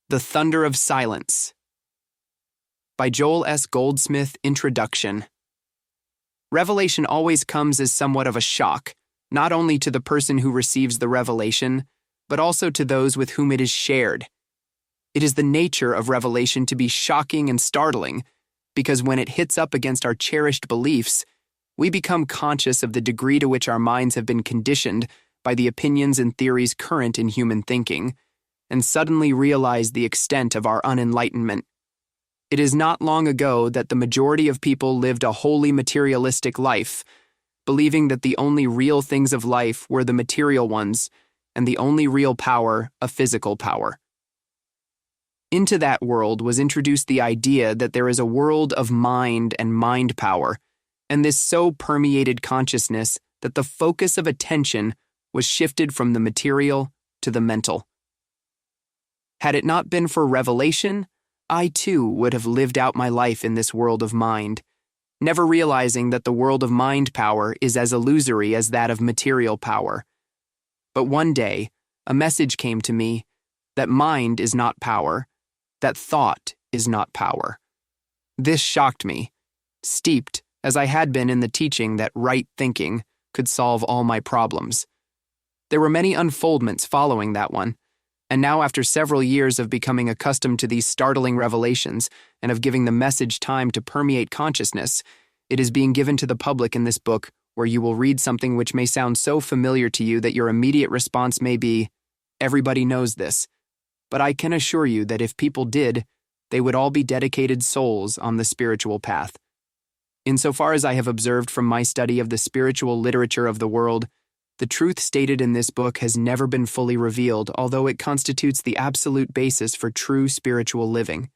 The Thunder of Silence by Joel S. Goldsmith. Introduction. Revelation always comes as somewhat of a shock, not only to the person who receives the revelation, but also to those with whom it is shared. It is the nature of revelation to be shocking and startling, because when it hits up against our cherished beliefs, we become conscious of the degree to which our minds have been conditioned by the opinions and theories current in human thinking, and suddenly realize the extent of our unenlightenment. It is not long ago that the majority of people lived a wholly materialistic life, believing that the only real things of life were the material ones, and the only real power a physical power. Into that world was introduced the idea that there is a world of mind and mind power, and this so permeated consciousness that the focus of attention was shifted from the material to the mental. Had it not been for revelation, I too would have lived out my life in this world of mind, never realizing that the world of mind power is as illusory as that of material power. But one day, a message came to me that mind is not power, that thought is not power. This shocked me, steeped as I had been in the teaching that right thinking could solve all my problems. There were many unfoldments following that one, and now after several years of becoming accustomed to these startling revelations and of giving the message time to permeate consciousness, it is being given to the public in this book, where you will read something which may sound so familiar to you that your immediate response may be, "Everybody knows this." But I can assure you that if people did, they would all be dedicated souls on the spiritual path. Insofar as I have observed from my study of the spiritual literature of the world, the truth stated in this book has never been fully revealed, although it constitutes the absolute basis for true spiritual living.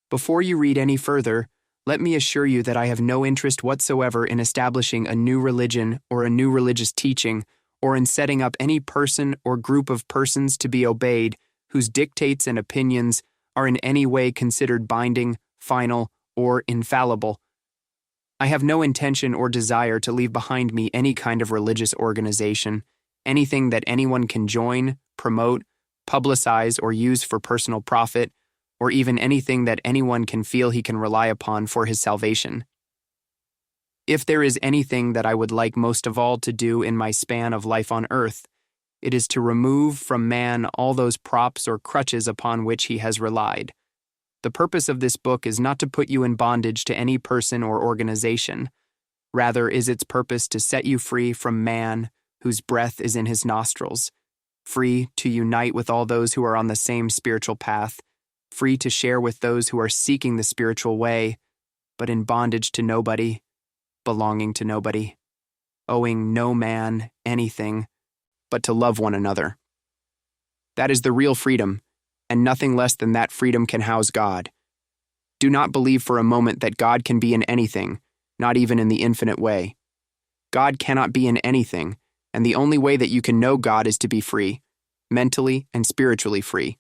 Before you read any further, let me assure you that I have no interest whatsoever in establishing a new religion or a new religious teaching, or in setting up any person or group of persons to be obeyed whose dictates and opinions are in any way considered binding, final, or infallible. I have no intention or desire to leave behind me any kind of religious organization, anything that anyone can join, promote, publicize, or use for personal profit, or even anything that anyone can feel he can rely upon for his salvation. If there is anything that I would like most of all to do in my span of life on earth, it is to remove from man all those props or crutches upon which he has relied. The purpose of this book is not to put you in bondage to any person or organization. Rather is its purpose to set you free from man, whose breath is in his nostrils, free to unite with all those who are on the same spiritual path, free to share with those who are seeking the spiritual way, but in bondage to nobody, belonging to nobody, owing no man anything, but to love one another. That is the real freedom, and nothing less than that freedom can house God. Do not believe for a moment that God can be in anything, not even in the infinite way. God cannot be in anything, and the only way that you can know God is to be free, mentally and spiritually free.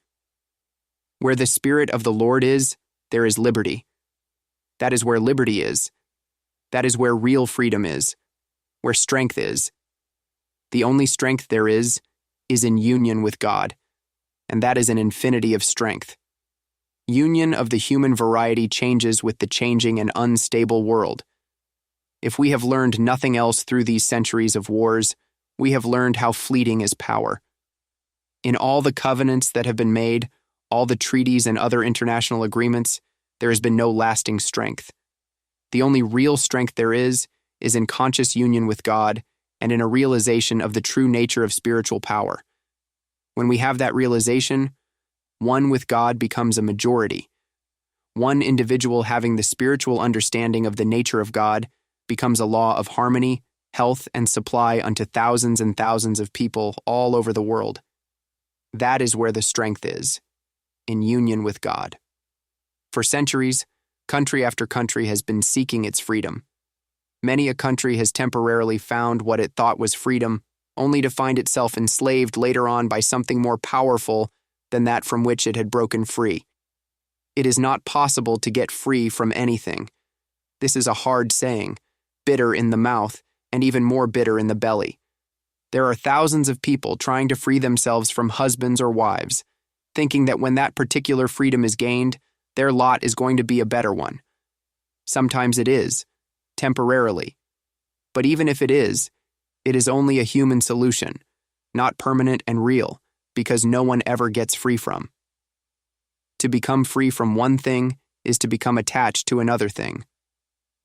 Where the Spirit of the Lord is, there is liberty. That is where liberty is. That is where real freedom is, where strength is. The only strength there is in union with God, and that is an infinity of strength. Union of the human variety changes with the changing and unstable world. If we have learned nothing else through these centuries of wars, we have learned how fleeting is power. In all the covenants that have been made, all the treaties and other international agreements, there has been no lasting strength. The only real strength there is in conscious union with God and in a realization of the true nature of spiritual power. When we have that realization, one with God becomes a majority. One individual having the spiritual understanding of the nature of God becomes a law of harmony, health, and supply unto thousands and thousands of people all over the world. That is where the strength is, in union with God. For centuries, country after country has been seeking its freedom. Many a country has temporarily found what it thought was freedom, only to find itself enslaved later on by something more powerful than that from which it had broken free. It is not possible to get free from anything. This is a hard saying, bitter in the mouth, and even more bitter in the belly. There are thousands of people trying to free themselves from husbands or wives. thinking that when that particular freedom is gained, their lot is going to be a better one. Sometimes it is, temporarily. But even if it is only a human solution, not permanent and real, because no one ever gets free from. To become free from one thing is to become attached to another thing.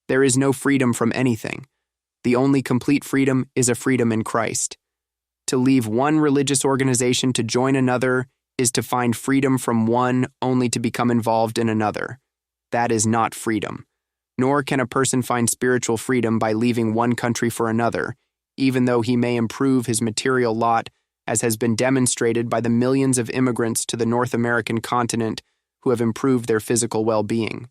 There is no freedom from anything. The only complete freedom is a freedom in Christ. To leave one religious organization to join another is to find freedom from one only to become involved in another. That is not freedom. Nor can a person find spiritual freedom by leaving one country for another, even though he may improve his material lot, as has been demonstrated by the millions of immigrants to the North American continent who have improved their physical well-being.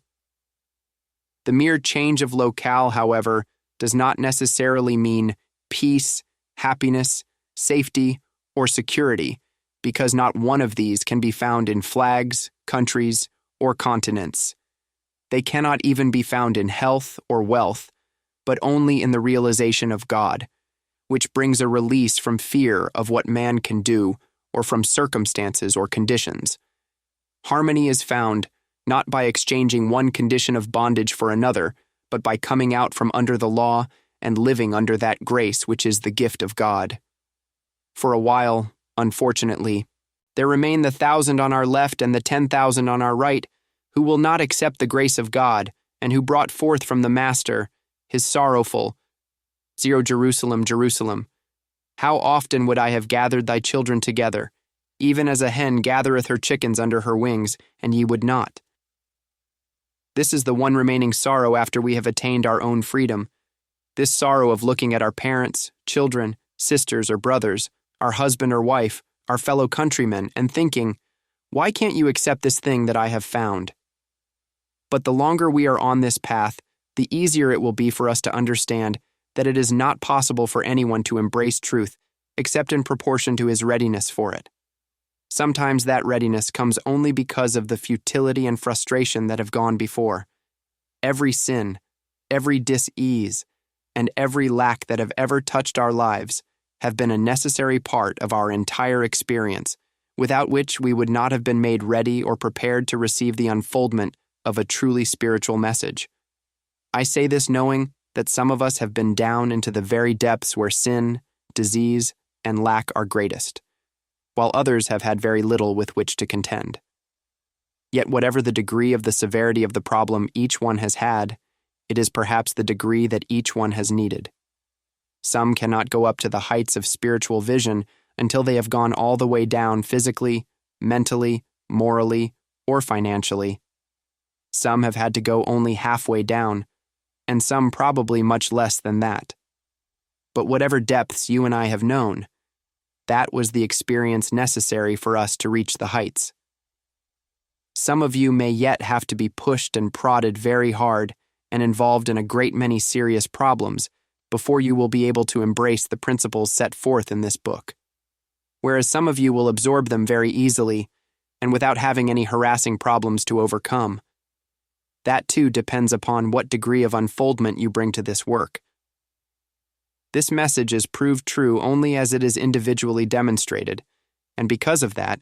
The mere change of locale, however, does not necessarily mean peace, happiness, safety, or security, because not one of these can be found in flags, countries, or continents. They cannot even be found in health or wealth, but only in the realization of God, which brings a release from fear of what man can do or from circumstances or conditions. Harmony is found not by exchanging one condition of bondage for another, but by coming out from under the law and living under that grace which is the gift of God. For a while, unfortunately, there remain the 1,000 on our left and the 10,000 on our right who will not accept the grace of God and who brought forth from the Master his sorrowful, "Zero Jerusalem, Jerusalem, how often would I have gathered thy children together, even as a hen gathereth her chickens under her wings, and ye would not." This is the one remaining sorrow after we have attained our own freedom. This sorrow of looking at our parents, children, sisters or brothers, our husband or wife, our fellow countrymen, and thinking, why can't you accept this thing that I have found? But the longer we are on this path, the easier it will be for us to understand that it is not possible for anyone to embrace truth except in proportion to his readiness for it. Sometimes that readiness comes only because of the futility and frustration that have gone before. Every sin, every dis-ease, and every lack that have ever touched our lives have been a necessary part of our entire experience, without which we would not have been made ready or prepared to receive the unfoldment of a truly spiritual message. I say this knowing that some of us have been down into the very depths where sin, disease, and lack are greatest, while others have had very little with which to contend. Yet whatever the degree of the severity of the problem each one has had, it is perhaps the degree that each one has needed. Some cannot go up to the heights of spiritual vision until they have gone all the way down physically, mentally, morally, or financially. Some have had to go only halfway down, and some probably much less than that. But whatever depths you and I have known, that was the experience necessary for us to reach the heights. Some of you may yet have to be pushed and prodded very hard and involved in a great many serious problems before you will be able to embrace the principles set forth in this book. Whereas some of you will absorb them very easily and without having any harassing problems to overcome. That too depends upon what degree of unfoldment you bring to this work. This message is proved true only as it is individually demonstrated, and because of that,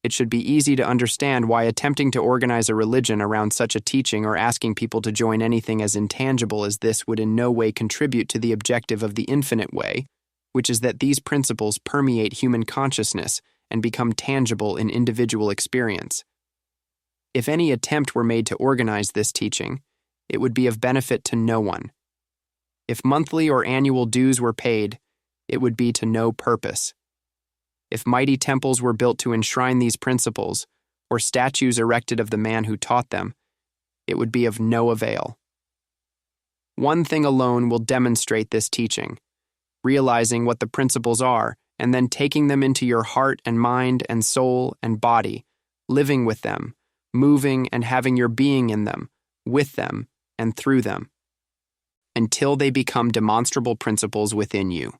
it should be easy to understand why attempting to organize a religion around such a teaching or asking people to join anything as intangible as this would in no way contribute to the objective of the infinite way, which is that these principles permeate human consciousness and become tangible in individual experience. If any attempt were made to organize this teaching, it would be of benefit to no one. If monthly or annual dues were paid, it would be to no purpose. If mighty temples were built to enshrine these principles, or statues erected of the man who taught them, it would be of no avail. One thing alone will demonstrate this teaching: realizing what the principles are, and then taking them into your heart and mind and soul and body, living with them, moving and having your being in them, with them, and through them, until they become demonstrable principles within you.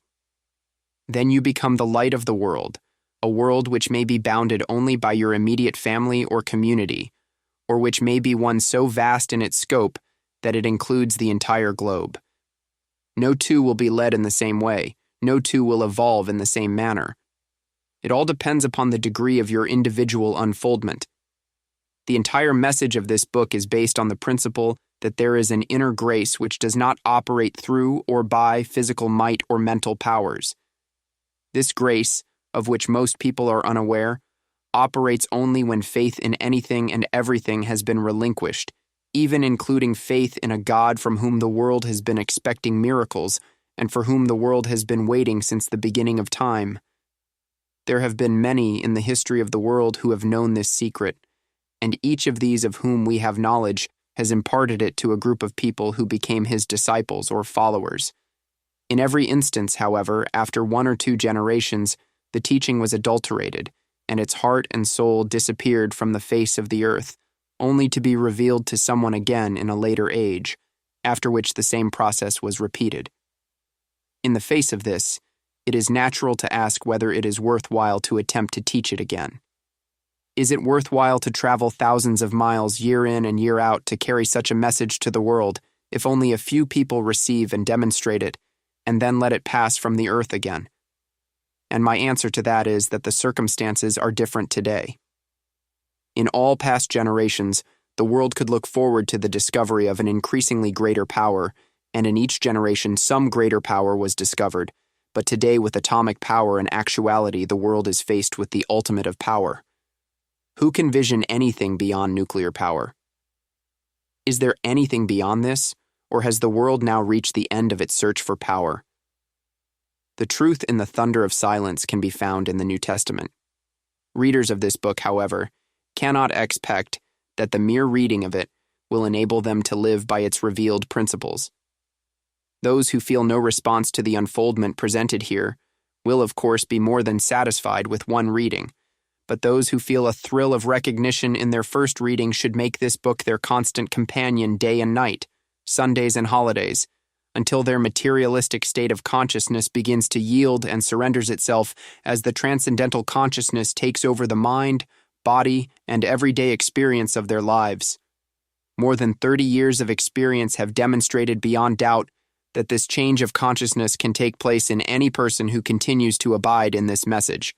Then you become the light of the world, a world which may be bounded only by your immediate family or community, or which may be one so vast in its scope that it includes the entire globe. No two will be led in the same way, no two will evolve in the same manner. It all depends upon the degree of your individual unfoldment. The entire message of this book is based on the principle that there is an inner grace which does not operate through or by physical might or mental powers. This grace, of which most people are unaware, operates only when faith in anything and everything has been relinquished, even including faith in a God from whom the world has been expecting miracles and for whom the world has been waiting since the beginning of time. There have been many in the history of the world who have known this secret, and each of these of whom we have knowledge has imparted it to a group of people who became his disciples or followers. In every instance, however, after 1 or 2 generations, the teaching was adulterated, and its heart and soul disappeared from the face of the earth, only to be revealed to someone again in a later age, after which the same process was repeated. In the face of this, it is natural to ask whether it is worthwhile to attempt to teach it again. Is it worthwhile to travel thousands of miles year in and year out to carry such a message to the world if only a few people receive and demonstrate it, and then let it pass from the earth again? And my answer to that is that the circumstances are different today. In all past generations, the world could look forward to the discovery of an increasingly greater power, and in each generation some greater power was discovered. But today, with atomic power and actuality, the world is faced with the ultimate of power. Who can vision anything beyond nuclear power? Is there anything beyond this, or has the world now reached the end of its search for power? The truth in the thunder of silence can be found in the New Testament. Readers of this book, however, cannot expect that the mere reading of it will enable them to live by its revealed principles. Those who feel no response to the unfoldment presented here will, of course, be more than satisfied with one reading, but those who feel a thrill of recognition in their first reading should make this book their constant companion day and night, Sundays and holidays, until their materialistic state of consciousness begins to yield and surrenders itself as the transcendental consciousness takes over the mind, body, and everyday experience of their lives. More than 30 years of experience have demonstrated beyond doubt that this change of consciousness can take place in any person who continues to abide in this message.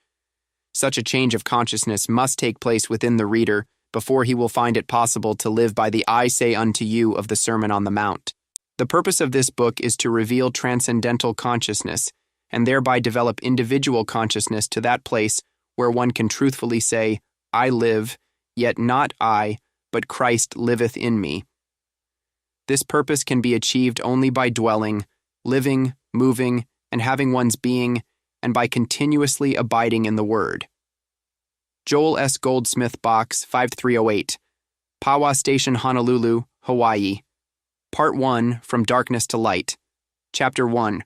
Such a change of consciousness must take place within the reader before he will find it possible to live by the "I say unto you" of the Sermon on the Mount. The purpose of this book is to reveal transcendental consciousness and thereby develop individual consciousness to that place where one can truthfully say, "I live, yet not I, but Christ liveth in me." This purpose can be achieved only by dwelling, living, moving, and having one's being, and by continuously abiding in the Word. Joel S. Goldsmith, Box 5308, Pawa Station, Honolulu, Hawaii. Part 1, From Darkness to Light. Chapter 1.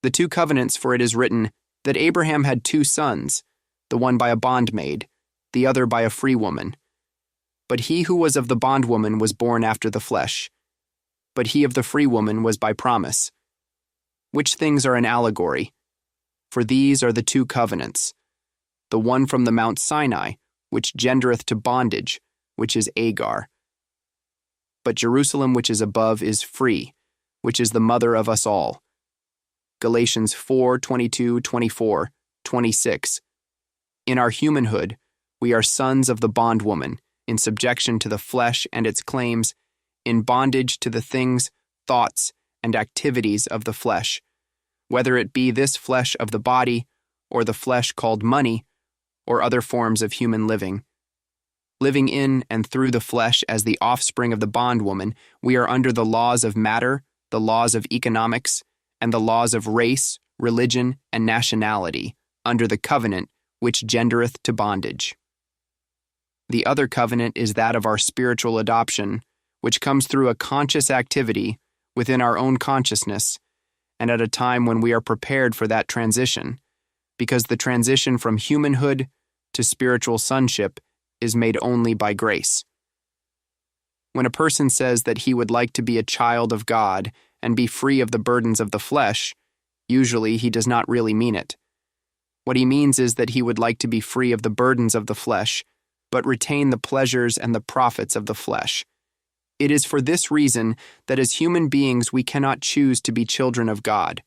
The Two Covenants, for it is written that Abraham had 2 sons, the one by a bondmaid, the other by a free woman. But he who was of the bondwoman was born after the flesh, but he of the free woman was by promise. Which things are an allegory? For these are the 2 covenants, the one from the Mount Sinai, which gendereth to bondage, which is Agar. But Jerusalem which is above is free, which is the mother of us all. Galatians 4:22, 24, 26. In our humanhood, we are sons of the bondwoman, in subjection to the flesh and its claims, in bondage to the things, thoughts, and activities of the flesh, whether it be this flesh of the body, or the flesh called money, or other forms of human living. Living in and through the flesh as the offspring of the bondwoman, we are under the laws of matter, the laws of economics, and the laws of race, religion, and nationality, under the covenant which gendereth to bondage. The other covenant is that of our spiritual adoption, which comes through a conscious activity within our own consciousness, and at a time when we are prepared for that transition, because the transition from humanhood to spiritual sonship is made only by grace. When a person says that he would like to be a child of God and be free of the burdens of the flesh, usually he does not really mean it. What he means is that he would like to be free of the burdens of the flesh, but retain the pleasures and the profits of the flesh. It is for this reason that as human beings we cannot choose to be children of God.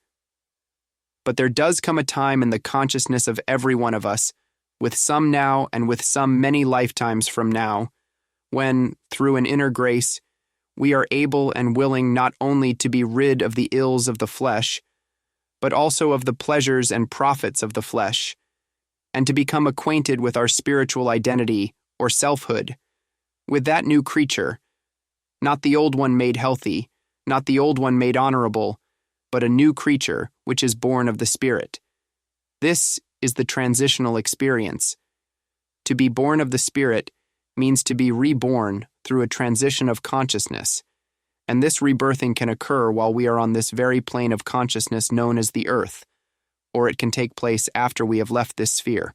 But there does come a time in the consciousness of every one of us, with some now and with some many lifetimes from now, when, through an inner grace, we are able and willing not only to be rid of the ills of the flesh, but also of the pleasures and profits of the flesh, and to become acquainted with our spiritual identity or selfhood, with that new creature, not the old one made healthy, not the old one made honorable, but a new creature which is born of the Spirit. This is the transitional experience. To be born of the Spirit means to be reborn through a transition of consciousness, and this rebirthing can occur while we are on this very plane of consciousness known as the earth, or it can take place after we have left this sphere.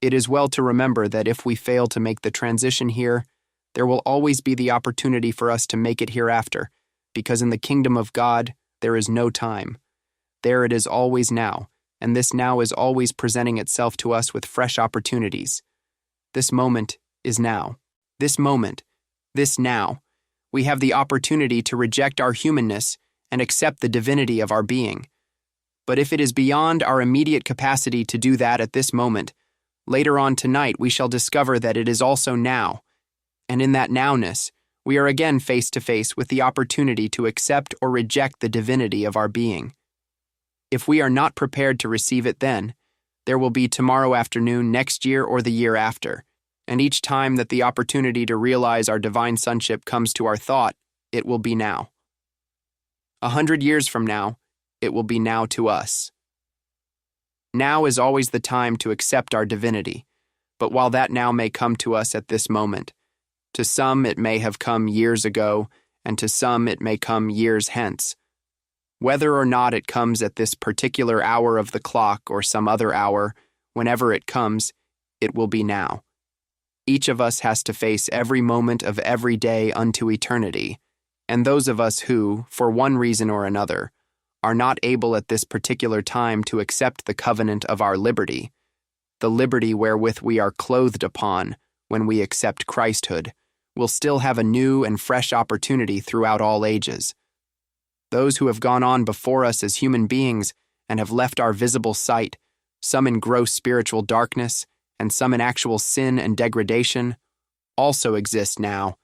It is well to remember that if we fail to make the transition here, there will always be the opportunity for us to make it hereafter, because in the kingdom of God, there is no time. There it is always now, and this now is always presenting itself to us with fresh opportunities. This moment is now. This moment, this now, we have the opportunity to reject our humanness and accept the divinity of our being. But if it is beyond our immediate capacity to do that at this moment, later on tonight we shall discover that it is also now, and in that nowness, we are again face to face with the opportunity to accept or reject the divinity of our being. If we are not prepared to receive it then, there will be tomorrow afternoon, next year, or the year after, and each time that the opportunity to realize our divine sonship comes to our thought, it will be now. 100 years from now, it will be now to us. Now is always the time to accept our divinity, but while that now may come to us at this moment, to some it may have come years ago, and to some it may come years hence. Whether or not it comes at this particular hour of the clock or some other hour, whenever it comes, it will be now. Each of us has to face every moment of every day unto eternity, and those of us who, for one reason or another, are not able at this particular time to accept the covenant of our liberty, the liberty wherewith we are clothed upon when we accept Christhood, will still have a new and fresh opportunity throughout all ages. Those who have gone on before us as human beings and have left our visible sight, some in gross spiritual darkness, and some in actual sin and degradation, also exist now,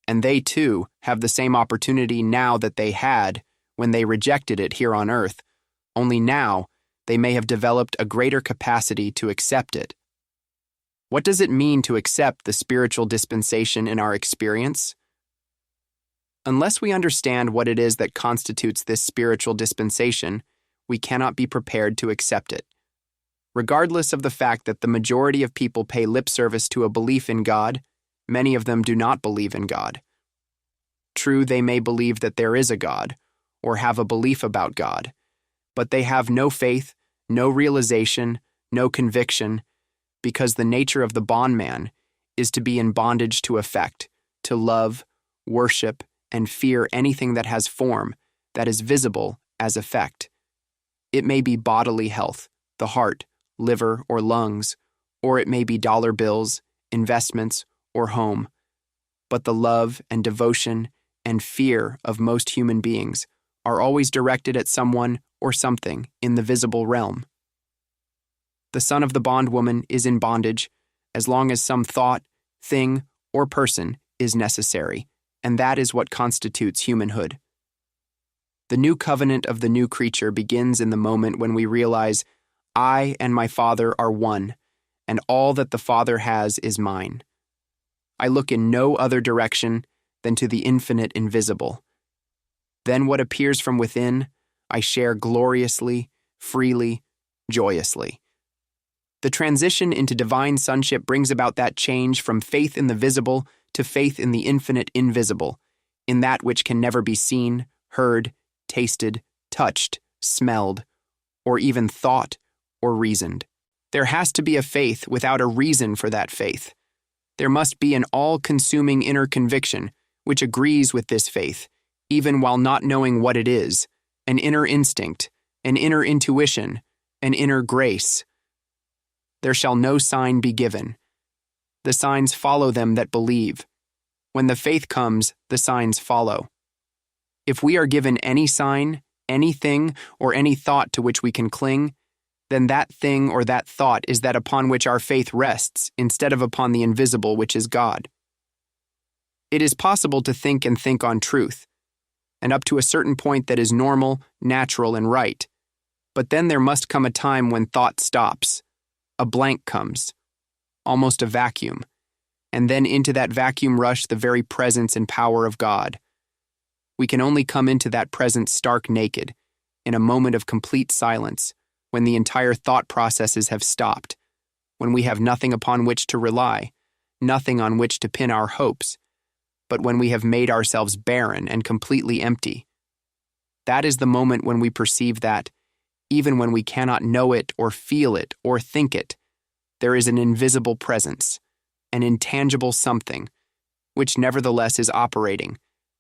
and they too have the same opportunity now that they had when they rejected it here on earth, only now they may have developed a greater capacity to accept it. What does it mean to accept the spiritual dispensation in our experience? Unless we understand what it is that constitutes this spiritual dispensation, we cannot be prepared to accept it. Regardless of the fact that the majority of people pay lip service to a belief in God, many of them do not believe in God. True, they may believe that there is a God, or have a belief about God, but they have no faith, no realization, no conviction, because the nature of the bondman is to be in bondage to affect, to love, worship, and fear anything that has form, that is visible as effect. It may be bodily health, the heart, liver, or lungs, or it may be dollar bills, investments, or home. But the love and devotion and fear of most human beings are always directed at someone or something in the visible realm. The son of the bondwoman is in bondage as long as some thought, thing, or person is necessary, and that is what constitutes humanhood. The new covenant of the new creature begins in the moment when we realize, I and my Father are one, and all that the Father has is mine. I look in no other direction than to the infinite invisible. Then what appears from within, I share gloriously, freely, joyously. The transition into divine sonship brings about that change from faith in the visible to faith in the infinite invisible, in that which can never be seen, heard, tasted, touched, smelled, or even thought or reasoned. There has to be a faith without a reason for that faith. There must be an all-consuming inner conviction which agrees with this faith, even while not knowing what it is, an inner instinct, an inner intuition, an inner grace. There shall no sign be given. The signs follow them that believe. When the faith comes, the signs follow. If we are given any sign, anything or any thought to which we can cling, then that thing or that thought is that upon which our faith rests instead of upon the invisible, which is God. It is possible to think and think on truth, and up to a certain point that is normal, natural, and right. But then there must come a time when thought stops. A blank comes, almost a vacuum, and then into that vacuum rush the very presence and power of God. We can only come into that presence stark naked, in a moment of complete silence, when the entire thought processes have stopped, when we have nothing upon which to rely, nothing on which to pin our hopes, but when we have made ourselves barren and completely empty. That is the moment when we perceive that, even when we cannot know it or feel it or think it, there is an invisible presence, an intangible something, which nevertheless is operating,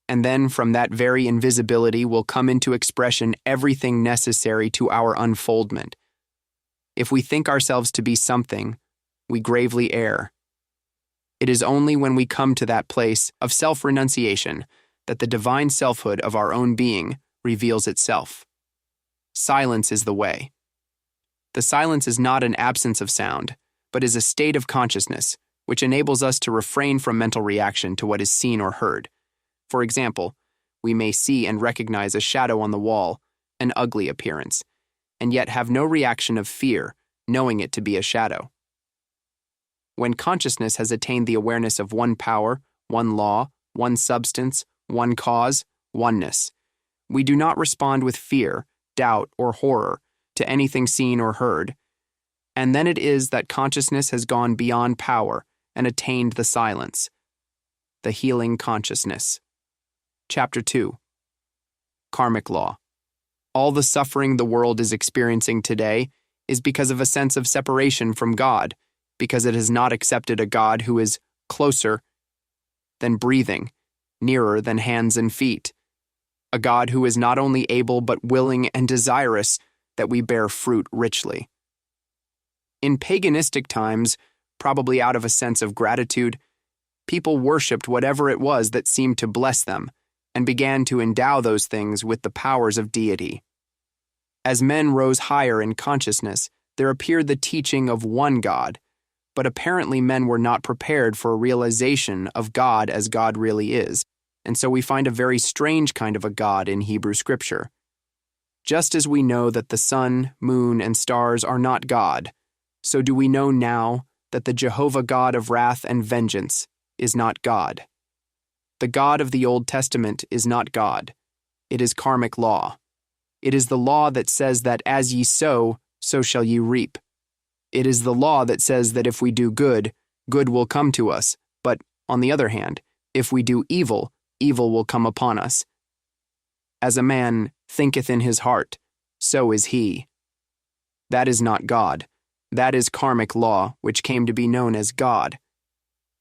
and then from that very invisibility will come into expression everything necessary to our unfoldment. If we think ourselves to be something, we gravely err. It is only when we come to that place of self-renunciation that the divine selfhood of our own being reveals itself. Silence is the way. The silence is not an absence of sound, but is a state of consciousness, which enables us to refrain from mental reaction to what is seen or heard. For example, we may see and recognize a shadow on the wall, an ugly appearance, and yet have no reaction of fear, knowing it to be a shadow. When consciousness has attained the awareness of one power, one law, one substance, one cause, oneness, we do not respond with fear, doubt, or horror to anything seen or heard, and then it is that consciousness has gone beyond power and attained the silence, the healing consciousness. Chapter 2. Karmic Law. All the suffering the world is experiencing today is because of a sense of separation from God, because it has not accepted a God who is closer than breathing, nearer than hands and feet, a God who is not only able but willing and desirous that we bear fruit richly. In paganistic times, probably out of a sense of gratitude, people worshipped whatever it was that seemed to bless them, and began to endow those things with the powers of deity. As men rose higher in consciousness, there appeared the teaching of one God, but apparently men were not prepared for a realization of God as God really is, and so we find a very strange kind of a God in Hebrew Scripture. Just as we know that the sun, moon, and stars are not God, so do we know now that the Jehovah God of wrath and vengeance is not God. The God of the Old Testament is not God. It is karmic law. It is the law that says that as ye sow, so shall ye reap. It is the law that says that if we do good, good will come to us, but, on the other hand, if we do evil, evil will come upon us. As a man thinketh in his heart, so is he. That is not God. That is karmic law, which came to be known as God.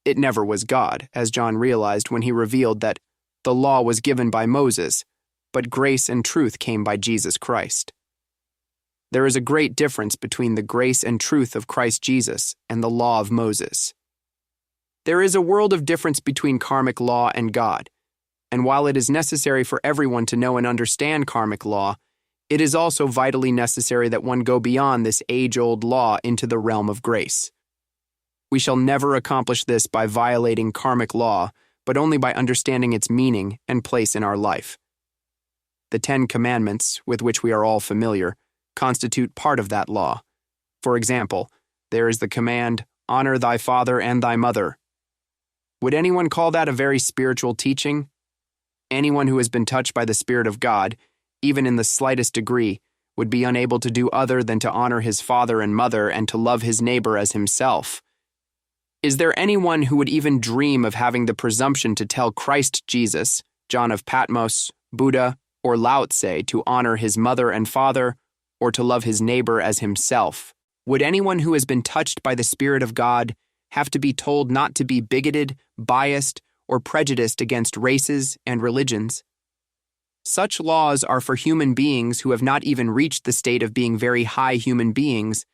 It never was God, as John realized when he revealed that the law was given by Moses, but grace and truth came by Jesus Christ. There is a great difference between the grace and truth of Christ Jesus and the law of Moses. There is a world of difference between karmic law and God, and while it is necessary for everyone to know and understand karmic law, it is also vitally necessary that one go beyond this age-old law into the realm of grace. We shall never accomplish this by violating karmic law, but only by understanding its meaning and place in our life. The 10 Commandments, with which we are all familiar, constitute part of that law. For example, there is the command, "Honor thy father and thy mother." Would anyone call that a very spiritual teaching? Anyone who has been touched by the Spirit of God, even in the slightest degree, would be unable to do other than to honor his father and mother and to love his neighbor as himself. Is there anyone who would even dream of having the presumption to tell Christ Jesus, John of Patmos, Buddha, or Lao Tse to honor his mother and father, or to love his neighbor as himself? Would anyone who has been touched by the Spirit of God have to be told not to be bigoted, biased, or prejudiced against races and religions? Such laws are for human beings who have not even reached the state of being very high human beings,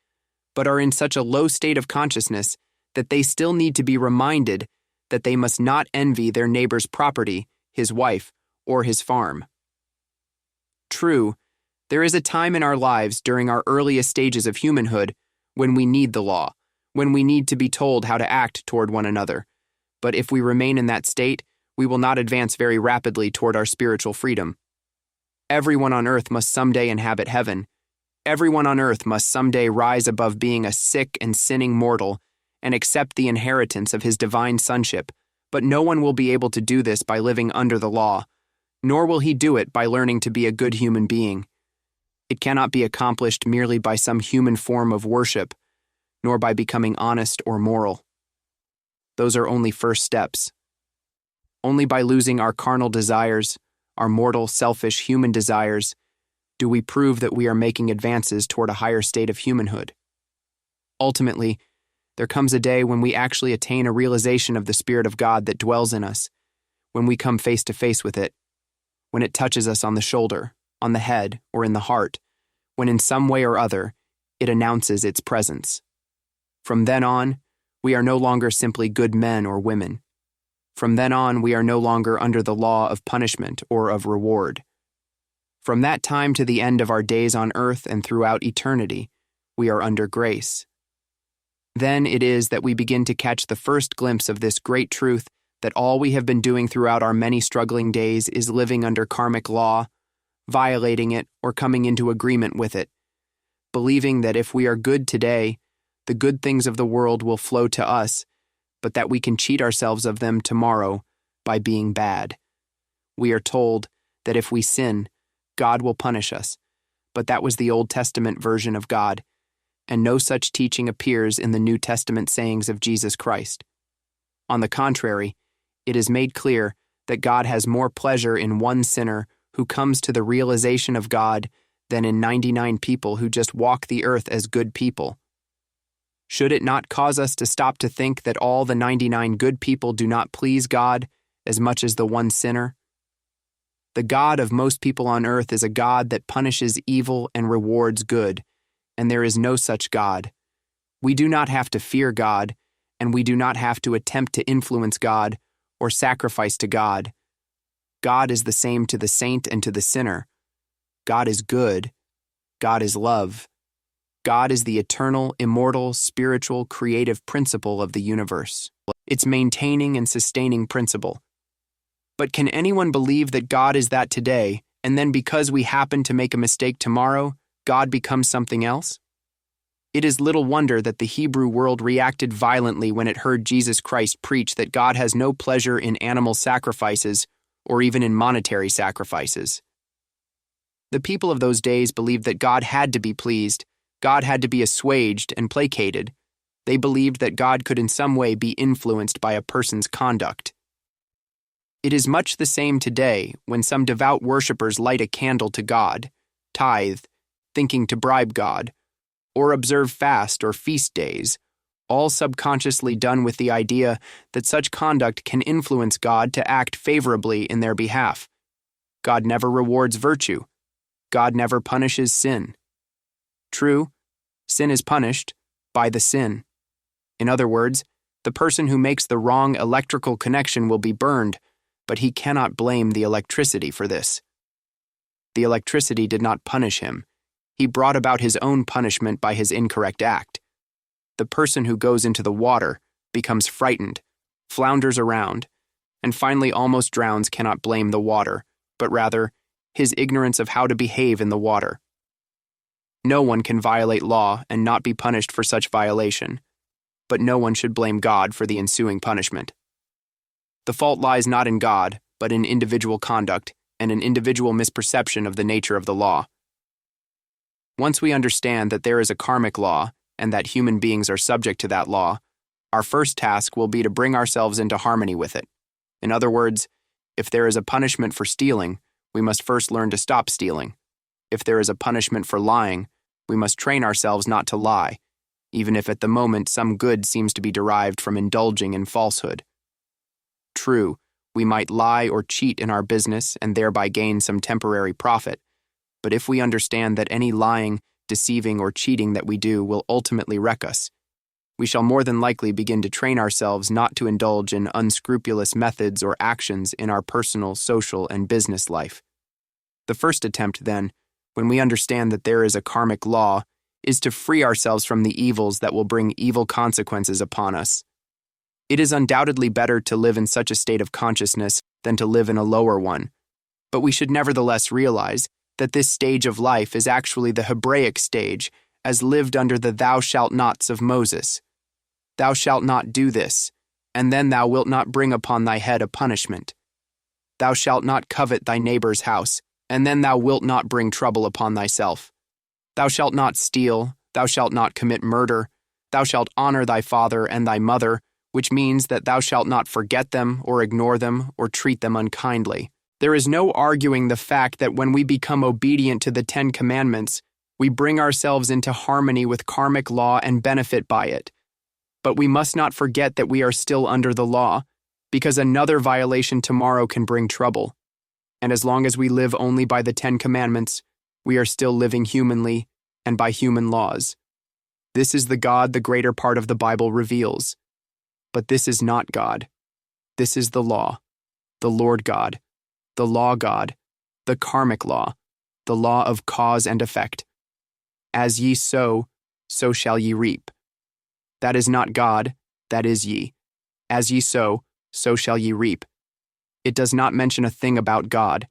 but are in such a low state of consciousness that they still need to be reminded that they must not envy their neighbor's property, his wife, or his farm. True, There is a time in our lives during our earliest stages of humanhood when we need the law, when we need to be told how to act toward one another. But if we remain in that state, we will not advance very rapidly toward our spiritual freedom. Everyone on earth must someday inhabit heaven. Everyone on earth must someday rise above being a sick and sinning mortal and accept the inheritance of his divine sonship, but no one will be able to do this by living under the law, nor will he do it by learning to be a good human being. It cannot be accomplished merely by some human form of worship, nor by becoming honest or moral. Those are only first steps. Only by losing our carnal desires, our mortal, selfish human desires, do we prove that we are making advances toward a higher state of humanhood. Ultimately, there comes a day when we actually attain a realization of the Spirit of God that dwells in us, when we come face to face with it, when it touches us on the shoulder, on the head, or in the heart, when in some way or other it announces its presence. From then on, we are no longer simply good men or women. From then on, we are no longer under the law of punishment or of reward. From that time to the end of our days on earth and throughout eternity, we are under grace. Then it is that we begin to catch the first glimpse of this great truth that all we have been doing throughout our many struggling days is living under karmic law, violating it, or coming into agreement with it, believing that if we are good today, the good things of the world will flow to us, but that we can cheat ourselves of them tomorrow by being bad. We are told that if we sin, God will punish us, but that was the Old Testament version of God, and no such teaching appears in the New Testament sayings of Jesus Christ. On the contrary, it is made clear that God has more pleasure in one sinner who comes to the realization of God than in 99 people who just walk the earth as good people. Should it not cause us to stop to think that all the 99 good people do not please God as much as the one sinner? The God of most people on earth is a God that punishes evil and rewards good, and there is no such God. We do not have to fear God, and we do not have to attempt to influence God or sacrifice to God. God is the same to the saint and to the sinner. God is good. God is love. God is the eternal, immortal, spiritual, creative principle of the universe. Its maintaining and sustaining principle. But can anyone believe that God is that today, and then because we happen to make a mistake tomorrow, God becomes something else? It is little wonder that the Hebrew world reacted violently when it heard Jesus Christ preach that God has no pleasure in animal sacrifices or even in monetary sacrifices. The people of those days believed that God had to be pleased, God had to be assuaged and placated. They believed that God could in some way be influenced by a person's conduct. It is much the same today when some devout worshippers light a candle to God, tithe, thinking to bribe God, or observe fast or feast days, all subconsciously done with the idea that such conduct can influence God to act favorably in their behalf. God never rewards virtue. God never punishes sin. True, sin is punished by the sin. In other words, the person who makes the wrong electrical connection will be burned, but he cannot blame the electricity for this. The electricity did not punish him. He brought about his own punishment by his incorrect act. The person who goes into the water becomes frightened, flounders around, and finally almost drowns cannot blame the water, but rather his ignorance of how to behave in the water. No one can violate law and not be punished for such violation, but no one should blame God for the ensuing punishment. The fault lies not in God, but in individual conduct and an individual misperception of the nature of the law. Once we understand that there is a karmic law and that human beings are subject to that law, our first task will be to bring ourselves into harmony with it. In other words, if there is a punishment for stealing, we must first learn to stop stealing. If there is a punishment for lying, we must train ourselves not to lie, even if at the moment some good seems to be derived from indulging in falsehood. True, we might lie or cheat in our business and thereby gain some temporary profit, but if we understand that any lying, deceiving, or cheating that we do will ultimately wreck us, we shall more than likely begin to train ourselves not to indulge in unscrupulous methods or actions in our personal, social, and business life. The first attempt, then, when we understand that there is a karmic law, is to free ourselves from the evils that will bring evil consequences upon us. It is undoubtedly better to live in such a state of consciousness than to live in a lower one, but we should nevertheless realize that this stage of life is actually the Hebraic stage, as lived under the thou shalt nots of Moses. Thou shalt not do this, and then thou wilt not bring upon thy head a punishment. Thou shalt not covet thy neighbor's house, and then thou wilt not bring trouble upon thyself. Thou shalt not steal, thou shalt not commit murder, thou shalt honor thy father and thy mother, which means that thou shalt not forget them or ignore them or treat them unkindly. There is no arguing the fact that when we become obedient to the 10 Commandments, we bring ourselves into harmony with karmic law and benefit by it. But we must not forget that we are still under the law, because another violation tomorrow can bring trouble. And as long as we live only by the 10 Commandments, we are still living humanly and by human laws. This is the God the greater part of the Bible reveals. But this is not God. This is the law, the Lord God, the law God, the karmic law, the law of cause and effect. As ye sow, so shall ye reap. That is not God, that is ye. As ye sow, so shall ye reap. It does not mention a thing about God.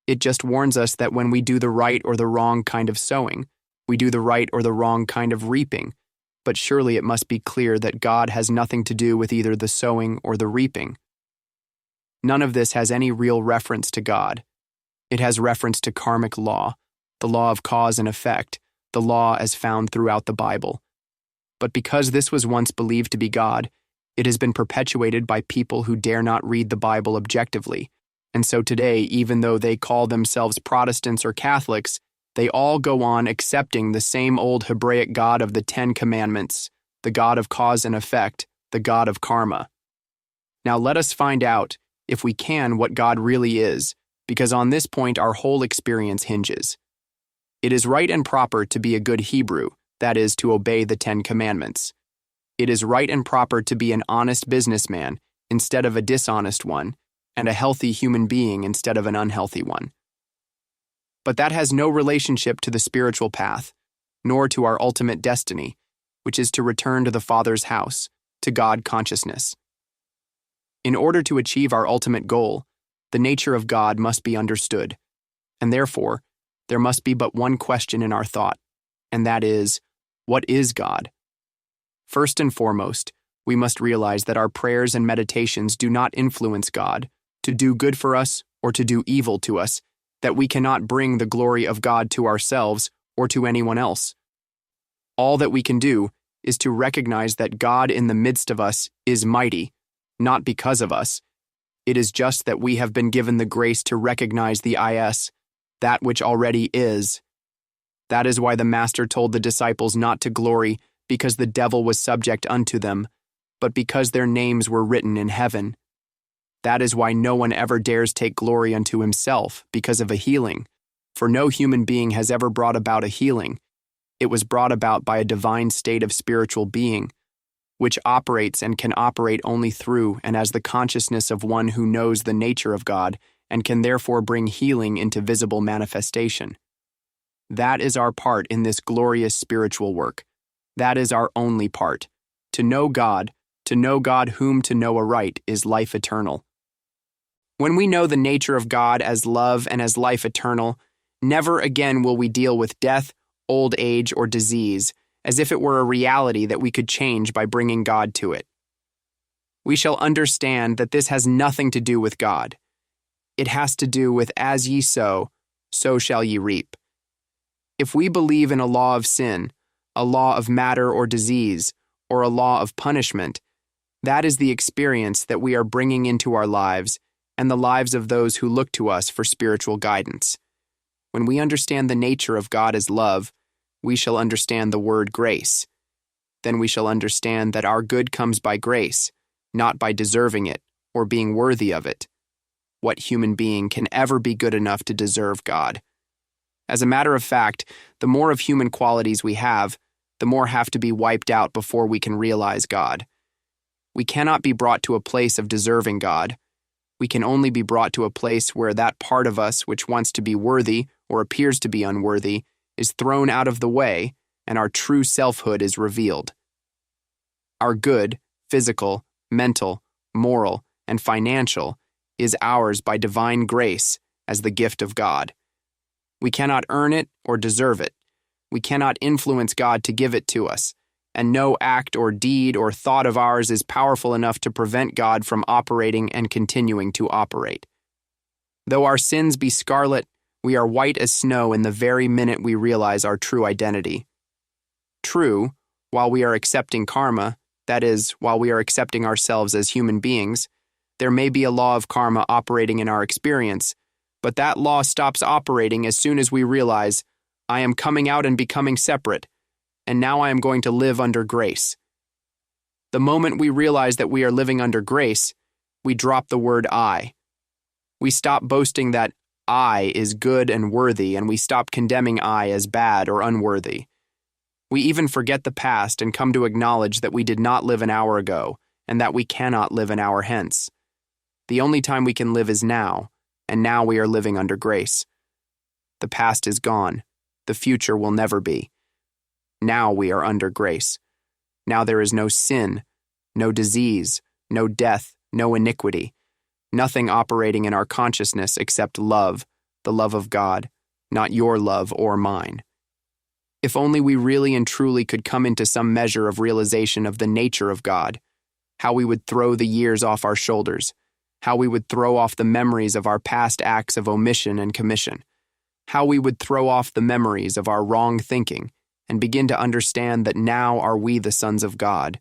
It just warns us that when we do the right or the wrong kind of sowing, we do the right or the wrong kind of reaping. But surely it must be clear that God has nothing to do with either the sowing or the reaping. None of this has any real reference to God. It has reference to karmic law, the law of cause and effect, the law as found throughout the Bible. But because this was once believed to be God, it has been perpetuated by people who dare not read the Bible objectively. And so today, even though they call themselves Protestants or Catholics, they all go on accepting the same old Hebraic God of the 10 Commandments, the God of cause and effect, the God of karma. Now let us find out, if we can, what God really is, because on this point our whole experience hinges. It is right and proper to be a good Hebrew, that is, to obey the 10 Commandments. It is right and proper to be an honest businessman instead of a dishonest one, and a healthy human being instead of an unhealthy one. But that has no relationship to the spiritual path, nor to our ultimate destiny, which is to return to the Father's house, to God consciousness. In order to achieve our ultimate goal, the nature of God must be understood, and therefore, there must be but one question in our thought, and that is, what is God? First and foremost, we must realize that our prayers and meditations do not influence God, to do good for us or to do evil to us, that we cannot bring the glory of God to ourselves or to anyone else. All that we can do is to recognize that God in the midst of us is mighty, not because of us. It is just that we have been given the grace to recognize the that which already is. That is why the Master told the disciples not to glory because the devil was subject unto them, but because their names were written in heaven. That is why no one ever dares take glory unto himself because of a healing, for no human being has ever brought about a healing. It was brought about by a divine state of spiritual being, which operates and can operate only through and as the consciousness of one who knows the nature of God and can therefore bring healing into visible manifestation. That is our part in this glorious spiritual work. That is our only part. To know God whom to know aright, is life eternal. When we know the nature of God as love and as life eternal, never again will we deal with death, old age, or disease, as if it were a reality that we could change by bringing God to it. We shall understand that this has nothing to do with God. It has to do with as ye sow, so shall ye reap. If we believe in a law of sin, a law of matter or disease, or a law of punishment, that is the experience that we are bringing into our lives and the lives of those who look to us for spiritual guidance. When we understand the nature of God as love, we shall understand the word grace. Then we shall understand that our good comes by grace, not by deserving it or being worthy of it. What human being can ever be good enough to deserve God? As a matter of fact, the more of human qualities we have, the more have to be wiped out before we can realize God. We cannot be brought to a place of deserving God. We can only be brought to a place where that part of us which wants to be worthy or appears to be unworthy, is thrown out of the way, and our true selfhood is revealed. Our good, physical, mental, moral, and financial is ours by divine grace as the gift of God. We cannot earn it or deserve it. We cannot influence God to give it to us, and no act or deed or thought of ours is powerful enough to prevent God from operating and continuing to operate. Though our sins be scarlet, we are white as snow in the very minute we realize our true identity. True, while we are accepting karma, that is, while we are accepting ourselves as human beings, there may be a law of karma operating in our experience, but that law stops operating as soon as we realize, I am coming out and becoming separate, and now I am going to live under grace. The moment we realize that we are living under grace, we drop the word I. We stop boasting that I is good and worthy, and we stop condemning I as bad or unworthy. We even forget the past and come to acknowledge that we did not live an hour ago, and that we cannot live an hour hence. The only time we can live is now, and now we are living under grace. The past is gone. The future will never be. Now we are under grace. Now there is no sin, no disease, no death, no iniquity, nothing operating in our consciousness except love, the love of God, not your love or mine. If only we really and truly could come into some measure of realization of the nature of God, how we would throw the years off our shoulders, how we would throw off the memories of our past acts of omission and commission, how we would throw off the memories of our wrong thinking and begin to understand that now are we the sons of God.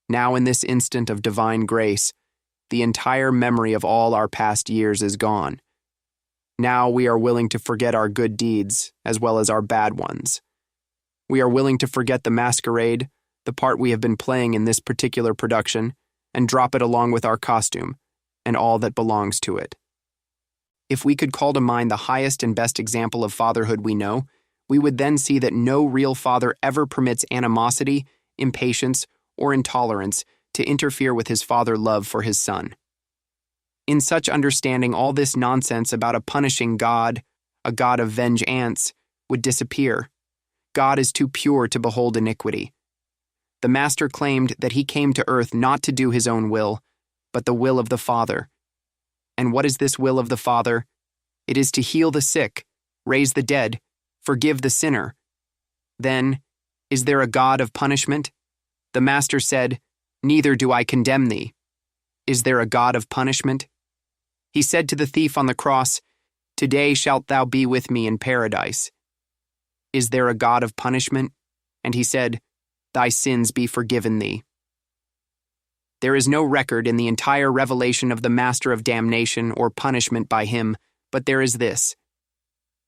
Now in this instant of divine grace, the entire memory of all our past years is gone. Now we are willing to forget our good deeds as well as our bad ones. We are willing to forget the masquerade, the part we have been playing in this particular production, and drop it along with our costume and all that belongs to it. If we could call to mind the highest and best example of fatherhood we know, we would then see that no real father ever permits animosity, impatience, or intolerance to interfere with his father love for his son. In such understanding, all this nonsense about a punishing God, a God of vengeance, would disappear. God is too pure to behold iniquity. The Master claimed that he came to earth not to do his own will, but the will of the Father. And what is this will of the Father? It is to heal the sick, raise the dead, forgive the sinner. Then, is there a God of punishment? The Master said, "Neither do I condemn thee." Is there a God of punishment? He said to the thief on the cross, "Today shalt thou be with me in paradise." Is there a God of punishment? And he said, "Thy sins be forgiven thee." There is no record in the entire revelation of the Master of damnation or punishment by him, but there is this: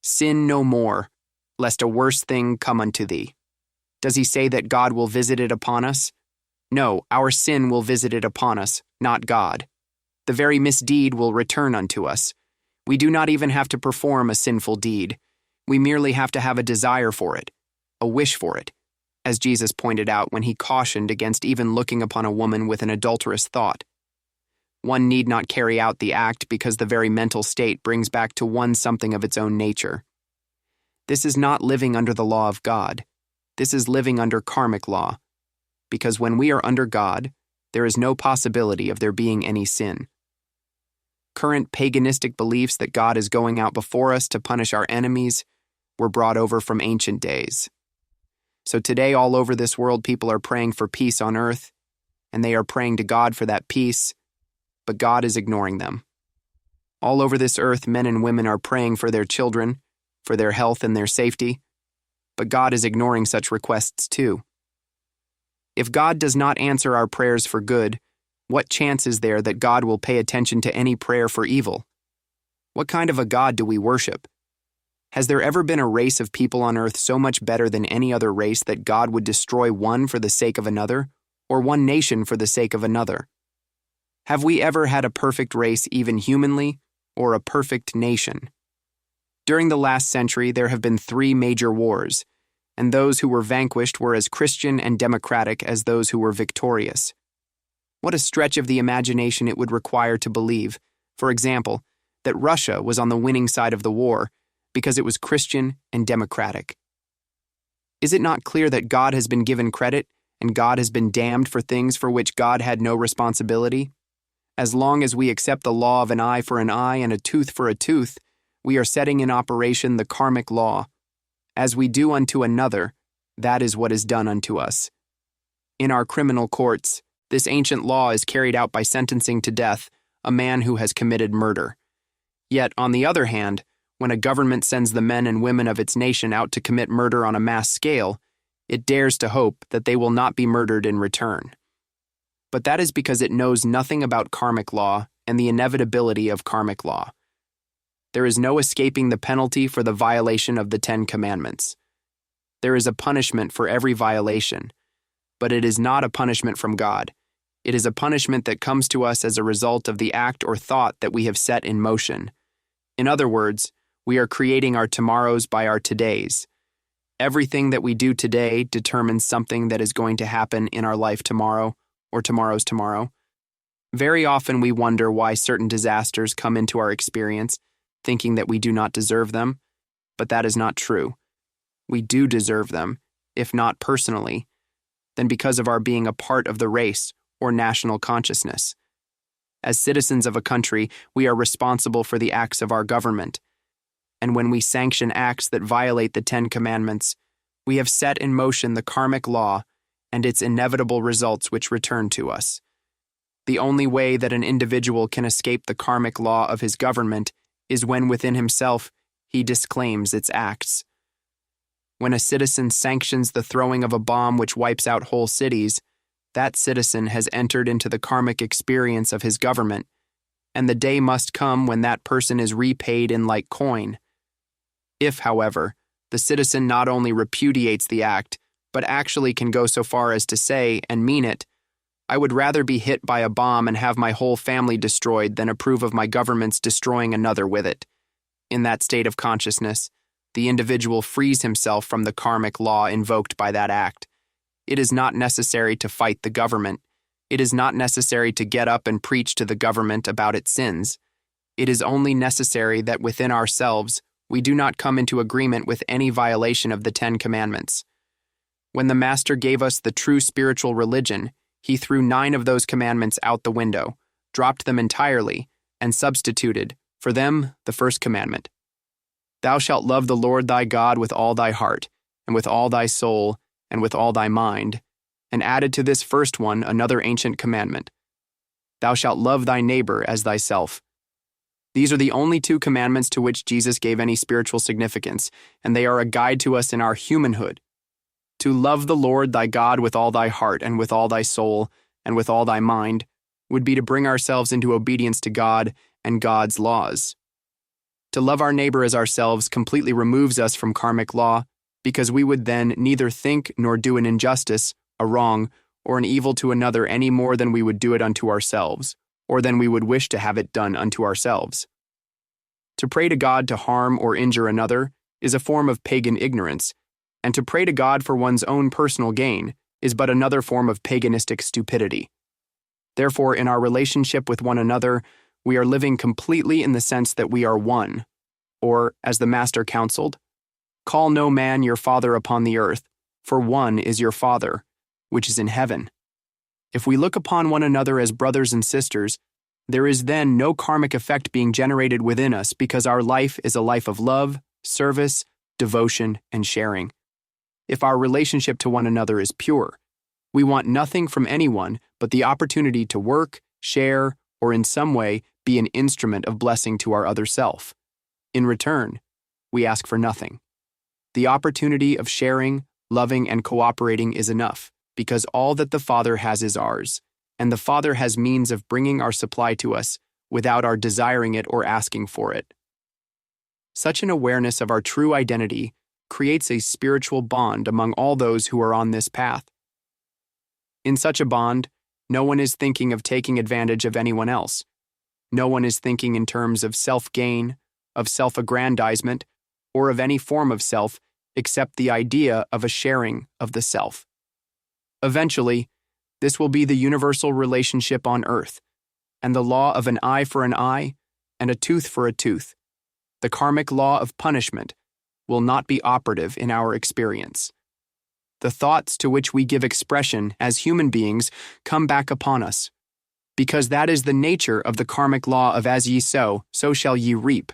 sin no more, lest a worse thing come unto thee. Does he say that God will visit it upon us? No, our sin will visit it upon us, not God. The very misdeed will return unto us. We do not even have to perform a sinful deed. We merely have to have a desire for it, a wish for it, as Jesus pointed out when he cautioned against even looking upon a woman with an adulterous thought. One need not carry out the act because the very mental state brings back to one something of its own nature. This is not living under the law of God. This is living under karmic law, because when we are under God, there is no possibility of there being any sin. Current paganistic beliefs that God is going out before us to punish our enemies were brought over from ancient days. So today, all over this world, people are praying for peace on earth, and they are praying to God for that peace, but God is ignoring them. All over this earth, men and women are praying for their children, for their health and their safety, but God is ignoring such requests too. If God does not answer our prayers for good, what chance is there that God will pay attention to any prayer for evil? What kind of a God do we worship? Has there ever been a race of people on earth so much better than any other race that God would destroy one for the sake of another, or one nation for the sake of another? Have we ever had a perfect race even humanly, or a perfect nation? During the last century, there have been 3 major wars, and those who were vanquished were as Christian and democratic as those who were victorious. What a stretch of the imagination it would require to believe, for example, that Russia was on the winning side of the war, because it was Christian and democratic. Is it not clear that God has been given credit and God has been damned for things for which God had no responsibility? As long as we accept the law of an eye for an eye and a tooth for a tooth, we are setting in operation the karmic law. As we do unto another, that is what is done unto us. In our criminal courts, this ancient law is carried out by sentencing to death a man who has committed murder. Yet, on the other hand, when a government sends the men and women of its nation out to commit murder on a mass scale, it dares to hope that they will not be murdered in return. But that is because it knows nothing about karmic law and the inevitability of karmic law. There is no escaping the penalty for the violation of the 10 Commandments. There is a punishment for every violation, but it is not a punishment from God. It is a punishment that comes to us as a result of the act or thought that we have set in motion. In other words, we are creating our tomorrows by our todays. Everything that we do today determines something that is going to happen in our life tomorrow or tomorrow's tomorrow. Very often we wonder why certain disasters come into our experience, thinking that we do not deserve them, but that is not true. We do deserve them, if not personally, then because of our being a part of the race or national consciousness. As citizens of a country, we are responsible for the acts of our government. And when we sanction acts that violate the 10 Commandments, we have set in motion the karmic law and its inevitable results which return to us. The only way that an individual can escape the karmic law of his government is when within himself he disclaims its acts. When a citizen sanctions the throwing of a bomb which wipes out whole cities, that citizen has entered into the karmic experience of his government, and the day must come when that person is repaid in like coin. If, however, the citizen not only repudiates the act, but actually can go so far as to say and mean it, I would rather be hit by a bomb and have my whole family destroyed than approve of my government's destroying another with it. In that state of consciousness, the individual frees himself from the karmic law invoked by that act. It is not necessary to fight the government. It is not necessary to get up and preach to the government about its sins. It is only necessary that within ourselves we do not come into agreement with any violation of the 10 Commandments. When the Master gave us the true spiritual religion, he threw 9 of those commandments out the window, dropped them entirely, and substituted, for them, the first commandment. Thou shalt love the Lord thy God with all thy heart, and with all thy soul, and with all thy mind, and added to this first one another ancient commandment. Thou shalt love thy neighbor as thyself. These are the only 2 commandments to which Jesus gave any spiritual significance, and they are a guide to us in our humanhood. To love the Lord thy God with all thy heart, and with all thy soul, and with all thy mind, would be to bring ourselves into obedience to God and God's laws. To love our neighbor as ourselves completely removes us from karmic law, because we would then neither think nor do an injustice, a wrong, or an evil to another any more than we would do it unto ourselves, or than we would wish to have it done unto ourselves. To pray to God to harm or injure another is a form of pagan ignorance, and to pray to God for one's own personal gain is but another form of paganistic stupidity. Therefore, in our relationship with one another, we are living completely in the sense that we are one, or, as the Master counseled, call no man your father upon the earth, for one is your Father, which is in heaven. If we look upon one another as brothers and sisters, there is then no karmic effect being generated within us because our life is a life of love, service, devotion, and sharing. If our relationship to one another is pure, we want nothing from anyone but the opportunity to work, share, or in some way be an instrument of blessing to our other self. In return, we ask for nothing. The opportunity of sharing, loving, and cooperating is enough, because all that the Father has is ours, and the Father has means of bringing our supply to us without our desiring it or asking for it. Such an awareness of our true identity creates a spiritual bond among all those who are on this path. In such a bond, no one is thinking of taking advantage of anyone else. No one is thinking in terms of self-gain, of self-aggrandizement, or of any form of self except the idea of a sharing of the self. Eventually, this will be the universal relationship on earth, and the law of an eye for an eye and a tooth for a tooth, the karmic law of punishment will not be operative in our experience. The thoughts to which we give expression as human beings come back upon us, because that is the nature of the karmic law of as ye sow, so shall ye reap.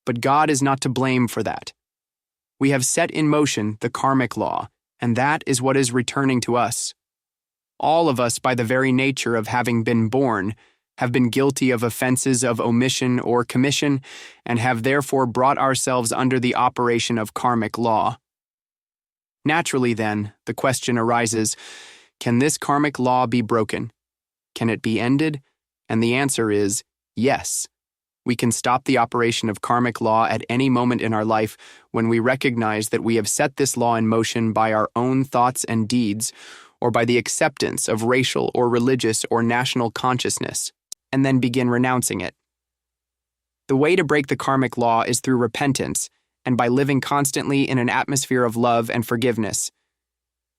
But God is not to blame for that. We have set in motion the karmic law, and that is what is returning to us. All of us, by the very nature of having been born, have been guilty of offenses of omission or commission, and have therefore brought ourselves under the operation of karmic law. Naturally, then, the question arises, can this karmic law be broken? Can it be ended? And the answer is yes. We can stop the operation of karmic law at any moment in our life when we recognize that we have set this law in motion by our own thoughts and deeds, or by the acceptance of racial or religious or national consciousness, and then begin renouncing it. The way to break the karmic law is through repentance, and by living constantly in an atmosphere of love and forgiveness.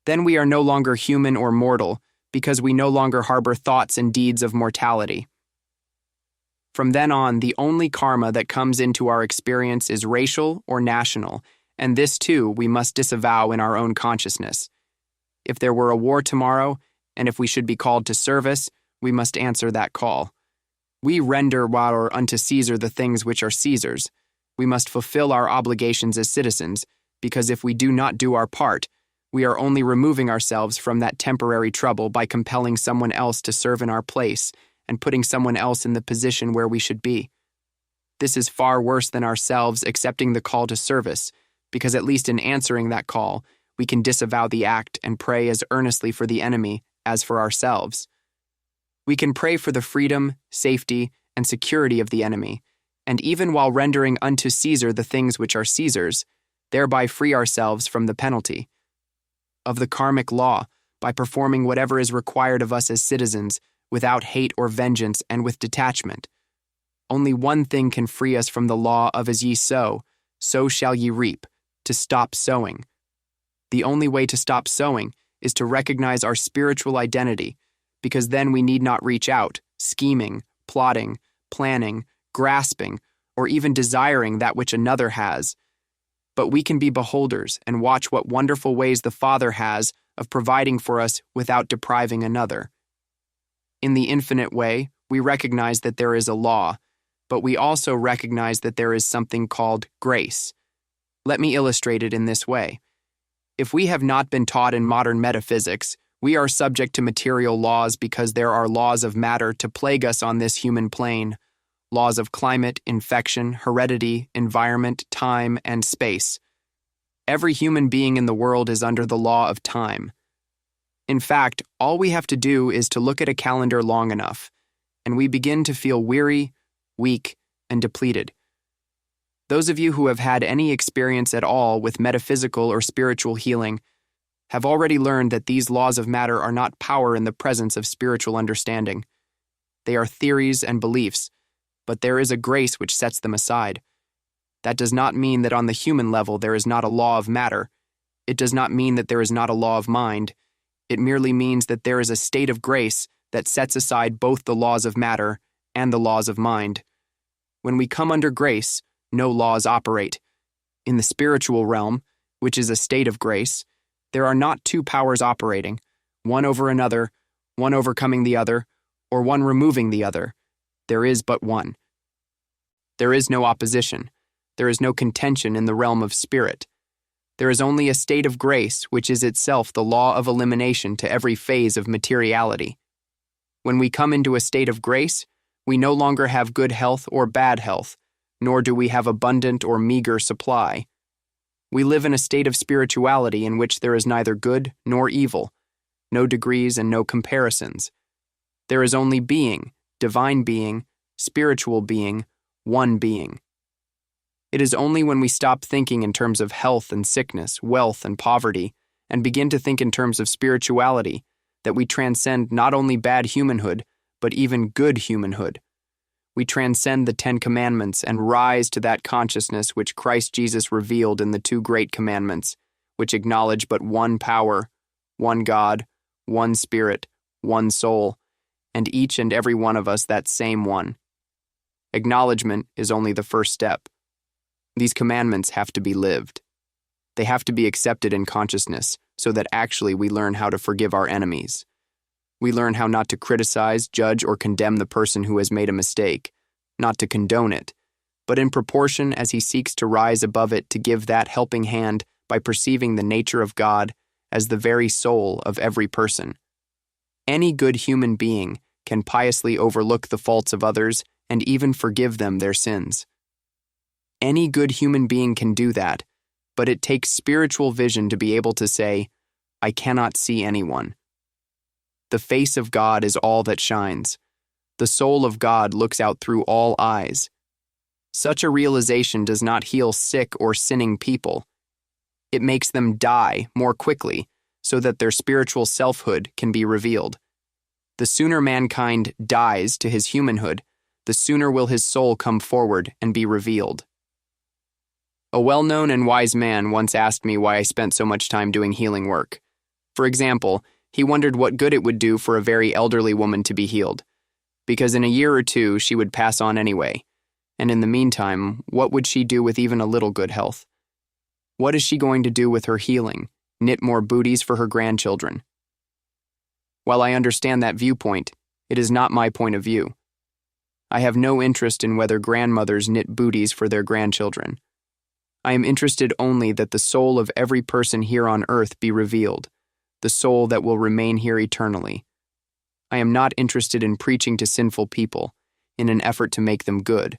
Then we are no longer human or mortal, because we no longer harbor thoughts and deeds of mortality. From then on, the only karma that comes into our experience is racial or national, and this too we must disavow in our own consciousness. If there were a war tomorrow, and if we should be called to service, we must answer that call. We render while unto Caesar the things which are Caesar's. We must fulfill our obligations as citizens, because if we do not do our part, we are only removing ourselves from that temporary trouble by compelling someone else to serve in our place and putting someone else in the position where we should be. This is far worse than ourselves accepting the call to service, because at least in answering that call, we can disavow the act and pray as earnestly for the enemy as for ourselves. We can pray for the freedom, safety, and security of the enemy, and even while rendering unto Caesar the things which are Caesar's, thereby free ourselves from the penalty of the karmic law by performing whatever is required of us as citizens without hate or vengeance and with detachment. Only one thing can free us from the law of as ye sow, so shall ye reap, to stop sowing. The only way to stop sowing is to recognize our spiritual identity, because then we need not reach out, scheming, plotting, planning, grasping, or even desiring that which another has. But we can be beholders and watch what wonderful ways the Father has of providing for us without depriving another. In the infinite way, we recognize that there is a law, but we also recognize that there is something called grace. Let me illustrate it in this way. If we have not been taught in modern metaphysics, we are subject to material laws because there are laws of matter to plague us on this human plane, laws of climate, infection, heredity, environment, time, and space. Every human being in the world is under the law of time. In fact, all we have to do is to look at a calendar long enough, and we begin to feel weary, weak, and depleted. Those of you who have had any experience at all with metaphysical or spiritual healing have already learned that these laws of matter are not power in the presence of spiritual understanding. They are theories and beliefs, but there is a grace which sets them aside. That does not mean that on the human level there is not a law of matter. It does not mean that there is not a law of mind. It merely means that there is a state of grace that sets aside both the laws of matter and the laws of mind. When we come under grace, no laws operate. In the spiritual realm, which is a state of grace, there are not two powers operating, one over another, one overcoming the other, or one removing the other. There is but one. There is no opposition. There is no contention in the realm of spirit. There is only a state of grace, which is itself the law of elimination to every phase of materiality. When we come into a state of grace, we no longer have good health or bad health, nor do we have abundant or meager supply. We live in a state of spirituality in which there is neither good nor evil, no degrees and no comparisons. There is only being, divine being, spiritual being, one being. It is only when we stop thinking in terms of health and sickness, wealth and poverty, and begin to think in terms of spirituality that we transcend not only bad humanhood, but even good humanhood. We transcend the 10 Commandments and rise to that consciousness which Christ Jesus revealed in the 2 great commandments, which acknowledge but one power, one God, one Spirit, one soul, and each and every one of us that same one. Acknowledgement is only the first step. These commandments have to be lived. They have to be accepted in consciousness so that actually we learn how to forgive our enemies. We learn how not to criticize, judge, or condemn the person who has made a mistake, not to condone it, but in proportion as he seeks to rise above it to give that helping hand by perceiving the nature of God as the very soul of every person. Any good human being can piously overlook the faults of others and even forgive them their sins. Any good human being can do that, but it takes spiritual vision to be able to say, I cannot see anyone. The face of God is all that shines. The soul of God looks out through all eyes. Such a realization does not heal sick or sinning people. It makes them die more quickly so that their spiritual selfhood can be revealed. The sooner mankind dies to his humanhood, the sooner will his soul come forward and be revealed. A well-known and wise man once asked me why I spent so much time doing healing work. For example, he wondered what good it would do for a very elderly woman to be healed, because in a year or two she would pass on anyway, and in the meantime, what would she do with even a little good health? What is she going to do with her healing? Knit more booties for her grandchildren? While I understand that viewpoint, it is not my point of view. I have no interest in whether grandmothers knit booties for their grandchildren. I am interested only that the soul of every person here on earth be revealed, the soul that will remain here eternally. I am not interested in preaching to sinful people in an effort to make them good,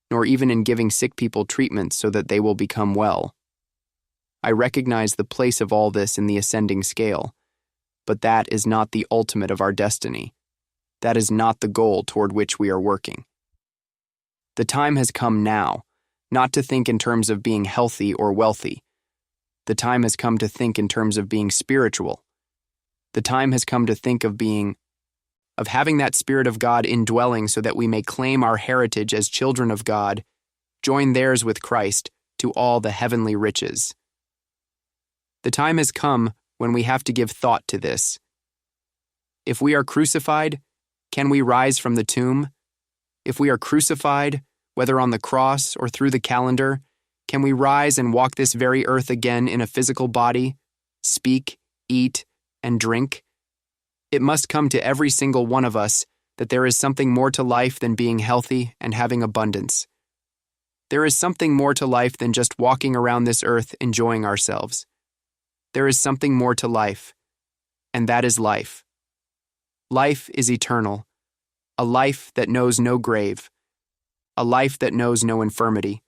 nor even in giving sick people treatment so that they will become well. I recognize the place of all this in the ascending scale, but that is not the ultimate of our destiny. That is not the goal toward which we are working. The time has come now, not to think in terms of being healthy or wealthy. The time has come to think in terms of being spiritual. The time has come to think of having that Spirit of God indwelling so that we may claim our heritage as children of God, join theirs with Christ to all the heavenly riches. The time has come when we have to give thought to this. If we are crucified, can we rise from the tomb? If we are crucified, whether on the cross or through the calendar, can we rise and walk this very earth again in a physical body, speak, eat, and drink? It must come to every single one of us that there is something more to life than being healthy and having abundance. There is something more to life than just walking around this earth enjoying ourselves. There is something more to life, and that is life. Life is eternal, a life that knows no grave, a life that knows no infirmity,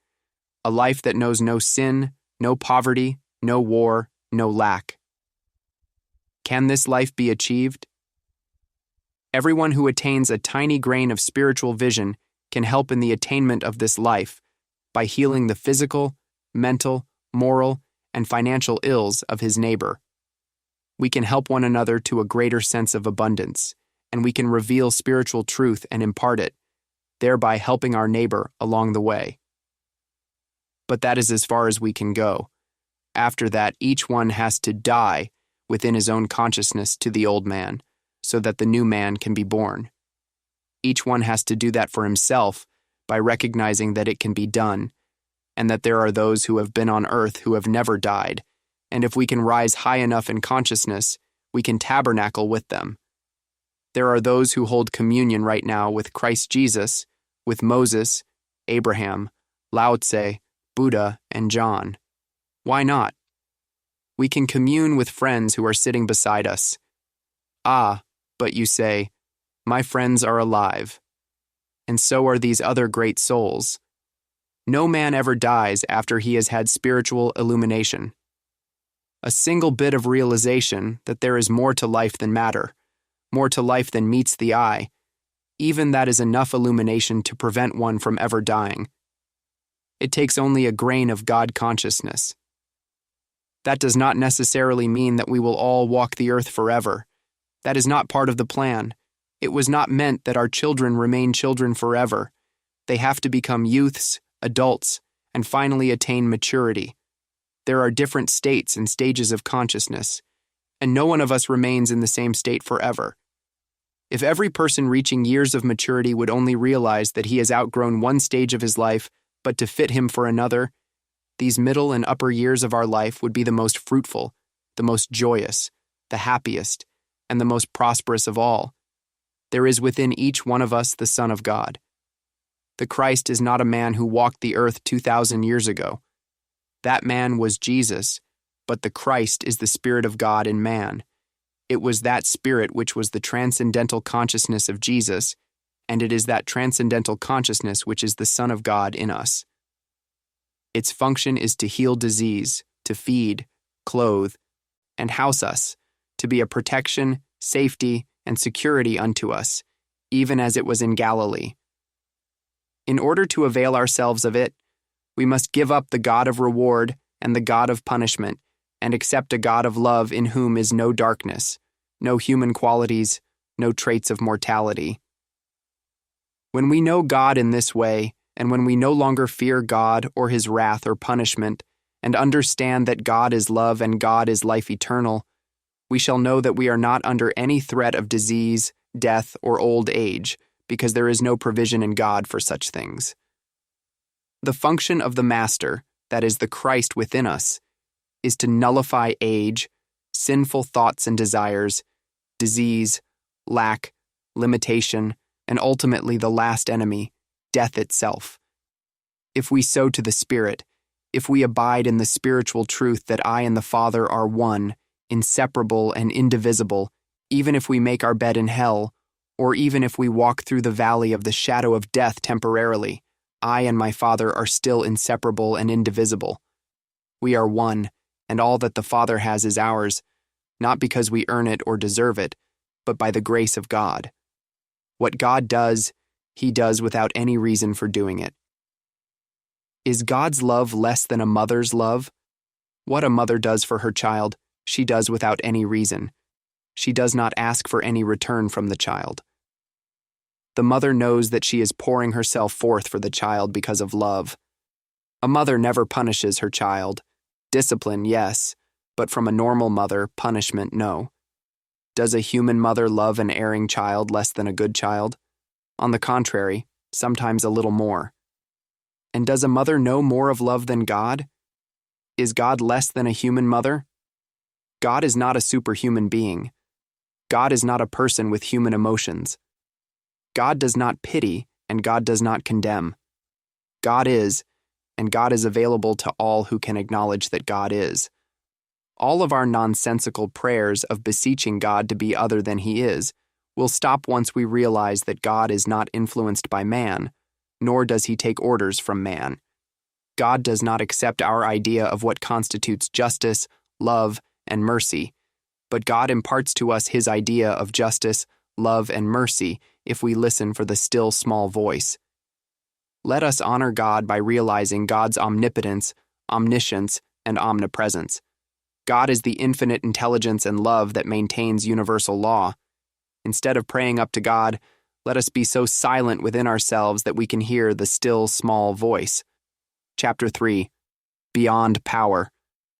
a life that knows no sin, no poverty, no war, no lack. Can this life be achieved? Everyone who attains a tiny grain of spiritual vision can help in the attainment of this life by healing the physical, mental, moral, and financial ills of his neighbor. We can help one another to a greater sense of abundance, and we can reveal spiritual truth and impart it, thereby helping our neighbor along the way. But that is as far as we can go. After that, each one has to die within his own consciousness to the old man, so that the new man can be born. Each one has to do that for himself by recognizing that it can be done, and that there are those who have been on earth who have never died, and if we can rise high enough in consciousness, we can tabernacle with them. There are those who hold communion right now with Christ Jesus, with Moses, Abraham, Lao Tse, Buddha, and John. Why not? We can commune with friends who are sitting beside us. Ah, but you say, my friends are alive. And so are these other great souls. No man ever dies after he has had spiritual illumination. A single bit of realization that there is more to life than matter, more to life than meets the eye, even that is enough illumination to prevent one from ever dying. It takes only a grain of God consciousness. That does not necessarily mean that we will all walk the earth forever. That is not part of the plan. It was not meant that our children remain children forever. They have to become youths, adults, and finally attain maturity. There are different states and stages of consciousness, and no one of us remains in the same state forever. If every person reaching years of maturity would only realize that he has outgrown one stage of his life, but to fit him for another, these middle and upper years of our life would be the most fruitful, the most joyous, the happiest, and the most prosperous of all. There is within each one of us the Son of God. The Christ is not a man who walked the earth 2,000 years ago. That man was Jesus, but the Christ is the Spirit of God in man. It was that Spirit which was the transcendental consciousness of Jesus, and it is that transcendental consciousness which is the Son of God in us. Its function is to heal disease, to feed, clothe, and house us, to be a protection, safety, and security unto us, even as it was in Galilee. In order to avail ourselves of it, we must give up the God of reward and the God of punishment, and accept a God of love in whom is no darkness, no human qualities, no traits of mortality. When we know God in this way, and when we no longer fear God or his wrath or punishment, and understand that God is love and God is life eternal, we shall know that we are not under any threat of disease, death, or old age, because there is no provision in God for such things. The function of the Master, that is the Christ within us, is to nullify age, sinful thoughts and desires, disease, lack, limitation, and ultimately the last enemy, death itself. If we sow to the Spirit, if we abide in the spiritual truth that I and the Father are one, inseparable and indivisible, even if we make our bed in hell, or even if we walk through the valley of the shadow of death temporarily, I and my Father are still inseparable and indivisible. We are one, and all that the Father has is ours, not because we earn it or deserve it, but by the grace of God. What God does, he does without any reason for doing it. Is God's love less than a mother's love? What a mother does for her child, she does without any reason. She does not ask for any return from the child. The mother knows that she is pouring herself forth for the child because of love. A mother never punishes her child. Discipline, yes, but from a normal mother, punishment, no. Does a human mother love an erring child less than a good child? On the contrary, sometimes a little more. And does a mother know more of love than God? Is God less than a human mother? God is not a superhuman being. God is not a person with human emotions. God does not pity, and God does not condemn. God is, and God is available to all who can acknowledge that God is. All of our nonsensical prayers of beseeching God to be other than he is will stop once we realize that God is not influenced by man, nor does he take orders from man. God does not accept our idea of what constitutes justice, love, and mercy, but God imparts to us his idea of justice, love, and mercy if we listen for the still small voice. Let us honor God by realizing God's omnipotence, omniscience, and omnipresence. God is the infinite intelligence and love that maintains universal law. Instead of praying up to God, let us be so silent within ourselves that we can hear the still small voice. Chapter 3. Beyond power.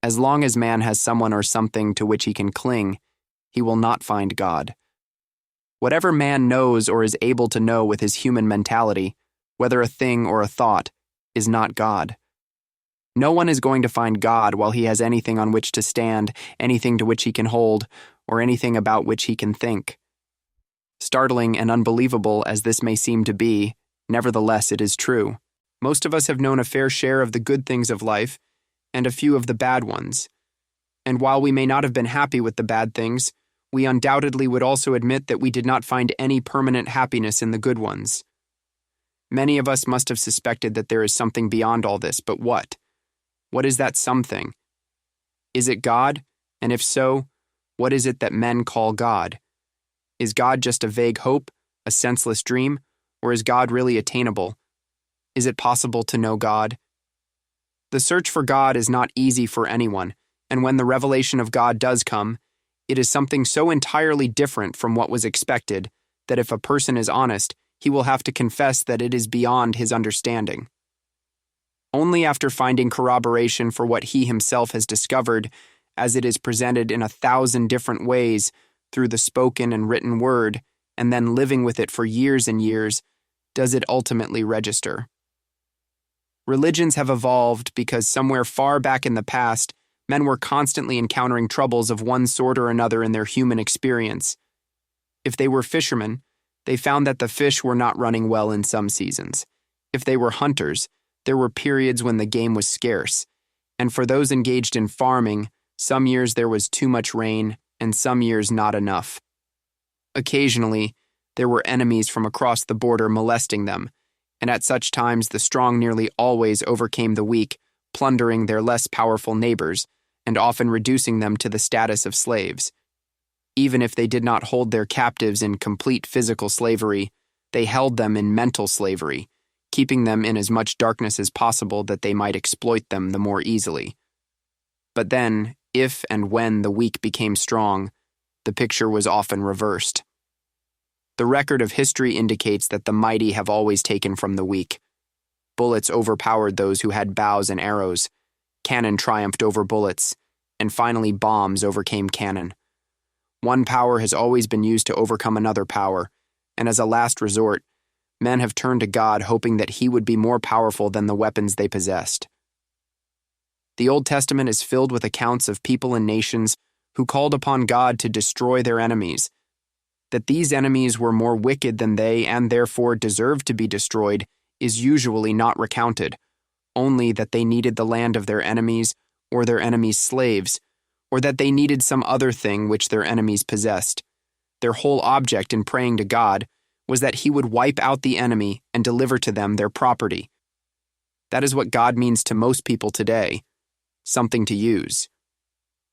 As long as man has someone or something to which he can cling, he will not find God. Whatever man knows or is able to know with his human mentality, whether a thing or a thought, is not God. No one is going to find God while he has anything on which to stand, anything to which he can hold, or anything about which he can think. Startling and unbelievable as this may seem to be, nevertheless it is true. Most of us have known a fair share of the good things of life, and a few of the bad ones. And while we may not have been happy with the bad things, we undoubtedly would also admit that we did not find any permanent happiness in the good ones. Many of us must have suspected that there is something beyond all this, but what? What is that something? Is it God? And if so, what is it that men call God? Is God just a vague hope, a senseless dream, or is God really attainable? Is it possible to know God? The search for God is not easy for anyone, and when the revelation of God does come, it is something so entirely different from what was expected that if a person is honest, he will have to confess that it is beyond his understanding. Only after finding corroboration for what he himself has discovered, as it is presented in 1,000 different ways through the spoken and written word, and then living with it for years and years, does it ultimately register. Religions have evolved because somewhere far back in the past, men were constantly encountering troubles of one sort or another in their human experience. If they were fishermen, they found that the fish were not running well in some seasons. If they were hunters, there were periods when the game was scarce. And for those engaged in farming, some years there was too much rain and some years not enough. Occasionally, there were enemies from across the border molesting them, and at such times the strong nearly always overcame the weak, plundering their less powerful neighbors, and often reducing them to the status of slaves. Even if they did not hold their captives in complete physical slavery, they held them in mental slavery, keeping them in as much darkness as possible that they might exploit them the more easily. But then, if and when the weak became strong, the picture was often reversed. The record of history indicates that the mighty have always taken from the weak. Bullets overpowered those who had bows and arrows, cannon triumphed over bullets, and finally bombs overcame cannon. One power has always been used to overcome another power, and as a last resort, men have turned to God hoping that He would be more powerful than the weapons they possessed. The Old Testament is filled with accounts of people and nations who called upon God to destroy their enemies. That these enemies were more wicked than they and therefore deserved to be destroyed is usually not recounted, only that they needed the land of their enemies or their enemies' slaves, or that they needed some other thing which their enemies possessed. Their whole object in praying to God was that He would wipe out the enemy and deliver to them their property. That is what God means to most people today, something to use.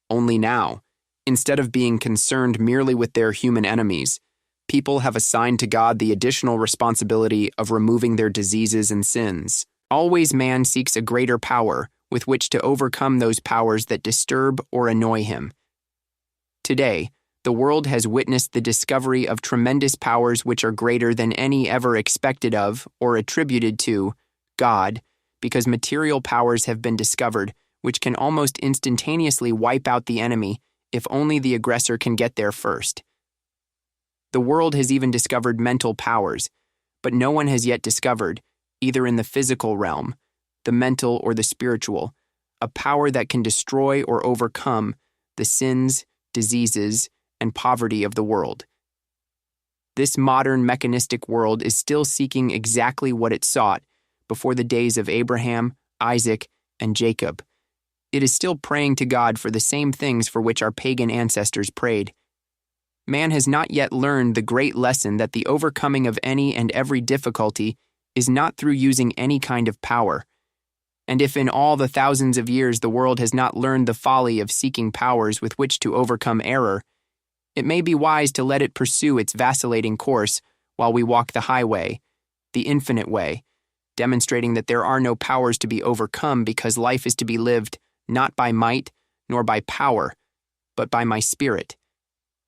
Only now, instead of being concerned merely with their human enemies, people have assigned to God the additional responsibility of removing their diseases and sins. Always man seeks a greater power with which to overcome those powers that disturb or annoy him. Today, the world has witnessed the discovery of tremendous powers which are greater than any ever expected of or attributed to God, because material powers have been discovered which can almost instantaneously wipe out the enemy if only the aggressor can get there first. The world has even discovered mental powers, but no one has yet discovered, either in the physical realm, the mental or the spiritual, a power that can destroy or overcome the sins, diseases, and poverty of the world. This modern mechanistic world is still seeking exactly what it sought before the days of Abraham, Isaac, and Jacob. It is still praying to God for the same things for which our pagan ancestors prayed. Man has not yet learned the great lesson that the overcoming of any and every difficulty is not through using any kind of power. And if in all the thousands of years the world has not learned the folly of seeking powers with which to overcome error, it may be wise to let it pursue its vacillating course while we walk the highway, the infinite way, demonstrating that there are no powers to be overcome because life is to be lived not by might nor by power, but by my spirit.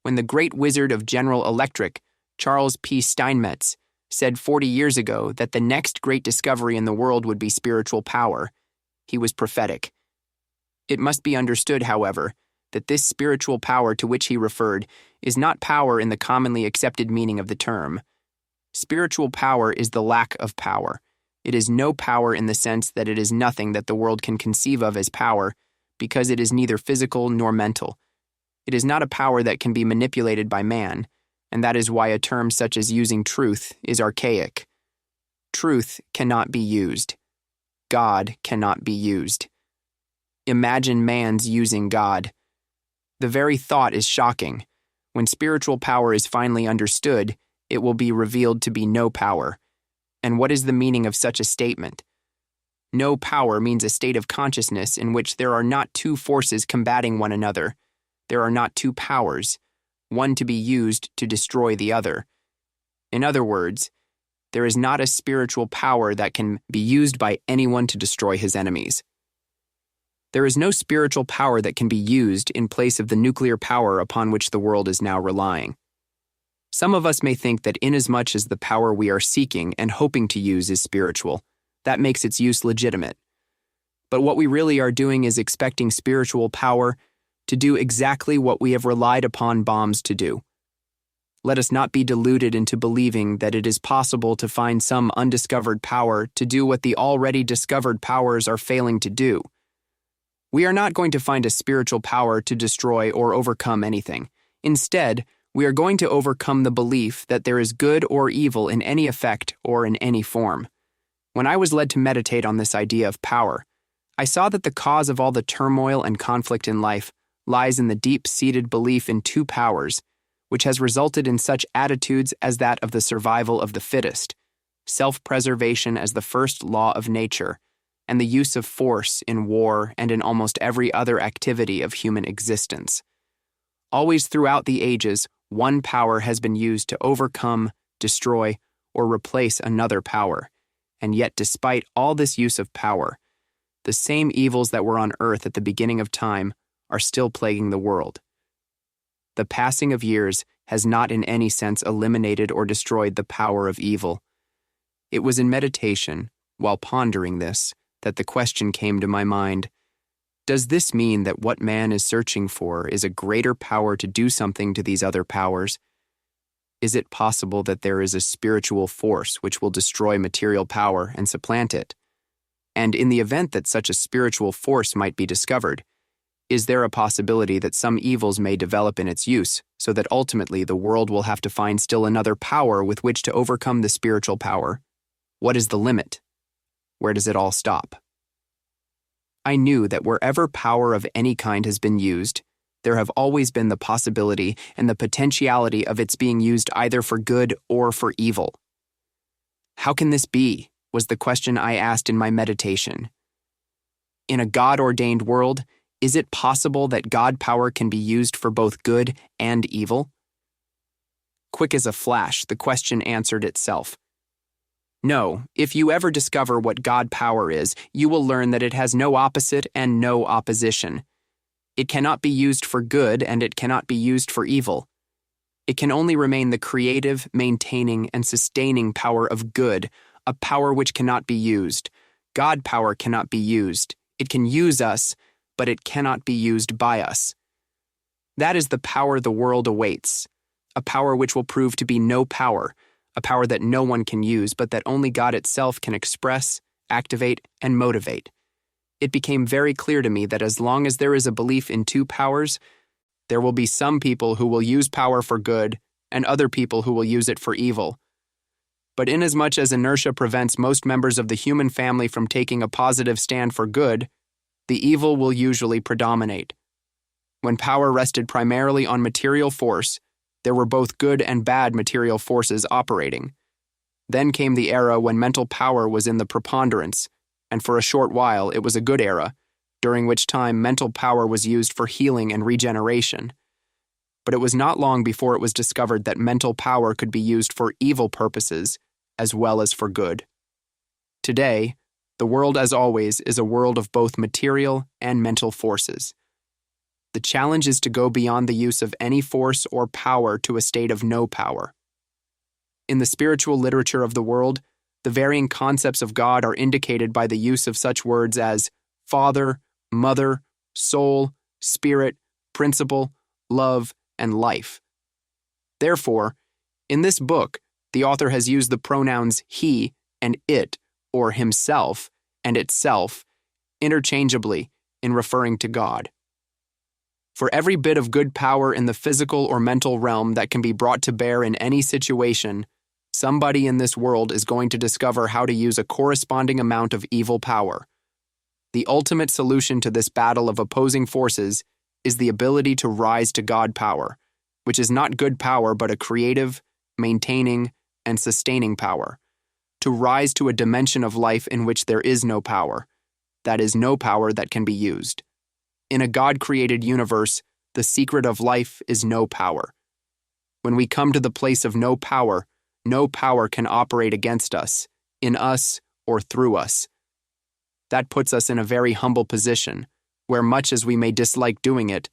When the great wizard of General Electric, Charles P. Steinmetz, said 40 years ago that the next great discovery in the world would be spiritual power, he was prophetic. It must be understood, however, that this spiritual power to which he referred is not power in the commonly accepted meaning of the term. Spiritual power is the lack of power. It is no power in the sense that it is nothing that the world can conceive of as power, because it is neither physical nor mental. It is not a power that can be manipulated by man, and that is why a term such as using truth is archaic. Truth cannot be used. God cannot be used. Imagine man's using God. The very thought is shocking. When spiritual power is finally understood, it will be revealed to be no power. And what is the meaning of such a statement? No power means a state of consciousness in which there are not two forces combating one another. There are not two powers, one to be used to destroy the other. In other words, there is not a spiritual power that can be used by anyone to destroy his enemies. There is no spiritual power that can be used in place of the nuclear power upon which the world is now relying. Some of us may think that inasmuch as the power we are seeking and hoping to use is spiritual, that makes its use legitimate. But what we really are doing is expecting spiritual power to do exactly what we have relied upon bombs to do. Let us not be deluded into believing that it is possible to find some undiscovered power to do what the already discovered powers are failing to do. We are not going to find a spiritual power to destroy or overcome anything. Instead, we are going to overcome the belief that there is good or evil in any effect or in any form. When I was led to meditate on this idea of power, I saw that the cause of all the turmoil and conflict in life lies in the deep-seated belief in two powers, which has resulted in such attitudes as that of the survival of the fittest, self-preservation as the first law of nature, and the use of force in war and in almost every other activity of human existence. Always throughout the ages, one power has been used to overcome, destroy, or replace another power, and yet despite all this use of power, the same evils that were on earth at the beginning of time are still plaguing the world. The passing of years has not in any sense eliminated or destroyed the power of evil. It was in meditation, while pondering this, that the question came to my mind, does this mean that what man is searching for is a greater power to do something to these other powers? Is it possible that there is a spiritual force which will destroy material power and supplant it? And in the event that such a spiritual force might be discovered, is there a possibility that some evils may develop in its use, so that ultimately the world will have to find still another power with which to overcome the spiritual power? What is the limit? Where does it all stop? I knew that wherever power of any kind has been used, there have always been the possibility and the potentiality of its being used either for good or for evil. How can this be? Was the question I asked in my meditation. In a God-ordained world, is it possible that God power can be used for both good and evil? Quick as a flash, the question answered itself. No, if you ever discover what God power is, you will learn that it has no opposite and no opposition. It cannot be used for good and it cannot be used for evil. It can only remain the creative, maintaining, and sustaining power of good, a power which cannot be used. God power cannot be used. It can use us, but it cannot be used by us. That is the power the world awaits, a power which will prove to be no power, a power that no one can use, but that only God itself can express, activate, and motivate. It became very clear to me that as long as there is a belief in two powers, there will be some people who will use power for good and other people who will use it for evil. But inasmuch as inertia prevents most members of the human family from taking a positive stand for good, the evil will usually predominate. When power rested primarily on material force, there were both good and bad material forces operating. Then came the era when mental power was in the preponderance, and for a short while it was a good era, during which time mental power was used for healing and regeneration. But it was not long before it was discovered that mental power could be used for evil purposes as well as for good. Today, the world, as always, is a world of both material and mental forces. The challenge is to go beyond the use of any force or power to a state of no power. In the spiritual literature of the world, the varying concepts of God are indicated by the use of such words as Father, Mother, Soul, Spirit, Principle, Love, and Life. Therefore, in this book, the author has used the pronouns he and it, or himself, and itself, interchangeably in referring to God. For every bit of good power in the physical or mental realm that can be brought to bear in any situation, somebody in this world is going to discover how to use a corresponding amount of evil power. The ultimate solution to this battle of opposing forces is the ability to rise to God power, which is not good power but a creative, maintaining, and sustaining power. To rise to a dimension of life in which there is no power, that is, no power that can be used. In a God-created universe, the secret of life is no power. When we come to the place of no power can operate against us, in us, or through us. That puts us in a very humble position, where much as we may dislike doing it,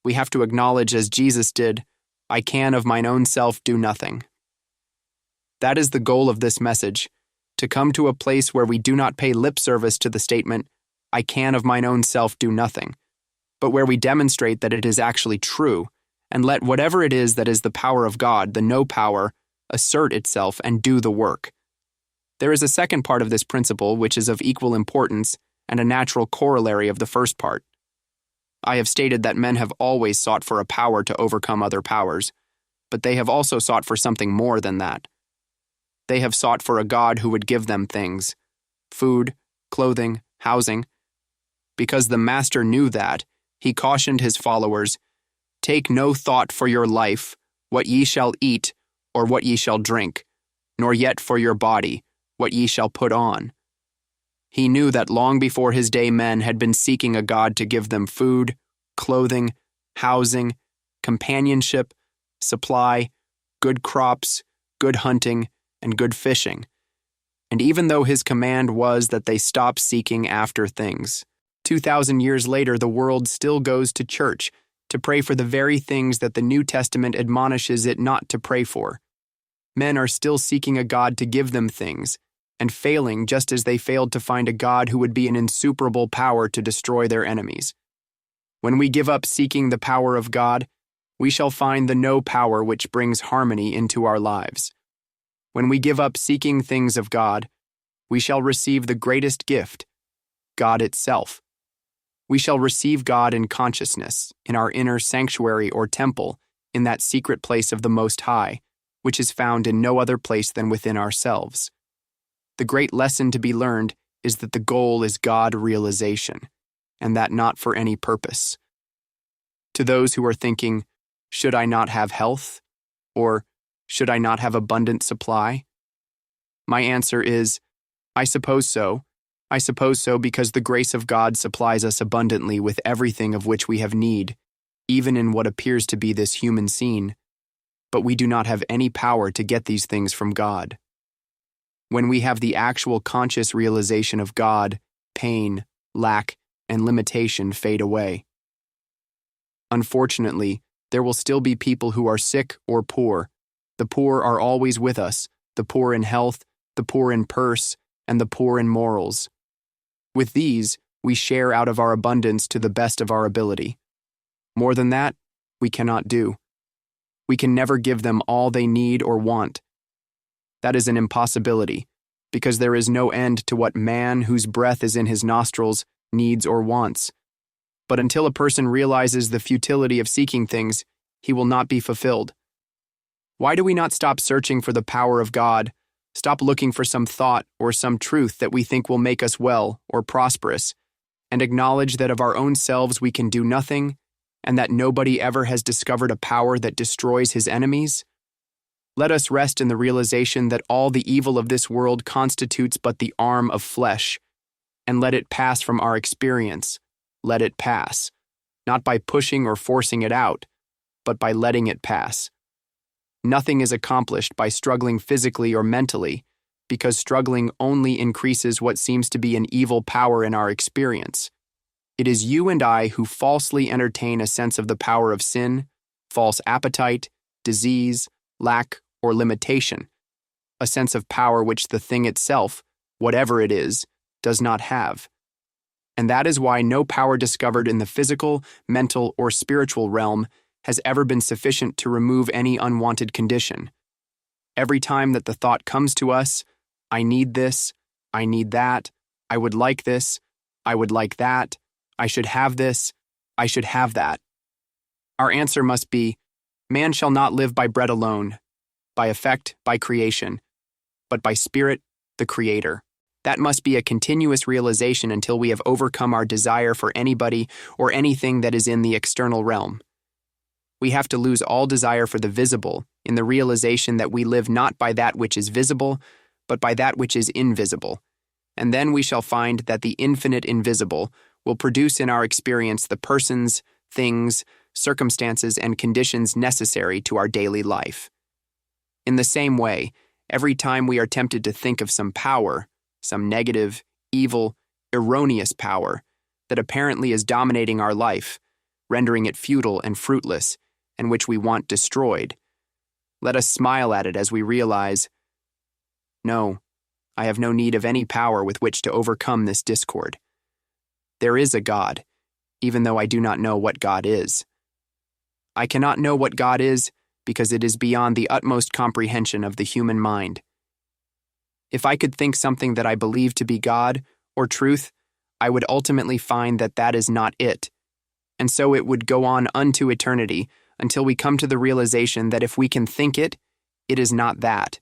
we have to acknowledge as Jesus did, I can of mine own self do nothing. That is the goal of this message, to come to a place where we do not pay lip service to the statement, I can of mine own self do nothing, but where we demonstrate that it is actually true, and let whatever it is that is the power of God, the no power, assert itself and do the work. There is a second part of this principle which is of equal importance and a natural corollary of the first part. I have stated that men have always sought for a power to overcome other powers, but they have also sought for something more than that. They have sought for a God who would give them things: food, clothing, housing. Because the Master knew that, he cautioned his followers, "Take no thought for your life, what ye shall eat, or what ye shall drink, nor yet for your body, what ye shall put on." He knew that long before his day men had been seeking a God to give them food, clothing, housing, companionship, supply, good crops, good hunting, and good fishing. And even though his command was that they stop seeking after things, 2,000 years later the world still goes to church to pray for the very things that the New Testament admonishes it not to pray for. Men are still seeking a God to give them things, and failing just as they failed to find a God who would be an insuperable power to destroy their enemies. When we give up seeking the power of God, we shall find the no power which brings harmony into our lives. When we give up seeking things of God, we shall receive the greatest gift, God itself. We shall receive God in consciousness, in our inner sanctuary or temple, in that secret place of the Most High, which is found in no other place than within ourselves. The great lesson to be learned is that the goal is God realization, and that not for any purpose. To those who are thinking, should I not have health? Or should I not have abundant supply? My answer is, I suppose so. I suppose so because the grace of God supplies us abundantly with everything of which we have need, even in what appears to be this human scene. But we do not have any power to get these things from God. When we have the actual conscious realization of God, pain, lack, and limitation fade away. Unfortunately, there will still be people who are sick or poor. The poor are always with us, the poor in health, the poor in purse, and the poor in morals. With these, we share out of our abundance to the best of our ability. More than that, we cannot do. We can never give them all they need or want. That is an impossibility, because there is no end to what man, whose breath is in his nostrils, needs or wants. But until a person realizes the futility of seeking things, he will not be fulfilled. Why do we not stop searching for the power of God, stop looking for some thought or some truth that we think will make us well or prosperous, and acknowledge that of our own selves we can do nothing, and that nobody ever has discovered a power that destroys his enemies? Let us rest in the realization that all the evil of this world constitutes but the arm of flesh, and let it pass from our experience. Let it pass, not by pushing or forcing it out, but by letting it pass. Nothing is accomplished by struggling physically or mentally, because struggling only increases what seems to be an evil power in our experience. It is you and I who falsely entertain a sense of the power of sin, false appetite, disease, lack, or limitation, a sense of power which the thing itself, whatever it is, does not have. And that is why no power discovered in the physical, mental, or spiritual realm has ever been sufficient to remove any unwanted condition. Every time that the thought comes to us, I need this, I need that, I would like this, I would like that, I should have this, I should have that. Our answer must be, man shall not live by bread alone, by effect, by creation, but by Spirit, the Creator. That must be a continuous realization until we have overcome our desire for anybody or anything that is in the external realm. We have to lose all desire for the visible in the realization that we live not by that which is visible, but by that which is invisible. And then we shall find that the infinite invisible will produce in our experience the persons, things, circumstances, and conditions necessary to our daily life. In the same way, every time we are tempted to think of some power, some negative, evil, erroneous power that apparently is dominating our life, rendering it futile and fruitless, and which we want destroyed, let us smile at it as we realize, no, I have no need of any power with which to overcome this discord. There is a God, even though I do not know what God is. I cannot know what God is because it is beyond the utmost comprehension of the human mind. If I could think something that I believe to be God or truth, I would ultimately find that that is not it. And so it would go on unto eternity until we come to the realization that if we can think it, it is not that.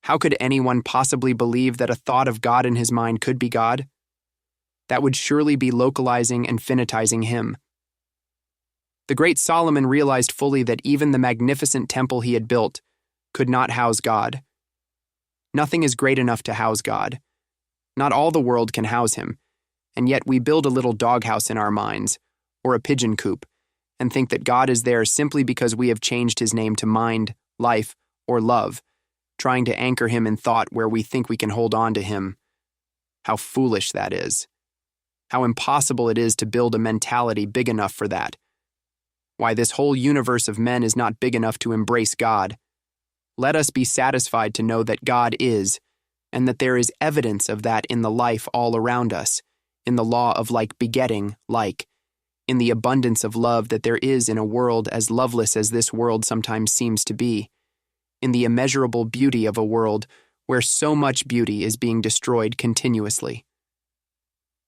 How could anyone possibly believe that a thought of God in his mind could be God? That would surely be localizing and finitizing him. The great Solomon realized fully that even the magnificent temple he had built could not house God. Nothing is great enough to house God. Not all the world can house him, and yet we build a little doghouse in our minds, or a pigeon coop, and think that God is there simply because we have changed his name to mind, life, or love, trying to anchor him in thought where we think we can hold on to him. How foolish that is. How impossible it is to build a mentality big enough for that. Why, this whole universe of men is not big enough to embrace God. Let us be satisfied to know that God is, and that there is evidence of that in the life all around us, in the law of like begetting like, in the abundance of love that there is in a world as loveless as this world sometimes seems to be, in the immeasurable beauty of a world where so much beauty is being destroyed continuously.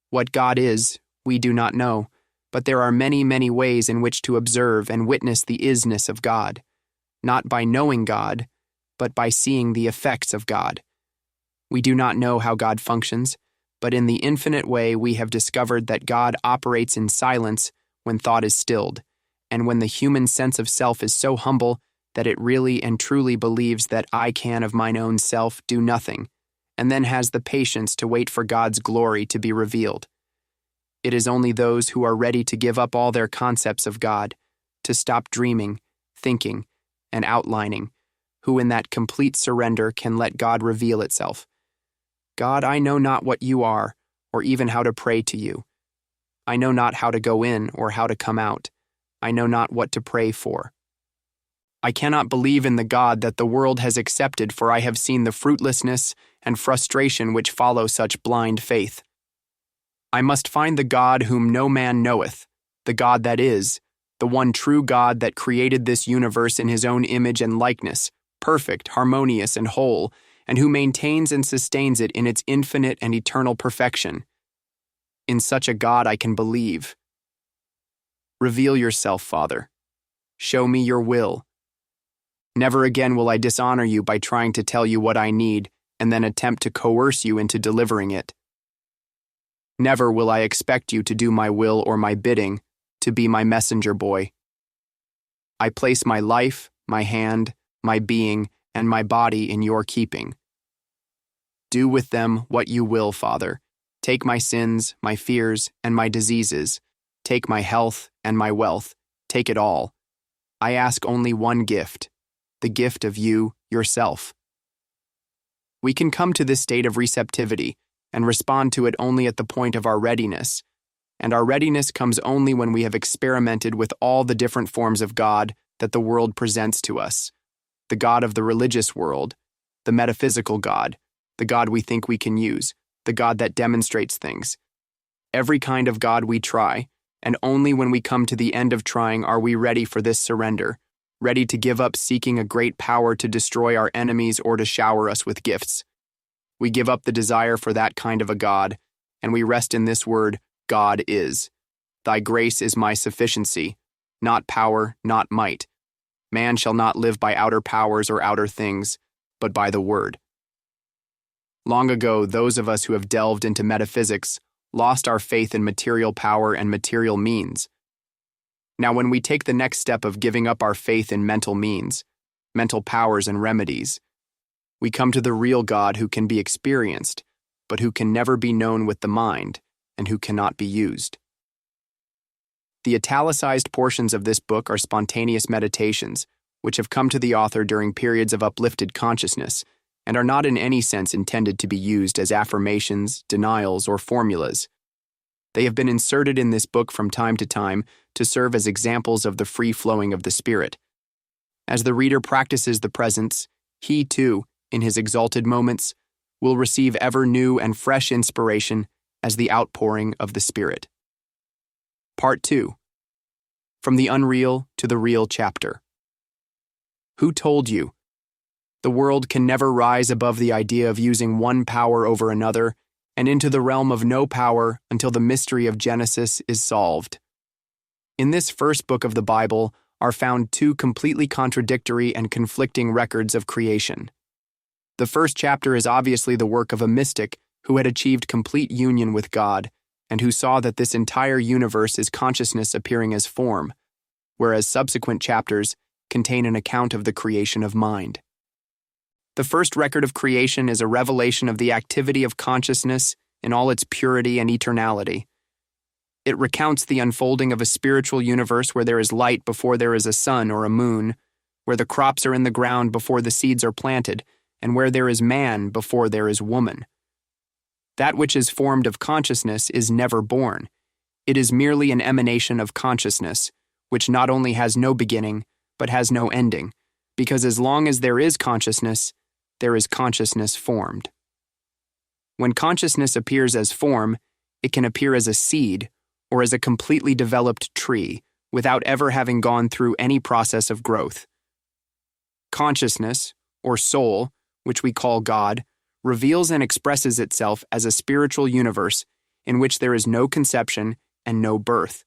What God is, we do not know, but there are many, many ways in which to observe and witness the isness of God, not by knowing God, but by seeing the effects of God. We do not know how God functions, but in the infinite way we have discovered that God operates in silence when thought is stilled, and when the human sense of self is so humble that it really and truly believes that I can of mine own self do nothing, and then has the patience to wait for God's glory to be revealed. It is only those who are ready to give up all their concepts of God, to stop dreaming, thinking, and outlining, who in that complete surrender can let God reveal itself. God, I know not what you are, or even how to pray to you. I know not how to go in or how to come out. I know not what to pray for. I cannot believe in the God that the world has accepted, for I have seen the fruitlessness and frustration which follow such blind faith. I must find the God whom no man knoweth, the God that is, the one true God that created this universe in his own image and likeness, perfect, harmonious, and whole, and who maintains and sustains it in its infinite and eternal perfection. In such a God I can believe. Reveal yourself, Father. Show me your will. Never again will I dishonor you by trying to tell you what I need and then attempt to coerce you into delivering it. Never will I expect you to do my will or my bidding, to be my messenger boy. I place my life, my hand, my being, and my body in your keeping. Do with them what you will, Father. Take my sins, my fears, and my diseases. Take my health and my wealth. Take it all. I ask only one gift, the gift of you, yourself. We can come to this state of receptivity and respond to it only at the point of our readiness, and our readiness comes only when we have experimented with all the different forms of God that the world presents to us. The God of the religious world, the metaphysical God, the God we think we can use, the God that demonstrates things. Every kind of God we try, and only when we come to the end of trying are we ready for this surrender, ready to give up seeking a great power to destroy our enemies or to shower us with gifts. We give up the desire for that kind of a God, and we rest in this word, God is. Thy grace is my sufficiency, not power, not might. Man shall not live by outer powers or outer things, but by the word. Long ago, those of us who have delved into metaphysics lost our faith in material power and material means. Now, when we take the next step of giving up our faith in mental means, mental powers and remedies, we come to the real God who can be experienced, but who can never be known with the mind, and who cannot be used. The italicized portions of this book are spontaneous meditations, which have come to the author during periods of uplifted consciousness, and are not in any sense intended to be used as affirmations, denials, or formulas. They have been inserted in this book from time to time to serve as examples of the free flowing of the Spirit. As the reader practices the presence, he too, in his exalted moments, will receive ever new and fresh inspiration as the outpouring of the Spirit. Part 2. From the unreal to the real chapter. Who told you? The world can never rise above the idea of using one power over another and into the realm of no power until the mystery of Genesis is solved. In this first book of the Bible are found two completely contradictory and conflicting records of creation. The first chapter is obviously the work of a mystic who had achieved complete union with God and who saw that this entire universe is consciousness appearing as form, whereas subsequent chapters contain an account of the creation of mind. The first record of creation is a revelation of the activity of consciousness in all its purity and eternality. It recounts the unfolding of a spiritual universe where there is light before there is a sun or a moon, where the crops are in the ground before the seeds are planted, and where there is man before there is woman. That which is formed of consciousness is never born. It is merely an emanation of consciousness, which not only has no beginning, but has no ending, because as long as there is consciousness formed. When consciousness appears as form, it can appear as a seed or as a completely developed tree without ever having gone through any process of growth. Consciousness, or soul, which we call God, reveals and expresses itself as a spiritual universe in which there is no conception and no birth.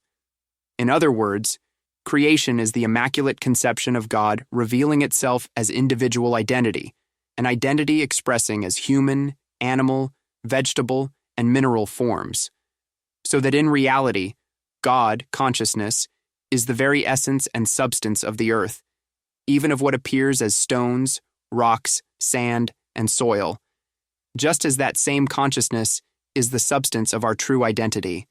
In other words, creation is the immaculate conception of God revealing itself as individual identity, an identity expressing as human, animal, vegetable, and mineral forms. So that in reality, God, consciousness, is the very essence and substance of the earth, even of what appears as stones, rocks, sand, and soil, just as that same consciousness is the substance of our true identity.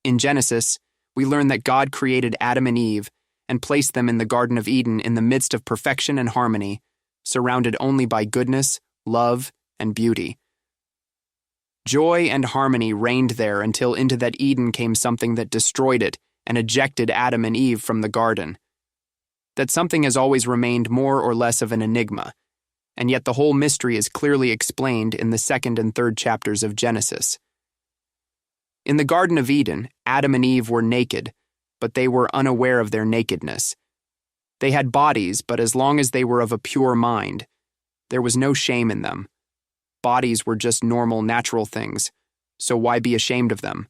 In Genesis, we learn that God created Adam and Eve and placed them in the Garden of Eden in the midst of perfection and harmony, surrounded only by goodness, love, and beauty. Joy and harmony reigned there until into that Eden came something that destroyed it and ejected Adam and Eve from the garden. That something has always remained more or less of an enigma, and yet the whole mystery is clearly explained in the second and third chapters of Genesis. In the Garden of Eden, Adam and Eve were naked, but they were unaware of their nakedness. They had bodies, but as long as they were of a pure mind, there was no shame in them. Bodies were just normal, natural things, so why be ashamed of them?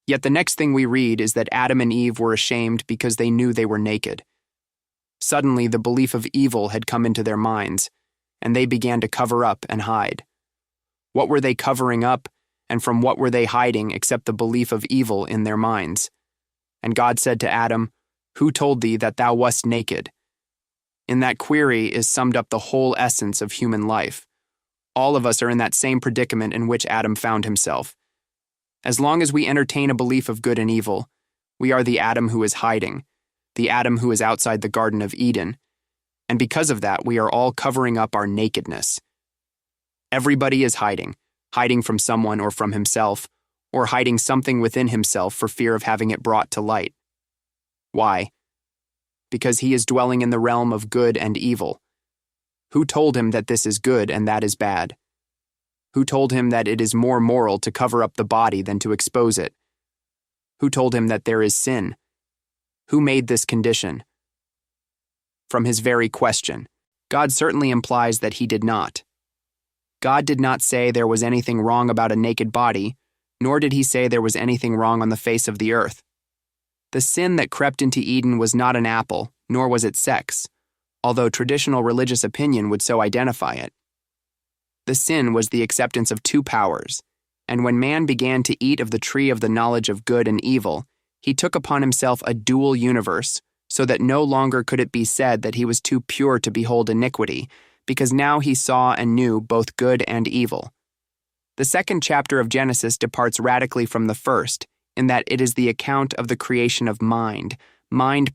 Yet the next thing we read is that Adam and Eve were ashamed because they knew they were naked. Suddenly, the belief of evil had come into their minds, and they began to cover up and hide. What were they covering up, and from what were they hiding except the belief of evil in their minds? And God said to Adam, "Who told thee that thou wast naked?" In that query is summed up the whole essence of human life. All of us are in that same predicament in which Adam found himself. As long as we entertain a belief of good and evil, we are the Adam who is hiding, the Adam who is outside the Garden of Eden, and because of that, we are all covering up our nakedness. Everybody is hiding from someone or from himself, or hiding something within himself for fear of having it brought to light. Why? Because he is dwelling in the realm of good and evil. Who told him that this is good and that is bad? Who told him that it is more moral to cover up the body than to expose it? Who told him that there is sin? Who made this condition? From his very question, God certainly implies that he did not. God did not say there was anything wrong about a naked body, nor did he say there was anything wrong on the face of the earth. The sin that crept into Eden was not an apple, nor was it sex, although traditional religious opinion would so identify it. The sin was the acceptance of two powers, and when man began to eat of the tree of the knowledge of good and evil, he took upon himself a dual universe, so that no longer could it be said that he was too pure to behold iniquity, because now he saw and knew both good and evil. The second chapter of Genesis departs radically from the first, in that it is the account of the creation of mind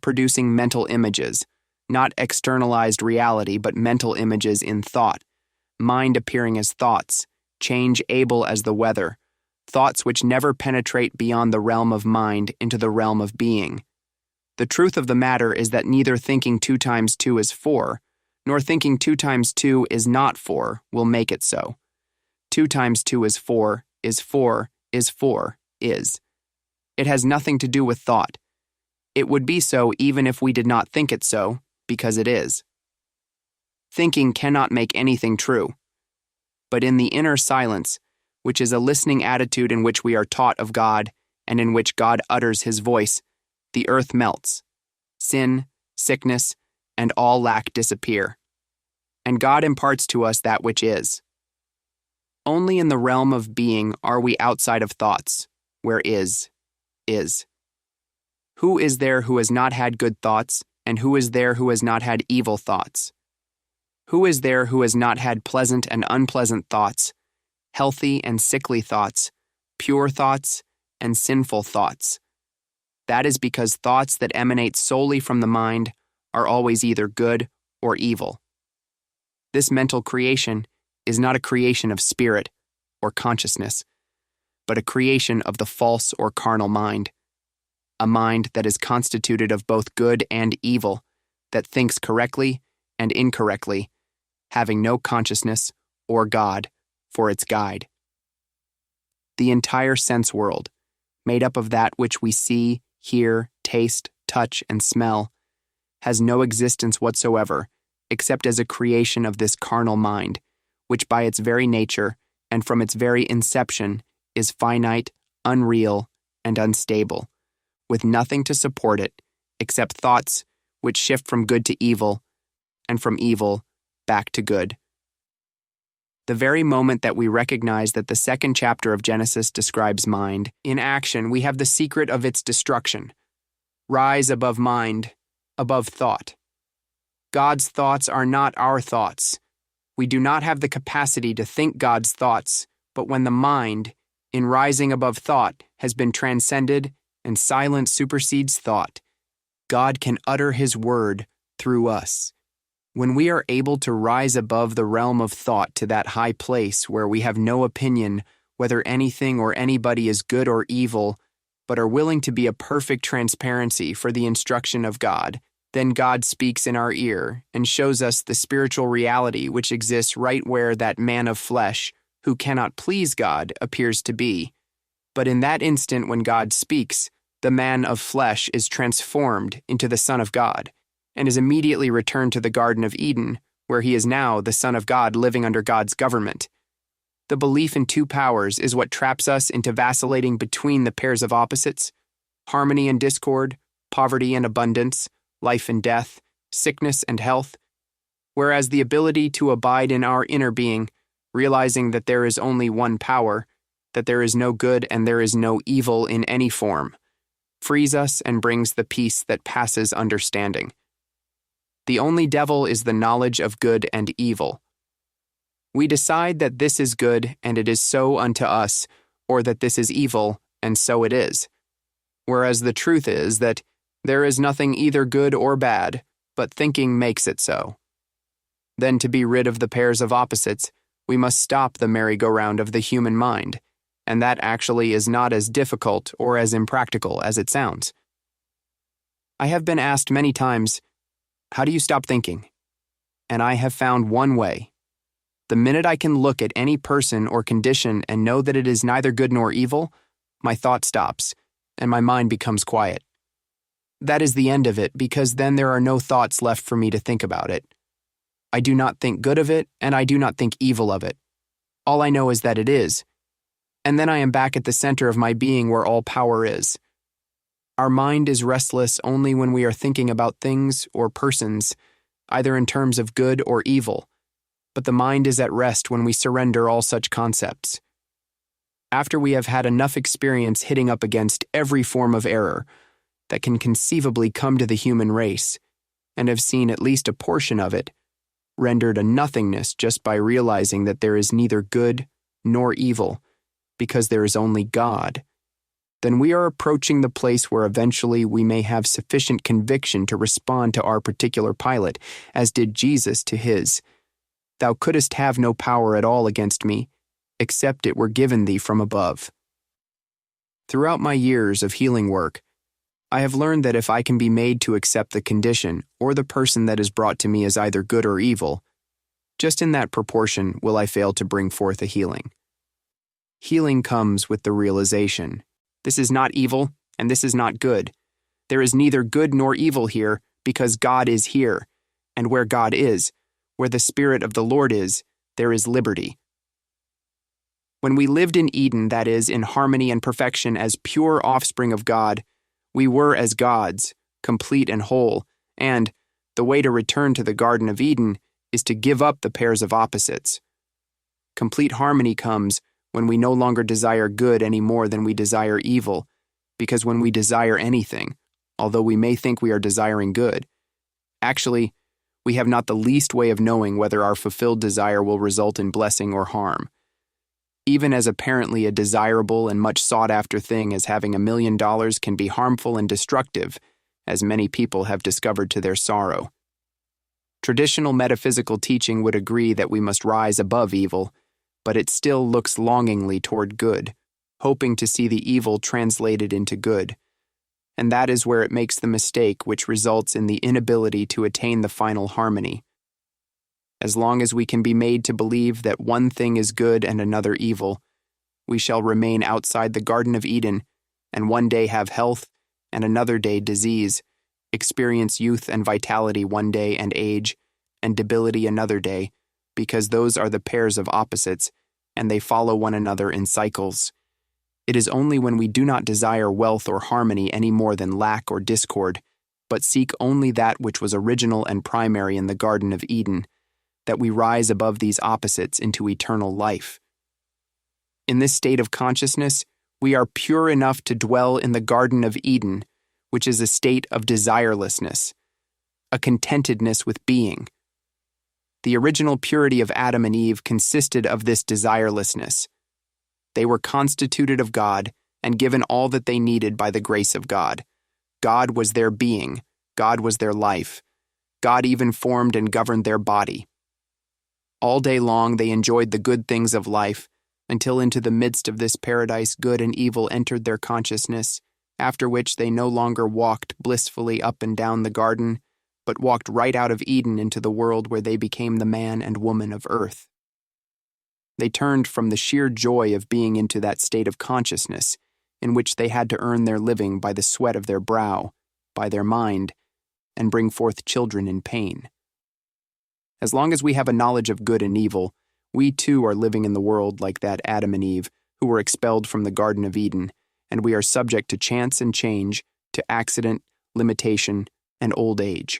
producing mental images, not externalized reality but mental images in thought, mind appearing as thoughts, change able as the weather, thoughts which never penetrate beyond the realm of mind into the realm of being. The truth of the matter is that neither thinking 2 times 2 is 4, nor thinking 2 times 2 is not 4 will make it so. 2 times 2 is 4, is 4, is 4, is. It has nothing to do with thought. It would be so even if we did not think it so, because it is. Thinking cannot make anything true. But in the inner silence, which is a listening attitude in which we are taught of God and in which God utters his voice, the earth melts. Sin, sickness, and all lack disappear. And God imparts to us that which is. Only in the realm of being are we outside of thoughts, where is. Who is there who has not had good thoughts, and who is there who has not had evil thoughts? Who is there who has not had pleasant and unpleasant thoughts, healthy and sickly thoughts, pure thoughts, and sinful thoughts? That is because thoughts that emanate solely from the mind are always either good or evil. This mental creation is not a creation of spirit or consciousness, but a creation of the false or carnal mind, a mind that is constituted of both good and evil, that thinks correctly and incorrectly, having no consciousness or God for its guide. The entire sense world, made up of that which we see, hear, taste, touch, and smell, has no existence whatsoever except as a creation of this carnal mind, which by its very nature and from its very inception is finite, unreal, and unstable, with nothing to support it except thoughts which shift from good to evil and from evil back to good. The very moment that we recognize that the second chapter of Genesis describes mind, in action we have the secret of its destruction. Rise above mind, above thought. God's thoughts are not our thoughts. We do not have the capacity to think God's thoughts, but when the mind, in rising above thought, has been transcended and silence supersedes thought, God can utter his word through us. When we are able to rise above the realm of thought to that high place where we have no opinion whether anything or anybody is good or evil, but are willing to be a perfect transparency for the instruction of God, then God speaks in our ear and shows us the spiritual reality which exists right where that man of flesh, who cannot please God, appears to be. But in that instant when God speaks, the man of flesh is transformed into the Son of God, and is immediately returned to the Garden of Eden, where he is now the Son of God living under God's government. The belief in two powers is what traps us into vacillating between the pairs of opposites, harmony and discord, poverty and abundance, life and death, sickness and health, whereas the ability to abide in our inner being, realizing that there is only one power, that there is no good and there is no evil in any form, frees us and brings the peace that passes understanding. The only devil is the knowledge of good and evil. We decide that this is good and it is so unto us, or that this is evil and so it is, whereas the truth is that there is nothing either good or bad, but thinking makes it so. Then to be rid of the pairs of opposites, we must stop the merry-go-round of the human mind, and that actually is not as difficult or as impractical as it sounds. I have been asked many times, how do you stop thinking? And I have found one way. The minute I can look at any person or condition and know that it is neither good nor evil, my thought stops, and my mind becomes quiet. That is the end of it, because then there are no thoughts left for me to think about it. I do not think good of it, and I do not think evil of it. All I know is that it is. And then I am back at the center of my being where all power is. Our mind is restless only when we are thinking about things or persons, either in terms of good or evil, but the mind is at rest when we surrender all such concepts. After we have had enough experience hitting up against every form of error that can conceivably come to the human race, and have seen at least a portion of it, rendered a nothingness just by realizing that there is neither good nor evil, because there is only God, then we are approaching the place where eventually we may have sufficient conviction to respond to our particular pilot, as did Jesus to his. Thou couldst have no power at all against me, except it were given thee from above. Throughout my years of healing work, I have learned that if I can be made to accept the condition or the person that is brought to me as either good or evil, just in that proportion will I fail to bring forth a healing. Healing comes with the realization, this is not evil and this is not good. There is neither good nor evil here, because God is here, and where God is, where the Spirit of the Lord is, there is liberty. When we lived in Eden, that is, in harmony and perfection as pure offspring of God, we were as gods, complete and whole, and the way to return to the Garden of Eden is to give up the pairs of opposites. Complete harmony comes when we no longer desire good any more than we desire evil, because when we desire anything, although we may think we are desiring good, actually, we have not the least way of knowing whether our fulfilled desire will result in blessing or harm. Even as apparently a desirable and much sought-after thing as having $1 million can be harmful and destructive, as many people have discovered to their sorrow. Traditional metaphysical teaching would agree that we must rise above evil, but it still looks longingly toward good, hoping to see the evil translated into good. And that is where it makes the mistake which results in the inability to attain the final harmony. As long as we can be made to believe that one thing is good and another evil, we shall remain outside the Garden of Eden and one day have health and another day disease, experience youth and vitality one day and age, and debility another day, because those are the pairs of opposites, and they follow one another in cycles. It is only when we do not desire wealth or harmony any more than lack or discord, but seek only that which was original and primary in the Garden of Eden, that we rise above these opposites into eternal life. In this state of consciousness, we are pure enough to dwell in the Garden of Eden, which is a state of desirelessness, a contentedness with being. The original purity of Adam and Eve consisted of this desirelessness. They were constituted of God and given all that they needed by the grace of God. God was their being. God was their life. God even formed and governed their body. All day long they enjoyed the good things of life, until into the midst of this paradise good and evil entered their consciousness, after which they no longer walked blissfully up and down the garden, but walked right out of Eden into the world where they became the man and woman of earth. They turned from the sheer joy of being into that state of consciousness, in which they had to earn their living by the sweat of their brow, by their mind, and bring forth children in pain. As long as we have a knowledge of good and evil, we too are living in the world like that Adam and Eve, who were expelled from the Garden of Eden, and we are subject to chance and change, to accident, limitation, and old age.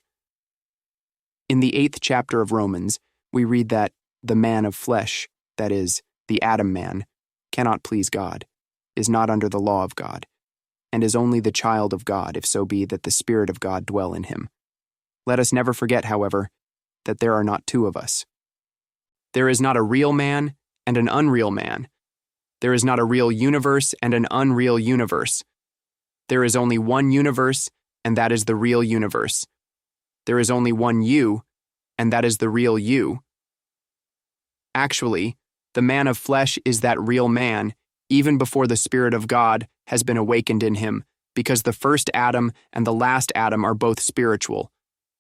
In the 8th chapter of Romans, we read that the man of flesh, that is, the Adam man, cannot please God, is not under the law of God, and is only the child of God, if so be that the Spirit of God dwell in him. Let us never forget, however, that there are not two of us. There is not a real man and an unreal man. There is not a real universe and an unreal universe. There is only one universe, and that is the real universe. There is only one you, and that is the real you. Actually, the man of flesh is that real man, even before the Spirit of God has been awakened in him, because the first Adam and the last Adam are both spiritual.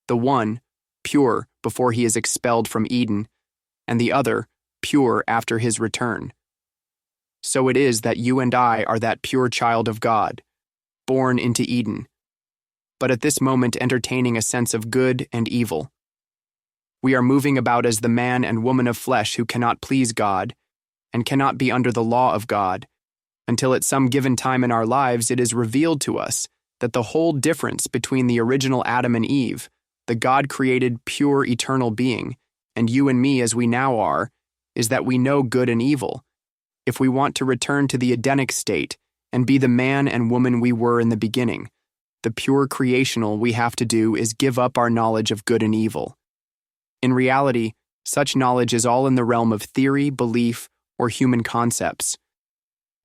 The one, pure before he is expelled from Eden, and the other, pure after his return. So it is that you and I are that pure child of God, born into Eden, but at this moment entertaining a sense of good and evil. We are moving about as the man and woman of flesh who cannot please God and cannot be under the law of God, until at some given time in our lives it is revealed to us that the whole difference between the original Adam and Eve, the God-created, pure, eternal being, and you and me as we now are, is that we know good and evil. If we want to return to the Edenic state and be the man and woman we were in the beginning, the pure creational we have to do is give up our knowledge of good and evil. In reality, such knowledge is all in the realm of theory, belief, or human concepts.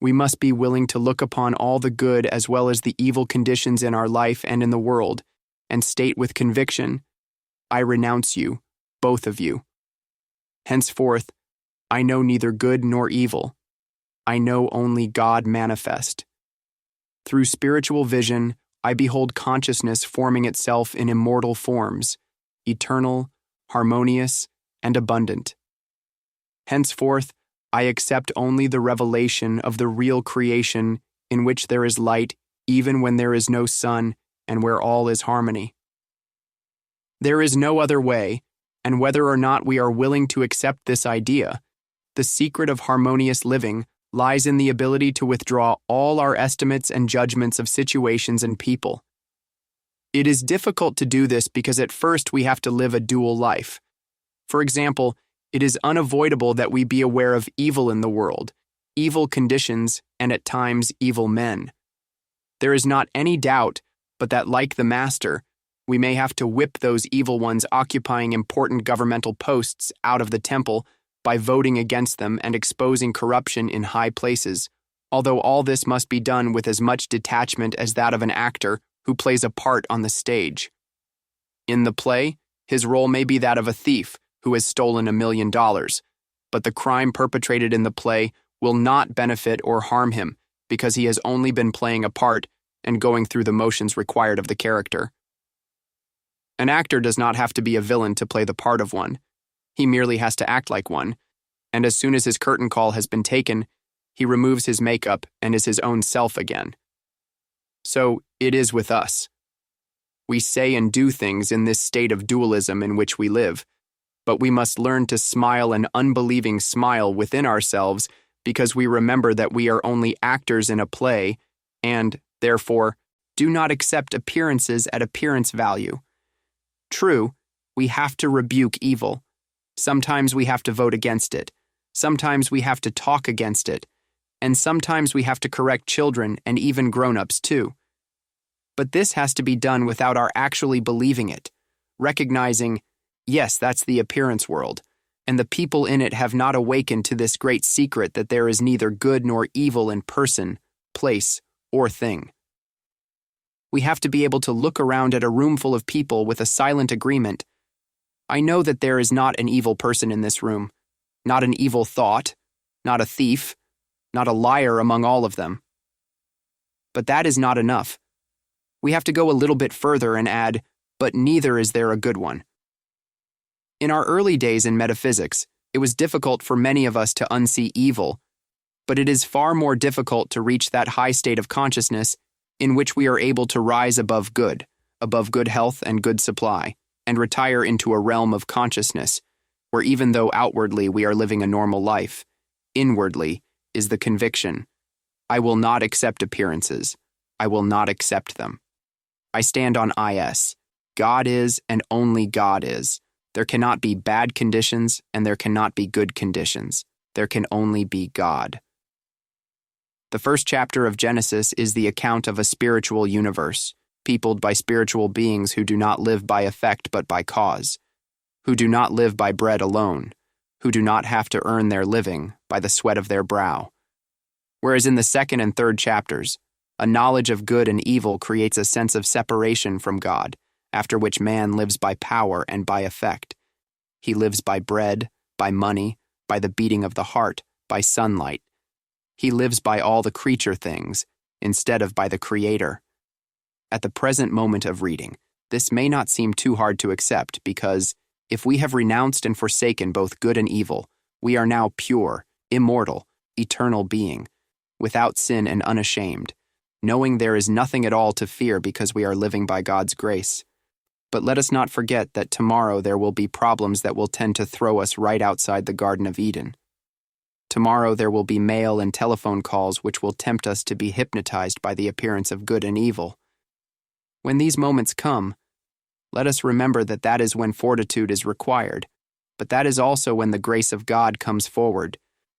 We must be willing to look upon all the good as well as the evil conditions in our life and in the world, and state with conviction, I renounce you, both of you. Henceforth, I know neither good nor evil. I know only God manifest. Through spiritual vision, I behold consciousness forming itself in immortal forms, eternal, harmonious, and abundant. Henceforth, I accept only the revelation of the real creation in which there is light even when there is no sun and where all is harmony. There is no other way, and whether or not we are willing to accept this idea, the secret of harmonious living lies in the ability to withdraw all our estimates and judgments of situations and people. It is difficult to do this because at first we have to live a dual life. For example, it is unavoidable that we be aware of evil in the world, evil conditions, and at times evil men. There is not any doubt but that, like the Master, we may have to whip those evil ones occupying important governmental posts out of the temple by voting against them and exposing corruption in high places, although all this must be done with as much detachment as that of an actor who plays a part on the stage. In the play, his role may be that of a thief who has stolen $1 million, but the crime perpetrated in the play will not benefit or harm him because he has only been playing a part and going through the motions required of the character. An actor does not have to be a villain to play the part of one. He merely has to act like one, and as soon as his curtain call has been taken, he removes his makeup and is his own self again. So it is with us. We say and do things in this state of dualism in which we live, but we must learn to smile an unbelieving smile within ourselves because we remember that we are only actors in a play and, therefore, do not accept appearances at appearance value. True, we have to rebuke evil. Sometimes we have to vote against it. Sometimes we have to talk against it. And sometimes we have to correct children and even grown-ups too. But this has to be done without our actually believing it, recognizing, yes, that's the appearance world, and the people in it have not awakened to this great secret that there is neither good nor evil in person, place, or thing. We have to be able to look around at a room full of people with a silent agreement. I know that there is not an evil person in this room, not an evil thought, not a thief, not a liar among all of them. But that is not enough. We have to go a little bit further and add, but neither is there a good one. In our early days in metaphysics, it was difficult for many of us to unsee evil, but it is far more difficult to reach that high state of consciousness in which we are able to rise above good health and good supply, and retire into a realm of consciousness, where even though outwardly we are living a normal life, inwardly is the conviction, I will not accept appearances, I will not accept them. I stand on IS. God is and only God is. There cannot be bad conditions and there cannot be good conditions. There can only be God. The first chapter of Genesis is the account of a spiritual universe, peopled by spiritual beings who do not live by effect but by cause, who do not live by bread alone, who do not have to earn their living by the sweat of their brow. Whereas in the second and third chapters, a knowledge of good and evil creates a sense of separation from God, after which man lives by power and by effect. He lives by bread, by money, by the beating of the heart, by sunlight. He lives by all the creature things, instead of by the Creator. At the present moment of reading, this may not seem too hard to accept because, if we have renounced and forsaken both good and evil, we are now pure, immortal, eternal being, without sin and unashamed, knowing there is nothing at all to fear because we are living by God's grace. But let us not forget that tomorrow there will be problems that will tend to throw us right outside the Garden of Eden. Tomorrow there will be mail and telephone calls which will tempt us to be hypnotized by the appearance of good and evil. When these moments come, let us remember that that is when fortitude is required, but that is also when the grace of God comes forward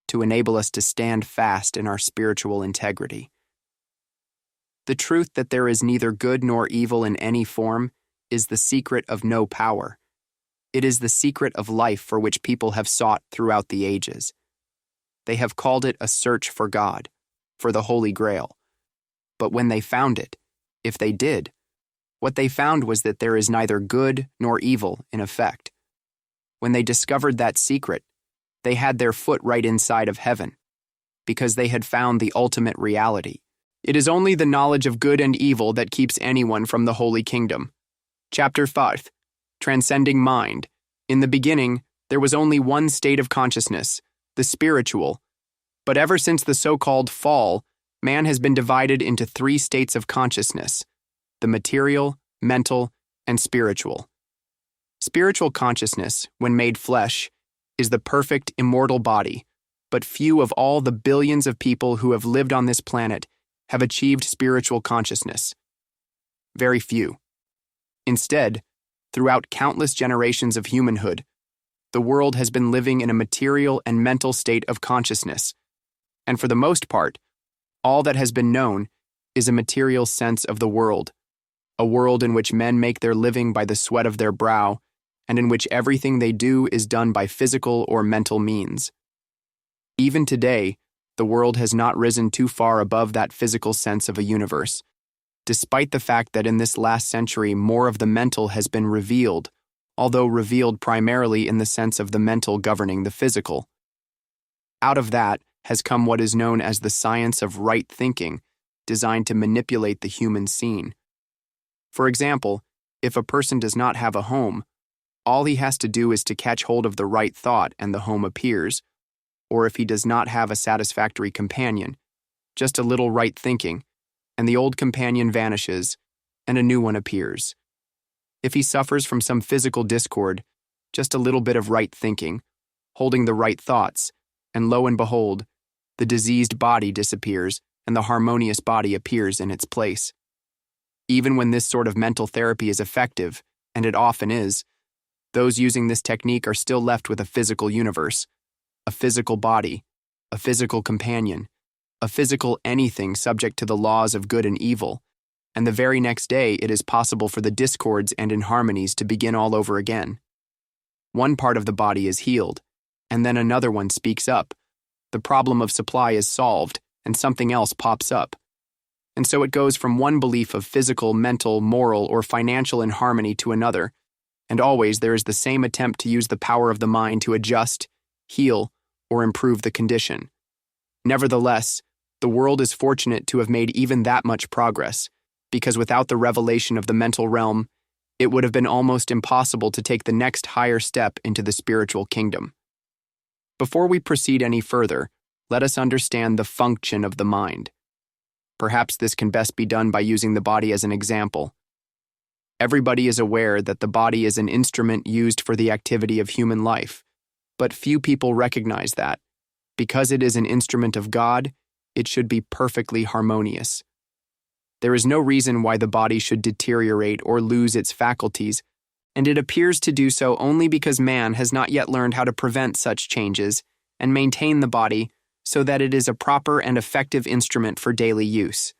to enable us to stand fast in our spiritual integrity. The truth that there is neither good nor evil in any form is the secret of no power. It is the secret of life for which people have sought throughout the ages. They have called it a search for God, for the Holy Grail. But when they found it, if they did, what they found was that there is neither good nor evil in effect. When they discovered that secret, they had their foot right inside of heaven, because they had found the ultimate reality. It is only the knowledge of good and evil that keeps anyone from the Holy Kingdom. Chapter 5. Transcending Mind. In the beginning, there was only one state of consciousness, the spiritual. But ever since the so-called fall, man has been divided into 3 states of consciousness: the material, mental, and spiritual. Spiritual consciousness, when made flesh, is the perfect, immortal body, but few of all the billions of people who have lived on this planet have achieved spiritual consciousness. Very few. Instead, throughout countless generations of humanhood, the world has been living in a material and mental state of consciousness, and for the most part, all that has been known is a material sense of the world, a world in which men make their living by the sweat of their brow, and in which everything they do is done by physical or mental means. Even today, the world has not risen too far above that physical sense of a universe, despite the fact that in this last century more of the mental has been revealed, although revealed primarily in the sense of the mental governing the physical. Out of that has come what is known as the science of right thinking, designed to manipulate the human scene. For example, if a person does not have a home, all he has to do is to catch hold of the right thought and the home appears, or if he does not have a satisfactory companion, just a little right thinking, and the old companion vanishes, and a new one appears. If he suffers from some physical discord, just a little bit of right thinking, holding the right thoughts, and lo and behold, the diseased body disappears and the harmonious body appears in its place. Even when this sort of mental therapy is effective, and it often is, those using this technique are still left with a physical universe, a physical body, a physical companion, a physical anything subject to the laws of good and evil, and the very next day it is possible for the discords and inharmonies to begin all over again. One part of the body is healed, and then another one speaks up. The problem of supply is solved, and something else pops up. And so it goes from one belief of physical, mental, moral, or financial inharmony to another, and always there is the same attempt to use the power of the mind to adjust, heal, or improve the condition. Nevertheless, the world is fortunate to have made even that much progress, because without the revelation of the mental realm, it would have been almost impossible to take the next higher step into the spiritual kingdom. Before we proceed any further, let us understand the function of the mind. Perhaps this can best be done by using the body as an example. Everybody is aware that the body is an instrument used for the activity of human life, but few people recognize that, because it is an instrument of God, it should be perfectly harmonious. There is no reason why the body should deteriorate or lose its faculties, and it appears to do so only because man has not yet learned how to prevent such changes and maintain the body so that it is a proper and effective instrument for daily use.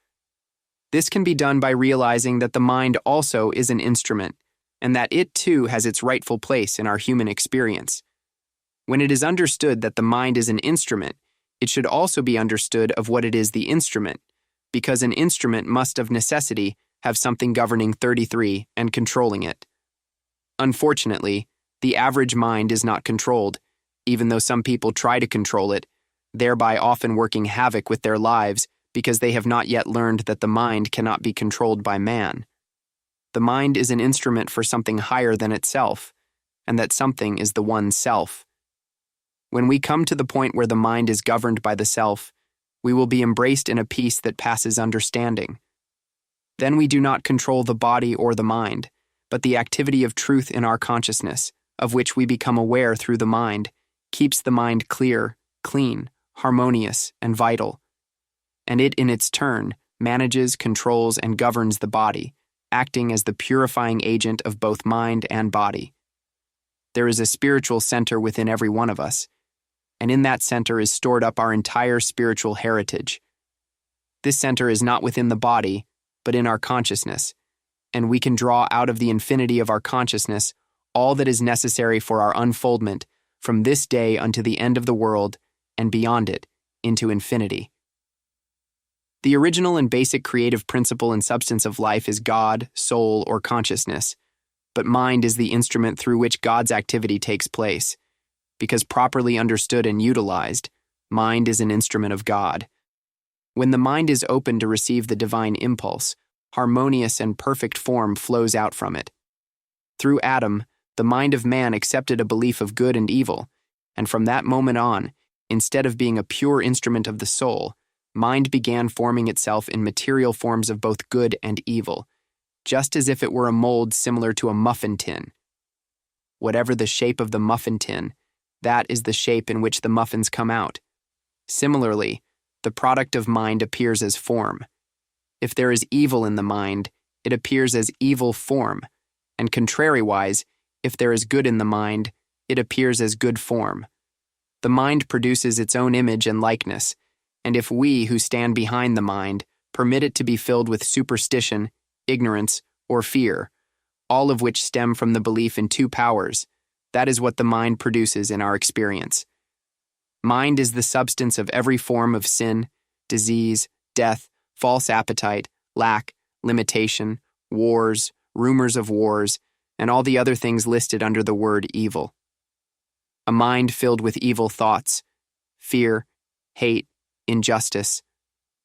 This can be done by realizing that the mind also is an instrument, and that it too has its rightful place in our human experience. When it is understood that the mind is an instrument, it should also be understood of what it is the instrument, because an instrument must of necessity have something governing 33 and controlling it. Unfortunately, the average mind is not controlled, even though some people try to control it, thereby often working havoc with their lives because they have not yet learned that the mind cannot be controlled by man. The mind is an instrument for something higher than itself, and that something is the one self. When we come to the point where the mind is governed by the self, we will be embraced in a peace that passes understanding. Then we do not control the body or the mind, but the activity of truth in our consciousness, of which we become aware through the mind, keeps the mind clear, clean, harmonious, and vital. And it, in its turn, manages, controls, and governs the body, acting as the purifying agent of both mind and body. There is a spiritual center within every one of us, and in that center is stored up our entire spiritual heritage. This center is not within the body, but in our consciousness, and we can draw out of the infinity of our consciousness all that is necessary for our unfoldment from this day unto the end of the world and beyond it into infinity. The original and basic creative principle and substance of life is God, soul, or consciousness, but mind is the instrument through which God's activity takes place. Because properly understood and utilized, mind is an instrument of God. When the mind is open to receive the divine impulse, harmonious and perfect form flows out from it. Through Adam, the mind of man accepted a belief of good and evil, and from that moment on, instead of being a pure instrument of the soul, mind began forming itself in material forms of both good and evil, just as if it were a mold similar to a muffin tin. Whatever the shape of the muffin tin, that is the shape in which the muffins come out. Similarly, the product of mind appears as form. If there is evil in the mind, it appears as evil form, and contrariwise, if there is good in the mind, it appears as good form. The mind produces its own image and likeness, and if we who stand behind the mind permit it to be filled with superstition, ignorance, or fear, all of which stem from the belief in two powers, that is what the mind produces in our experience. Mind is the substance of every form of sin, disease, death, false appetite, lack, limitation, wars, rumors of wars, and all the other things listed under the word evil. A mind filled with evil thoughts, fear, hate, injustice,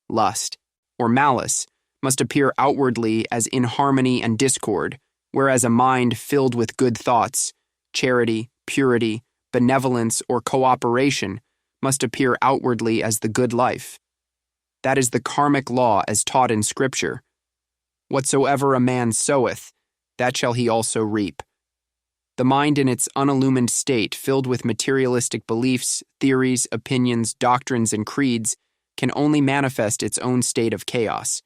lust, or malice must appear outwardly as inharmony and discord, whereas a mind filled with good thoughts, charity, purity, benevolence, or cooperation must appear outwardly as the good life. That is the karmic law as taught in Scripture. Whatsoever a man soweth, that shall he also reap. The mind in its unillumined state, filled with materialistic beliefs, theories, opinions, doctrines, and creeds, can only manifest its own state of chaos.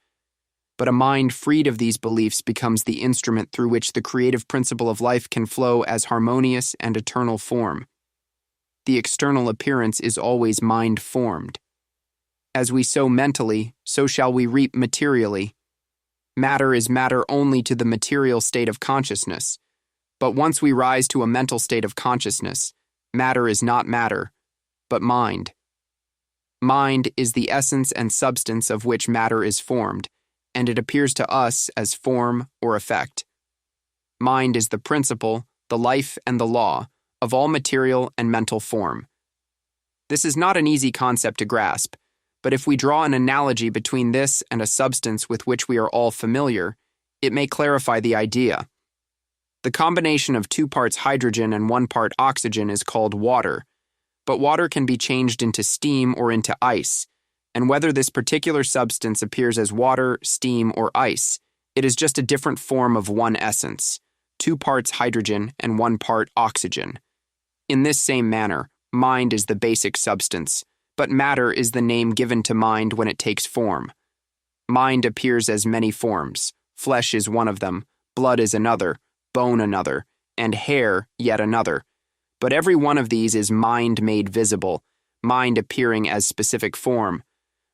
But a mind freed of these beliefs becomes the instrument through which the creative principle of life can flow as harmonious and eternal form. The external appearance is always mind-formed. As we sow mentally, so shall we reap materially. Matter is matter only to the material state of consciousness. But once we rise to a mental state of consciousness, matter is not matter, but mind. Mind is the essence and substance of which matter is formed, and it appears to us as form or effect. Mind is the principle, the life, and the law of all material and mental form. This is not an easy concept to grasp, but if we draw an analogy between this and a substance with which we are all familiar, it may clarify the idea. The combination of 2 parts hydrogen and 1 part oxygen is called water, but water can be changed into steam or into ice, and whether this particular substance appears as water, steam, or ice, it is just a different form of one essence, 2 parts hydrogen and 1 part oxygen. In this same manner, mind is the basic substance, but matter is the name given to mind when it takes form. Mind appears as many forms. Flesh is one of them, blood is another, bone another, and hair yet another. But every one of these is mind made visible, mind appearing as specific form.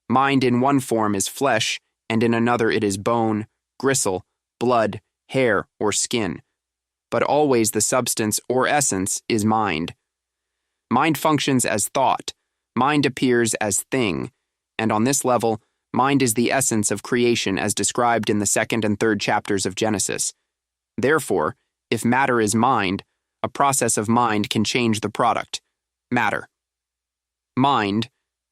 Mind in one form is flesh, and in another it is bone, gristle, blood, hair, or skin. But always the substance or essence is mind. Mind functions as thought, mind appears as thing, and on this level, mind is the essence of creation as described in the 2nd and 3rd chapters of Genesis. Therefore, if matter is mind, a process of mind can change the product, matter. Mind,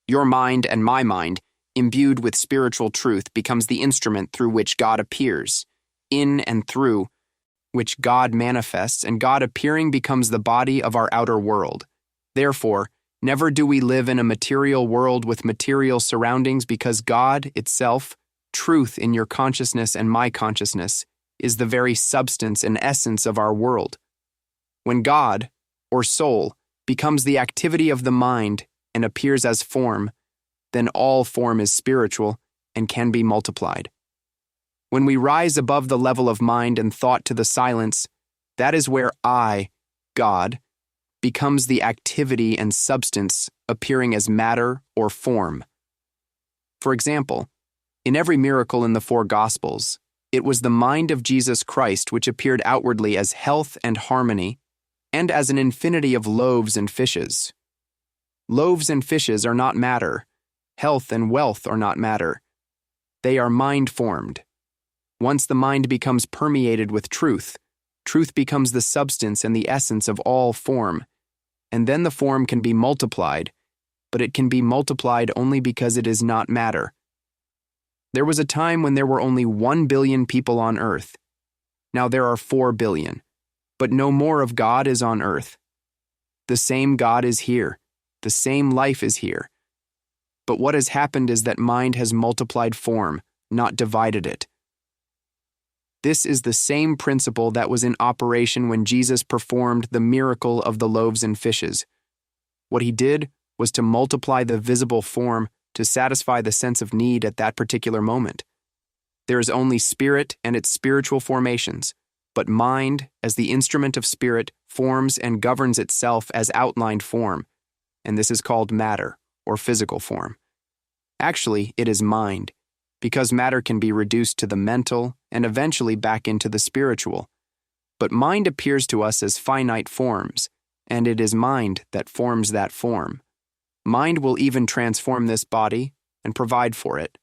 your mind and my mind, imbued with spiritual truth, becomes the instrument through which God appears, in and through which God manifests, and God appearing becomes the body of our outer world. Therefore, never do we live in a material world with material surroundings, because God itself, truth in your consciousness and my consciousness, is the very substance and essence of our world. When God, or soul, becomes the activity of the mind and appears as form, then all form is spiritual and can be multiplied. When we rise above the level of mind and thought to the silence, that is where I, God, becomes the activity and substance appearing as matter or form. For example, in every miracle in the 4 Gospels, it was the mind of Jesus Christ which appeared outwardly as health and harmony, and as an infinity of loaves and fishes. Loaves and fishes are not matter. Health and wealth are not matter. They are mind-formed. Once the mind becomes permeated with truth, truth becomes the substance and the essence of all form, and then the form can be multiplied, but it can be multiplied only because it is not matter. There was a time when there were only 1 billion people on earth. Now there are 4 billion, but no more of God is on earth. The same God is here. The same life is here. But what has happened is that mind has multiplied form, not divided it. This is the same principle that was in operation when Jesus performed the miracle of the loaves and fishes. What he did was to multiply the visible form to satisfy the sense of need at that particular moment. There is only spirit and its spiritual formations, but mind, as the instrument of spirit, forms and governs itself as outlined form, and this is called matter, or physical form. Actually, it is mind, because matter can be reduced to the mental and eventually back into the spiritual. But mind appears to us as finite forms, and it is mind that forms that form. Mind will even transform this body and provide for it.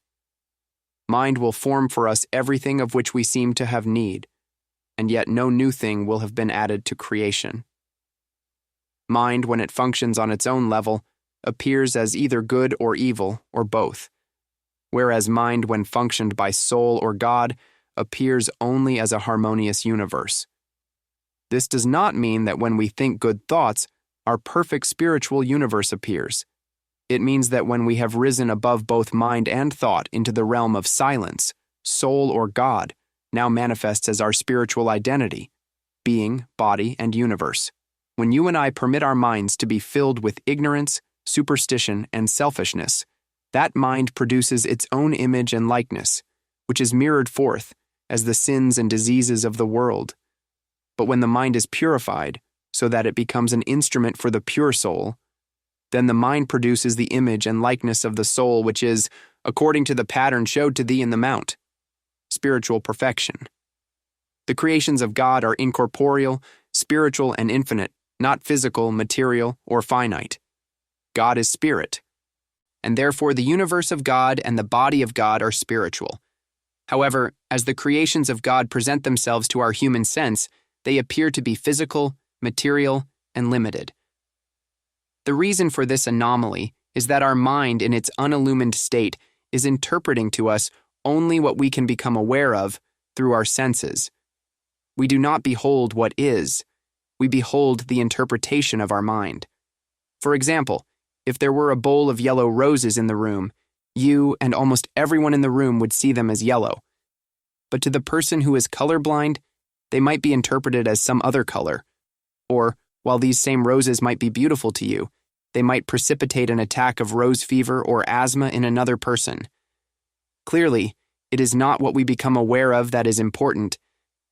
Mind will form for us everything of which we seem to have need, and yet no new thing will have been added to creation. Mind, when it functions on its own level, appears as either good or evil, or both, whereas mind, when functioned by soul or God, appears only as a harmonious universe. This does not mean that when we think good thoughts, our perfect spiritual universe appears. It means that when we have risen above both mind and thought into the realm of silence, soul or God now manifests as our spiritual identity, being, body, and universe. When you and I permit our minds to be filled with ignorance, superstition, and selfishness, that mind produces its own image and likeness, which is mirrored forth as the sins and diseases of the world. But when the mind is purified, so that it becomes an instrument for the pure soul, then the mind produces the image and likeness of the soul, which is, according to the pattern showed to thee in the mount, spiritual perfection. The creations of God are incorporeal, spiritual, and infinite, not physical, material, or finite. God is spirit, and therefore the universe of God and the body of God are spiritual. However, as the creations of God present themselves to our human sense, they appear to be physical, material, and limited. The reason for this anomaly is that our mind in its unillumined state is interpreting to us only what we can become aware of through our senses. We do not behold what is, we behold the interpretation of our mind. For example, if there were a bowl of yellow roses in the room, you and almost everyone in the room would see them as yellow. But to the person who is colorblind, they might be interpreted as some other color. Or, while these same roses might be beautiful to you, they might precipitate an attack of rose fever or asthma in another person. Clearly, it is not what we become aware of that is important,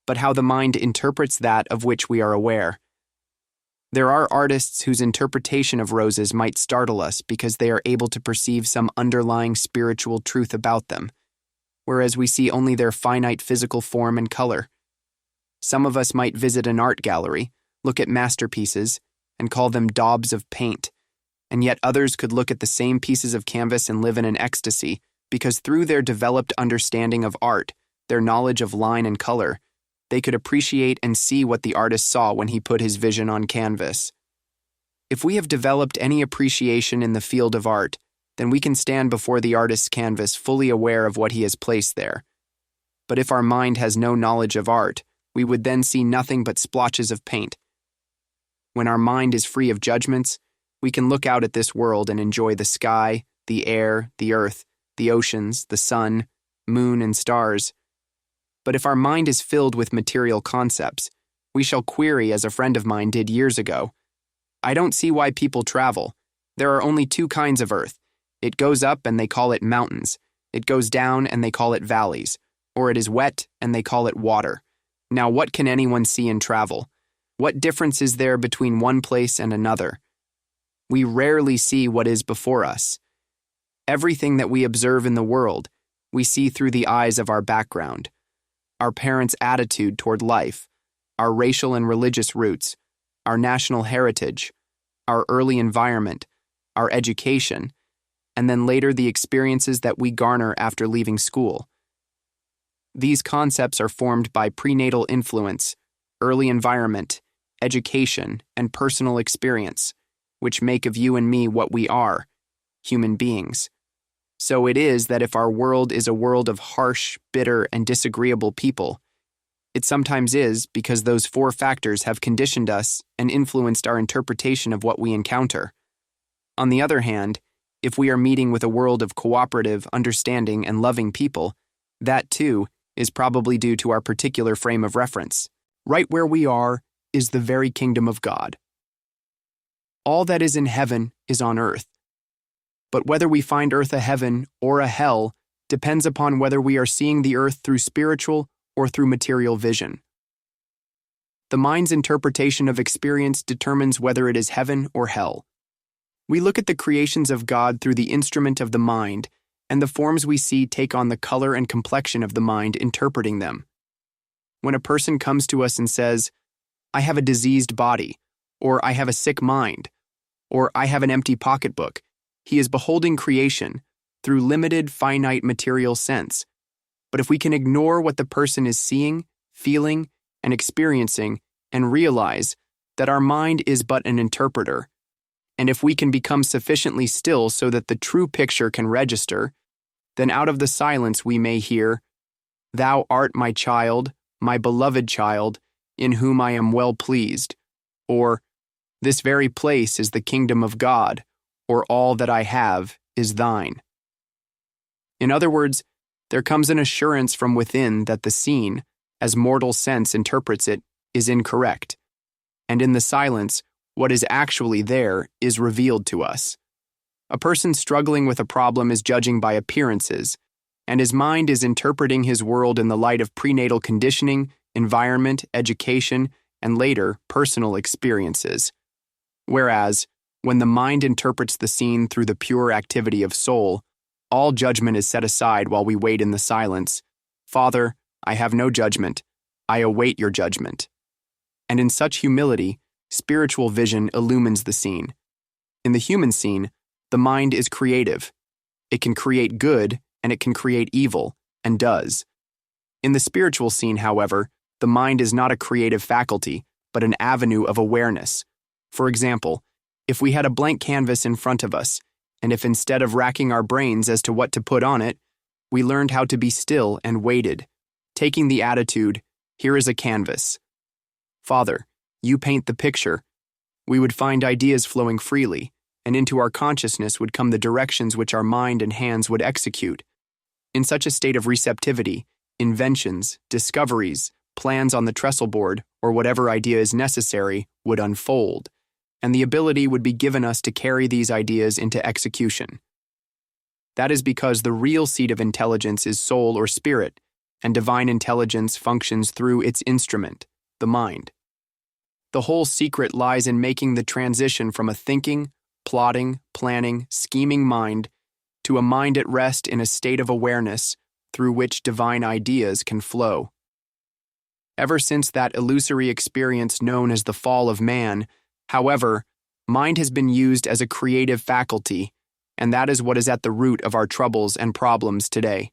but how the mind interprets that of which we are aware. There are artists whose interpretation of roses might startle us because they are able to perceive some underlying spiritual truth about them, whereas we see only their finite physical form and color. Some of us might visit an art gallery, look at masterpieces, and call them daubs of paint, and yet others could look at the same pieces of canvas and live in an ecstasy because through their developed understanding of art, their knowledge of line and color, they could appreciate and see what the artist saw when he put his vision on canvas. If we have developed any appreciation in the field of art, then we can stand before the artist's canvas fully aware of what he has placed there. But if our mind has no knowledge of art, we would then see nothing but splotches of paint. When our mind is free of judgments, we can look out at this world and enjoy the sky, the air, the earth, the oceans, the sun, moon, and stars. But if our mind is filled with material concepts, we shall query as a friend of mine did years ago. I don't see why people travel. There are only two kinds of earth. It goes up and they call it mountains. It goes down and they call it valleys. Or it is wet and they call it water. Now what can anyone see in travel? What difference is there between one place and another? We rarely see what is before us. Everything that we observe in the world, we see through the eyes of our background, our parents' attitude toward life, our racial and religious roots, our national heritage, our early environment, our education, and then later the experiences that we garner after leaving school. These concepts are formed by prenatal influence, early environment, education, and personal experience, which make of you and me what we are, human beings. So it is that if our world is a world of harsh, bitter, and disagreeable people, it sometimes is because those four factors have conditioned us and influenced our interpretation of what we encounter. On the other hand, if we are meeting with a world of cooperative, understanding, and loving people, that too is probably due to our particular frame of reference. Right where we are is the very kingdom of God. All that is in heaven is on earth. But whether we find earth a heaven or a hell depends upon whether we are seeing the earth through spiritual or through material vision. The mind's interpretation of experience determines whether it is heaven or hell. We look at the creations of God through the instrument of the mind, and the forms we see take on the color and complexion of the mind interpreting them. When a person comes to us and says, "I have a diseased body," or "I have a sick mind," or "I have an empty pocketbook," he is beholding creation through limited, finite material sense. But if we can ignore what the person is seeing, feeling, and experiencing, and realize that our mind is but an interpreter, and if we can become sufficiently still so that the true picture can register, then out of the silence we may hear, "Thou art my child, my beloved child, in whom I am well pleased," or "This very place is the kingdom of God," or "All that I have is thine." In other words, there comes an assurance from within that the seen, as mortal sense interprets it, is incorrect, and in the silence, what is actually there is revealed to us. A person struggling with a problem is judging by appearances, and his mind is interpreting his world in the light of prenatal conditioning, environment, education, and later, personal experiences. Whereas, when the mind interprets the scene through the pure activity of soul, all judgment is set aside while we wait in the silence. "Father, I have no judgment. I await your judgment." And in such humility, spiritual vision illumines the scene. In the human scene, the mind is creative. It can create good and it can create evil, and does. In the spiritual scene, however, the mind is not a creative faculty, but an avenue of awareness. For example, if we had a blank canvas in front of us, and if instead of racking our brains as to what to put on it, we learned how to be still and waited, taking the attitude, "Here is a canvas. Father, you paint the picture," we would find ideas flowing freely, and into our consciousness would come the directions which our mind and hands would execute. In such a state of receptivity, inventions, discoveries, plans on the trestle board, or whatever idea is necessary, would unfold, and the ability would be given us to carry these ideas into execution. That is because the real seat of intelligence is soul or spirit, and divine intelligence functions through its instrument, the mind. The whole secret lies in making the transition from a thinking, plotting, planning, scheming mind to a mind at rest in a state of awareness through which divine ideas can flow. Ever since that illusory experience known as the fall of man, however, mind has been used as a creative faculty, and that is what is at the root of our troubles and problems today.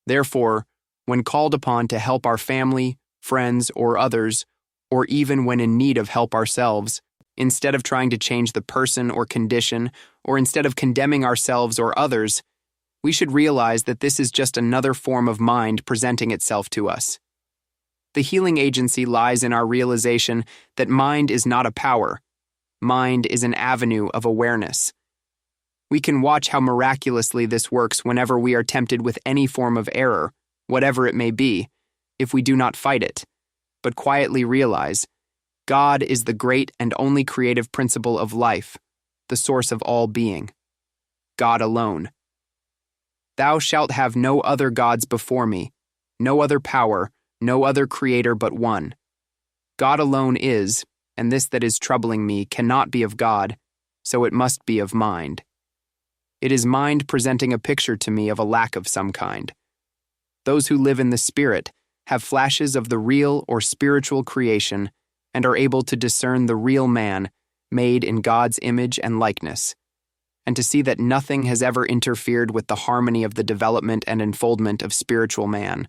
Therefore, when called upon to help our family, friends, or others, or even when in need of help ourselves, instead of trying to change the person or condition, or instead of condemning ourselves or others, we should realize that this is just another form of mind presenting itself to us. The healing agency lies in our realization that mind is not a power. Mind is an avenue of awareness. We can watch how miraculously this works whenever we are tempted with any form of error, whatever it may be, if we do not fight it, but quietly realize God is the great and only creative principle of life, the source of all being. God alone. Thou shalt have no other gods before me, no other power, no other creator but one. God alone is, and this that is troubling me cannot be of God, so it must be of mind. It is mind presenting a picture to me of a lack of some kind. Those who live in the Spirit have flashes of the real or spiritual creation and are able to discern the real man made in God's image and likeness, and to see that nothing has ever interfered with the harmony of the development and unfoldment of spiritual man.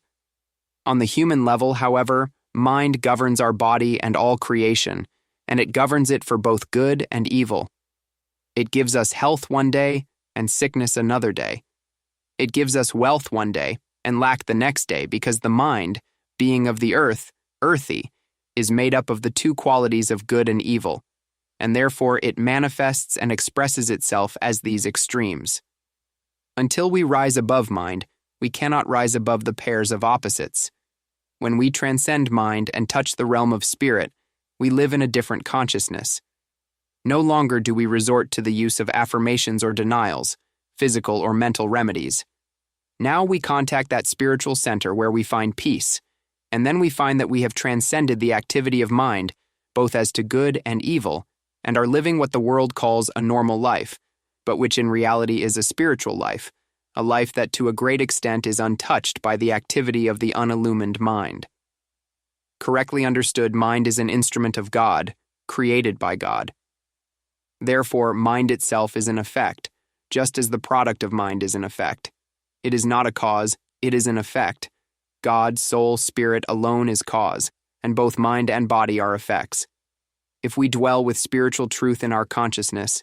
On the human level, however, mind governs our body and all creation, and it governs it for both good and evil. It gives us health one day and sickness another day. It gives us wealth one day and lack the next day because the mind, being of the earth, earthy, is made up of the two qualities of good and evil, and therefore it manifests and expresses itself as these extremes. Until we rise above mind, We cannot rise above the pairs of opposites. When we transcend mind and touch the realm of spirit, we live in a different consciousness. No longer do we resort to the use of affirmations or denials, physical or mental remedies. Now we contact that spiritual center where we find peace, and then we find that we have transcended the activity of mind, both as to good and evil, and are living what the world calls a normal life, but which in reality is a spiritual life, a life that to a great extent is untouched by the activity of the unillumined mind. Correctly understood, mind is an instrument of God, created by God. Therefore, mind itself is an effect, just as the product of mind is an effect. It is not a cause, it is an effect. God, soul, spirit alone is cause, and both mind and body are effects. If we dwell with spiritual truth in our consciousness,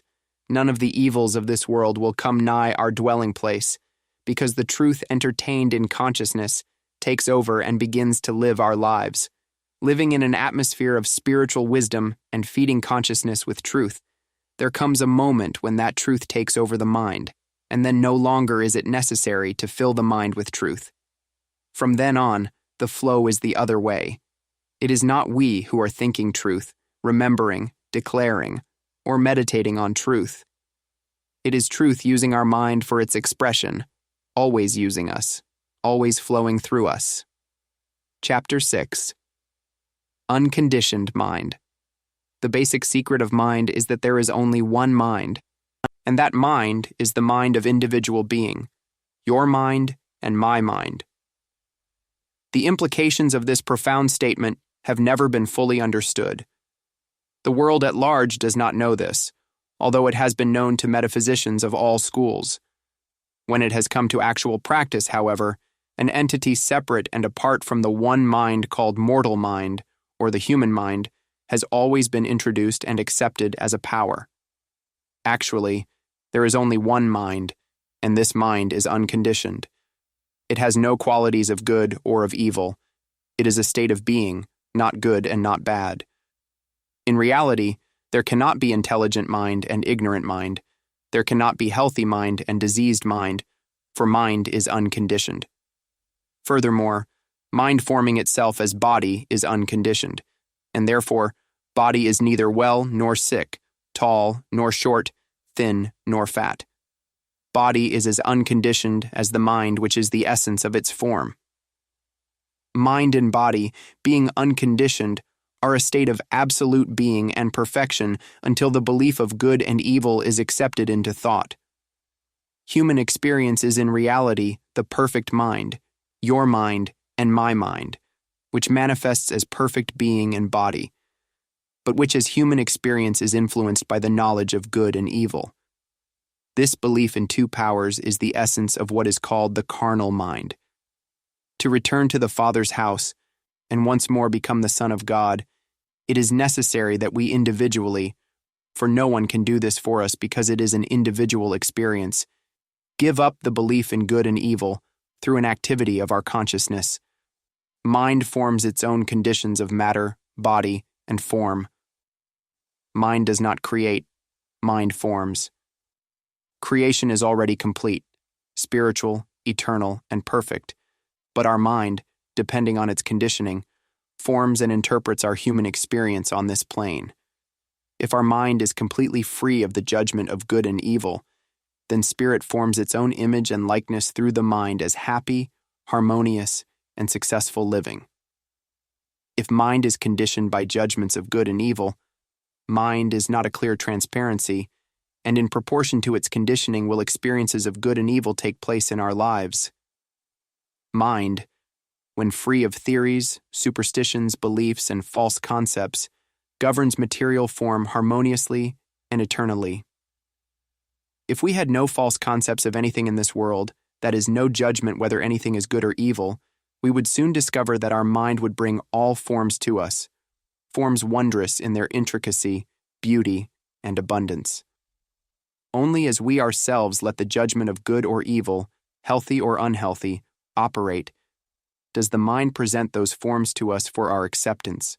none of the evils of this world will come nigh our dwelling place, because the truth entertained in consciousness takes over and begins to live our lives. Living in an atmosphere of spiritual wisdom and feeding consciousness with truth, there comes a moment when that truth takes over the mind, and then no longer is it necessary to fill the mind with truth. From then on, the flow is the other way. It is not we who are thinking truth, remembering, declaring, or meditating on truth. It is truth using our mind for its expression, always using us, always flowing through us. Chapter 6. Unconditioned Mind. The basic secret of mind is that there is only one mind, and that mind is the mind of individual being, your mind and my mind. The implications of this profound statement have never been fully understood. The world at large does not know this, although it has been known to metaphysicians of all schools. When it has come to actual practice, however, an entity separate and apart from the one mind called mortal mind, or the human mind, has always been introduced and accepted as a power. Actually, there is only one mind, and this mind is unconditioned. It has no qualities of good or of evil. It is a state of being, not good and not bad. In reality, there cannot be intelligent mind and ignorant mind. There cannot be healthy mind and diseased mind, for mind is unconditioned. Furthermore, mind forming itself as body is unconditioned, and therefore, body is neither well nor sick, tall nor short, thin nor fat. Body is as unconditioned as the mind, which is the essence of its form. Mind and body, being unconditioned, are a state of absolute being and perfection until the belief of good and evil is accepted into thought. Human experience is in reality the perfect mind, your mind and my mind, which manifests as perfect being and body, but which as human experience is influenced by the knowledge of good and evil. This belief in two powers is the essence of what is called the carnal mind. To return to the Father's house, and once more become the Son of God, it is necessary that we individually, for no one can do this for us because it is an individual experience, give up the belief in good and evil through an activity of our consciousness. Mind forms its own conditions of matter, body, and form. Mind does not create, mind forms. Creation is already complete, spiritual, eternal, and perfect, but our mind, depending on its conditioning, forms and interprets our human experience on this plane. If our mind is completely free of the judgment of good and evil, then spirit forms its own image and likeness through the mind as happy, harmonious, and successful living. If mind is conditioned by judgments of good and evil, mind is not a clear transparency, and in proportion to its conditioning will experiences of good and evil take place in our lives. Mind, when free of theories, superstitions, beliefs, and false concepts, governs material form harmoniously and eternally. If we had no false concepts of anything in this world, that is, no judgment whether anything is good or evil, we would soon discover that our mind would bring all forms to us, forms wondrous in their intricacy, beauty, and abundance. Only as we ourselves let the judgment of good or evil, healthy or unhealthy, operate, does the mind present those forms to us for our acceptance.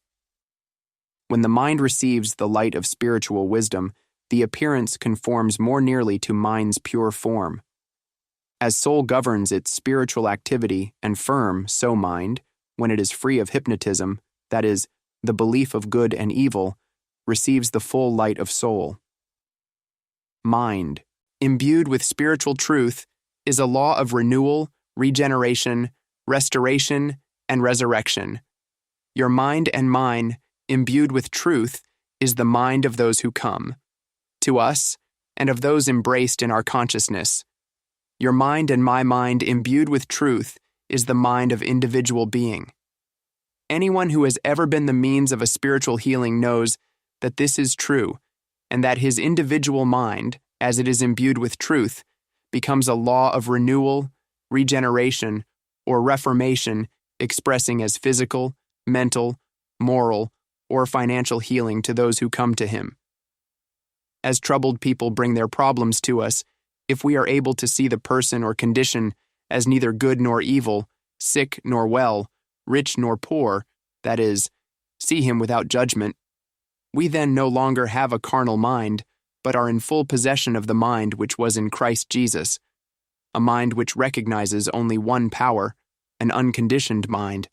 When the mind receives the light of spiritual wisdom, the appearance conforms more nearly to mind's pure form. As soul governs its spiritual activity and firm, so mind, when it is free of hypnotism, that is, the belief of good and evil, receives the full light of soul. Mind, imbued with spiritual truth, is a law of renewal, regeneration, restoration, and resurrection. Your mind and mine, imbued with truth, is the mind of those who come to us and of those embraced in our consciousness. Your mind and my mind, imbued with truth, is the mind of individual being. Anyone who has ever been the means of a spiritual healing knows that this is true, and that his individual mind, as it is imbued with truth, becomes a law of renewal, regeneration, or reformation, expressing as physical, mental, moral, or financial healing to those who come to him. As troubled people bring their problems to us, if we are able to see the person or condition as neither good nor evil, sick nor well, rich nor poor, that is, see him without judgment, we then no longer have a carnal mind, but are in full possession of the mind which was in Christ Jesus, a mind which recognizes only one power, an unconditioned mind,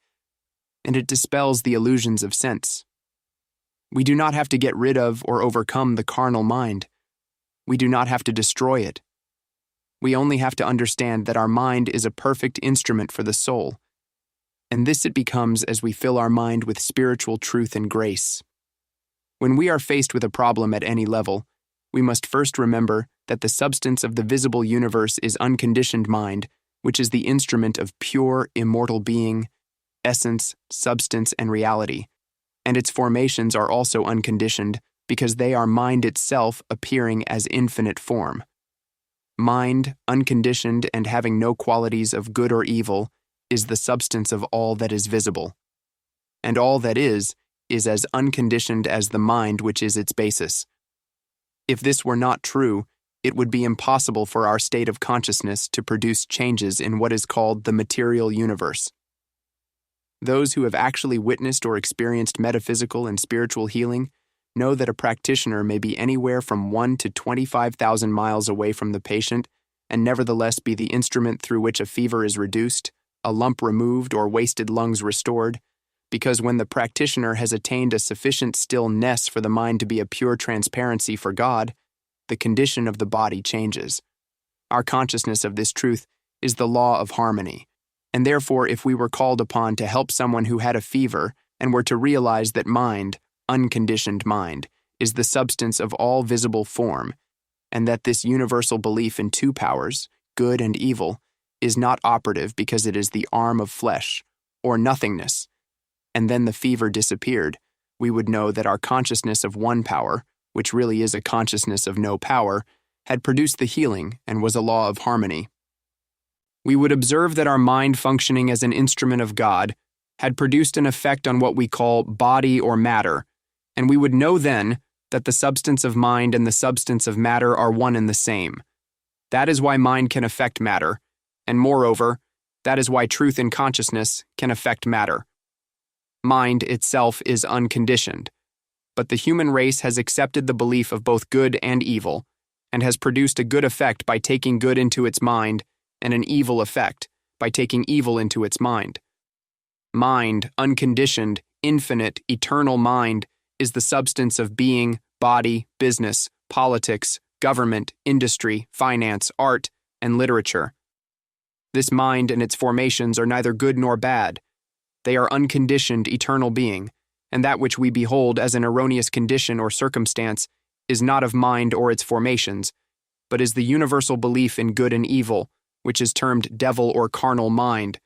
and it dispels the illusions of sense. We do not have to get rid of or overcome the carnal mind. We do not have to destroy it. We only have to understand that our mind is a perfect instrument for the soul, and this it becomes as we fill our mind with spiritual truth and grace. When we are faced with a problem at any level, we must first remember that the substance of the visible universe is unconditioned mind, which is the instrument of pure, immortal being, essence, substance, and reality, and its formations are also unconditioned because they are mind itself appearing as infinite form. Mind, unconditioned and having no qualities of good or evil, is the substance of all that is visible. And all that is as unconditioned as the mind which is its basis. If this were not true, it would be impossible for our state of consciousness to produce changes in what is called the material universe. Those who have actually witnessed or experienced metaphysical and spiritual healing know that a practitioner may be anywhere from 1 to 25,000 miles away from the patient and nevertheless be the instrument through which a fever is reduced, a lump removed, or wasted lungs restored, because when the practitioner has attained a sufficient stillness for the mind to be a pure transparency for God, the condition of the body changes. Our consciousness of this truth is the law of harmony, and therefore if we were called upon to help someone who had a fever and were to realize that mind, unconditioned mind, is the substance of all visible form, and that this universal belief in two powers, good and evil, is not operative because it is the arm of flesh, or nothingness, and then the fever disappeared, we would know that our consciousness of one power, which really is a consciousness of no power, had produced the healing and was a law of harmony. We would observe that our mind functioning as an instrument of God had produced an effect on what we call body or matter, and we would know then that the substance of mind and the substance of matter are one and the same. That is why mind can affect matter, and moreover, that is why truth in consciousness can affect matter. Mind itself is unconditioned, but the human race has accepted the belief of both good and evil, and has produced a good effect by taking good into its mind, and an evil effect by taking evil into its mind. Mind, unconditioned, infinite, eternal mind, is the substance of being, body, business, politics, government, industry, finance, art, and literature. This mind and its formations are neither good nor bad. They are unconditioned, eternal being, and that which we behold as an erroneous condition or circumstance is not of mind or its formations, but is the universal belief in good and evil, which is termed devil or carnal mind.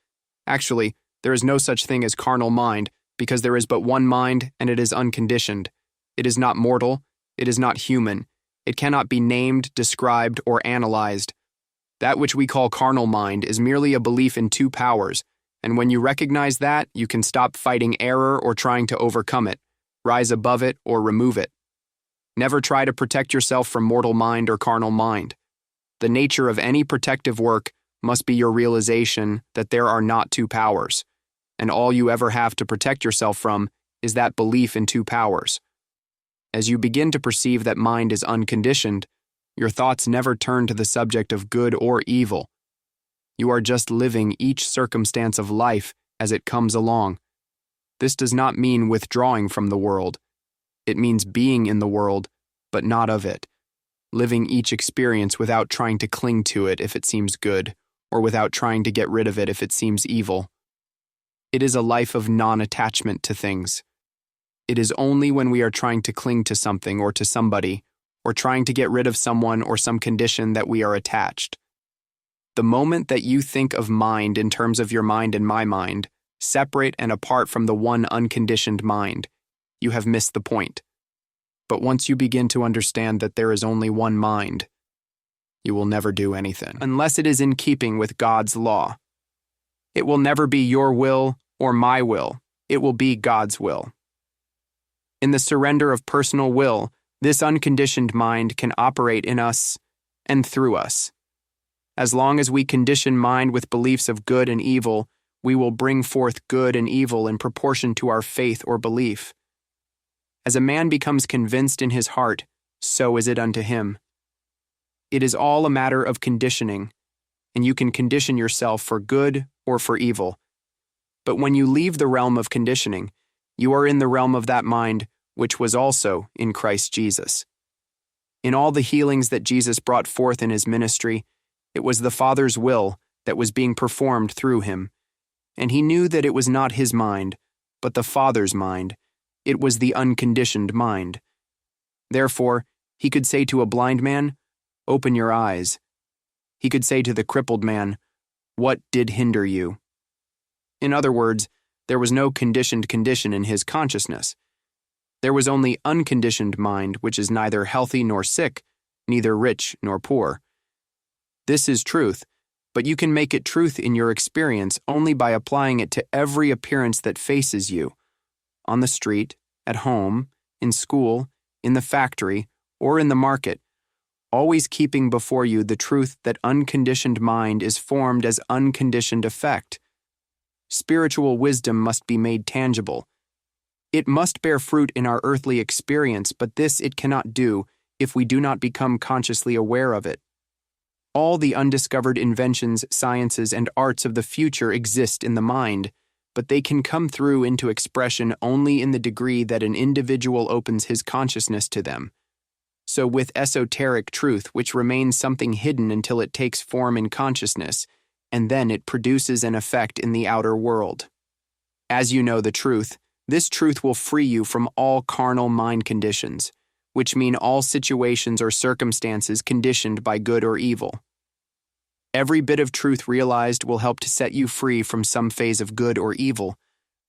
Actually, there is no such thing as carnal mind, because there is but one mind and it is unconditioned. It is not mortal, it is not human, it cannot be named, described, or analyzed. That which we call carnal mind is merely a belief in two powers, and when you recognize that, you can stop fighting error or trying to overcome it, rise above it, or remove it. Never try to protect yourself from mortal mind or carnal mind. The nature of any protective work must be your realization that there are not two powers, and all you ever have to protect yourself from is that belief in two powers. As you begin to perceive that mind is unconditioned, your thoughts never turn to the subject of good or evil. You are just living each circumstance of life as it comes along. This does not mean withdrawing from the world. It means being in the world, but not of it. Living each experience without trying to cling to it if it seems good, or without trying to get rid of it if it seems evil. It is a life of non-attachment to things. It is only when we are trying to cling to something or to somebody, or trying to get rid of someone or some condition that we are attached. The moment that you think of mind in terms of your mind and my mind, separate and apart from the one unconditioned mind, you have missed the point. But once you begin to understand that there is only one mind, you will never do anything unless it is in keeping with God's law. It will never be your will or my will. It will be God's will. In the surrender of personal will, this unconditioned mind can operate in us and through us. As long as we condition mind with beliefs of good and evil, we will bring forth good and evil in proportion to our faith or belief. As a man becomes convinced in his heart, so is it unto him. It is all a matter of conditioning, and you can condition yourself for good or for evil. But when you leave the realm of conditioning, you are in the realm of that mind which was also in Christ Jesus. In all the healings that Jesus brought forth in his ministry, it was the Father's will that was being performed through him, and he knew that it was not his mind, but the Father's mind. It was the unconditioned mind. Therefore, he could say to a blind man, "Open your eyes." He could say to the crippled man, "What did hinder you?" In other words, there was no conditioned condition in his consciousness. There was only unconditioned mind, which is neither healthy nor sick, neither rich nor poor. This is truth, but you can make it truth in your experience only by applying it to every appearance that faces you, on the street, at home, in school, in the factory, or in the market, always keeping before you the truth that unconditioned mind is formed as unconditioned effect. Spiritual wisdom must be made tangible. It must bear fruit in our earthly experience, but this it cannot do if we do not become consciously aware of it. All the undiscovered inventions, sciences, and arts of the future exist in the mind, but they can come through into expression only in the degree that an individual opens his consciousness to them. So with esoteric truth, which remains something hidden until it takes form in consciousness, and then it produces an effect in the outer world. As you know the truth, this truth will free you from all carnal mind conditions, which mean all situations or circumstances conditioned by good or evil. Every bit of truth realized will help to set you free from some phase of good or evil,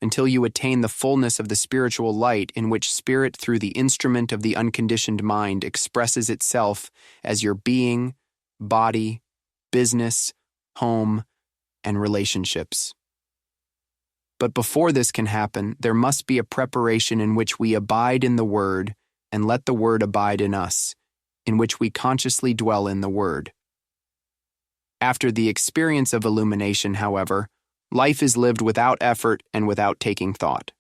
until you attain the fullness of the spiritual light in which spirit through the instrument of the unconditioned mind expresses itself as your being, body, business, home, and relationships. But before this can happen, there must be a preparation in which we abide in the Word and let the Word abide in us, in which we consciously dwell in the Word. After the experience of illumination, however, life is lived without effort and without taking thought.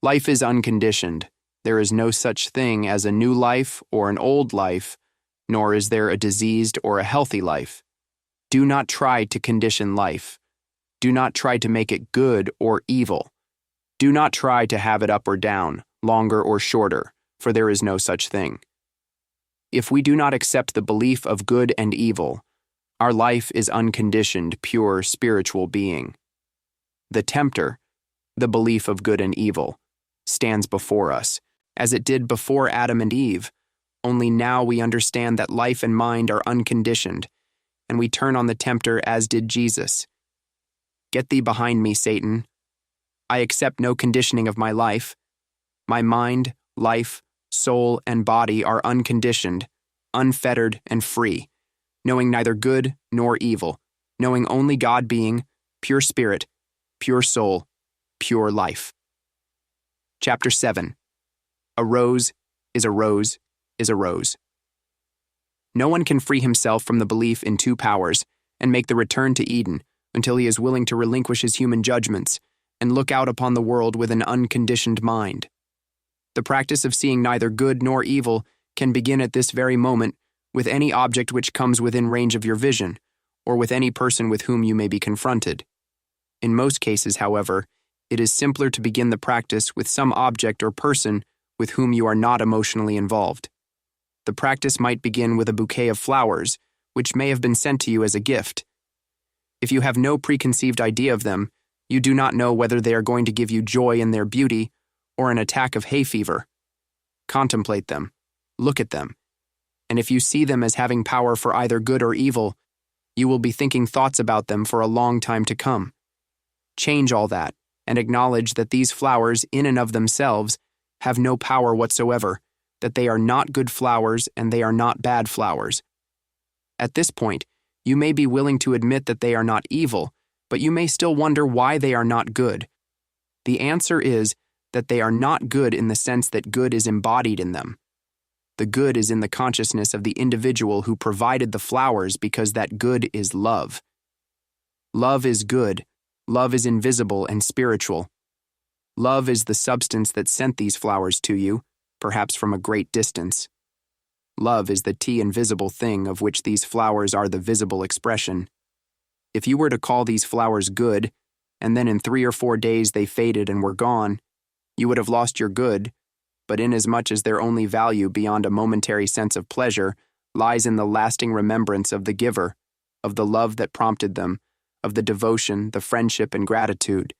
Life is unconditioned. There is no such thing as a new life or an old life, nor is there a diseased or a healthy life. Do not try to condition life. Do not try to make it good or evil. Do not try to have it up or down, longer or shorter, for there is no such thing. If we do not accept the belief of good and evil, our life is unconditioned, pure spiritual being. The tempter, the belief of good and evil, stands before us, as it did before Adam and Eve, only now we understand that life and mind are unconditioned, and we turn on the tempter as did Jesus. Get thee behind me, Satan. I accept no conditioning of my life. My mind, life, soul, and body are unconditioned, unfettered, and free, knowing neither good nor evil, knowing only God being, pure spirit, pure soul, pure life. Chapter 7. A rose is a rose is a rose. No one can free himself from the belief in two powers and make the return to Eden until he is willing to relinquish his human judgments and look out upon the world with an unconditioned mind. The practice of seeing neither good nor evil can begin at this very moment with any object which comes within range of your vision, or with any person with whom you may be confronted. In most cases, however, it is simpler to begin the practice with some object or person with whom you are not emotionally involved. The practice might begin with a bouquet of flowers, which may have been sent to you as a gift. If you have no preconceived idea of them, you do not know whether they are going to give you joy in their beauty or an attack of hay fever. Contemplate them, look at them, and if you see them as having power for either good or evil, you will be thinking thoughts about them for a long time to come. Change all that and acknowledge that these flowers, in and of themselves, have no power whatsoever, that they are not good flowers and they are not bad flowers. At this point, you may be willing to admit that they are not evil, but you may still wonder why they are not good. The answer is that they are not good in the sense that good is embodied in them. The good is in the consciousness of the individual who provided the flowers because that good is love. Love is good. Love is invisible and spiritual. Love is the substance that sent these flowers to you, perhaps from a great distance. Love is the invisible thing of which these flowers are the visible expression. If you were to call these flowers good, and then in 3 or 4 days they faded and were gone, you would have lost your good, but inasmuch as their only value beyond a momentary sense of pleasure lies in the lasting remembrance of the giver, of the love that prompted them, of the devotion, the friendship, and gratitude,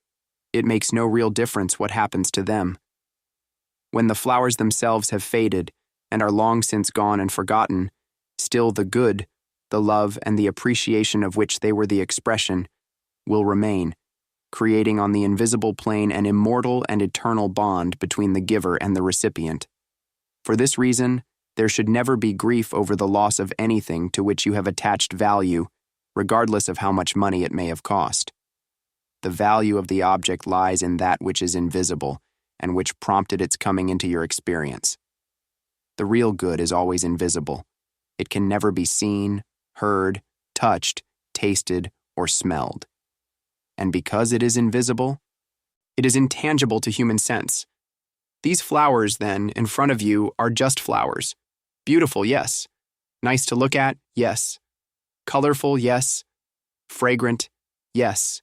it makes no real difference what happens to them. When the flowers themselves have faded and are long since gone and forgotten, still the good, the love, and the appreciation of which they were the expression, will remain, creating on the invisible plane an immortal and eternal bond between the giver and the recipient. For this reason, there should never be grief over the loss of anything to which you have attached value, regardless of how much money it may have cost. The value of the object lies in that which is invisible and which prompted its coming into your experience. The real good is always invisible. It can never be seen, heard, touched, tasted, or smelled. And because it is invisible, it is intangible to human sense. These flowers, then, in front of you are just flowers. Beautiful, yes. Nice to look at, yes. Colorful, yes. Fragrant, yes.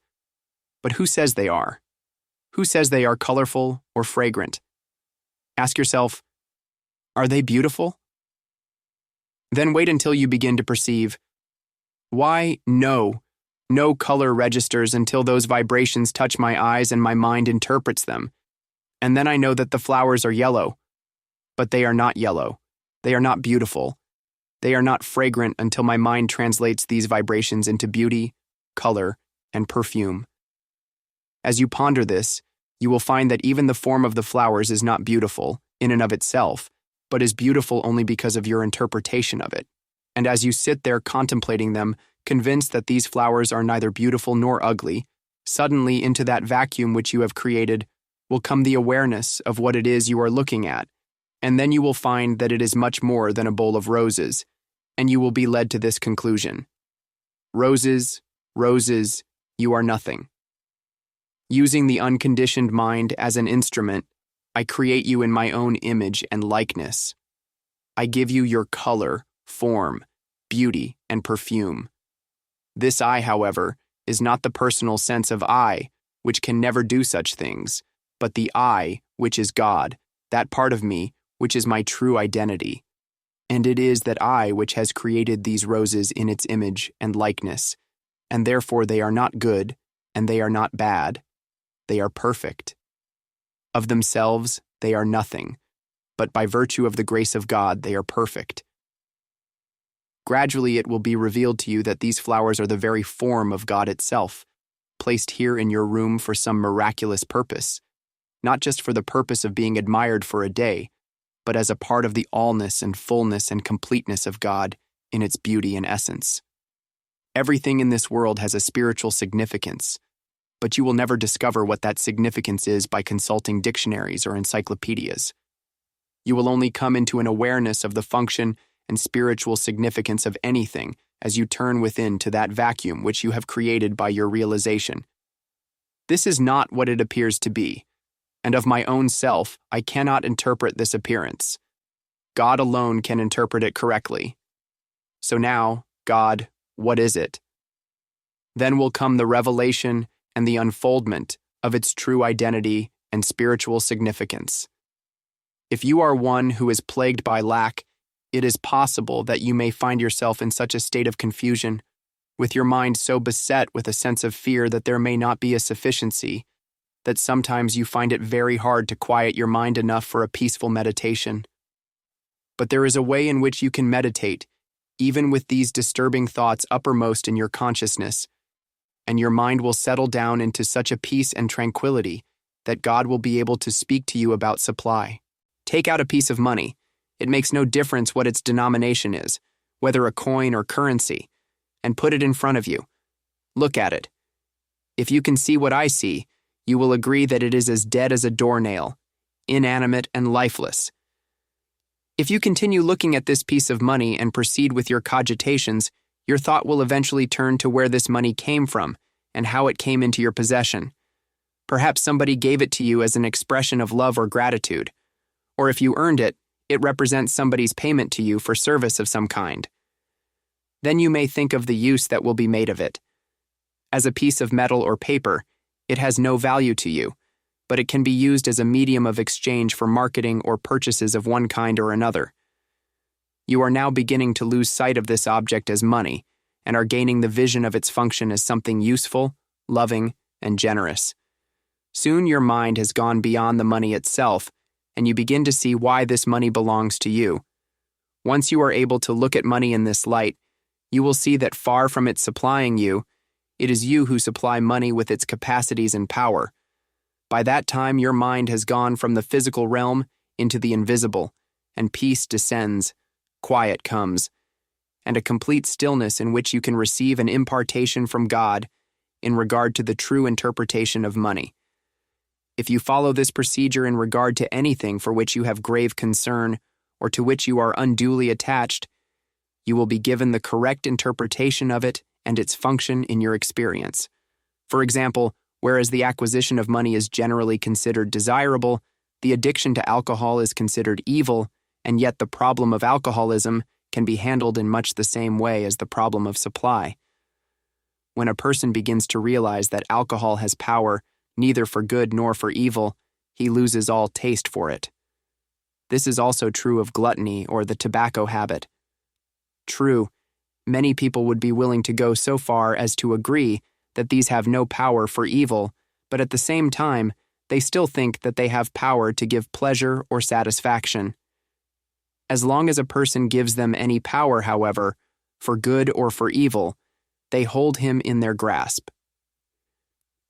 But who says they are? Who says they are colorful or fragrant? Ask yourself, are they beautiful? Then wait until you begin to perceive, why, no color registers until those vibrations touch my eyes and my mind interprets them. And then I know that the flowers are yellow. But they are not yellow. They are not beautiful. They are not fragrant until my mind translates these vibrations into beauty, color, and perfume. As you ponder this, you will find that even the form of the flowers is not beautiful in and of itself, but is beautiful only because of your interpretation of it. And as you sit there contemplating them, convinced that these flowers are neither beautiful nor ugly, suddenly into that vacuum which you have created will come the awareness of what it is you are looking at, and then you will find that it is much more than a bowl of roses, and you will be led to this conclusion. Roses, roses, you are nothing. Using the unconditioned mind as an instrument, I create you in my own image and likeness. I give you your color, form, beauty, and perfume. This I, however, is not the personal sense of I, which can never do such things, but the I, which is God, that part of me, which is my true identity. And it is that I which has created these roses in its image and likeness, and therefore they are not good, and they are not bad. They are perfect. Of themselves, they are nothing, but by virtue of the grace of God, they are perfect. Gradually, it will be revealed to you that these flowers are the very form of God itself, placed here in your room for some miraculous purpose, not just for the purpose of being admired for a day, but as a part of the allness and fullness and completeness of God in its beauty and essence. Everything in this world has a spiritual significance, but you will never discover what that significance is by consulting dictionaries or encyclopedias. You will only come into an awareness of the function and spiritual significance of anything as you turn within to that vacuum which you have created by your realization. This is not what it appears to be, and of my own self, I cannot interpret this appearance. God alone can interpret it correctly. So now, God, what is it? Then will come the revelation and the unfoldment of its true identity and spiritual significance. If you are one who is plagued by lack, it is possible that you may find yourself in such a state of confusion, with your mind so beset with a sense of fear that there may not be a sufficiency, that sometimes you find it very hard to quiet your mind enough for a peaceful meditation. But there is a way in which you can meditate, even with these disturbing thoughts uppermost in your consciousness, and your mind will settle down into such a peace and tranquility that God will be able to speak to you about supply. Take out a piece of money. It makes no difference what its denomination is, whether a coin or currency, and put it in front of you. Look at it. If you can see what I see, you will agree that it is as dead as a doornail, inanimate and lifeless. If you continue looking at this piece of money and proceed with your cogitations, your thought will eventually turn to where this money came from and how it came into your possession. Perhaps somebody gave it to you as an expression of love or gratitude, or if you earned it, it represents somebody's payment to you for service of some kind. Then you may think of the use that will be made of it. As a piece of metal or paper, it has no value to you, but it can be used as a medium of exchange for marketing or purchases of one kind or another. You are now beginning to lose sight of this object as money and are gaining the vision of its function as something useful, loving, and generous. Soon your mind has gone beyond the money itself, and you begin to see why this money belongs to you. Once you are able to look at money in this light, you will see that far from it supplying you, it is you who supply money with its capacities and power. By that time, your mind has gone from the physical realm into the invisible, and peace descends, quiet comes, and a complete stillness in which you can receive an impartation from God in regard to the true interpretation of money. If you follow this procedure in regard to anything for which you have grave concern or to which you are unduly attached, you will be given the correct interpretation of it and its function in your experience. For example, whereas the acquisition of money is generally considered desirable, the addiction to alcohol is considered evil, and yet the problem of alcoholism can be handled in much the same way as the problem of supply. When a person begins to realize that alcohol has power neither for good nor for evil, he loses all taste for it. This is also true of gluttony or the tobacco habit. True, many people would be willing to go so far as to agree that these have no power for evil, but at the same time, they still think that they have power to give pleasure or satisfaction. As long as a person gives them any power, however, for good or for evil, they hold him in their grasp.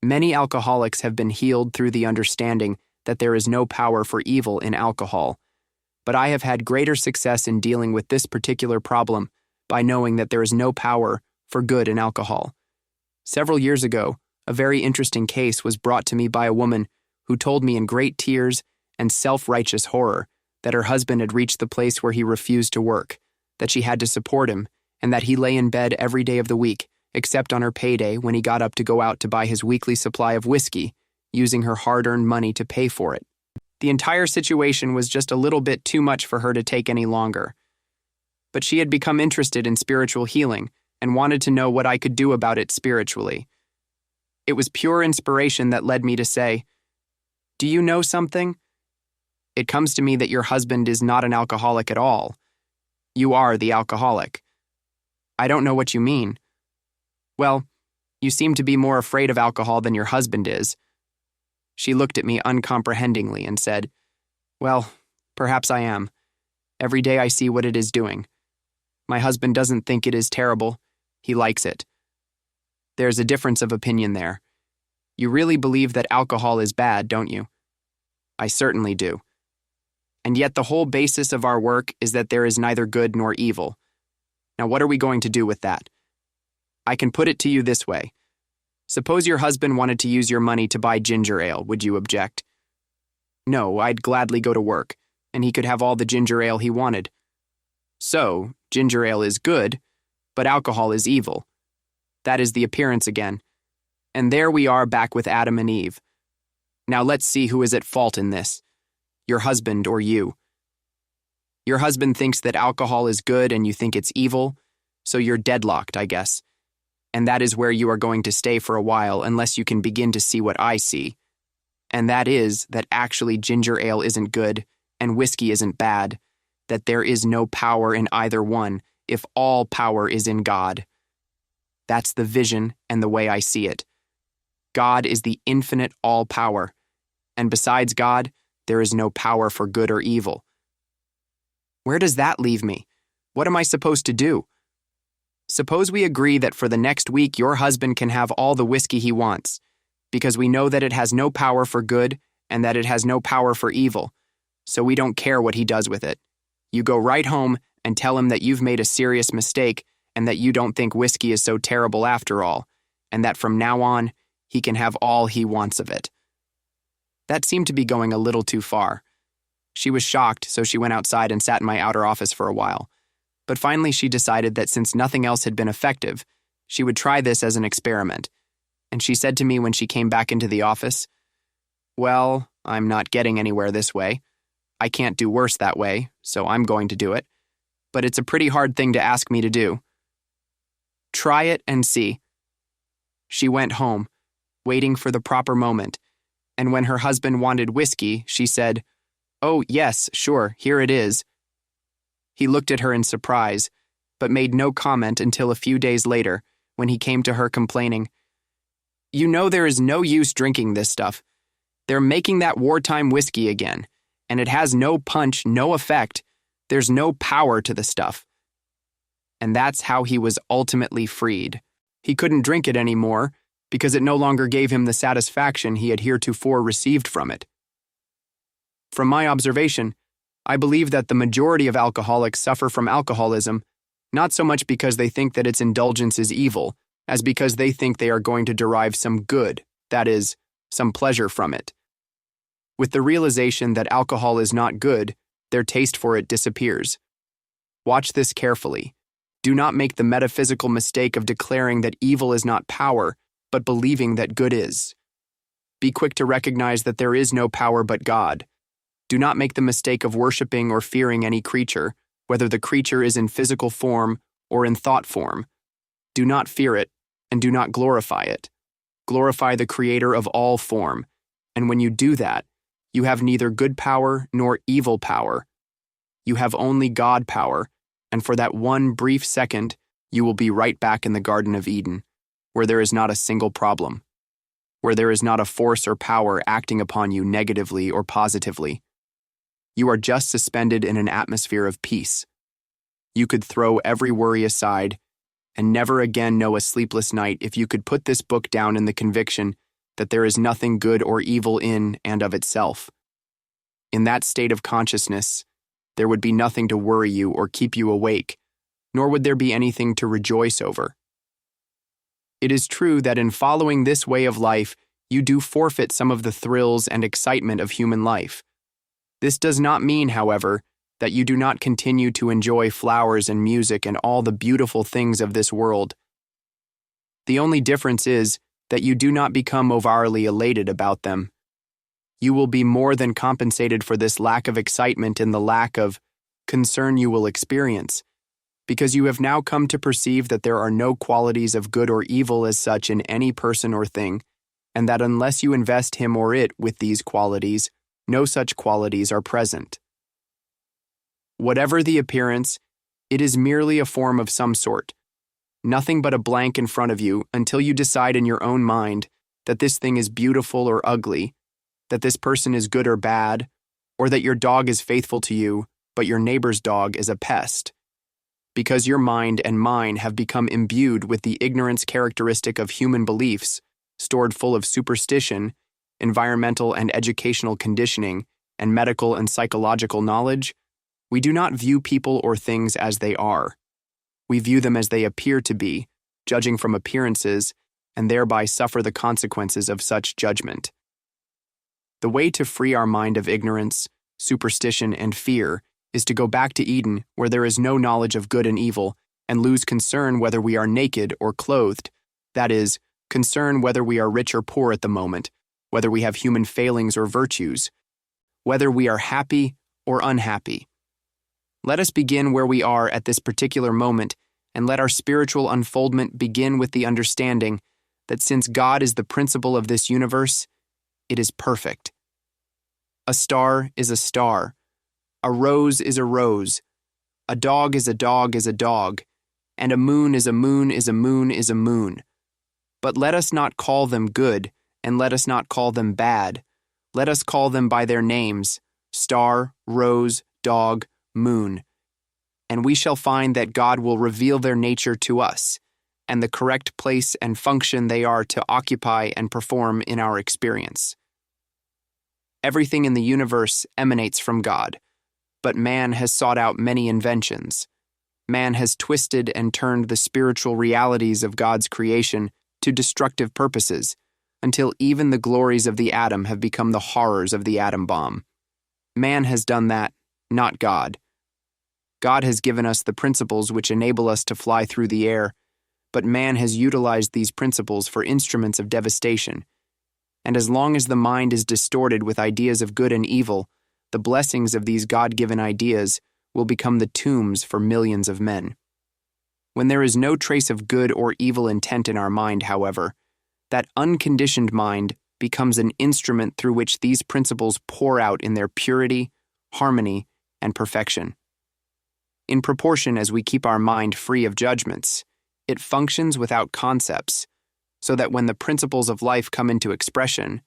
Many alcoholics have been healed through the understanding that there is no power for evil in alcohol, but I have had greater success in dealing with this particular problem by knowing that there is no power for good in alcohol. Several years ago, a very interesting case was brought to me by a woman who told me in great tears and self-righteous horror that her husband had reached the place where he refused to work, that she had to support him, and that he lay in bed every day of the week, except on her payday when he got up to go out to buy his weekly supply of whiskey, using her hard-earned money to pay for it. The entire situation was just a little bit too much for her to take any longer. But she had become interested in spiritual healing and wanted to know what I could do about it spiritually. It was pure inspiration that led me to say, "Do you know something? It comes to me that your husband is not an alcoholic at all. You are the alcoholic." "I don't know what you mean." "Well, you seem to be more afraid of alcohol than your husband is." She looked at me uncomprehendingly and said, "Well, perhaps I am. Every day I see what it is doing. My husband doesn't think it is terrible. He likes it." There's a difference of opinion there. You really believe that alcohol is bad, don't you? I certainly do. And yet the whole basis of our work is that there is neither good nor evil. Now what are we going to do with that? I can put it to you this way. Suppose your husband wanted to use your money to buy ginger ale, would you object? No, I'd gladly go to work, and he could have all the ginger ale he wanted. So, ginger ale is good, but alcohol is evil. That is the appearance again. And there we are back with Adam and Eve. Now let's see who is at fault in this. Your husband or you. Your husband thinks that alcohol is good and you think it's evil, so you're deadlocked, I guess. and that is where you are going to stay for a while unless you can begin to see what I see. And that is that actually ginger ale isn't good and whiskey isn't bad, that there is no power in either one if all power is in God. That's the vision and the way I see it. God is the infinite all-power, and besides God, there is no power for good or evil. Where does that leave me? What am I supposed to do? Suppose we agree that for the next week your husband can have all the whiskey he wants, because we know that it has no power for good and that it has no power for evil, so we don't care what he does with it. You go right home and tell him that you've made a serious mistake and that you don't think whiskey is so terrible after all, and that from now on, he can have all he wants of it. That seemed to be going a little too far. She was shocked, so she went outside and sat in my outer office for a while. But finally she decided that since nothing else had been effective, she would try this as an experiment. And she said to me when she came back into the office, "Well, I'm not getting anywhere this way. I can't do worse that way, so I'm going to do it. But it's a pretty hard thing to ask me to do. Try it and see." She went home, waiting for the proper moment, and when her husband wanted whiskey, she said, "Oh, yes, sure, here it is." He looked at her in surprise, but made no comment until a few days later, when he came to her complaining, "You know there is no use drinking this stuff. They're making that wartime whiskey again, and it has no punch, no effect. There's no power to the stuff." And that's how he was ultimately freed. He couldn't drink it anymore because it no longer gave him the satisfaction he had heretofore received from it. From my observation, I believe that the majority of alcoholics suffer from alcoholism, not so much because they think that its indulgence is evil, as because they think they are going to derive some good, that is, some pleasure from it. With the realization that alcohol is not good, their taste for it disappears. Watch this carefully. Do not make the metaphysical mistake of declaring that evil is not power, but believing that good is. Be quick to recognize that there is no power but God. Do not make the mistake of worshiping or fearing any creature, whether the creature is in physical form or in thought form. Do not fear it, and do not glorify it. Glorify the Creator of all form, and when you do that, you have neither good power nor evil power. You have only God power, and for that one brief second, you will be right back in the Garden of Eden, where there is not a single problem, where there is not a force or power acting upon you negatively or positively. You are just suspended in an atmosphere of peace. You could throw every worry aside and never again know a sleepless night if you could put this book down in the conviction that there is nothing good or evil in and of itself. In that state of consciousness, there would be nothing to worry you or keep you awake, nor would there be anything to rejoice over. It is true that in following this way of life, you do forfeit some of the thrills and excitement of human life. This does not mean, however, that you do not continue to enjoy flowers and music and all the beautiful things of this world. The only difference is that you do not become overly elated about them. You will be more than compensated for this lack of excitement in the lack of concern you will experience, because you have now come to perceive that there are no qualities of good or evil as such in any person or thing, and that unless you invest him or it with these qualities, no such qualities are present. Whatever the appearance, it is merely a form of some sort. Nothing but a blank in front of you until you decide in your own mind that this thing is beautiful or ugly, that this person is good or bad, or that your dog is faithful to you, but your neighbor's dog is a pest. Because your mind and mine have become imbued with the ignorance characteristic of human beliefs, stored full of superstition, environmental and educational conditioning, and medical and psychological knowledge, we do not view people or things as they are. We view them as they appear to be, judging from appearances, and thereby suffer the consequences of such judgment. The way to free our mind of ignorance, superstition, and fear is to go back to Eden, where there is no knowledge of good and evil, and lose concern whether we are naked or clothed, that is, concern whether we are rich or poor at the moment, whether we have human failings or virtues, whether we are happy or unhappy. Let us begin where we are at this particular moment and let our spiritual unfoldment begin with the understanding that since God is the principle of this universe, it is perfect. A star is a star. A rose is a rose. A dog is a dog is a dog. And a moon is a moon is a moon is a moon. But let us not call them good, and let us not call them bad. Let us call them by their names, star, rose, dog, moon. And we shall find that God will reveal their nature to us, and the correct place and function they are to occupy and perform in our experience. Everything in the universe emanates from God, but man has sought out many inventions. Man has twisted and turned the spiritual realities of God's creation to destructive purposes, until even the glories of the atom have become the horrors of the atom bomb. Man has done that, not God. God has given us the principles which enable us to fly through the air, but man has utilized these principles for instruments of devastation. And as long as the mind is distorted with ideas of good and evil, the blessings of these God-given ideas will become the tombs for millions of men. When there is no trace of good or evil intent in our mind, however, that unconditioned mind becomes an instrument through which these principles pour out in their purity, harmony, and perfection. In proportion as we keep our mind free of judgments, it functions without concepts, so that when the principles of life come into expression,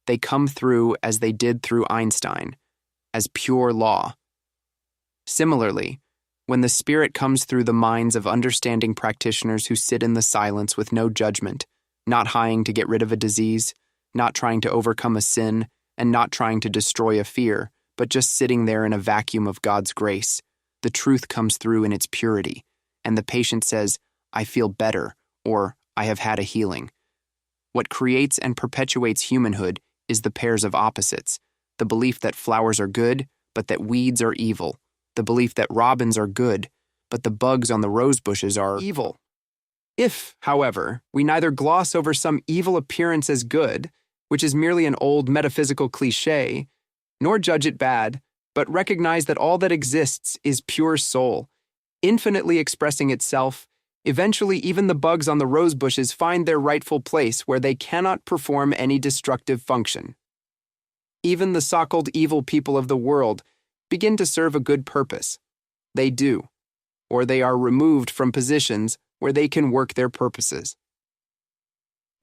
they come through as they did through Einstein, as pure law. Similarly, when the Spirit comes through the minds of understanding practitioners who sit in the silence with no judgment, not hying to get rid of a disease, not trying to overcome a sin, and not trying to destroy a fear, but just sitting there in a vacuum of God's grace, the truth comes through in its purity, and the patient says, "I feel better," or "I have had a healing." What creates and perpetuates humanhood is the pairs of opposites, the belief that flowers are good, but that weeds are evil, the belief that robins are good, but the bugs on the rose bushes are evil. If, however, we neither gloss over some evil appearance as good, which is merely an old metaphysical cliché, nor judge it bad, but recognize that all that exists is pure soul, infinitely expressing itself, eventually even the bugs on the rose bushes find their rightful place where they cannot perform any destructive function. Even the so-called evil people of the world begin to serve a good purpose. They do, or they are removed from positions where they can work their purposes.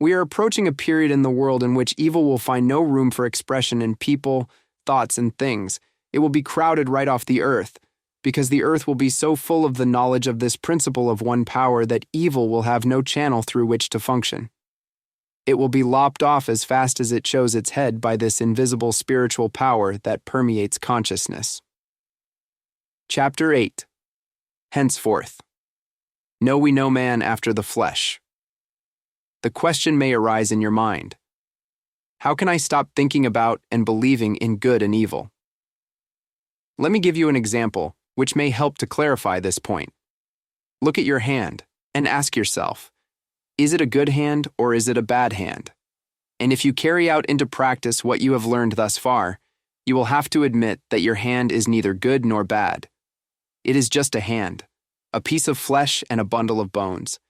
We are approaching a period in the world in which evil will find no room for expression in people, thoughts, and things. It will be crowded right off the earth, because the earth will be so full of the knowledge of this principle of one power that evil will have no channel through which to function. It will be lopped off as fast as it shows its head by this invisible spiritual power that permeates consciousness. Chapter 8. Henceforth. Know we no man after the flesh. The question may arise in your mind. How can I stop thinking about and believing in good and evil? Let me give you an example, which may help to clarify this point. Look at your hand and ask yourself, is it a good hand or is it a bad hand? And if you carry out into practice what you have learned thus far, you will have to admit that your hand is neither good nor bad. It is just a hand, a piece of flesh and a bundle of bones.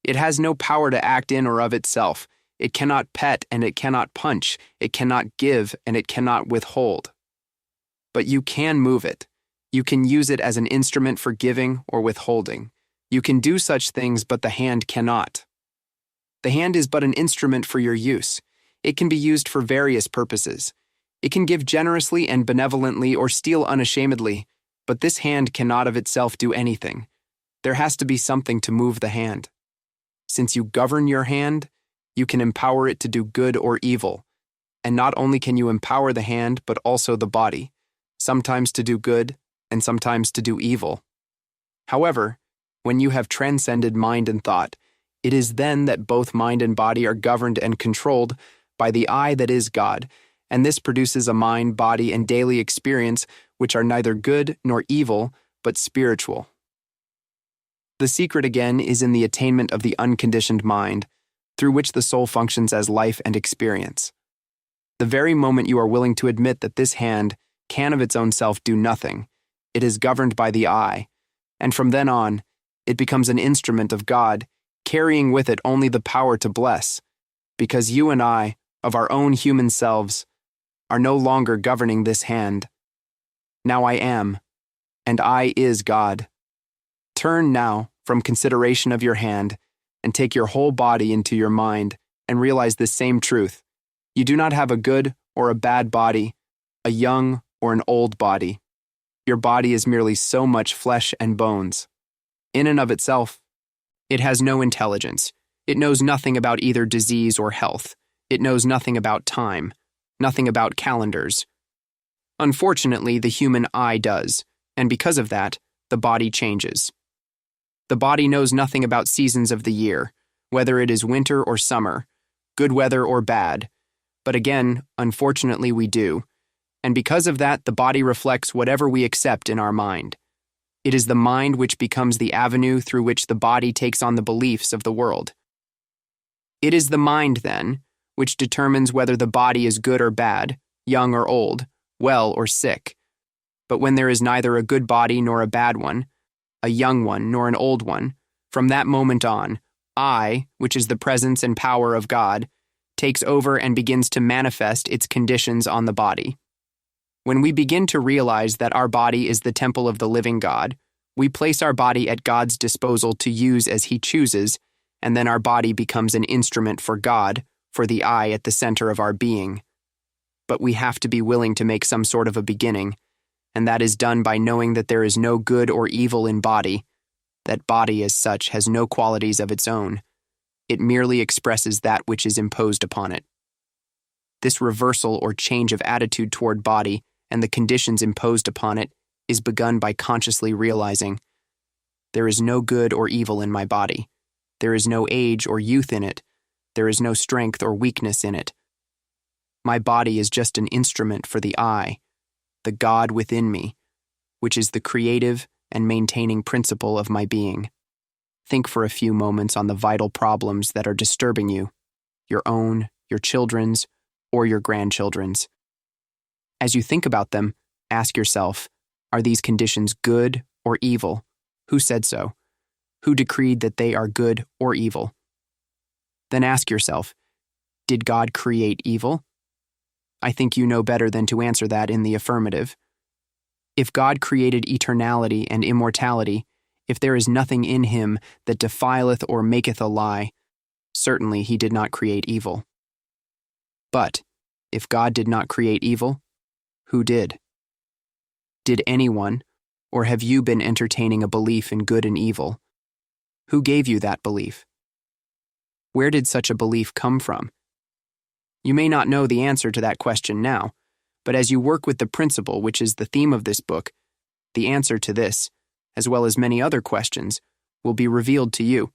It has no power to act in or of itself. It cannot pet and it cannot punch. It cannot give and it cannot withhold. But you can move it. You can use it as an instrument for giving or withholding. You can do such things, but the hand cannot. The hand is but an instrument for your use. It can be used for various purposes. It can give generously and benevolently or steal unashamedly, but this hand cannot of itself do anything. There has to be something to move the hand. Since you govern your hand, you can empower it to do good or evil. And not only can you empower the hand, but also the body, sometimes to do good and sometimes to do evil. However, when you have transcended mind and thought, it is then that both mind and body are governed and controlled by the I that is God, and this produces a mind, body, and daily experience which are neither good nor evil, but spiritual. The secret again is in the attainment of the unconditioned mind, through which the soul functions as life and experience. The very moment you are willing to admit that this hand can of its own self do nothing, it is governed by the I, and from then on, It becomes an instrument of God, carrying with it only the power to bless, because you and I, of our own human selves, are no longer governing this hand. Now I am, and I is God. Turn now from consideration of your hand and take your whole body into your mind and realize this same truth. You do not have a good or a bad body, a young or an old body. Your body is merely so much flesh and bones. In and of itself, it has no intelligence. It knows nothing about either disease or health. It knows nothing about time, nothing about calendars. Unfortunately, the human eye does, and because of that, the body changes. The body knows nothing about seasons of the year, whether it is winter or summer, good weather or bad. But again, unfortunately, we do. And because of that, the body reflects whatever we accept in our mind. It is the mind which becomes the avenue through which the body takes on the beliefs of the world. It is the mind, then, which determines whether the body is good or bad, young or old, well or sick. But when there is neither a good body nor a bad one, a young one nor an old one, from that moment on, I, which is the presence and power of God, takes over and begins to manifest its conditions on the body. When we begin to realize that our body is the temple of the living God, we place our body at God's disposal to use as He chooses, and then our body becomes an instrument for God, for the I at the center of our being. But we have to be willing to make some sort of a beginning, and that is done by knowing that there is no good or evil in body, that body as such has no qualities of its own. It merely expresses that which is imposed upon it. This reversal or change of attitude toward body and the conditions imposed upon it is begun by consciously realizing, there is no good or evil in my body. There is no age or youth in it. There is no strength or weakness in it. My body is just an instrument for the I, the God within me, which is the creative and maintaining principle of my being. Think for a few moments on the vital problems that are disturbing you, your own, your children's, or your grandchildren's. As you think about them, ask yourself, are these conditions good or evil? Who said so? Who decreed that they are good or evil? Then ask yourself, did God create evil? I think you know better than to answer that in the affirmative. If God created eternality and immortality, if there is nothing in Him that defileth or maketh a lie, certainly He did not create evil. But if God did not create evil, who did? Did anyone, or have you been entertaining a belief in good and evil? Who gave you that belief? Where did such a belief come from? You may not know the answer to that question now, but as you work with the principle which is the theme of this book, the answer to this, as well as many other questions, will be revealed to you.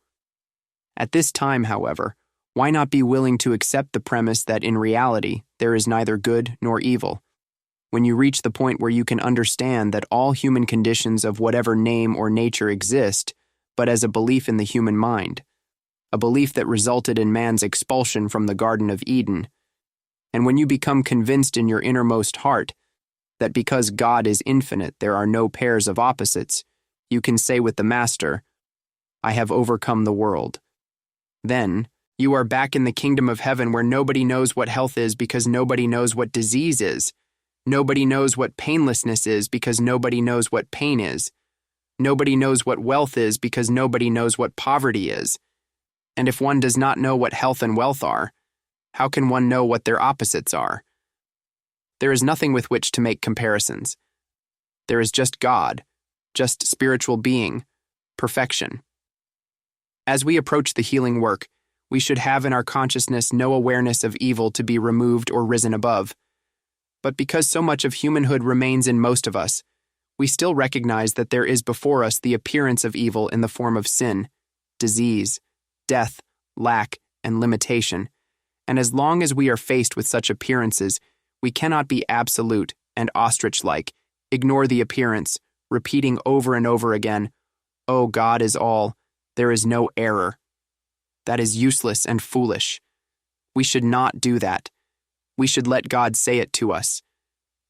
At this time, however, why not be willing to accept the premise that in reality there is neither good nor evil? When you reach the point where you can understand that all human conditions of whatever name or nature exist, but as a belief in the human mind, a belief that resulted in man's expulsion from the Garden of Eden, and when you become convinced in your innermost heart that because God is infinite there are no pairs of opposites, you can say with the Master, I have overcome the world. Then, you are back in the kingdom of heaven where nobody knows what health is because nobody knows what disease is. Nobody knows what painlessness is because nobody knows what pain is. Nobody knows what wealth is because nobody knows what poverty is. And if one does not know what health and wealth are, how can one know what their opposites are? There is nothing with which to make comparisons. There is just God, just spiritual being, perfection. As we approach the healing work, we should have in our consciousness no awareness of evil to be removed or risen above. But because so much of humanhood remains in most of us, we still recognize that there is before us the appearance of evil in the form of sin, disease, death, lack, and limitation. And as long as we are faced with such appearances, we cannot be absolute and ostrich-like, ignore the appearance, repeating over and over again, "Oh, God is all, there is no error." That is useless and foolish. We should not do that. We should let God say it to us.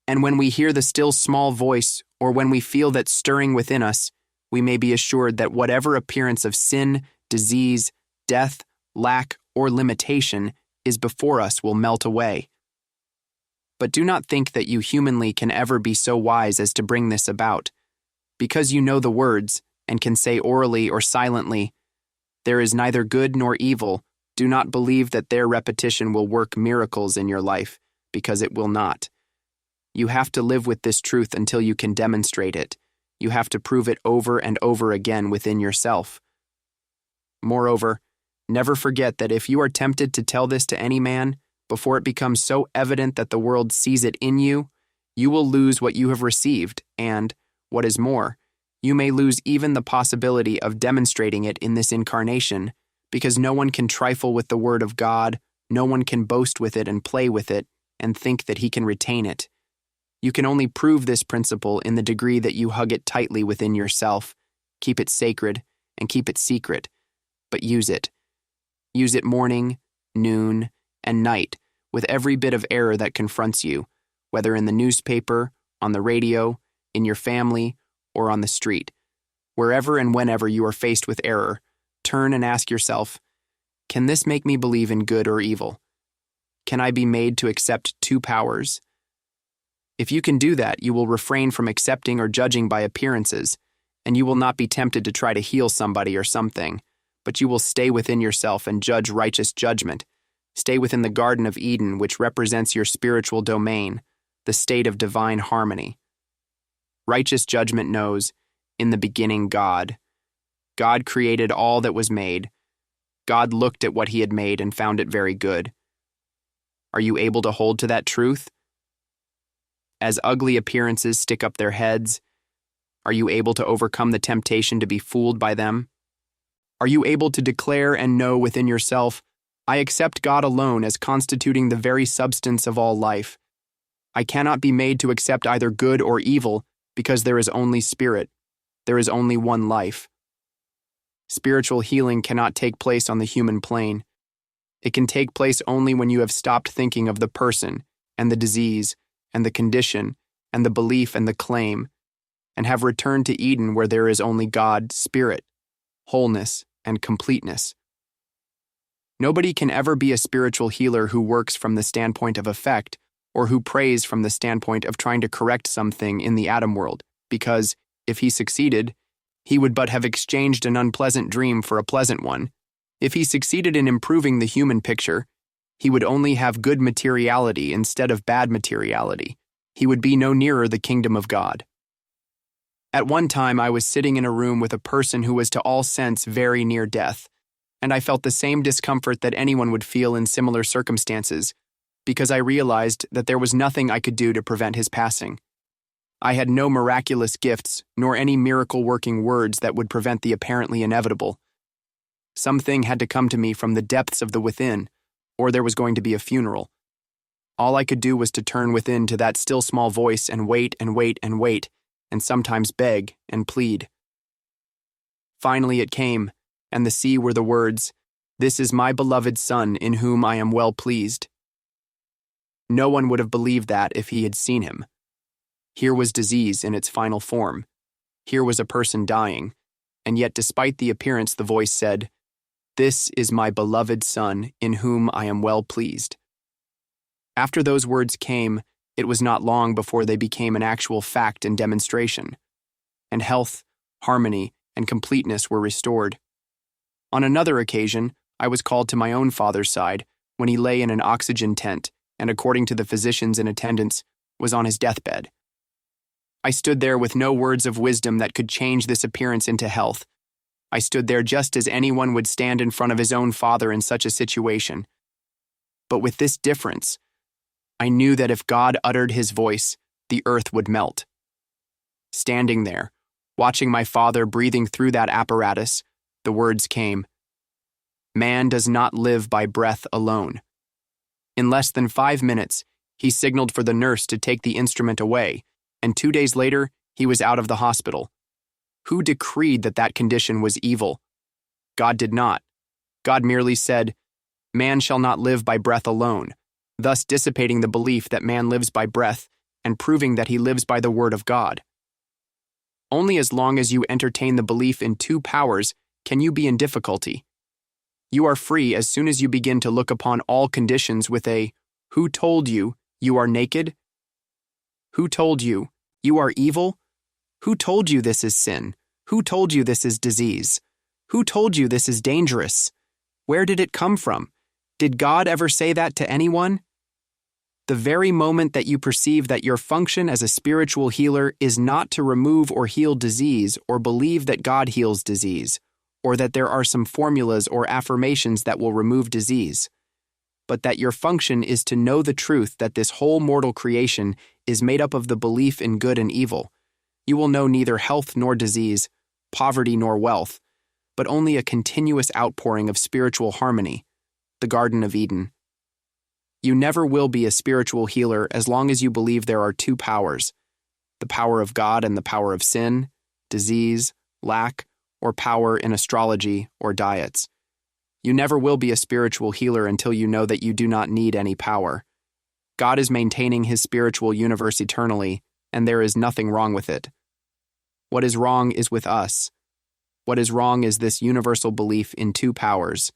And when we hear the still small voice, or when we feel that stirring within us, we may be assured that whatever appearance of sin, disease, death, lack, or limitation is before us will melt away. But do not think that you humanly can ever be so wise as to bring this about. Because you know the words, and can say orally or silently, "There is neither good nor evil," do not believe that their repetition will work miracles in your life, because it will not. You have to live with this truth until you can demonstrate it. You have to prove it over and over again within yourself. Moreover, never forget that if you are tempted to tell this to any man, before it becomes so evident that the world sees it in you, you will lose what you have received, and, what is more, you may lose even the possibility of demonstrating it in this incarnation, because no one can trifle with the word of God, no one can boast with it and play with it, and think that he can retain it. You can only prove this principle in the degree that you hug it tightly within yourself, keep it sacred, and keep it secret, but use it. Use it morning, noon, and night with every bit of error that confronts you, whether in the newspaper, on the radio, in your family, or on the street. Wherever and whenever you are faced with error, turn and ask yourself, can this make me believe in good or evil? Can I be made to accept two powers? If you can do that, you will refrain from accepting or judging by appearances, and you will not be tempted to try to heal somebody or something, but you will stay within yourself and judge righteous judgment. Stay within the Garden of Eden, which represents your spiritual domain, the state of divine harmony. Righteous judgment knows, in the beginning God. God created all that was made. God looked at what he had made and found it very good. Are you able to hold to that truth? As ugly appearances stick up their heads, are you able to overcome the temptation to be fooled by them? Are you able to declare and know within yourself, I accept God alone as constituting the very substance of all life. I cannot be made to accept either good or evil because there is only spirit. There is only one life. Spiritual healing cannot take place on the human plane. It can take place only when you have stopped thinking of the person and the disease and the condition and the belief and the claim, and have returned to Eden where there is only God, spirit, wholeness, and completeness. Nobody can ever be a spiritual healer who works from the standpoint of effect or who prays from the standpoint of trying to correct something in the atom world, because, if he succeeded, he would but have exchanged an unpleasant dream for a pleasant one. If he succeeded in improving the human picture, he would only have good materiality instead of bad materiality. He would be no nearer the kingdom of God. At one time, I was sitting in a room with a person who was to all sense very near death, and I felt the same discomfort that anyone would feel in similar circumstances, because I realized that there was nothing I could do to prevent his passing. I had no miraculous gifts, nor any miracle-working words that would prevent the apparently inevitable. Something had to come to me from the depths of the within, or there was going to be a funeral. All I could do was to turn within to that still small voice and wait and wait and wait, and sometimes beg and plead. Finally it came, and the sea were the words, "This is my beloved Son, in whom I am well pleased." No one would have believed that if he had seen him. Here was disease in its final form. Here was a person dying, and yet despite the appearance the voice said, "This is my beloved Son, in whom I am well pleased." After those words came, it was not long before they became an actual fact and demonstration, and health, harmony, and completeness were restored. On another occasion, I was called to my own father's side when he lay in an oxygen tent and, according to the physicians in attendance, was on his deathbed. I stood there with no words of wisdom that could change this appearance into health. I stood there just as anyone would stand in front of his own father in such a situation. But with this difference, I knew that if God uttered his voice, the earth would melt. Standing there, watching my father breathing through that apparatus, the words came, "Man does not live by breath alone." In less than 5 minutes, he signaled for the nurse to take the instrument away, and 2 days later, he was out of the hospital. Who decreed that that condition was evil? God did not. God merely said, "Man shall not live by breath alone," thus dissipating the belief that man lives by breath and proving that he lives by the word of God. Only as long as you entertain the belief in two powers can you be in difficulty. You are free as soon as you begin to look upon all conditions with a, "Who told you you are naked? Who told you you are evil? Who told you this is sin? Who told you this is disease? Who told you this is dangerous? Where did it come from? Did God ever say that to anyone?" The very moment that you perceive that your function as a spiritual healer is not to remove or heal disease or believe that God heals disease, or that there are some formulas or affirmations that will remove disease, but that your function is to know the truth that this whole mortal creation is made up of the belief in good and evil, you will know neither health nor disease, poverty nor wealth, but only a continuous outpouring of spiritual harmony, the Garden of Eden. You never will be a spiritual healer as long as you believe there are two powers, the power of God and the power of sin, disease, lack, or power in astrology or diets. You never will be a spiritual healer until you know that you do not need any power. God is maintaining his spiritual universe eternally, and there is nothing wrong with it. What is wrong is with us. What is wrong is this universal belief in two powers.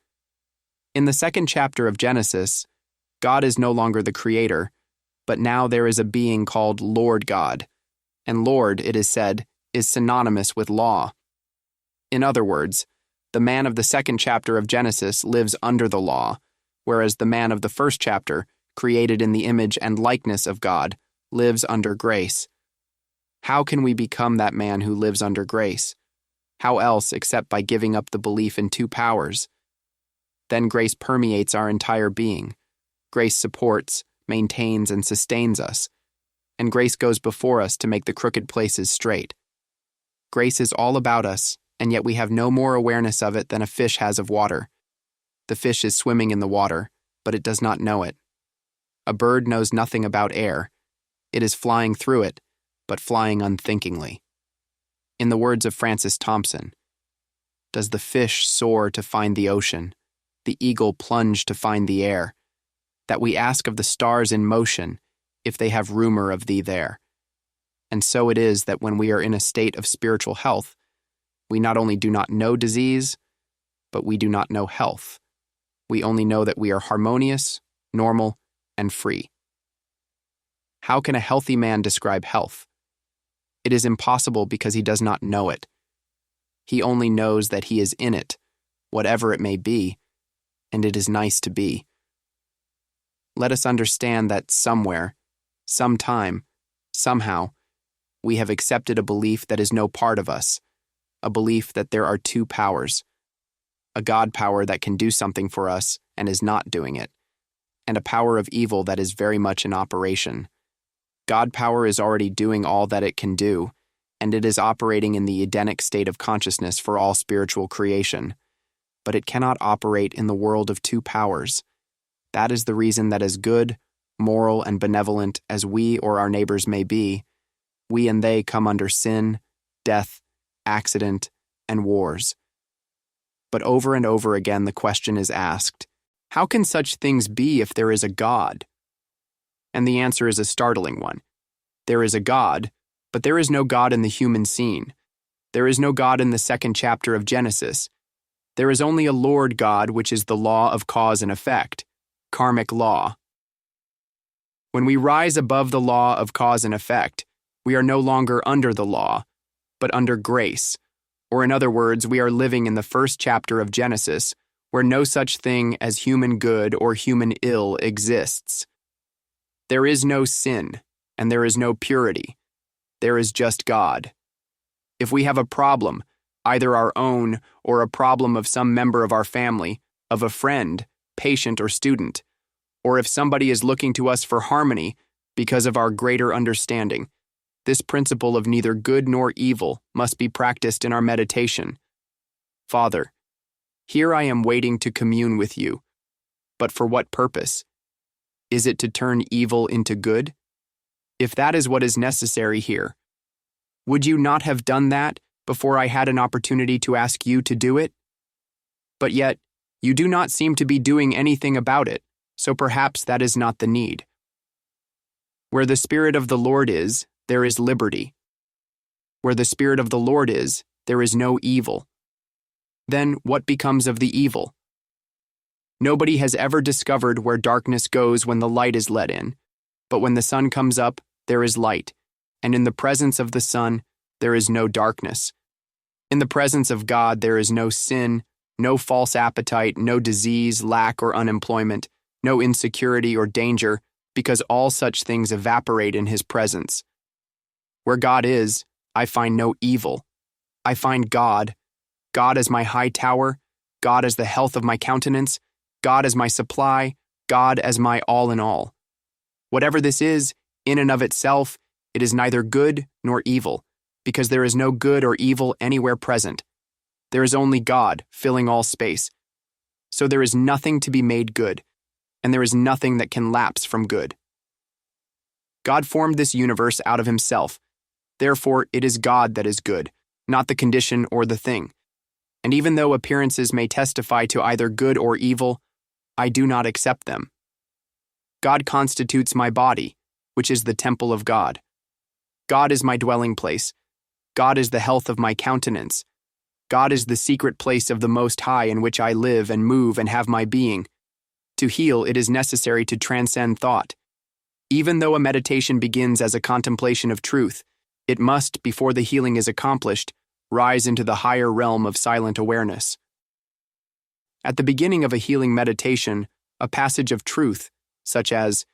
In the second chapter of Genesis, God is no longer the creator, but now there is a being called Lord God, and Lord, it is said, is synonymous with law. In other words, the man of the second chapter of Genesis lives under the law, whereas the man of the first chapter, created in the image and likeness of God, lives under grace. How can we become that man who lives under grace? How else except by giving up the belief in two powers? Then grace permeates our entire being. Grace supports, maintains, and sustains us, and grace goes before us to make the crooked places straight. Grace is all about us, and yet we have no more awareness of it than a fish has of water. The fish is swimming in the water, but it does not know it. A bird knows nothing about air. It is flying through it, but flying unthinkingly. In the words of Francis Thompson, "Does the fish soar to find the ocean, the eagle plunge to find the air, that we ask of the stars in motion if they have rumor of thee there?" And so it is that when we are in a state of spiritual health, we not only do not know disease, but we do not know health. We only know that we are harmonious, normal, and free. How can a healthy man describe health? It is impossible because he does not know it. He only knows that he is in it, whatever it may be, and it is nice to be. Let us understand that somewhere, sometime, somehow, we have accepted a belief that is no part of us, a belief that there are two powers, a God power that can do something for us and is not doing it, and a power of evil that is very much in operation. God power is already doing all that it can do, and it is operating in the Edenic state of consciousness for all spiritual creation, but it cannot operate in the world of two powers. That is the reason that as good, moral, and benevolent as we or our neighbors may be, we and they come under sin, death, accident, and wars. But over and over again the question is asked, how can such things be if there is a God? And the answer is a startling one. There is a God, but there is no God in the human scene. There is no God in the second chapter of Genesis. There is only a Lord God, which is the law of cause and effect, karmic law. When we rise above the law of cause and effect, we are no longer under the law, but under grace, or in other words, we are living in the first chapter of Genesis, where no such thing as human good or human ill exists. There is no sin, and there is no purity. There is just God. If we have a problem, either our own or a problem of some member of our family, of a friend, patient, or student, or if somebody is looking to us for harmony because of our greater understanding, this principle of neither good nor evil must be practiced in our meditation. Father, here I am waiting to commune with you, but for what purpose? Is it to turn evil into good? If that is what is necessary here, would you not have done that before I had an opportunity to ask you to do it? But yet, you do not seem to be doing anything about it, so perhaps that is not the need. Where the Spirit of the Lord is, there is liberty. Where the Spirit of the Lord is, there is no evil. Then what becomes of the evil? Nobody has ever discovered where darkness goes when the light is let in, but when the sun comes up, there is light, and in the presence of the sun, there is no darkness. In the presence of God, there is no sin, no false appetite, no disease, lack, or unemployment, no insecurity or danger, because all such things evaporate in His presence. Where God is, I find no evil. I find God. God as my high tower, God as the health of my countenance, God as my supply, God as my all in all. Whatever this is, in and of itself, it is neither good nor evil, because there is no good or evil anywhere present. There is only God filling all space. So there is nothing to be made good, and there is nothing that can lapse from good. God formed this universe out of Himself. Therefore, it is God that is good, not the condition or the thing. And even though appearances may testify to either good or evil, I do not accept them. God constitutes my body, which is the temple of God. God is my dwelling place. God is the health of my countenance. God is the secret place of the Most High in which I live and move and have my being. To heal, it is necessary to transcend thought. Even though a meditation begins as a contemplation of truth, it must, before the healing is accomplished, rise into the higher realm of silent awareness. At the beginning of a healing meditation, a passage of truth, such as,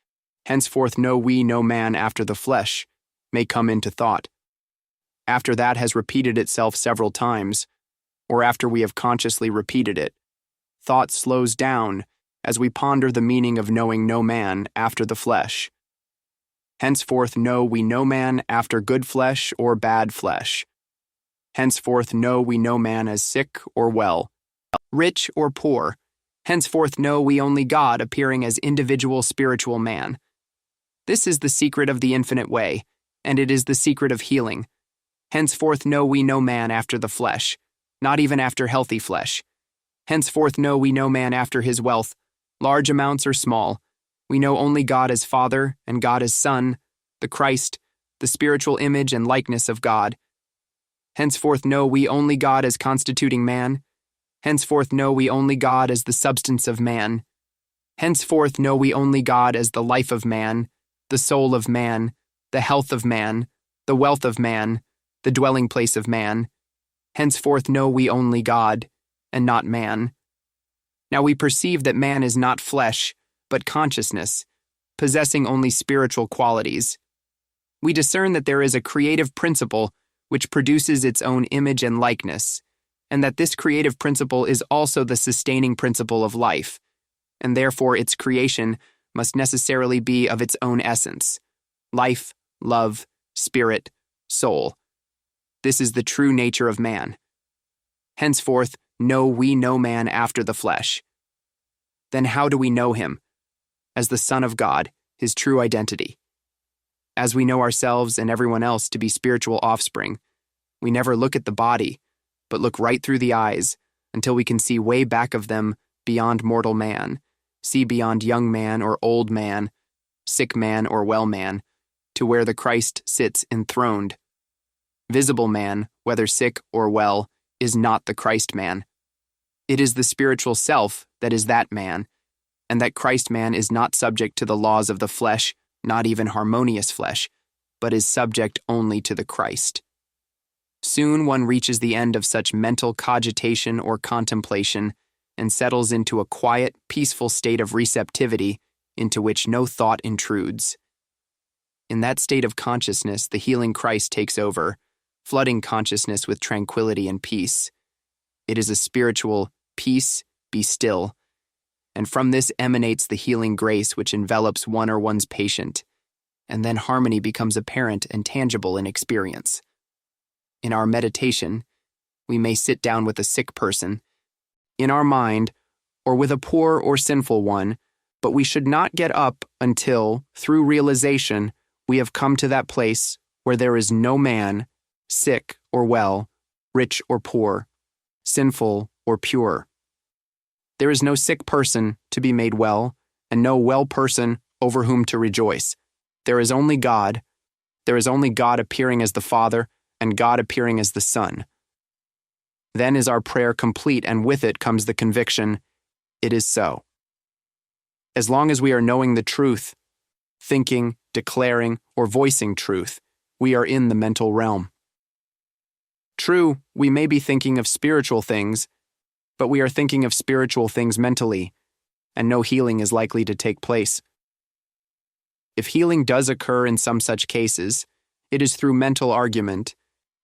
"Henceforth know we no man after the flesh," may come into thought. After that has repeated itself several times, or after we have consciously repeated it, thought slows down as we ponder the meaning of knowing no man after the flesh. Henceforth know we no man after good flesh or bad flesh. Henceforth know we no man as sick or well, rich or poor. Henceforth know we only God appearing as individual spiritual man. This is the secret of the infinite way, and it is the secret of healing. Henceforth know we no man after the flesh, not even after healthy flesh. Henceforth know we no man after his wealth, large amounts or small. We know only God as Father and God as Son, the Christ, the spiritual image and likeness of God. Henceforth know we only God as constituting man. Henceforth know we only God as the substance of man. Henceforth know we only God as the life of man, the soul of man, the health of man, the wealth of man, the dwelling place of man. Henceforth know we only God, and not man. Now we perceive that man is not flesh, but consciousness, possessing only spiritual qualities. We discern that there is a creative principle which produces its own image and likeness, and that this creative principle is also the sustaining principle of life, and therefore its creation must necessarily be of its own essence: life, love, spirit, soul. This is the true nature of man. Henceforth, know we no man after the flesh. Then how do we know him? As the Son of God, his true identity. As we know ourselves and everyone else to be spiritual offspring, we never look at the body, but look right through the eyes until we can see way back of them beyond mortal man, see beyond young man or old man, sick man or well man, to where the Christ sits enthroned. Visible man, whether sick or well, is not the Christ man. It is the spiritual self that is that man, and that Christ man is not subject to the laws of the flesh, not even harmonious flesh, but is subject only to the Christ. Soon one reaches the end of such mental cogitation or contemplation and settles into a quiet, peaceful state of receptivity into which no thought intrudes. In that state of consciousness, the healing Christ takes over, flooding consciousness with tranquility and peace. It is a spiritual, peace, be still, and from this emanates the healing grace which envelops one or one's patient, and then harmony becomes apparent and tangible in experience. In our meditation, we may sit down with a sick person, in our mind, or with a poor or sinful one, but we should not get up until, through realization, we have come to that place where there is no man, sick or well, rich or poor, sinful or pure. There is no sick person to be made well, and no well person over whom to rejoice. There is only God. There is only God appearing as the Father, and God appearing as the sun. Then is our prayer complete, and with it comes the conviction, it is so. As long as we are knowing the truth, thinking, declaring, or voicing truth, we are in the mental realm. True, we may be thinking of spiritual things, but we are thinking of spiritual things mentally, and no healing is likely to take place. If healing does occur in some such cases, it is through mental argument,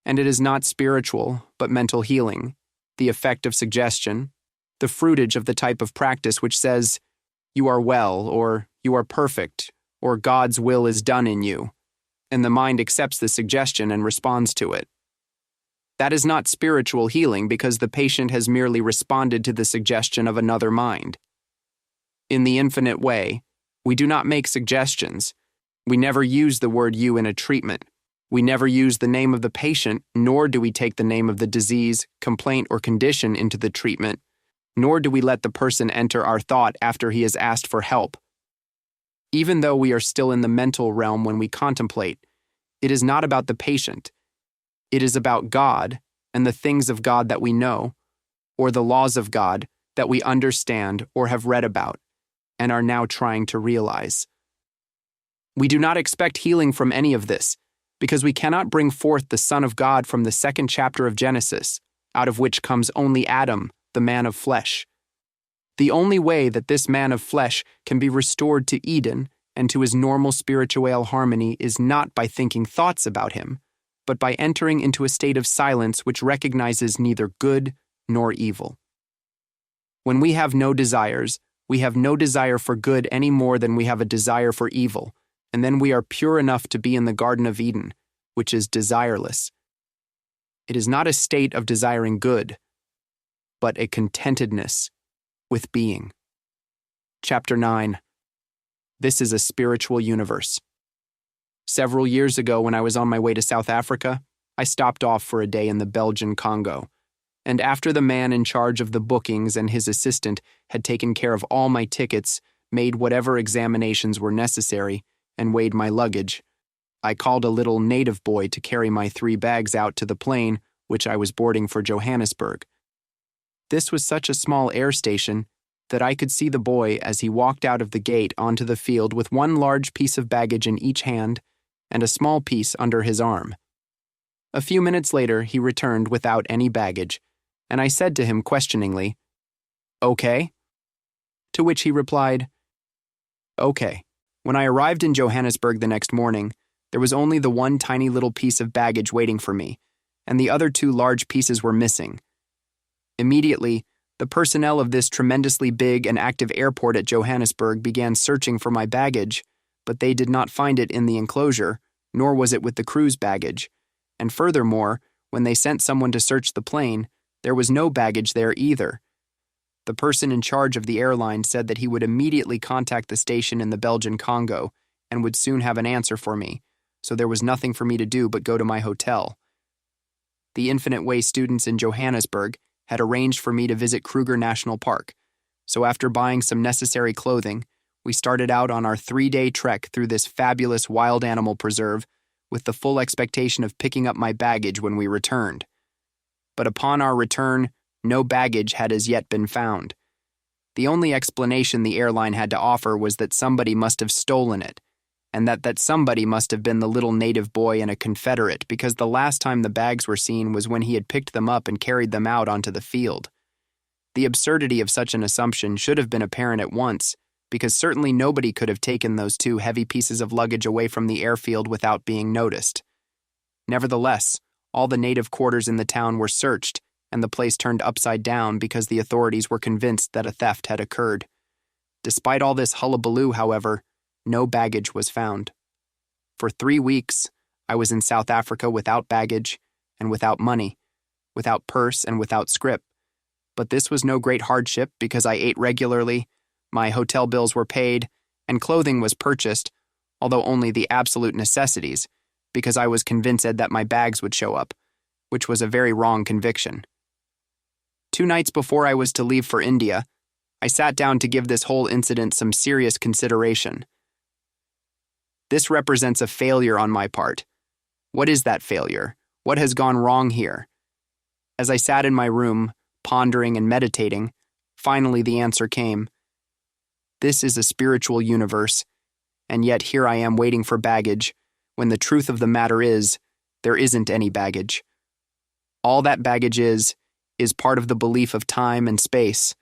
and it is not spiritual, but mental healing, the effect of suggestion, the fruitage of the type of practice which says, "You are well," or "You are perfect," or "God's will is done in you," and the mind accepts the suggestion and responds to it. That is not spiritual healing because the patient has merely responded to the suggestion of another mind. In the infinite way, we do not make suggestions. We never use the word "you" in a treatment. We never use the name of the patient, nor do we take the name of the disease, complaint, or condition into the treatment, nor do we let the person enter our thought after he has asked for help. Even though we are still in the mental realm when we contemplate, it is not about the patient. It is about God and the things of God that we know, or the laws of God that we understand or have read about, and are now trying to realize. We do not expect healing from any of this, because we cannot bring forth the Son of God from the 2nd chapter of Genesis, out of which comes only Adam, the man of flesh. The only way that this man of flesh can be restored to Eden and to his normal spiritual harmony is not by thinking thoughts about him, but by entering into a state of silence which recognizes neither good nor evil. When we have no desires, we have no desire for good any more than we have a desire for evil, and then we are pure enough to be in the Garden of Eden, which is desireless. It is not a state of desiring good, but a contentedness with being. Chapter 9. This is a spiritual universe. Several years ago, when I was on my way to South Africa, I stopped off for a day in the Belgian Congo, and after the man in charge of the bookings and his assistant had taken care of all my tickets, made whatever examinations were necessary, and weighed my luggage, I called a little native boy to carry my 3 bags out to the plane which I was boarding for Johannesburg. This was such a small air station that I could see the boy as he walked out of the gate onto the field with one large piece of baggage in each hand and a small piece under his arm. A few minutes later, he returned without any baggage, and I said to him questioningly, "Okay?" To which he replied, "Okay." When I arrived in Johannesburg the next morning, there was only the one tiny little piece of baggage waiting for me, and the other 2 large pieces were missing. Immediately, the personnel of this tremendously big and active airport at Johannesburg began searching for my baggage, but they did not find it in the enclosure, nor was it with the crew's baggage. And furthermore, when they sent someone to search the plane, there was no baggage there either. The person in charge of the airline said that he would immediately contact the station in the Belgian Congo and would soon have an answer for me, so there was nothing for me to do but go to my hotel. The Infinite Way students in Johannesburg had arranged for me to visit Kruger National Park, so after buying some necessary clothing, we started out on our 3-day trek through this fabulous wild animal preserve with the full expectation of picking up my baggage when we returned. But upon our return, no baggage had as yet been found. The only explanation the airline had to offer was that somebody must have stolen it, and that somebody must have been the little native boy and a Confederate, because the last time the bags were seen was when he had picked them up and carried them out onto the field. The absurdity of such an assumption should have been apparent at once, because certainly nobody could have taken those 2 heavy pieces of luggage away from the airfield without being noticed. Nevertheless, all the native quarters in the town were searched, and the place turned upside down because the authorities were convinced that a theft had occurred. Despite all this hullabaloo, however, no baggage was found. For 3 weeks, I was in South Africa without baggage and without money, without purse and without scrip. But this was no great hardship because I ate regularly, my hotel bills were paid, and clothing was purchased, although only the absolute necessities, because I was convinced that my bags would show up, which was a very wrong conviction. 2 nights before I was to leave for India, I sat down to give this whole incident some serious consideration. This represents a failure on my part. What is that failure? What has gone wrong here? As I sat in my room, pondering and meditating, finally the answer came. This is a spiritual universe, and yet here I am waiting for baggage, when the truth of the matter is, there isn't any baggage. All that baggage is part of the belief of time and space.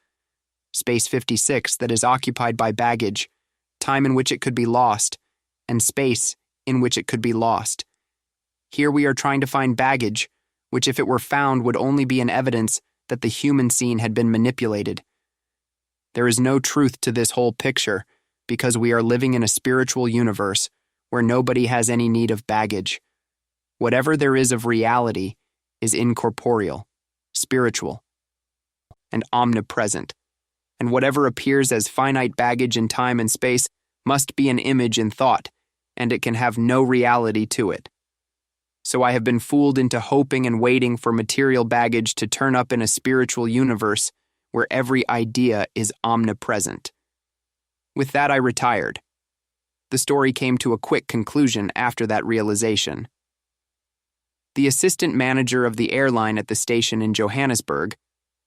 Space 56 that is occupied by baggage, time in which it could be lost, and space in which it could be lost. Here we are trying to find baggage, which if it were found would only be an evidence that the human scene had been manipulated. There is no truth to this whole picture, because we are living in a spiritual universe where nobody has any need of baggage. Whatever there is of reality is incorporeal, spiritual, and omnipresent, and whatever appears as finite baggage in time and space must be an image in thought, and it can have no reality to it. So I have been fooled into hoping and waiting for material baggage to turn up in a spiritual universe where every idea is omnipresent. With that, I retired. The story came to a quick conclusion after that realization. The assistant manager of the airline at the station in Johannesburg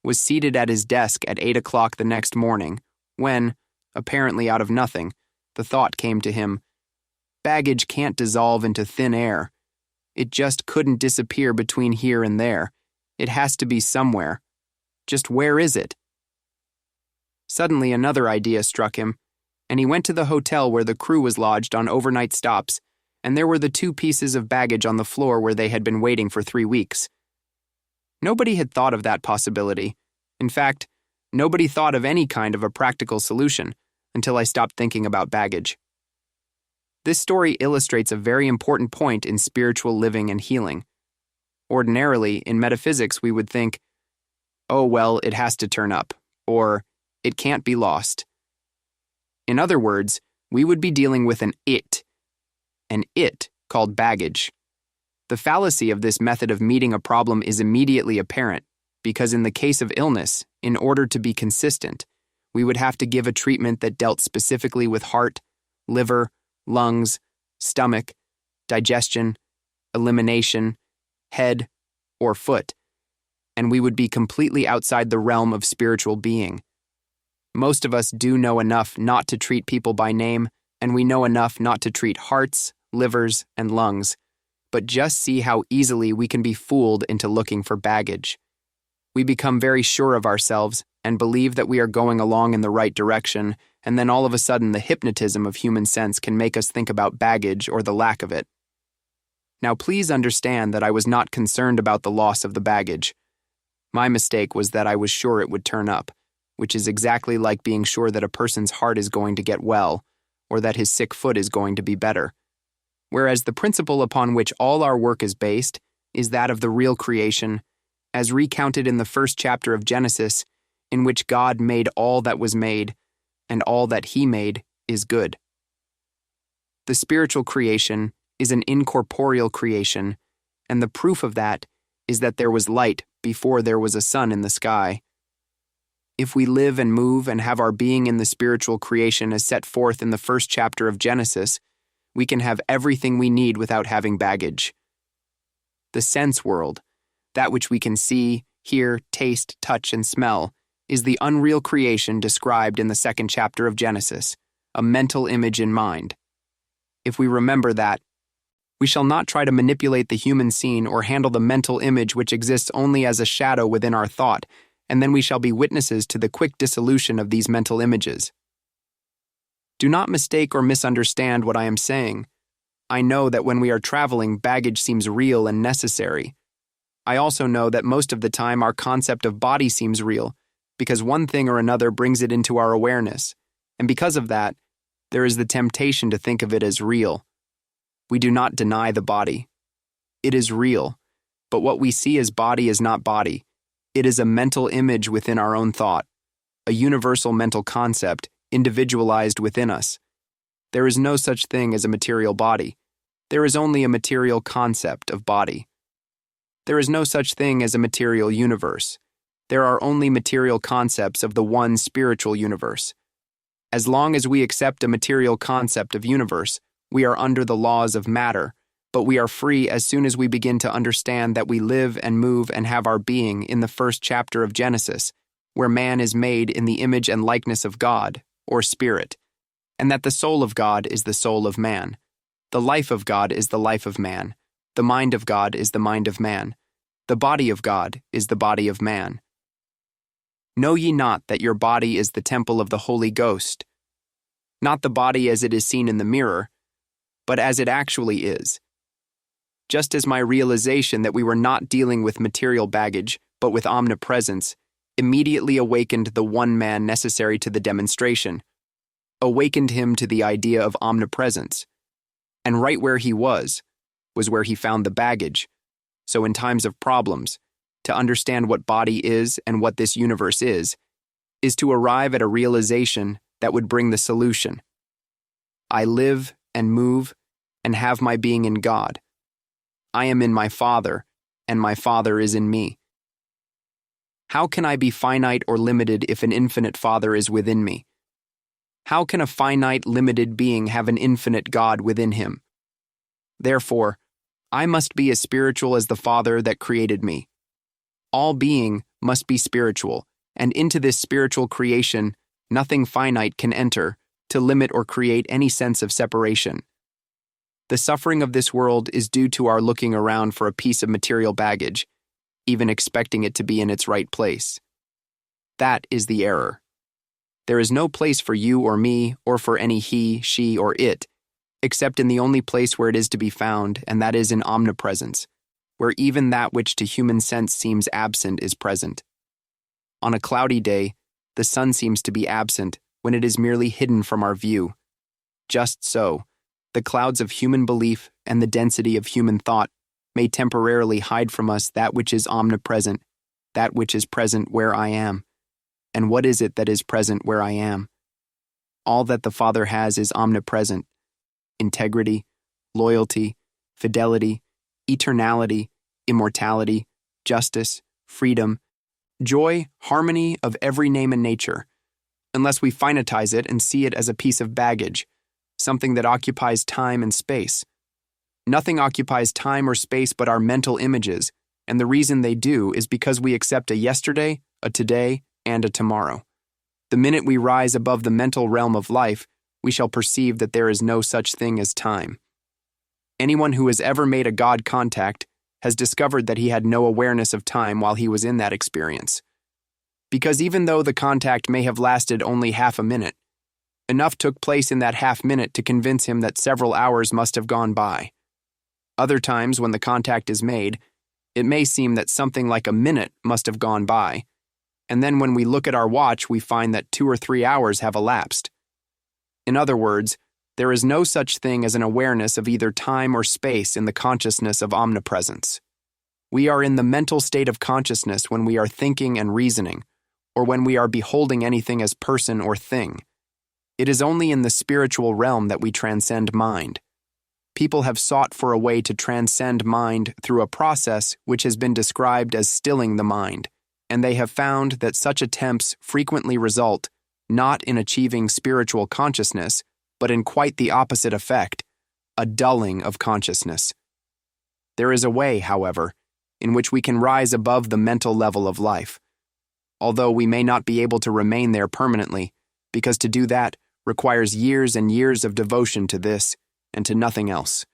was seated at his desk at 8 o'clock the next morning when, apparently out of nothing, the thought came to him, baggage can't dissolve into thin air. It just couldn't disappear between here and there. It has to be somewhere. Just where is it? Suddenly another idea struck him, and he went to the hotel where the crew was lodged on overnight stops, and there were the 2 pieces of baggage on the floor where they had been waiting for 3 weeks. Nobody had thought of that possibility. In fact, nobody thought of any kind of a practical solution until I stopped thinking about baggage. This story illustrates a very important point in spiritual living and healing. Ordinarily, in metaphysics, we would think, oh, well, it has to turn up, or it can't be lost. In other words, we would be dealing with an it called baggage. The fallacy of this method of meeting a problem is immediately apparent, because in the case of illness, in order to be consistent, we would have to give a treatment that dealt specifically with heart, liver, lungs, stomach, digestion, elimination, head, or foot, and we would be completely outside the realm of spiritual being. Most of us do know enough not to treat people by name, and we know enough not to treat hearts, livers, and lungs, but just see how easily we can be fooled into looking for baggage. We become very sure of ourselves and believe that we are going along in the right direction, and then all of a sudden the hypnotism of human sense can make us think about baggage or the lack of it. Now please understand that I was not concerned about the loss of the baggage. My mistake was that I was sure it would turn up, which is exactly like being sure that a person's heart is going to get well, or that his sick foot is going to be better. Whereas the principle upon which all our work is based is that of the real creation, as recounted in the first chapter of Genesis, in which God made all that was made, and all that He made is good. The spiritual creation is an incorporeal creation, and the proof of that is that there was light before there was a sun in the sky. If we live and move and have our being in the spiritual creation as set forth in the first chapter of Genesis, we can have everything we need without having baggage. The sense world, that which we can see, hear, taste, touch, and smell, is the unreal creation described in the second chapter of Genesis, a mental image in mind. If we remember that, we shall not try to manipulate the human scene or handle the mental image which exists only as a shadow within our thought, and then we shall be witnesses to the quick dissolution of these mental images. Do not mistake or misunderstand what I am saying. I know that when we are traveling, baggage seems real and necessary. I also know that most of the time our concept of body seems real, because one thing or another brings it into our awareness, and because of that, there is the temptation to think of it as real. We do not deny the body. It is real, but what we see as body is not body. It is a mental image within our own thought, a universal mental concept individualized within us. There is no such thing as a material body. There is only a material concept of body. There is no such thing as a material universe. There are only material concepts of the one spiritual universe. As long as we accept a material concept of universe, we are under the laws of matter, but we are free as soon as we begin to understand that we live and move and have our being in the first chapter of Genesis, where man is made in the image and likeness of God, or spirit, and that the soul of God is the soul of man, the life of God is the life of man, the mind of God is the mind of man, the body of God is the body of man. Know ye not that your body is the temple of the Holy Ghost? Not the body as it is seen in the mirror, but as it actually is. Just as my realization that we were not dealing with material baggage, but with omnipresence, immediately awakened the one man necessary to the demonstration, awakened him to the idea of omnipresence. And right where he was where he found the baggage. So in times of problems, to understand what body is and what this universe is to arrive at a realization that would bring the solution. I live and move and have my being in God. I am in my Father, and my Father is in me. How can I be finite or limited if an infinite Father is within me? How can a finite, limited being have an infinite God within him? Therefore, I must be as spiritual as the Father that created me. All being must be spiritual, and into this spiritual creation, nothing finite can enter to limit or create any sense of separation. The suffering of this world is due to our looking around for a piece of material baggage, even expecting it to be in its right place. That is the error. There is no place for you or me or for any he, she, or it, except in the only place where it is to be found, and that is in omnipresence, where even that which to human sense seems absent is present. On a cloudy day, the sun seems to be absent when it is merely hidden from our view. Just so, the clouds of human belief and the density of human thought may temporarily hide from us that which is omnipresent, that which is present where I am. And what is it that is present where I am? All that the Father has is omnipresent: integrity, loyalty, fidelity, eternality, immortality, justice, freedom, joy, harmony of every name and nature, unless we finitize it and see it as a piece of baggage, something that occupies time and space. Nothing occupies time or space but our mental images, and the reason they do is because we accept a yesterday, a today, and a tomorrow. The minute we rise above the mental realm of life, we shall perceive that there is no such thing as time. Anyone who has ever made a God contact has discovered that he had no awareness of time while he was in that experience. Because even though the contact may have lasted only half a minute, enough took place in that half minute to convince him that several hours must have gone by. Other times, when the contact is made, it may seem that something like a minute must have gone by, and then when we look at our watch, we find that 2 or 3 hours have elapsed. In other words, there is no such thing as an awareness of either time or space in the consciousness of omnipresence. We are in the mental state of consciousness when we are thinking and reasoning, or when we are beholding anything as person or thing. It is only in the spiritual realm that we transcend mind. People have sought for a way to transcend mind through a process which has been described as stilling the mind, and they have found that such attempts frequently result not in achieving spiritual consciousness, but in quite the opposite effect, a dulling of consciousness. There is a way, however, in which we can rise above the mental level of life, although we may not be able to remain there permanently, because to do that requires years and years of devotion to this and to nothing else.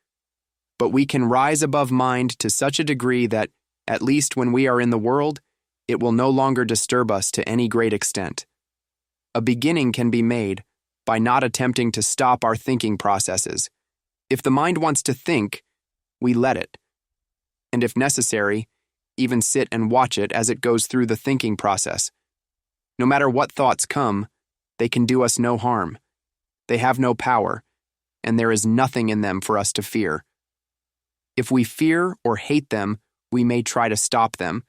But we can rise above mind to such a degree that, at least when we are in the world, it will no longer disturb us to any great extent. A beginning can be made by not attempting to stop our thinking processes. If the mind wants to think, we let it. And if necessary, even sit and watch it as it goes through the thinking process. No matter what thoughts come, they can do us no harm. They have no power, and there is nothing in them for us to fear. If we fear or hate them, we may try to stop them,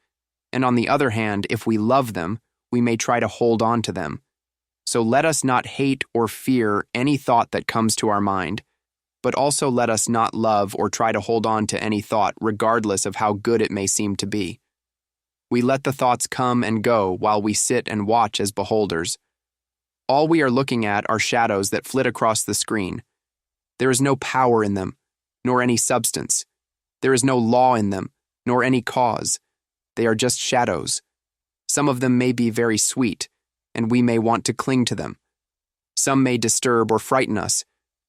and on the other hand, if we love them, we may try to hold on to them. So let us not hate or fear any thought that comes to our mind, but also let us not love or try to hold on to any thought regardless of how good it may seem to be. We let the thoughts come and go while we sit and watch as beholders. All we are looking at are shadows that flit across the screen. There is no power in them, nor any substance. There is no law in them, nor any cause. They are just shadows. Some of them may be very sweet, and we may want to cling to them. Some may disturb or frighten us,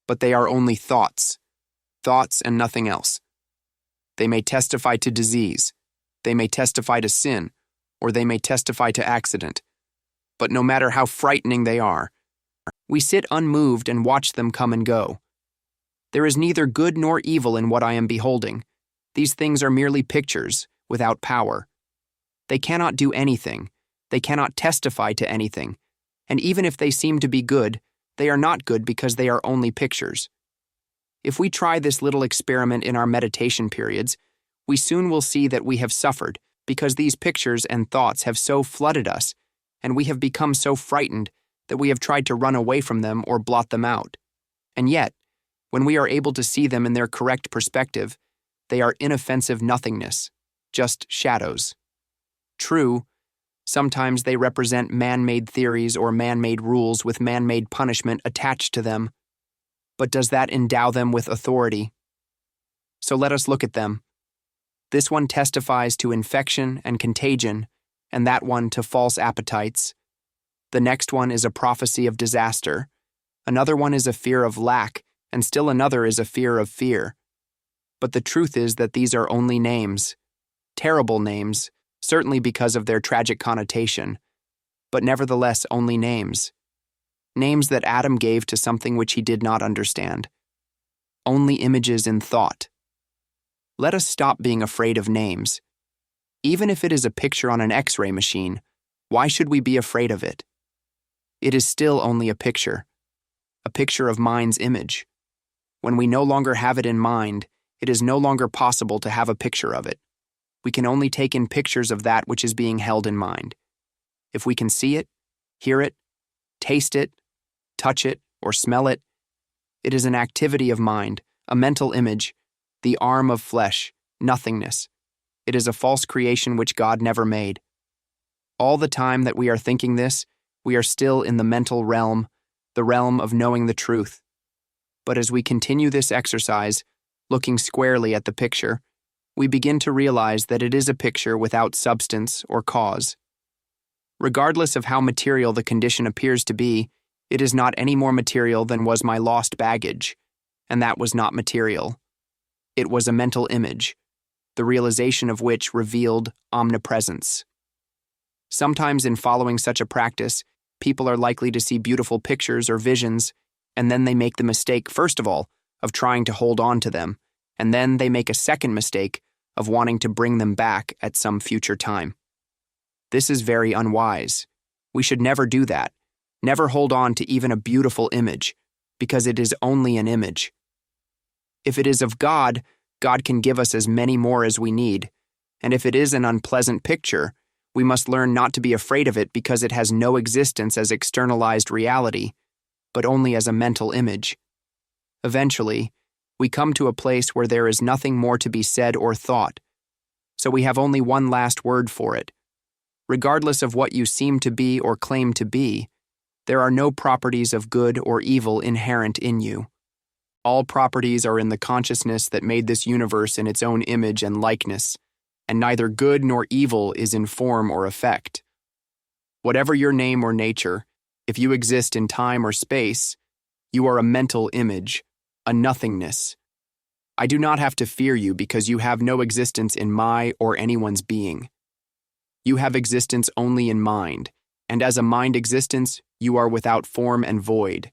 but they are only thoughts and nothing else. They may testify to disease, they may testify to sin, or they may testify to accident. But no matter how frightening they are, we sit unmoved and watch them come and go. There is neither good nor evil in what I am beholding. These things are merely pictures, without power. They cannot do anything, they cannot testify to anything, and even if they seem to be good, they are not good because they are only pictures. If we try this little experiment in our meditation periods, we soon will see that we have suffered because these pictures and thoughts have so flooded us, and we have become so frightened that we have tried to run away from them or blot them out. And yet, when we are able to see them in their correct perspective, they are inoffensive nothingness, just shadows. True, sometimes they represent man-made theories or man-made rules with man-made punishment attached to them. But does that endow them with authority? So let us look at them. This one testifies to infection and contagion, and that one to false appetites. The next one is a prophecy of disaster. Another one is a fear of lack, and still another is a fear of fear. But the truth is that these are only names. Terrible names, certainly because of their tragic connotation, but nevertheless only names. Names that Adam gave to something which he did not understand. Only images in thought. Let us stop being afraid of names. Even if it is a picture on an X-ray machine, why should we be afraid of it? It is still only a picture of mind's image. When we no longer have it in mind, it is no longer possible to have a picture of it. We can only take in pictures of that which is being held in mind. If we can see it, hear it, taste it, touch it, or smell it, it is an activity of mind, a mental image, the arm of flesh, nothingness. It is a false creation which God never made. All the time that we are thinking this, we are still in the mental realm, the realm of knowing the truth. But as we continue this exercise, looking squarely at the picture, we begin to realize that it is a picture without substance or cause. Regardless of how material the condition appears to be, it is not any more material than was my lost baggage, and that was not material. It was a mental image, the realization of which revealed omnipresence. Sometimes in following such a practice, people are likely to see beautiful pictures or visions, and then they make the mistake, first of all, of trying to hold on to them, and then they make a second mistake of wanting to bring them back at some future time. This is very unwise. We should never do that. Never hold on to even a beautiful image, because it is only an image. If it is of God, God can give us as many more as we need, and if it is an unpleasant picture, we must learn not to be afraid of it because it has no existence as externalized reality, but only as a mental image. Eventually, we come to a place where there is nothing more to be said or thought, so we have only one last word for it. Regardless of what you seem to be or claim to be, there are no properties of good or evil inherent in you. All properties are in the consciousness that made this universe in its own image and likeness, and neither good nor evil is in form or effect. Whatever your name or nature, if you exist in time or space, you are a mental image, a nothingness. I do not have to fear you because you have no existence in my or anyone's being. You have existence only in mind, and as a mind existence, you are without form and void.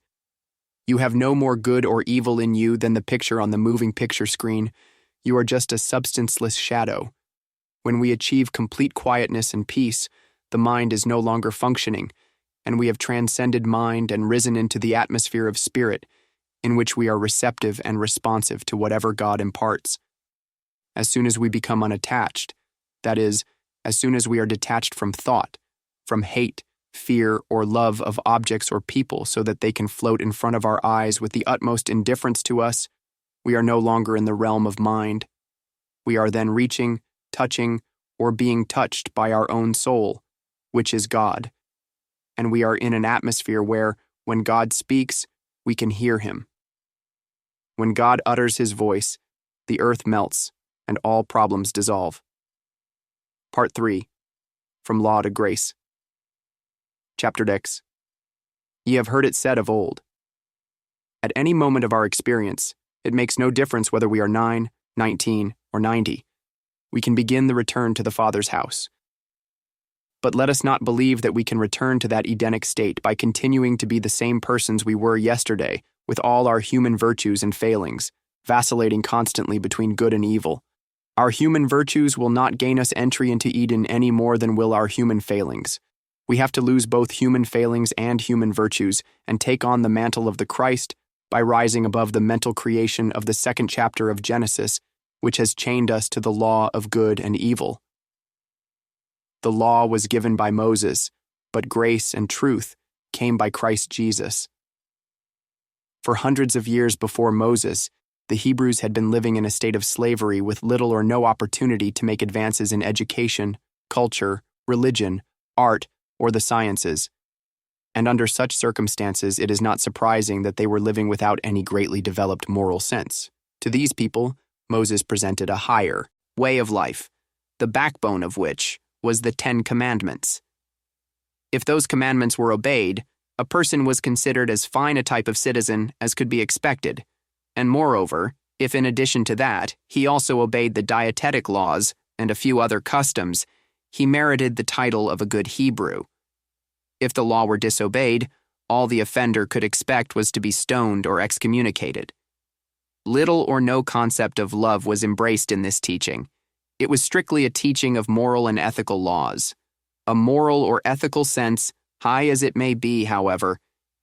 You have no more good or evil in you than the picture on the moving picture screen. You are just a substanceless shadow. When we achieve complete quietness and peace, the mind is no longer functioning, and we have transcended mind and risen into the atmosphere of spirit, in which we are receptive and responsive to whatever God imparts. As soon as we become unattached, that is, as soon as we are detached from thought, from hate, fear, or love of objects or people so that they can float in front of our eyes with the utmost indifference to us, we are no longer in the realm of mind. We are then reaching, touching, or being touched by our own soul, which is God. And we are in an atmosphere where, when God speaks, we can hear him. When God utters his voice, the earth melts, and all problems dissolve. Part 3. From Law to Grace. Chapter X. Ye have heard it said of old. At any moment of our experience, it makes no difference whether we are 9, 19, or 90. We can begin the return to the Father's house. But let us not believe that we can return to that Edenic state by continuing to be the same persons we were yesterday, with all our human virtues and failings, vacillating constantly between good and evil. Our human virtues will not gain us entry into Eden any more than will our human failings. We have to lose both human failings and human virtues and take on the mantle of the Christ by rising above the mental creation of the second chapter of Genesis, which has chained us to the law of good and evil. The law was given by Moses, but grace and truth came by Christ Jesus. For hundreds of years before Moses, the Hebrews had been living in a state of slavery with little or no opportunity to make advances in education, culture, religion, art, or the sciences. And under such circumstances, it is not surprising that they were living without any greatly developed moral sense. To these people, Moses presented a higher way of life, the backbone of which was the 10 Commandments. If those commandments were obeyed, a person was considered as fine a type of citizen as could be expected, and moreover, if in addition to that, he also obeyed the dietetic laws and a few other customs, he merited the title of a good Hebrew. If the law were disobeyed, all the offender could expect was to be stoned or excommunicated. Little or no concept of love was embraced in this teaching. It was strictly a teaching of moral and ethical laws. A moral or ethical sense, high as it may be, however,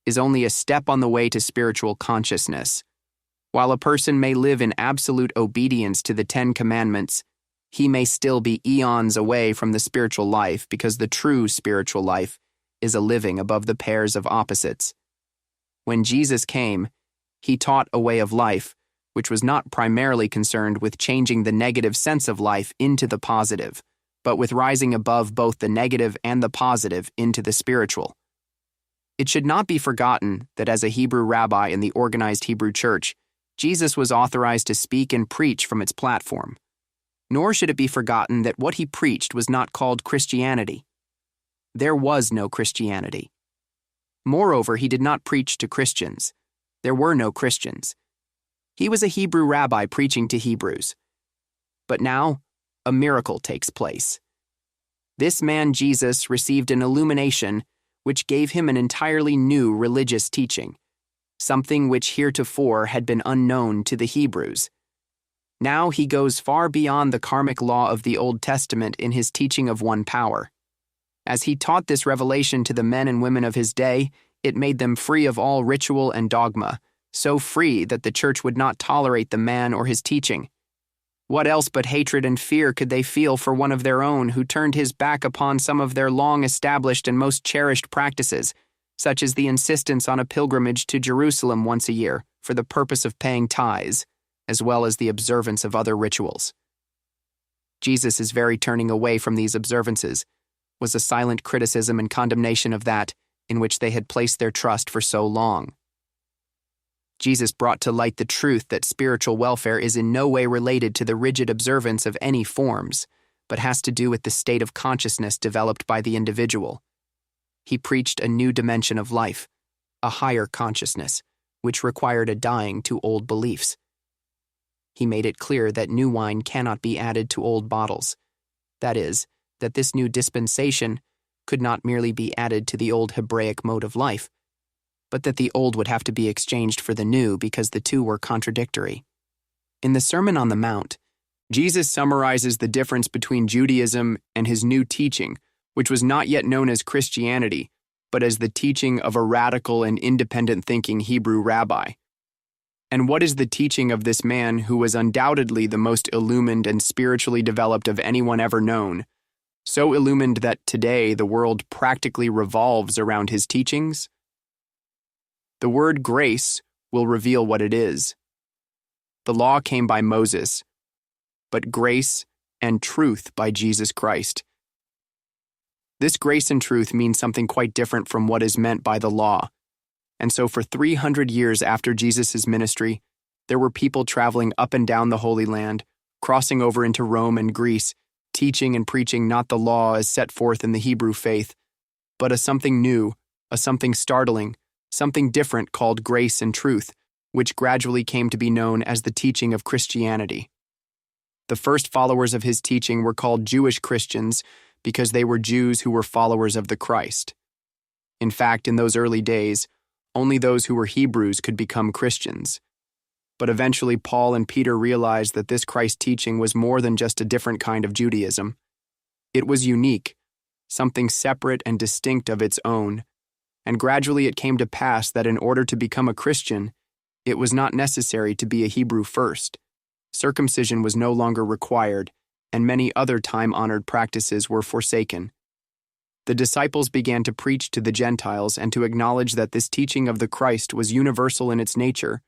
is only a step on the way to spiritual consciousness. While a person may live in absolute obedience to the 10 Commandments, he may still be eons away from the spiritual life because the true spiritual life is a living above the pairs of opposites. When Jesus came, he taught a way of life which was not primarily concerned with changing the negative sense of life into the positive, but with rising above both the negative and the positive into the spiritual. It should not be forgotten that as a Hebrew rabbi in the organized Hebrew church, Jesus was authorized to speak and preach from its platform. Nor should it be forgotten that what he preached was not called Christianity. There was no Christianity. Moreover, he did not preach to Christians. There were no Christians. He was a Hebrew rabbi preaching to Hebrews. But now, a miracle takes place. This man Jesus received an illumination which gave him an entirely new religious teaching, something which heretofore had been unknown to the Hebrews. Now he goes far beyond the karmic law of the Old Testament in his teaching of one power. As he taught this revelation to the men and women of his day, it made them free of all ritual and dogma, so free that the church would not tolerate the man or his teaching. What else but hatred and fear could they feel for one of their own who turned his back upon some of their long-established and most cherished practices, such as the insistence on a pilgrimage to Jerusalem once a year for the purpose of paying tithes, as well as the observance of other rituals? Jesus' very turning away from these observances was a silent criticism and condemnation of that in which they had placed their trust for so long. Jesus brought to light the truth that spiritual welfare is in no way related to the rigid observance of any forms, but has to do with the state of consciousness developed by the individual. He preached a new dimension of life, a higher consciousness, which required a dying to old beliefs. He made it clear that new wine cannot be added to old bottles. That is, that this new dispensation could not merely be added to the old Hebraic mode of life, but that the old would have to be exchanged for the new because the two were contradictory. In the Sermon on the Mount, Jesus summarizes the difference between Judaism and his new teaching, which was not yet known as Christianity, but as the teaching of a radical and independent thinking Hebrew rabbi. And what is the teaching of this man who was undoubtedly the most illumined and spiritually developed of anyone ever known, so illumined that today the world practically revolves around his teachings? The word grace will reveal what it is. The law came by Moses, but grace and truth by Jesus Christ. This grace and truth means something quite different from what is meant by the law. And so for 300 years after Jesus' ministry, There were people traveling up and down the Holy Land, crossing over into Rome and Greece, teaching and preaching not the law as set forth in the Hebrew faith, but a something new, a something startling, something different called grace and truth, which gradually came to be known as the teaching of Christianity. The first followers of his teaching were called Jewish Christians because they were Jews who were followers of the Christ. In fact, in those early days, only those who were Hebrews could become Christians. But eventually Paul and Peter realized that this Christ teaching was more than just a different kind of Judaism. It was unique, something separate and distinct of its own, and gradually it came to pass that in order to become a Christian, it was not necessary to be a Hebrew first. Circumcision was no longer required, and many other time-honored practices were forsaken. The disciples began to preach to the Gentiles and to acknowledge that this teaching of the Christ was universal in its nature,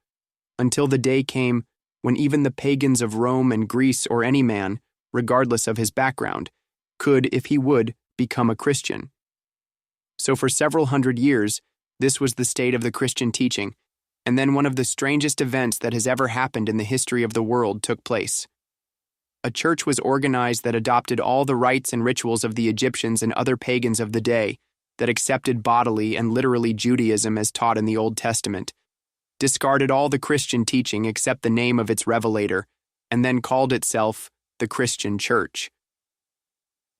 until the day came when even the pagans of Rome and Greece or any man, regardless of his background, could, if he would, become a Christian. So for several hundred years, this was the state of the Christian teaching, and then one of the strangest events that has ever happened in the history of the world took place. A church was organized that adopted all the rites and rituals of the Egyptians and other pagans of the day, that accepted bodily and literally Judaism as taught in the Old Testament, discarded all the Christian teaching except the name of its revelator, and then called itself the Christian Church.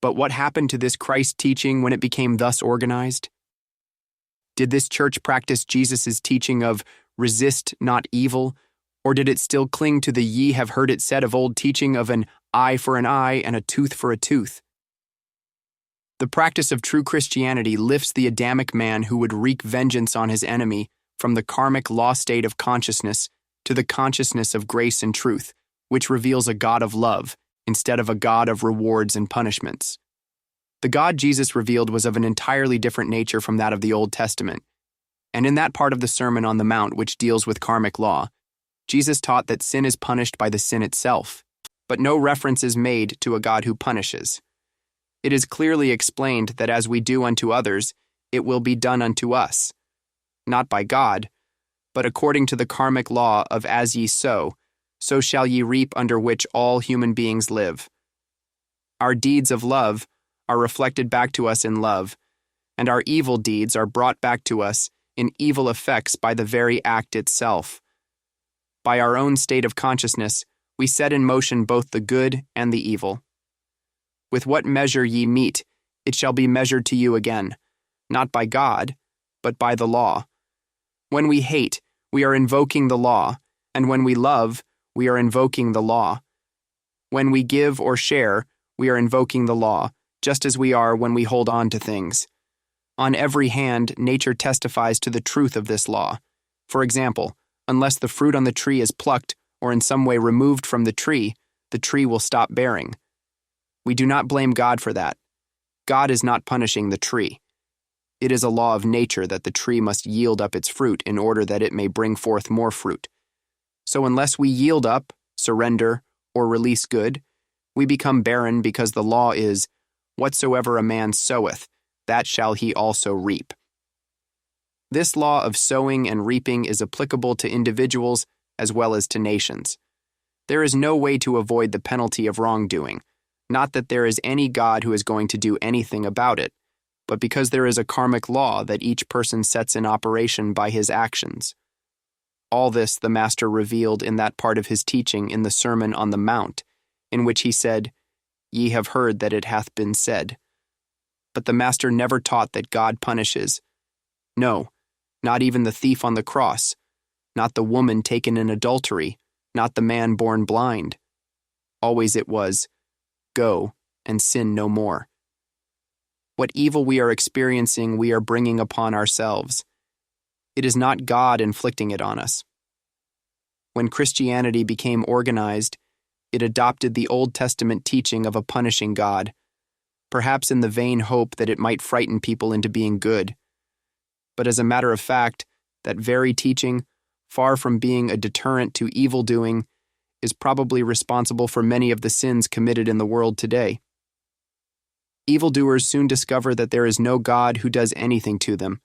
But what happened to this Christ teaching when it became thus organized? Did this church practice Jesus' teaching of resist not evil, or did it still cling to the ye have heard it said of old teaching of an eye for an eye and a tooth for a tooth? The practice of true Christianity lifts the Adamic man who would wreak vengeance on his enemy from the karmic law state of consciousness to the consciousness of grace and truth, which reveals a God of love instead of a God of rewards and punishments. The God Jesus revealed was of an entirely different nature from that of the Old Testament, and in that part of the Sermon on the Mount which deals with karmic law, Jesus taught that sin is punished by the sin itself, but no reference is made to a God who punishes. It is clearly explained that as we do unto others, it will be done unto us, not by God, but according to the karmic law of as ye sow, so shall ye reap, under which all human beings live. Our deeds of love are reflected back to us in love, and our evil deeds are brought back to us in evil effects by the very act itself. By our own state of consciousness, we set in motion both the good and the evil. With what measure ye mete, it shall be measured to you again, not by God, but by the law. When we hate, we are invoking the law, and when we love, we are invoking the law. When we give or share, we are invoking the law, just as we are when we hold on to things. On every hand, nature testifies to the truth of this law. For example, unless the fruit on the tree is plucked or in some way removed from the tree will stop bearing. We do not blame God for that. God is not punishing the tree. It is a law of nature that the tree must yield up its fruit in order that it may bring forth more fruit. So unless we yield up, surrender, or release good, we become barren because the law is, whatsoever a man soweth, that shall he also reap. This law of sowing and reaping is applicable to individuals as well as to nations. There is no way to avoid the penalty of wrongdoing, not that there is any God who is going to do anything about it, but because there is a karmic law that each person sets in operation by his actions. All this the Master revealed in that part of his teaching in the Sermon on the Mount, in which he said, "Ye have heard that it hath been said." But the Master never taught that God punishes. No, not even the thief on the cross, not the woman taken in adultery, not the man born blind. Always it was, "Go and sin no more." What evil we are experiencing, we are bringing upon ourselves. It is not God inflicting it on us. When Christianity became organized, it adopted the Old Testament teaching of a punishing God, perhaps in the vain hope that it might frighten people into being good. But as a matter of fact, that very teaching, far from being a deterrent to evil-doing, is probably responsible for many of the sins committed in the world today. Evildoers soon discover that there is no God who does anything to them,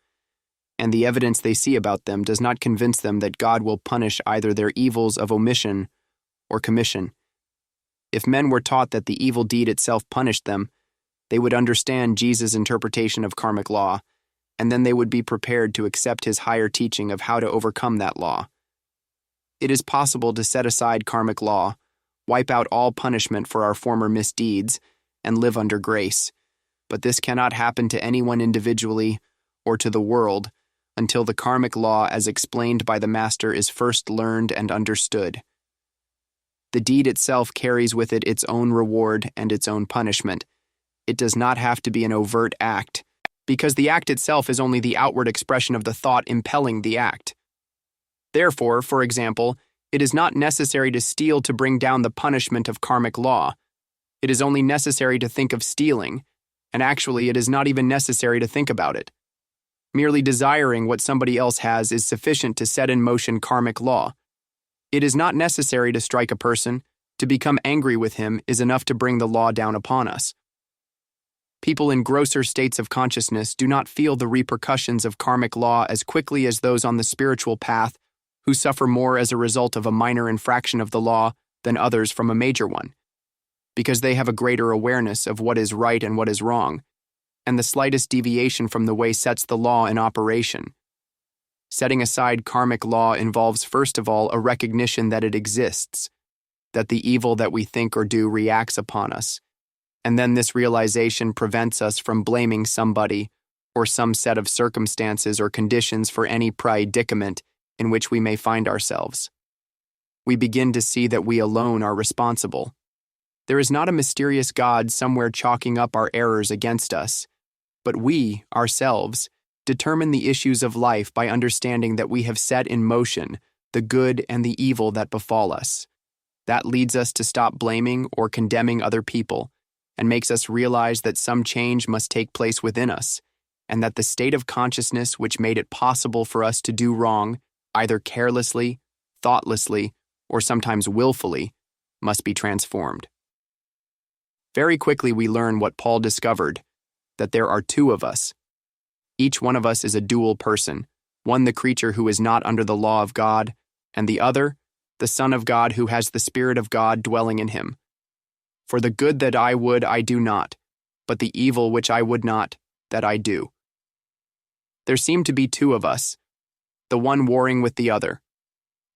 and the evidence they see about them does not convince them that God will punish either their evils of omission or commission. If men were taught that the evil deed itself punished them, they would understand Jesus' interpretation of karmic law, and then they would be prepared to accept his higher teaching of how to overcome that law. It is possible to set aside karmic law, wipe out all punishment for our former misdeeds, and live under grace, but this cannot happen to anyone individually or to the world until the karmic law as explained by the Master is first learned and understood. The deed itself carries with it its own reward and its own punishment. It does not have to be an overt act, because the act itself is only the outward expression of the thought impelling the act. Therefore, for example, it is not necessary to steal to bring down the punishment of karmic law. It is only necessary to think of stealing, and actually it is not even necessary to think about it. Merely desiring what somebody else has is sufficient to set in motion karmic law. It is not necessary to strike a person. To become angry with him is enough to bring the law down upon us. People in grosser states of consciousness do not feel the repercussions of karmic law as quickly as those on the spiritual path who suffer more as a result of a minor infraction of the law than others from a major one, because they have a greater awareness of what is right and what is wrong, and the slightest deviation from the way sets the law in operation. Setting aside karmic law involves first of all a recognition that it exists, that the evil that we think or do reacts upon us, and then this realization prevents us from blaming somebody or some set of circumstances or conditions for any predicament in which we may find ourselves. We begin to see that we alone are responsible. There is not a mysterious God somewhere chalking up our errors against us, but we, ourselves, determine the issues of life by understanding that we have set in motion the good and the evil that befall us. That leads us to stop blaming or condemning other people, and makes us realize that some change must take place within us, and that the state of consciousness which made it possible for us to do wrong, either carelessly, thoughtlessly, or sometimes willfully, must be transformed. Very quickly we learn what Paul discovered, that there are two of us. Each one of us is a dual person, one the creature who is not under the law of God, and the other, the Son of God who has the Spirit of God dwelling in him. For the good that I would, I do not, but the evil which I would not, that I do. There seem to be two of us, the one warring with the other,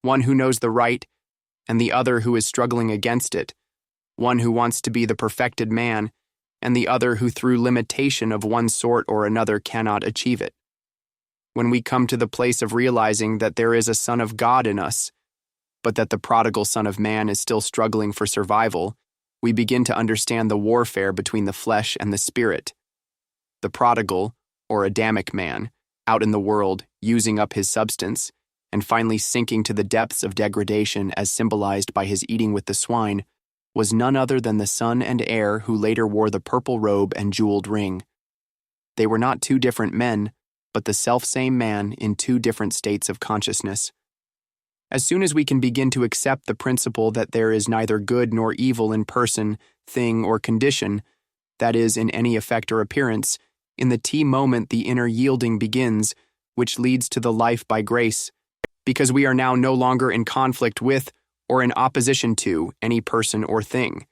one who knows the right, and the other who is struggling against it, one who wants to be the perfected man, and the other who through limitation of one sort or another cannot achieve it. When we come to the place of realizing that there is a Son of God in us, but that the prodigal Son of Man is still struggling for survival, we begin to understand the warfare between the flesh and the spirit. The prodigal, or Adamic man, out in the world, using up his substance, and finally sinking to the depths of degradation as symbolized by his eating with the swine, was none other than the son and heir who later wore the purple robe and jeweled ring. They were not two different men, but the selfsame man in two different states of consciousness. As soon as we can begin to accept the principle that there is neither good nor evil in person, thing, or condition, that is, in any effect or appearance, in the moment the inner yielding begins, which leads to the life by grace, because we are now no longer in conflict with or in opposition to any person or thing.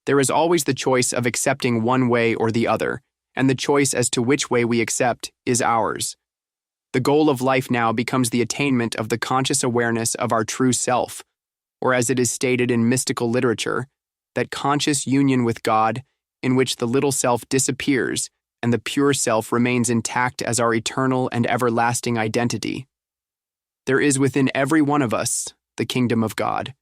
There is always the choice of accepting one way or the other, and the choice as to which way we accept is ours. The goal of life now becomes the attainment of the conscious awareness of our true self, or as it is stated in mystical literature, that conscious union with God in which the little self disappears and the pure self remains intact as our eternal and everlasting identity. There is within every one of us the kingdom of God.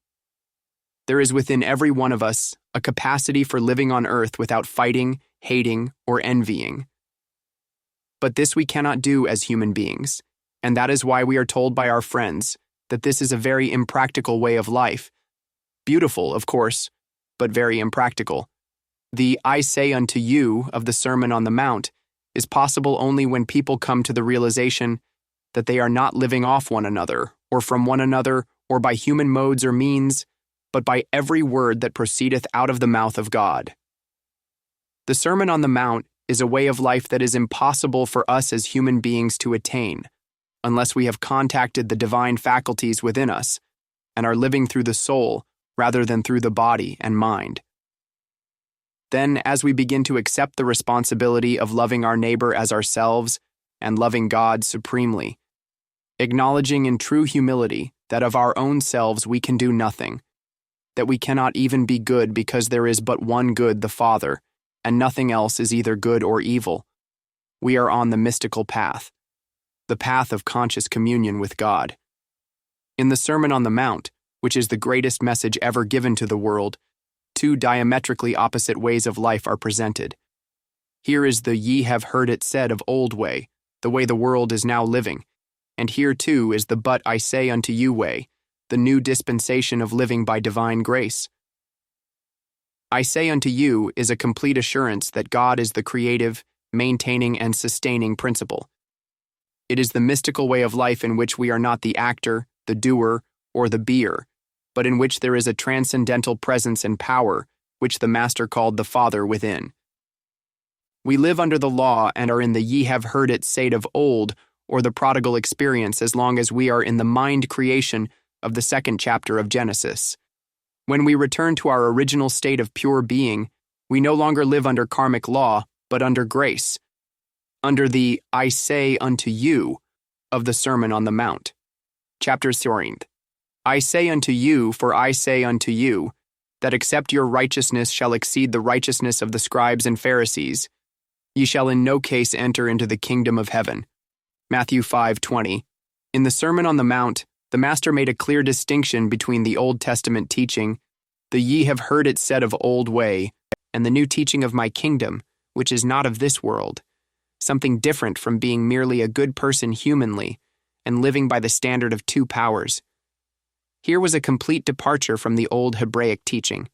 There is within every one of us a capacity for living on earth without fighting, hating, or envying. But this we cannot do as human beings, and that is why we are told by our friends that this is a very impractical way of life. Beautiful, of course, but very impractical. The "I say unto you" of the Sermon on the Mount is possible only when people come to the realization that they are not living off one another, or from one another, or by human modes or means, but by every word that proceedeth out of the mouth of God. The Sermon on the Mount is a way of life that is impossible for us as human beings to attain, unless we have contacted the divine faculties within us and are living through the soul rather than through the body and mind. Then, as we begin to accept the responsibility of loving our neighbor as ourselves and loving God supremely, acknowledging in true humility that of our own selves we can do nothing, that we cannot even be good because there is but one good, the Father, and nothing else is either good or evil, we are on the mystical path, the path of conscious communion with God. In the Sermon on the Mount, which is the greatest message ever given to the world, two diametrically opposite ways of life are presented. Here is the ye have heard it said of old way, the way the world is now living, and here too is the but I say unto you way, the new dispensation of living by divine grace. I say unto you is a complete assurance that God is the creative, maintaining, and sustaining principle. It is the mystical way of life in which we are not the actor, the doer, or the beer, but in which there is a transcendental presence and power, which the Master called the Father within. We live under the law and are in the ye have heard it said of old, or the prodigal experience as long as we are in the mind creation of the second chapter of Genesis. When we return to our original state of pure being, we no longer live under karmic law, but under grace, under the I say unto you of the Sermon on the Mount. Chapter 7. I say unto you, for I say unto you, that except your righteousness shall exceed the righteousness of the scribes and Pharisees, ye shall in no case enter into the kingdom of heaven. Matthew 5:20. In the Sermon on the Mount, the Master made a clear distinction between the Old Testament teaching, the ye have heard it said of old way, and the new teaching of my kingdom, which is not of this world, something different from being merely a good person humanly and living by the standard of two powers. Here was a complete departure from the old Hebraic teaching.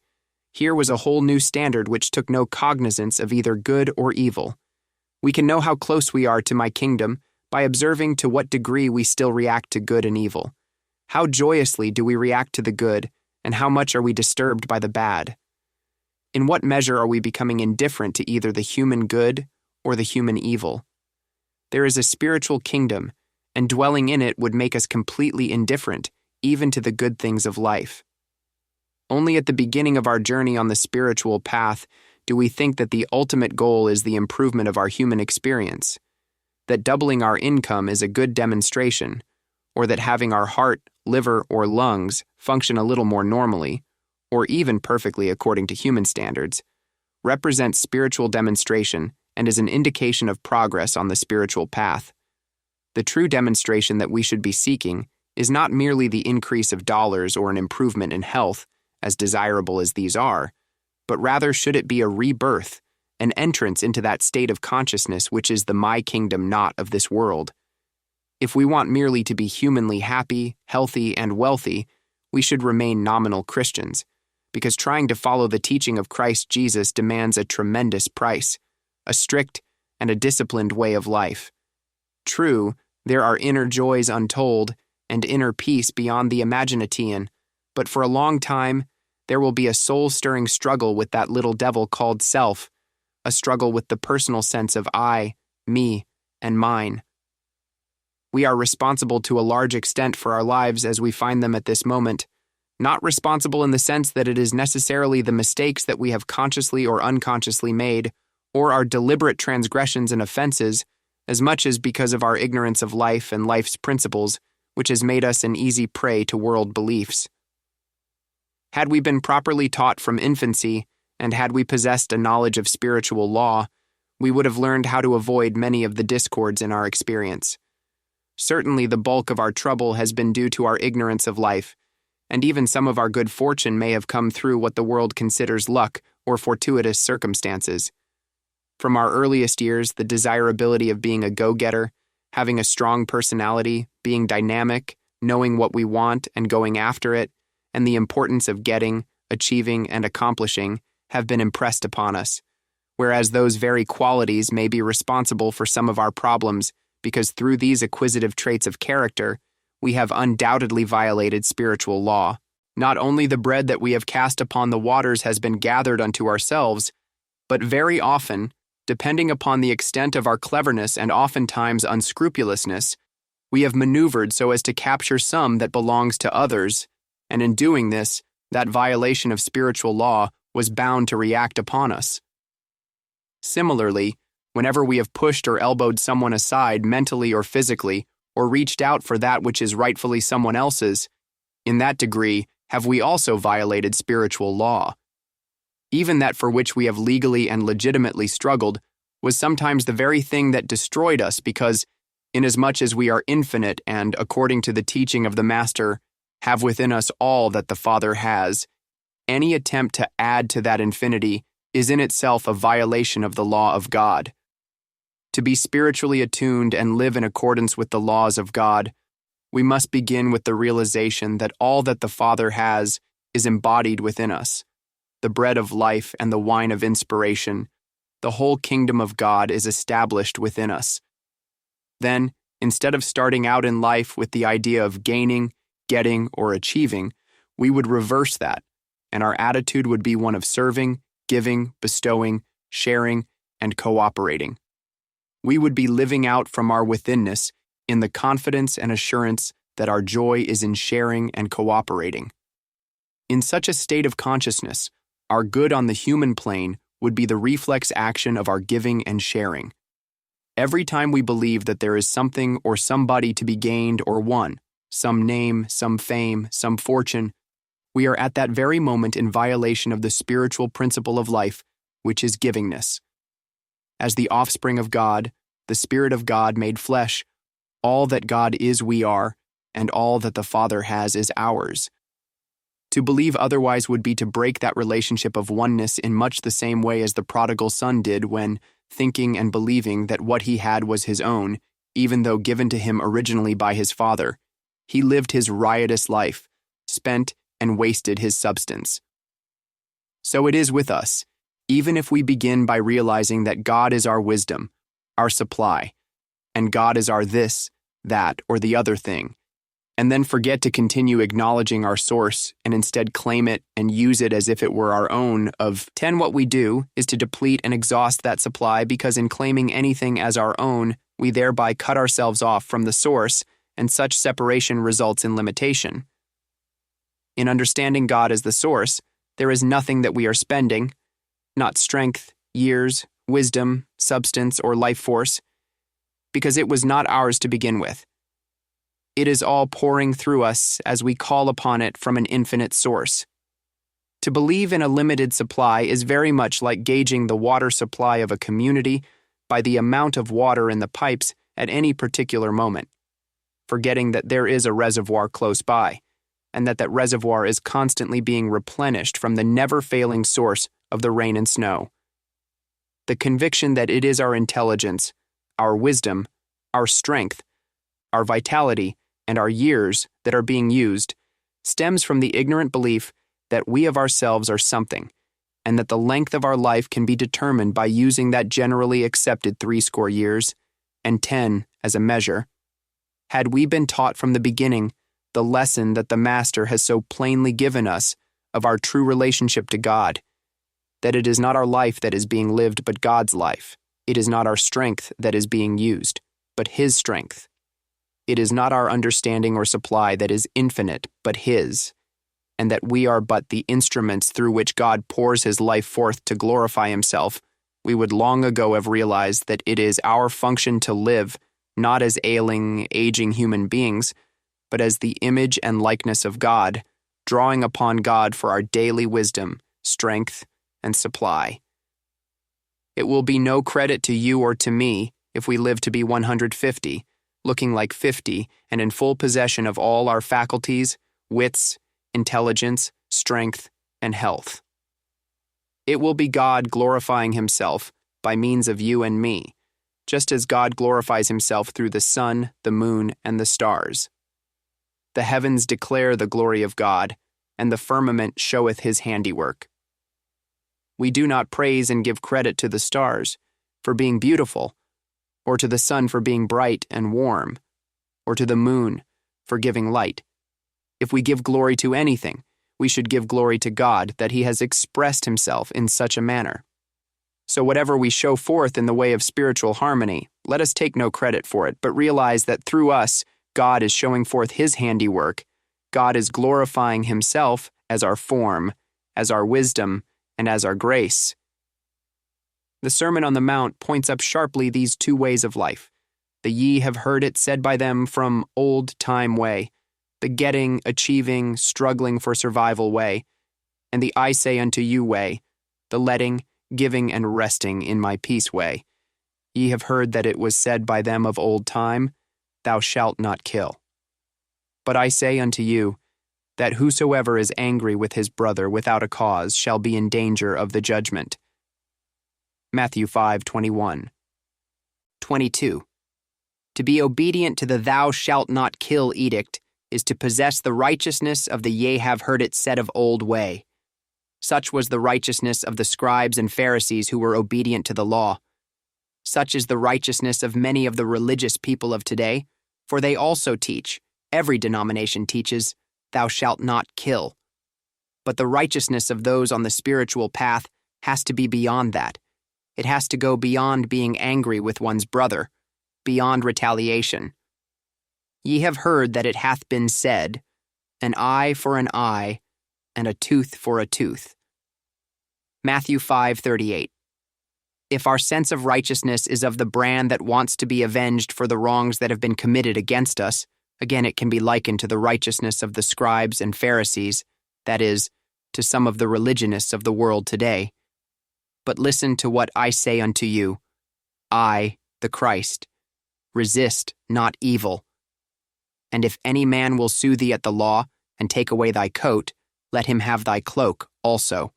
Here was a whole new standard which took no cognizance of either good or evil. We can know how close we are to my kingdom by observing to what degree we still react to good and evil. How joyously do we react to the good, and how much are we disturbed by the bad? In what measure are we becoming indifferent to either the human good or the human evil? There is a spiritual kingdom, and dwelling in it would make us completely indifferent, even to the good things of life. Only at the beginning of our journey on the spiritual path do we think that the ultimate goal is the improvement of our human experience, that doubling our income is a good demonstration, or that having our heart, liver, or lungs function a little more normally, or even perfectly according to human standards, represents spiritual demonstration and is an indication of progress on the spiritual path. The true demonstration that we should be seeking is not merely the increase of dollars or an improvement in health, as desirable as these are, but rather should it be a rebirth, an entrance into that state of consciousness which is the my kingdom not of this world. If we want merely to be humanly happy, healthy, and wealthy, we should remain nominal Christians, because trying to follow the teaching of Christ Jesus demands a tremendous price, a strict and a disciplined way of life. True, there are inner joys untold, and inner peace beyond the imagination, but for a long time, there will be a soul-stirring struggle with that little devil called self, a struggle with the personal sense of I, me, and mine. We are responsible to a large extent for our lives as we find them at this moment, not responsible in the sense that it is necessarily the mistakes that we have consciously or unconsciously made, or our deliberate transgressions and offenses, as much as because of our ignorance of life and life's principles, which has made us an easy prey to world beliefs. Had we been properly taught from infancy, and had we possessed a knowledge of spiritual law, we would have learned how to avoid many of the discords in our experience. Certainly the bulk of our trouble has been due to our ignorance of life, and even some of our good fortune may have come through what the world considers luck or fortuitous circumstances. From our earliest years, the desirability of being a go-getter, having a strong personality, being dynamic, knowing what we want and going after it, and the importance of getting, achieving, and accomplishing have been impressed upon us, whereas those very qualities may be responsible for some of our problems because through these acquisitive traits of character, we have undoubtedly violated spiritual law. Not only the bread that we have cast upon the waters has been gathered unto ourselves, but very often, depending upon the extent of our cleverness and oftentimes unscrupulousness, We have maneuvered so as to capture some that belongs to others, and in doing this, that violation of spiritual law was bound to react upon us. Similarly, whenever we have pushed or elbowed someone aside mentally or physically, or reached out for that which is rightfully someone else's, in that degree have we also violated spiritual law. Even that for which we have legally and legitimately struggled was sometimes the very thing that destroyed us because, inasmuch as we are infinite and, according to the teaching of the Master, have within us all that the Father has, any attempt to add to that infinity is in itself a violation of the law of God. To be spiritually attuned and live in accordance with the laws of God, we must begin with the realization that all that the Father has is embodied within us. The bread of life and the wine of inspiration, the whole kingdom of God is established within us. Then, instead of starting out in life with the idea of gaining, getting, or achieving, we would reverse that, and our attitude would be one of serving, giving, bestowing, sharing, and cooperating. We would be living out from our withinness in the confidence and assurance that our joy is in sharing and cooperating. In such a state of consciousness, our good on the human plane would be the reflex action of our giving and sharing. Every time we believe that there is something or somebody to be gained or won, some name, some fame, some fortune, we are at that very moment in violation of the spiritual principle of life, which is givingness. As the offspring of God, the Spirit of God made flesh, all that God is we are, and all that the Father has is ours. To believe otherwise would be to break that relationship of oneness in much the same way as the prodigal son did when, thinking and believing that what he had was his own, even though given to him originally by his father, he lived his riotous life, spent and wasted his substance. So it is with us, even if we begin by realizing that God is our wisdom, our supply, and God is our this, that, or the other thing, and then forget to continue acknowledging our source and instead claim it and use it as if it were our own of 10. What we do is to deplete and exhaust that supply because in claiming anything as our own, we thereby cut ourselves off from the source, and such separation results in limitation. In understanding God as the source, there is nothing that we are spending, not strength, years, wisdom, substance, or life force, because it was not ours to begin with. It is all pouring through us as we call upon it from an infinite source. To believe in a limited supply is very much like gauging the water supply of a community by the amount of water in the pipes at any particular moment, forgetting that there is a reservoir close by, and that reservoir is constantly being replenished from the never-failing source of the rain and snow. The conviction that it is our intelligence, our wisdom, our strength, our vitality, and our years that are being used stems from the ignorant belief that we of ourselves are something, and that the length of our life can be determined by using that generally accepted 60 years, and 10 as a measure. Had we been taught from the beginning the lesson that the Master has so plainly given us of our true relationship to God, that it is not our life that is being lived but God's life, it is not our strength that is being used, but His strength. It is not our understanding or supply that is infinite, but His, and that we are but the instruments through which God pours His life forth to glorify Himself, we would long ago have realized that it is our function to live, not as ailing, aging human beings, but as the image and likeness of God, drawing upon God for our daily wisdom, strength, and supply. It will be no credit to you or to me if we live to be 150, looking like 50 and in full possession of all our faculties, wits, intelligence, strength, and health. It will be God glorifying Himself by means of you and me, just as God glorifies Himself through the sun, the moon, and the stars. The heavens declare the glory of God, and the firmament showeth His handiwork. We do not praise and give credit to the stars for being beautiful, or to the sun for being bright and warm, or to the moon for giving light. If we give glory to anything, we should give glory to God that He has expressed Himself in such a manner. So whatever we show forth in the way of spiritual harmony, let us take no credit for it, but realize that through us, God is showing forth his handiwork. God is glorifying himself as our form, as our wisdom, and as our grace. The Sermon on the Mount points up sharply these two ways of life. The ye have heard it said by them from old time way, the getting, achieving, struggling for survival way, and the I say unto you way, the letting, giving, and resting in my peace way. Ye have heard that it was said by them of old time, thou shalt not kill. But I say unto you, that whosoever is angry with his brother without a cause shall be in danger of the judgment. Matthew 5:21. 22. To be obedient to the thou shalt not kill edict is to possess the righteousness of the ye have heard it said of old way. Such was the righteousness of the scribes and Pharisees who were obedient to the law. Such is the righteousness of many of the religious people of today, for they also teach, every denomination teaches, thou shalt not kill. But the righteousness of those on the spiritual path has to be beyond that. It has to go beyond being angry with one's brother, beyond retaliation. Ye have heard that it hath been said, an eye for an eye, and a tooth for a tooth. Matthew 5:38. If our sense of righteousness is of the brand that wants to be avenged for the wrongs that have been committed against us, again it can be likened to the righteousness of the scribes and Pharisees, that is, to some of the religionists of the world today. But listen to what I say unto you, I, the Christ, resist not evil. And if any man will sue thee at the law, and take away thy coat, let him have thy cloak also.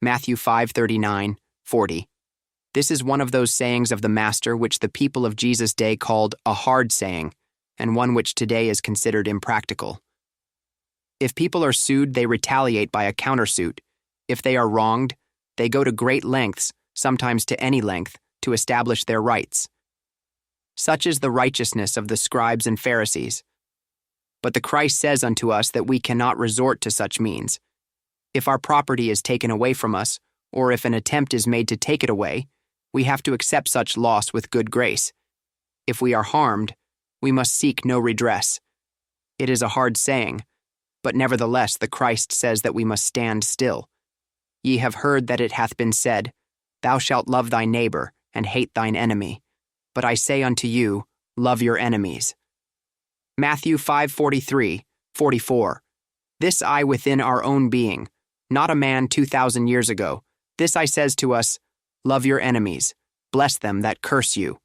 Matthew 5:39, 40. This is one of those sayings of the Master which the people of Jesus' day called a hard saying, and one which today is considered impractical. If people are sued, they retaliate by a countersuit. If they are wronged, they go to great lengths, sometimes to any length, to establish their rights. Such is the righteousness of the scribes and Pharisees. But the Christ says unto us that we cannot resort to such means. If our property is taken away from us, or if an attempt is made to take it away, we have to accept such loss with good grace. If we are harmed, we must seek no redress. It is a hard saying, but nevertheless the Christ says that we must stand still. Ye have heard that it hath been said, thou shalt love thy neighbor, and hate thine enemy. But I say unto you, love your enemies. Matthew 5:43, 44. This I within our own being, not a man 2,000 years ago. This I says to us, love your enemies, bless them that curse you.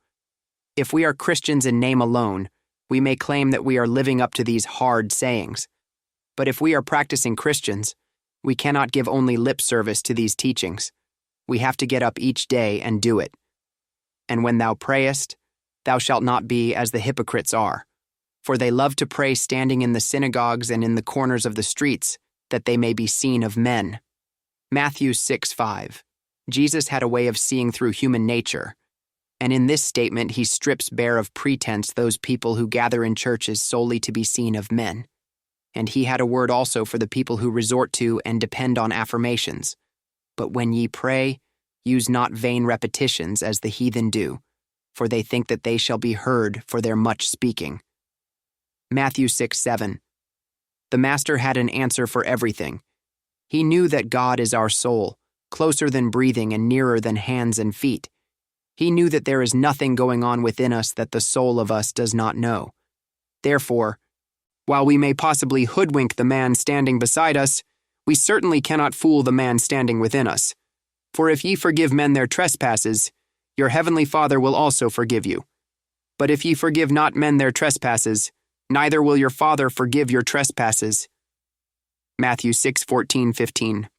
If we are Christians in name alone, we may claim that we are living up to these hard sayings. But if we are practicing Christians, we cannot give only lip service to these teachings. We have to get up each day and do it. And when thou prayest, thou shalt not be as the hypocrites are, for they love to pray standing in the synagogues and in the corners of the streets, that they may be seen of men. Matthew 6:5. Jesus had a way of seeing through human nature, and in this statement he strips bare of pretense those people who gather in churches solely to be seen of men. And he had a word also for the people who resort to and depend on affirmations. But when ye pray, use not vain repetitions as the heathen do, for they think that they shall be heard for their much speaking. Matthew 6:7. The Master had an answer for everything. He knew that God is our soul, closer than breathing and nearer than hands and feet. He knew that there is nothing going on within us that the soul of us does not know. Therefore, while we may possibly hoodwink the man standing beside us, we certainly cannot fool the man standing within us. For if ye forgive men their trespasses, your heavenly Father will also forgive you. But if ye forgive not men their trespasses, neither will your Father forgive your trespasses. Matthew 6:14-15.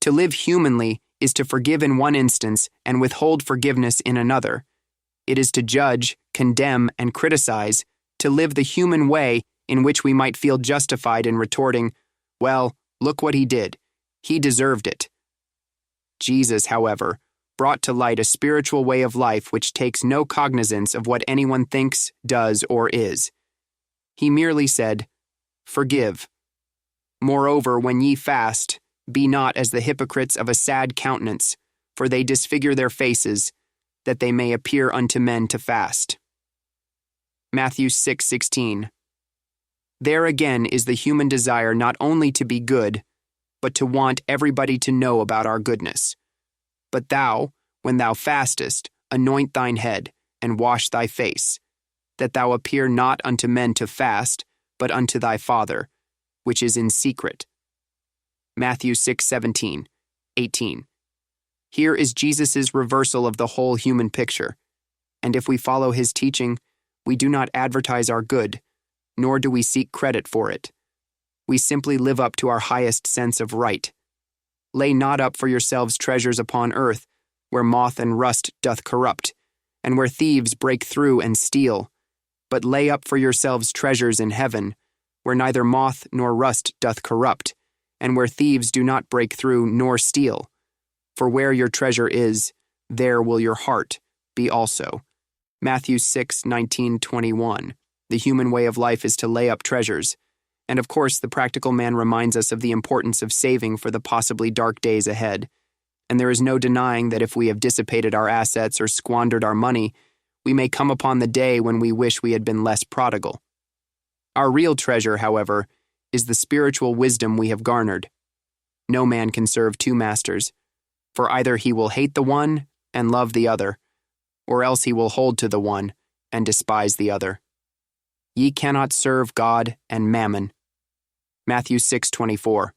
To live humanly is to forgive in one instance and withhold forgiveness in another. It is to judge, condemn, and criticize, to live the human way in which we might feel justified in retorting, well, look what he did. He deserved it. Jesus, however, brought to light a spiritual way of life which takes no cognizance of what anyone thinks, does, or is. He merely said, forgive. Moreover, when ye fast, be not as the hypocrites of a sad countenance, for they disfigure their faces, that they may appear unto men to fast. Matthew 6:16. There again is the human desire not only to be good, but to want everybody to know about our goodness. But thou, when thou fastest, anoint thine head, and wash thy face, that thou appear not unto men to fast, but unto thy Father, which is in secret. Matthew 6:17, 18. Here is Jesus' reversal of the whole human picture, and if we follow his teaching, we do not advertise our good, nor do we seek credit for it. We simply live up to our highest sense of right. Lay not up for yourselves treasures upon earth, where moth and rust doth corrupt, and where thieves break through and steal, but lay up for yourselves treasures in heaven, where neither moth nor rust doth corrupt, and where thieves do not break through nor steal. For where your treasure is, there will your heart be also. Matthew 6:19-21. The human way of life is to lay up treasures, and of course the practical man reminds us of the importance of saving for the possibly dark days ahead. And there is no denying that if we have dissipated our assets or squandered our money, we may come upon the day when we wish we had been less prodigal. Our real treasure, however, is the spiritual wisdom we have garnered. No man can serve two masters, for either he will hate the one and love the other, or else he will hold to the one and despise the other. Ye cannot serve God and mammon. Matthew 6:24.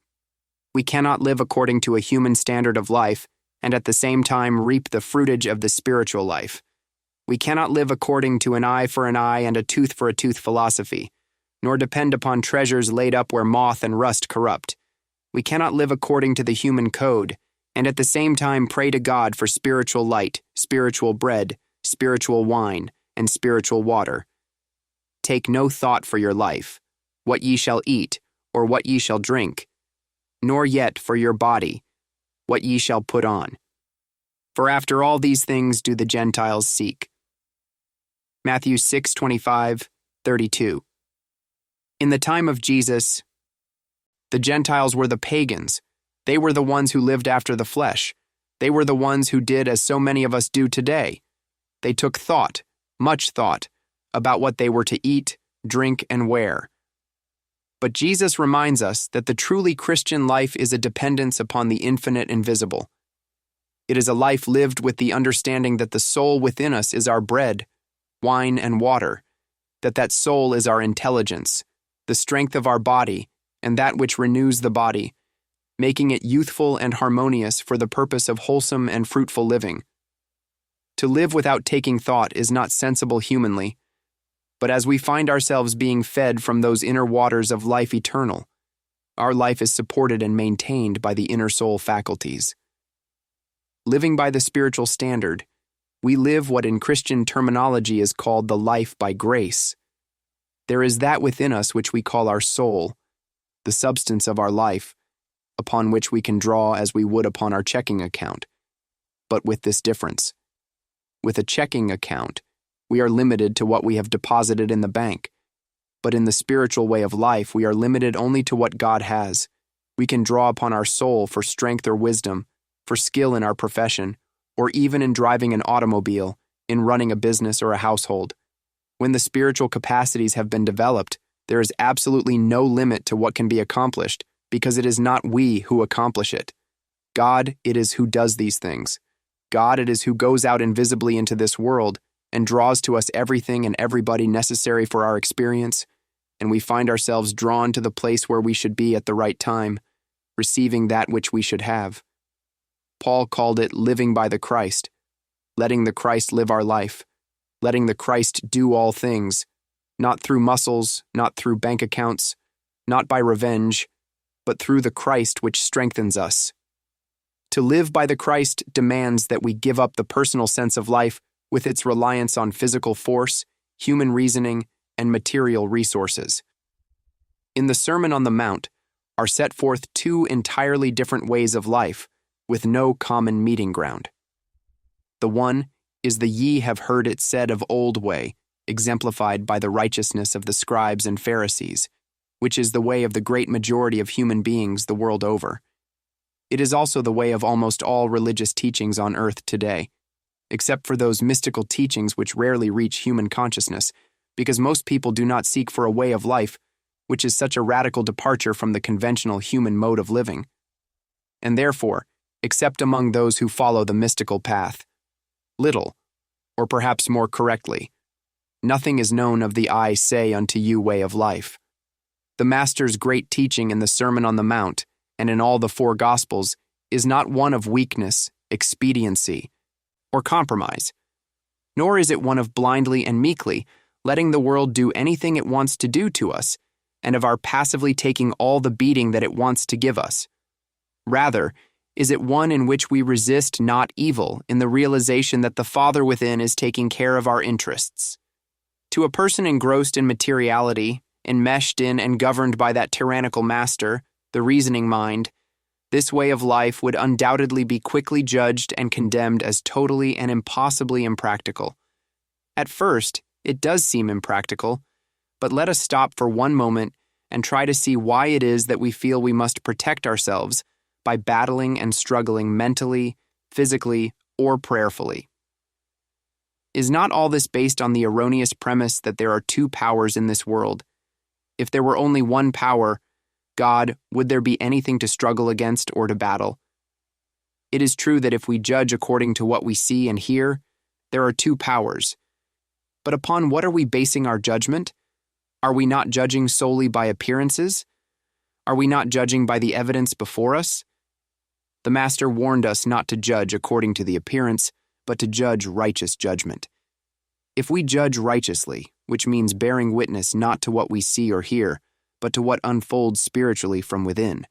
We cannot live according to a human standard of life and at the same time reap the fruitage of the spiritual life. We cannot live according to an eye for an eye and a tooth for a tooth philosophy, nor depend upon treasures laid up where moth and rust corrupt. We cannot live according to the human code and at the same time pray to God for spiritual light, spiritual bread, spiritual wine, and spiritual water. Take no thought for your life, what ye shall eat, or what ye shall drink, nor yet for your body, what ye shall put on. For after all these things do the Gentiles seek. Matthew 6:25-32. In the time of Jesus, the Gentiles were the pagans. They were the ones who lived after the flesh. They were the ones who did as so many of us do today. They took thought, much thought, about what they were to eat, drink, and wear. But Jesus reminds us that the truly Christian life is a dependence upon the infinite invisible. It is a life lived with the understanding that the soul within us is our bread, wine, and water, that soul is our intelligence, the strength of our body, and that which renews the body, making it youthful and harmonious for the purpose of wholesome and fruitful living. To live without taking thought is not sensible humanly, but as we find ourselves being fed from those inner waters of life eternal, our life is supported and maintained by the inner soul faculties. Living by the spiritual standard, we live what in Christian terminology is called the life by grace. There is that within us which we call our soul, the substance of our life, upon which we can draw as we would upon our checking account, but with this difference. With a checking account, we are limited to what we have deposited in the bank, but in the spiritual way of life, we are limited only to what God has. We can draw upon our soul for strength or wisdom, for skill in our profession, or even in driving an automobile, in running a business or a household. When the spiritual capacities have been developed, there is absolutely no limit to what can be accomplished, because it is not we who accomplish it. God it is who does these things. God it is who goes out invisibly into this world and draws to us everything and everybody necessary for our experience, and we find ourselves drawn to the place where we should be at the right time, receiving that which we should have. Paul called it living by the Christ, letting the Christ live our life, letting the Christ do all things, not through muscles, not through bank accounts, not by revenge, but through the Christ which strengthens us. To live by the Christ demands that we give up the personal sense of life with its reliance on physical force, human reasoning, and material resources. In the Sermon on the Mount are set forth two entirely different ways of life, with no common meeting ground. The one is the ye have heard it said of old way, exemplified by the righteousness of the scribes and Pharisees, which is the way of the great majority of human beings the world over. It is also the way of almost all religious teachings on earth today, except for those mystical teachings which rarely reach human consciousness, because most people do not seek for a way of life which is such a radical departure from the conventional human mode of living. And therefore, except among those who follow the mystical path, little, or perhaps more correctly, nothing is known of the I say unto you way of life. The Master's great teaching in the Sermon on the Mount and in all the four Gospels is not one of weakness, expediency, or compromise, nor is it one of blindly and meekly letting the world do anything it wants to do to us, and of our passively taking all the beating that it wants to give us. Rather, is it one in which we resist not evil in the realization that the Father within is taking care of our interests. To a person engrossed in materiality, enmeshed in and governed by that tyrannical master, the reasoning mind, this way of life would undoubtedly be quickly judged and condemned as totally and impossibly impractical. At first, it does seem impractical, but let us stop for one moment and try to see why it is that we feel we must protect ourselves by battling and struggling mentally, physically, or prayerfully. Is not all this based on the erroneous premise that there are two powers in this world? If there were only one power, God, would there be anything to struggle against or to battle? It is true that if we judge according to what we see and hear, there are two powers. But upon what are we basing our judgment? Are we not judging solely by appearances? Are we not judging by the evidence before us? The Master warned us not to judge according to the appearance, but to judge righteous judgment. If we judge righteously, which means bearing witness not to what we see or hear, but to what unfolds spiritually from within,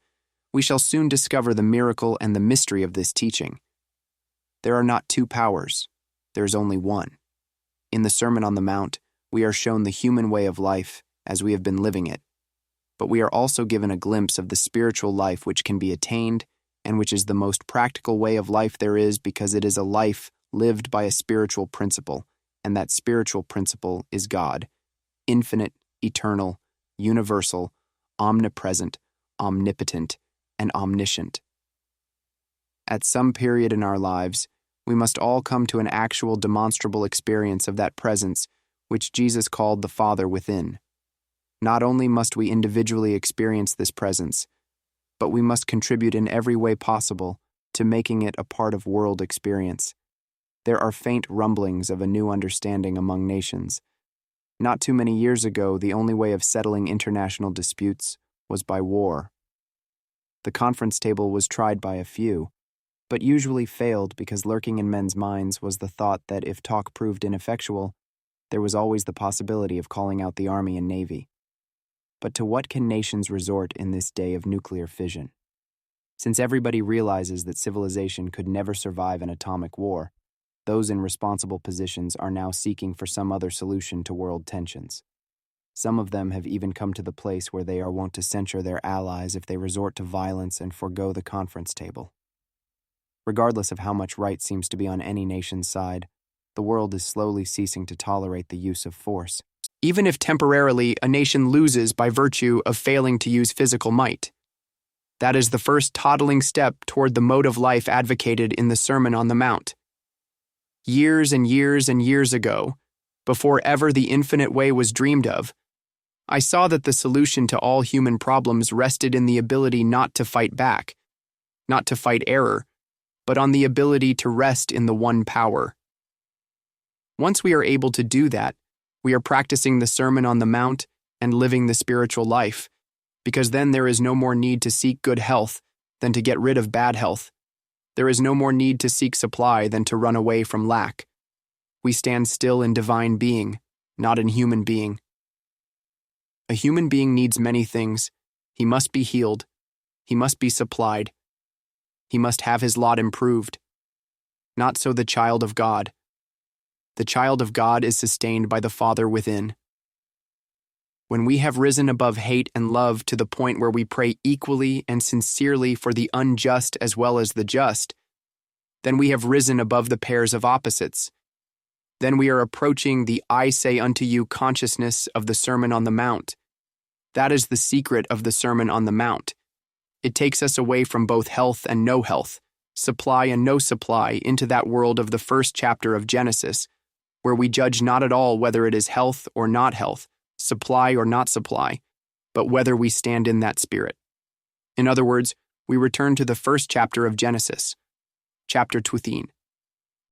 we shall soon discover the miracle and the mystery of this teaching. There are not two powers, there is only one. In the Sermon on the Mount, we are shown the human way of life as we have been living it, but we are also given a glimpse of the spiritual life which can be attained and which is the most practical way of life there is because it is a life lived by a spiritual principle, and that spiritual principle is God, infinite, eternal, universal, omnipresent, omnipotent, and omniscient. At some period in our lives, we must all come to an actual demonstrable experience of that presence which Jesus called the Father within. Not only must we individually experience this presence, but we must contribute in every way possible to making it a part of world experience. There are faint rumblings of a new understanding among nations. Not too many years ago, the only way of settling international disputes was by war. The conference table was tried by a few, but usually failed because lurking in men's minds was the thought that if talk proved ineffectual, there was always the possibility of calling out the army and navy. But to what can nations resort in this day of nuclear fission? Since everybody realizes that civilization could never survive an atomic war, those in responsible positions are now seeking for some other solution to world tensions. Some of them have even come to the place where they are wont to censure their allies if they resort to violence and forego the conference table. Regardless of how much right seems to be on any nation's side, the world is slowly ceasing to tolerate the use of force, even if temporarily a nation loses by virtue of failing to use physical might. That is the first toddling step toward the mode of life advocated in the Sermon on the Mount. Years and years and years ago, before ever the infinite way was dreamed of, I saw that the solution to all human problems rested in the ability not to fight back, not to fight error, but on the ability to rest in the one power. Once we are able to do that, we are practicing the Sermon on the Mount and living the spiritual life, because then there is no more need to seek good health than to get rid of bad health. There is no more need to seek supply than to run away from lack. We stand still in divine being, not in human being. A human being needs many things. He must be healed. He must be supplied. He must have his lot improved. Not so the child of God. The child of God is sustained by the Father within. When we have risen above hate and love to the point where we pray equally and sincerely for the unjust as well as the just, then we have risen above the pairs of opposites. Then we are approaching the I say unto you consciousness of the Sermon on the Mount. That is the secret of the Sermon on the Mount. It takes us away from both health and no health, supply and no supply, into that world of the first chapter of Genesis, where we judge not at all whether it is health or not health, supply or not supply, but whether we stand in that spirit. In other words, we return to the first chapter of Genesis, chapter 13.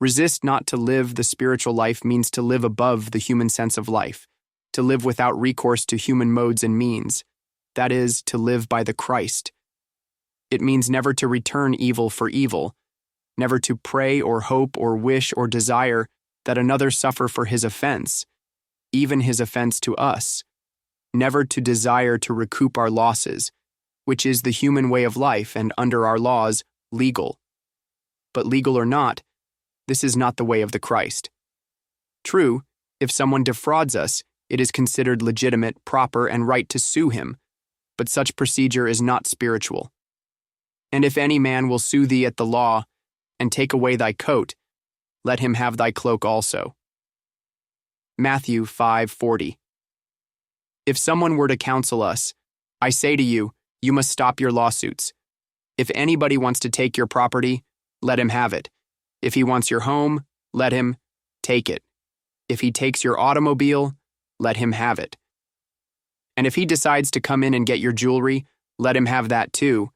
Resist not to live the spiritual life means to live above the human sense of life, to live without recourse to human modes and means, that is, to live by the Christ. It means never to return evil for evil, never to pray or hope or wish or desire that another suffer for his offense, even his offense to us, never to desire to recoup our losses, which is the human way of life and under our laws, legal. But legal or not, this is not the way of the Christ. True, if someone defrauds us, it is considered legitimate, proper, and right to sue him, but such procedure is not spiritual. And if any man will sue thee at the law, and take away thy coat, let him have thy cloak also. Matthew 5:40. If someone were to counsel us, I say to you, you must stop your lawsuits. If anybody wants to take your property, let him have it. If he wants your home, let him take it. If he takes your automobile, let him have it. And if he decides to come in and get your jewelry, let him have that too,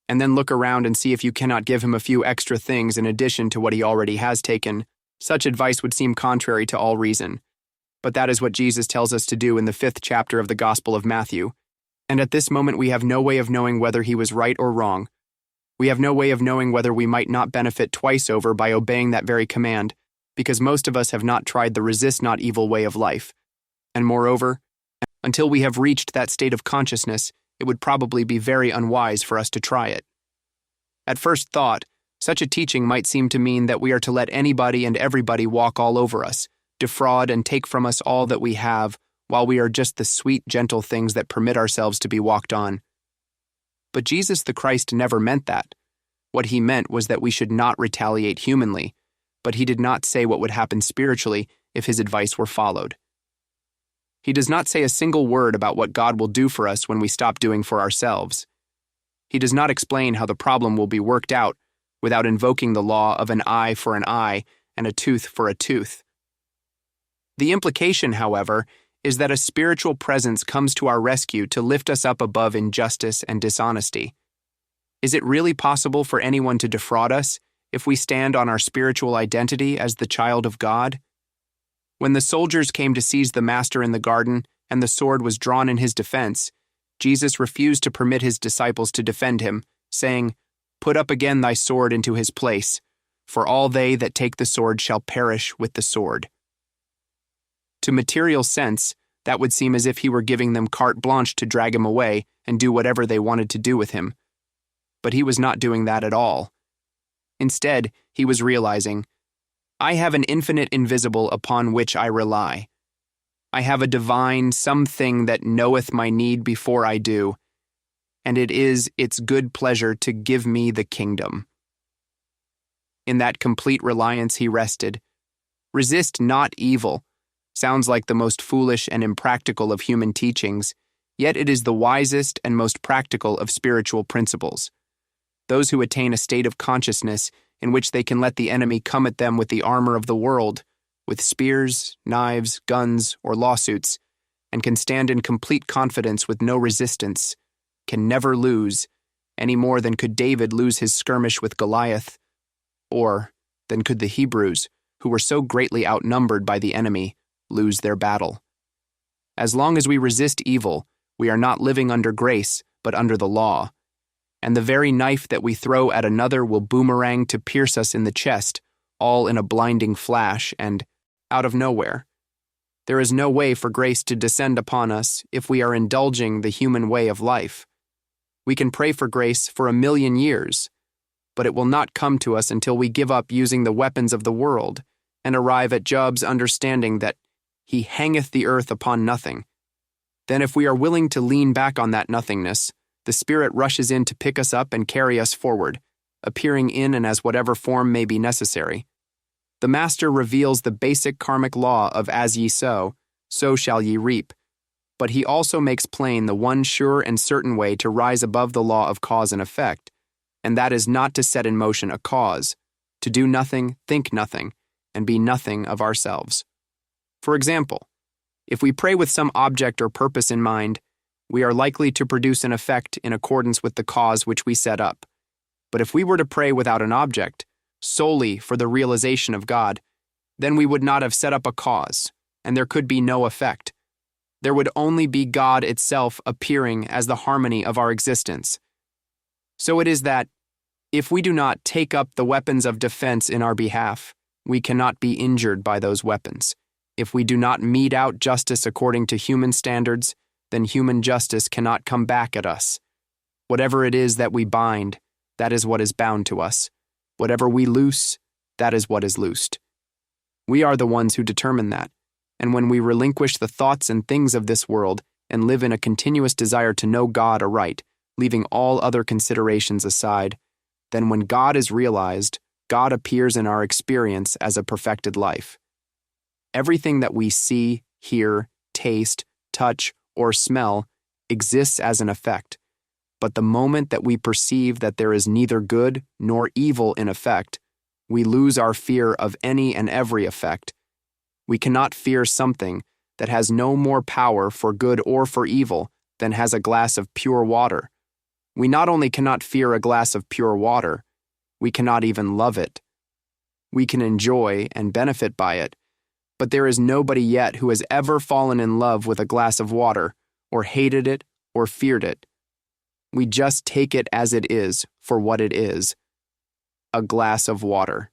and then look around and see if you cannot give him a few extra things in addition to what he already has taken. Such advice would seem contrary to all reason. But that is what Jesus tells us to do in the 5th chapter of the Gospel of Matthew. And at this moment we have no way of knowing whether he was right or wrong. We have no way of knowing whether we might not benefit twice over by obeying that very command, because most of us have not tried the resist not evil way of life. And moreover, until we have reached that state of consciousness, it would probably be very unwise for us to try it. At first thought, such a teaching might seem to mean that we are to let anybody and everybody walk all over us, defraud and take from us all that we have, while we are just the sweet, gentle things that permit ourselves to be walked on. But Jesus the Christ never meant that. What he meant was that we should not retaliate humanly, but he did not say what would happen spiritually if his advice were followed. He does not say a single word about what God will do for us when we stop doing for ourselves. He does not explain how the problem will be worked out without invoking the law of an eye for an eye and a tooth for a tooth. The implication, however, is that a spiritual presence comes to our rescue to lift us up above injustice and dishonesty. Is it really possible for anyone to defraud us if we stand on our spiritual identity as the child of God? When the soldiers came to seize the master in the garden and the sword was drawn in his defense, Jesus refused to permit his disciples to defend him, saying, "Put up again thy sword into his place, for all they that take the sword shall perish with the sword." To material sense, that would seem as if he were giving them carte blanche to drag him away and do whatever they wanted to do with him. But he was not doing that at all. Instead, he was realizing, I have an infinite invisible upon which I rely. I have a divine something that knoweth my need before I do, and it is its good pleasure to give me the kingdom. In that complete reliance he rested. Resist not evil sounds like the most foolish and impractical of human teachings, yet it is the wisest and most practical of spiritual principles. Those who attain a state of consciousness in which they can let the enemy come at them with the armor of the world, with spears, knives, guns, or lawsuits, and can stand in complete confidence with no resistance, can never lose, any more than could David lose his skirmish with Goliath, or than could the Hebrews, who were so greatly outnumbered by the enemy, lose their battle. As long as we resist evil, we are not living under grace, but under the law, and the very knife that we throw at another will boomerang to pierce us in the chest, all in a blinding flash and out of nowhere. There is no way for grace to descend upon us if we are indulging the human way of life. We can pray for grace for 1,000,000 years, but it will not come to us until we give up using the weapons of the world and arrive at Job's understanding that he hangeth the earth upon nothing. Then if we are willing to lean back on that nothingness, the Spirit rushes in to pick us up and carry us forward, appearing in and as whatever form may be necessary. The Master reveals the basic karmic law of as ye sow, so shall ye reap, but he also makes plain the one sure and certain way to rise above the law of cause and effect, and that is not to set in motion a cause, to do nothing, think nothing, and be nothing of ourselves. For example, if we pray with some object or purpose in mind, we are likely to produce an effect in accordance with the cause which we set up. But if we were to pray without an object, solely for the realization of God, then we would not have set up a cause, and there could be no effect. There would only be God itself appearing as the harmony of our existence. So it is that, if we do not take up the weapons of defense in our behalf, we cannot be injured by those weapons. If we do not mete out justice according to human standards, then human justice cannot come back at us. Whatever it is that we bind, that is what is bound to us. Whatever we loose, that is what is loosed. We are the ones who determine that, and when we relinquish the thoughts and things of this world and live in a continuous desire to know God aright, leaving all other considerations aside, then when God is realized, God appears in our experience as a perfected life. Everything that we see, hear, taste, touch, or smell exists as an effect, but the moment that we perceive that there is neither good nor evil in effect, we lose our fear of any and every effect. We cannot fear something that has no more power for good or for evil than has a glass of pure water. We not only cannot fear a glass of pure water, we cannot even love it. We can enjoy and benefit by it, but there is nobody yet who has ever fallen in love with a glass of water, or hated it, or feared it. We just take it as it is for what it is, a glass of water.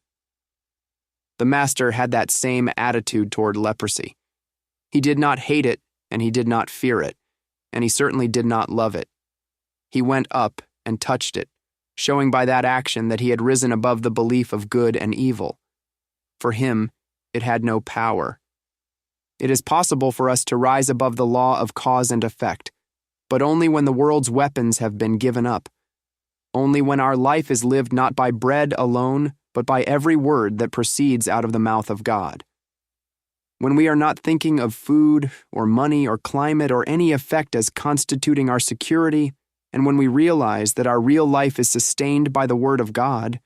The Master had that same attitude toward leprosy. He did not hate it, and he did not fear it, and he certainly did not love it. He went up and touched it, showing by that action that he had risen above the belief of good and evil. For him, it had no power. It is possible for us to rise above the law of cause and effect, but only when the world's weapons have been given up. Only when our life is lived not by bread alone, but by every word that proceeds out of the mouth of God. When we are not thinking of food or money or climate or any effect as constituting our security, and when we realize that our real life is sustained by the Word of God,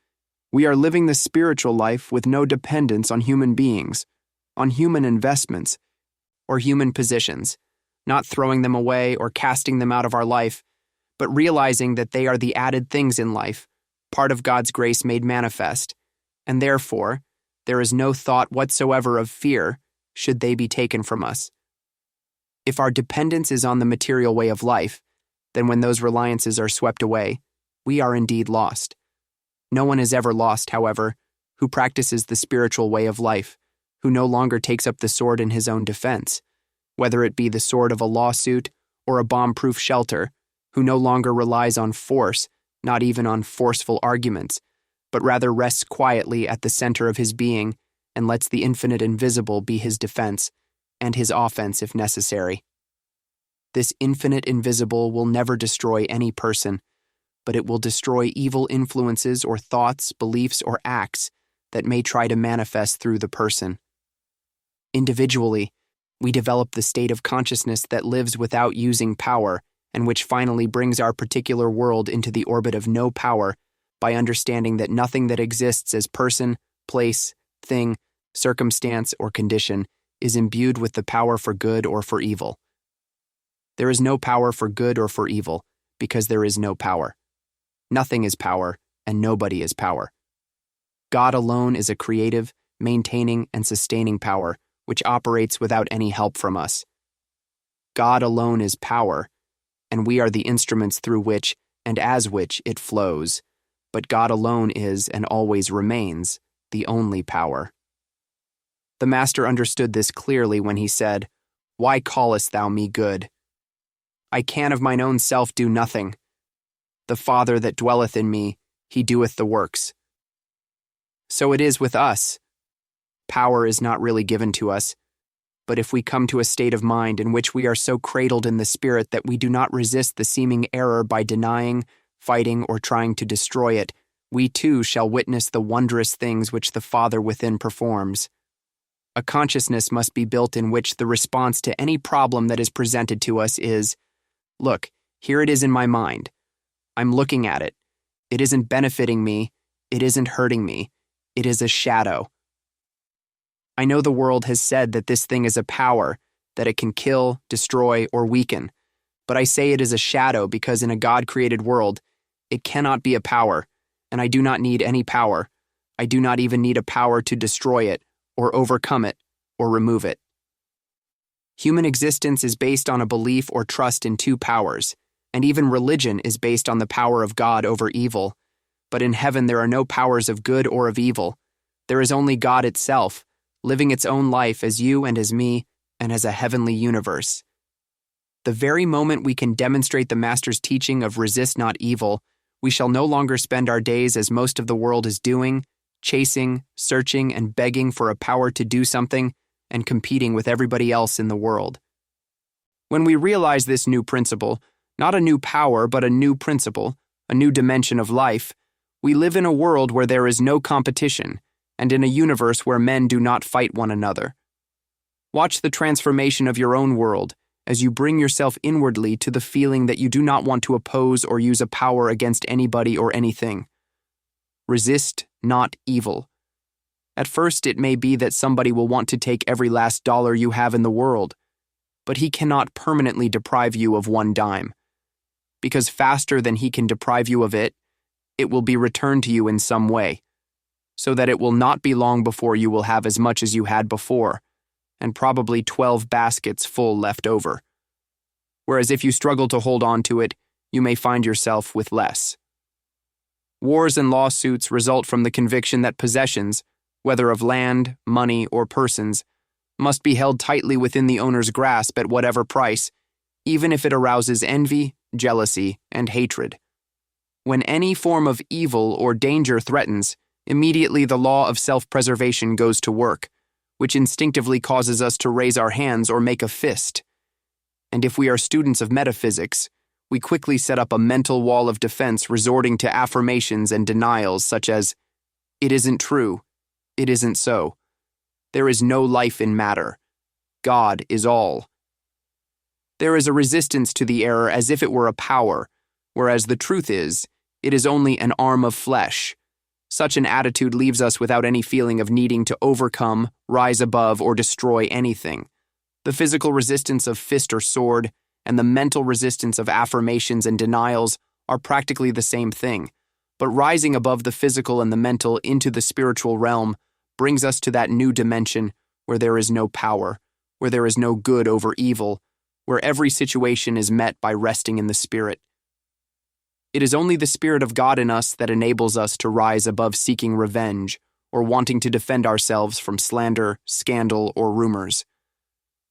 we are living the spiritual life with no dependence on human beings, on human investments, or human positions, not throwing them away or casting them out of our life, but realizing that they are the added things in life, part of God's grace made manifest, and therefore, there is no thought whatsoever of fear should they be taken from us. If our dependence is on the material way of life, then when those reliances are swept away, we are indeed lost. No one is ever lost, however, who practices the spiritual way of life, who no longer takes up the sword in his own defense, whether it be the sword of a lawsuit or a bomb-proof shelter, who no longer relies on force, not even on forceful arguments, but rather rests quietly at the center of his being and lets the infinite invisible be his defense, and his offense if necessary. This infinite invisible will never destroy any person, but it will destroy evil influences or thoughts, beliefs, or acts that may try to manifest through the person. Individually, we develop the state of consciousness that lives without using power, and which finally brings our particular world into the orbit of no power by understanding that nothing that exists as person, place, thing, circumstance, or condition is imbued with the power for good or for evil. There is no power for good or for evil, because there is no power. Nothing is power, and nobody is power. God alone is a creative, maintaining, and sustaining power, which operates without any help from us. God alone is power, and we are the instruments through which and as which it flows. But God alone is, and always remains, the only power. The Master understood this clearly when he said, "Why callest thou me good? I can of mine own self do nothing. The Father that dwelleth in me, he doeth the works." So it is with us. Power is not really given to us, but if we come to a state of mind in which we are so cradled in the Spirit that we do not resist the seeming error by denying, fighting, or trying to destroy it, we too shall witness the wondrous things which the Father within performs. A consciousness must be built in which the response to any problem that is presented to us is, "Look, here it is in my mind. I'm looking at it. It isn't benefiting me. It isn't hurting me. It is a shadow. I know the world has said that this thing is a power, that it can kill, destroy, or weaken. But I say it is a shadow because in a God-created world, it cannot be a power, and I do not need any power. I do not even need a power to destroy it, or overcome it, or remove it. Human existence is based on a belief or trust in two powers, and even religion is based on the power of God over evil. But in heaven there are no powers of good or of evil. There is only God itself, living its own life as you and as me, and as a heavenly universe. The very moment we can demonstrate the Master's teaching of resist not evil, we shall no longer spend our days as most of the world is doing, chasing, searching, and begging for a power to do something, and competing with everybody else in the world. When we realize this new principle, not a new power but a new principle, a new dimension of life, we live in a world where there is no competition, and in a universe where men do not fight one another. Watch the transformation of your own world as you bring yourself inwardly to the feeling that you do not want to oppose or use a power against anybody or anything. Resist not evil. At first, it may be that somebody will want to take every last dollar you have in the world, but he cannot permanently deprive you of one dime. Because faster than he can deprive you of it, it will be returned to you in some way, so that it will not be long before you will have as much as you had before, and probably 12 baskets full left over. Whereas if you struggle to hold on to it, you may find yourself with less. Wars and lawsuits result from the conviction that possessions, whether of land, money, or persons, must be held tightly within the owner's grasp at whatever price, even if it arouses envy, jealousy, and hatred. When any form of evil or danger threatens, immediately the law of self-preservation goes to work, which instinctively causes us to raise our hands or make a fist. And if we are students of metaphysics, we quickly set up a mental wall of defense resorting to affirmations and denials such as, "It isn't true. It isn't so. There is no life in matter. God is all." There is a resistance to the error as if it were a power, whereas the truth is, it is only an arm of flesh. Such an attitude leaves us without any feeling of needing to overcome, rise above, or destroy anything. The physical resistance of fist or sword, and the mental resistance of affirmations and denials are practically the same thing, but rising above the physical and the mental into the spiritual realm brings us to that new dimension where there is no power, where there is no good over evil, where every situation is met by resting in the Spirit. It is only the Spirit of God in us that enables us to rise above seeking revenge or wanting to defend ourselves from slander, scandal, or rumors.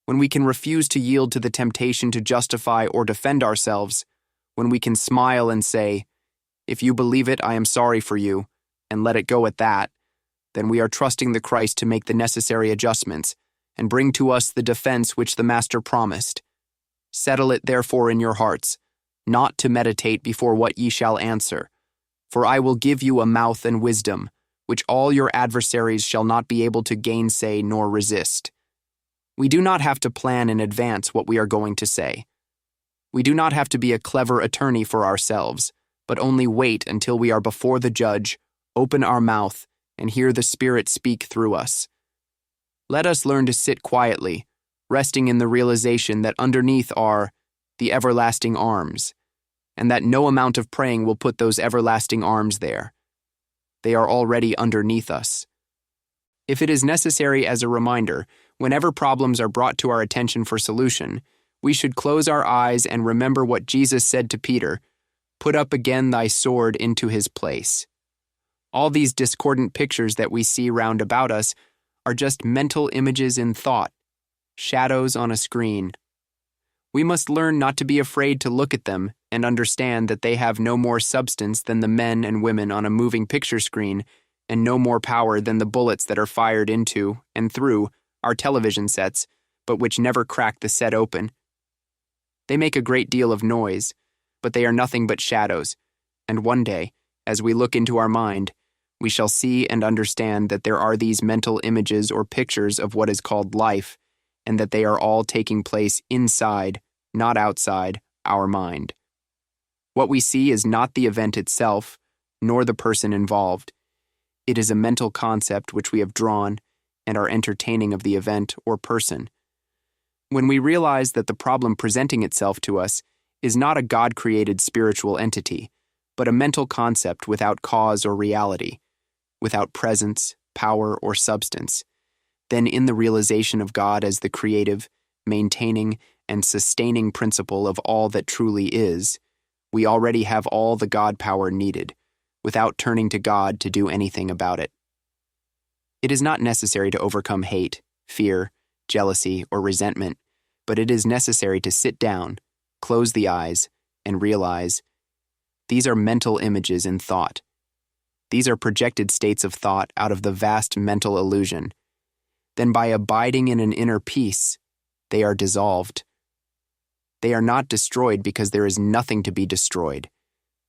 When we can refuse to yield to the temptation to justify or defend ourselves, when we can smile and say, "If you believe it, I am sorry for you," and let it go at that, then we are trusting the Christ to make the necessary adjustments and bring to us the defense which the Master promised. Settle it therefore in your hearts, not to meditate before what ye shall answer. For I will give you a mouth and wisdom, which all your adversaries shall not be able to gainsay nor resist. We do not have to plan in advance what we are going to say. We do not have to be a clever attorney for ourselves, but only wait until we are before the judge, open our mouth, and hear the Spirit speak through us. Let us learn to sit quietly, resting in the realization that underneath are the everlasting arms, and that no amount of praying will put those everlasting arms there. They are already underneath us. If it is necessary as a reminder, whenever problems are brought to our attention for solution, we should close our eyes and remember what Jesus said to Peter, "Put up again thy sword into his place." All these discordant pictures that we see round about us are just mental images in thought, shadows on a screen. We must learn not to be afraid to look at them and understand that they have no more substance than the men and women on a moving picture screen and no more power than the bullets that are fired into and through our television sets, but which never crack the set open. They make a great deal of noise, but they are nothing but shadows, and one day, as we look into our mind, we shall see and understand that there are these mental images or pictures of what is called life, and that they are all taking place inside, not outside, our mind. What we see is not the event itself, nor the person involved. It is a mental concept which we have drawn, and our entertaining of the event or person. When we realize that the problem presenting itself to us is not a God-created spiritual entity, but a mental concept without cause or reality, without presence, power, or substance, then in the realization of God as the creative, maintaining, and sustaining principle of all that truly is, we already have all the God power needed, without turning to God to do anything about it. It is not necessary to overcome hate, fear, jealousy, or resentment, but it is necessary to sit down, close the eyes, and realize these are mental images in thought. These are projected states of thought out of the vast mental illusion. Then by abiding in an inner peace, they are dissolved. They are not destroyed because there is nothing to be destroyed.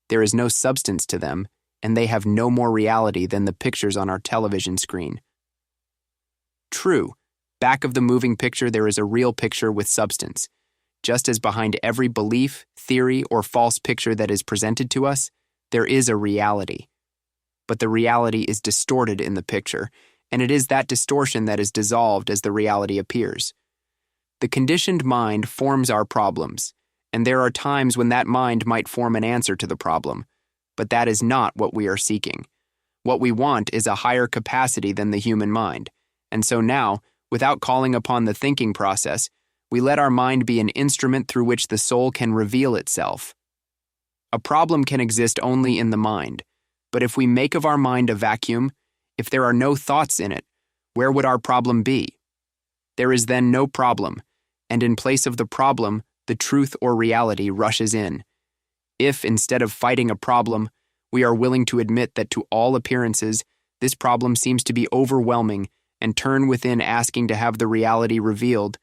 There is no substance to them, and they have no more reality than the pictures on our television screen. True, back of the moving picture there is a real picture with substance. Just as behind every belief, theory, or false picture that is presented to us, there is a reality. But the reality is distorted in the picture, and it is that distortion that is dissolved as the reality appears. The conditioned mind forms our problems, and there are times when that mind might form an answer to the problem, but that is not what we are seeking. What we want is a higher capacity than the human mind, and so now, without calling upon the thinking process, we let our mind be an instrument through which the soul can reveal itself. A problem can exist only in the mind, but if we make of our mind a vacuum, if there are no thoughts in it, where would our problem be? There is then no problem, and in place of the problem, the truth or reality rushes in. If, instead of fighting a problem, we are willing to admit that to all appearances, this problem seems to be overwhelming and turn within asking to have the reality revealed,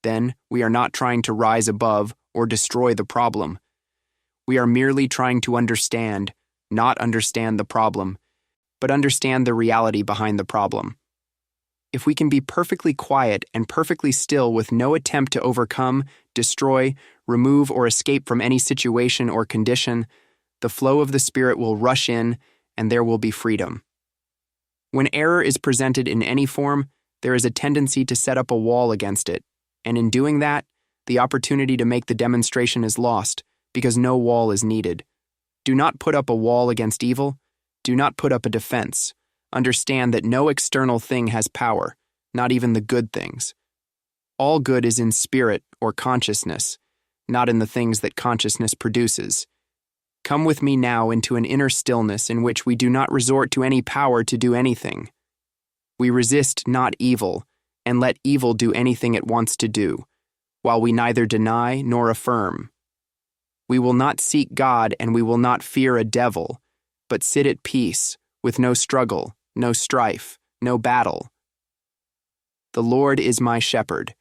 then we are not trying to rise above or destroy the problem. We are merely trying to understand, not understand the problem, but understand the reality behind the problem. If we can be perfectly quiet and perfectly still with no attempt to overcome, destroy, remove, or escape from any situation or condition, the flow of the Spirit will rush in and there will be freedom. When error is presented in any form, there is a tendency to set up a wall against it, and in doing that, the opportunity to make the demonstration is lost because no wall is needed. Do not put up a wall against evil. Do not put up a defense. Understand that no external thing has power, not even the good things. All good is in spirit or consciousness, not in the things that consciousness produces. Come with me now into an inner stillness in which we do not resort to any power to do anything. We resist not evil, and let evil do anything it wants to do, while we neither deny nor affirm. We will not seek God and we will not fear a devil, but sit at peace, with no struggle, no strife, no battle. The Lord is my shepherd.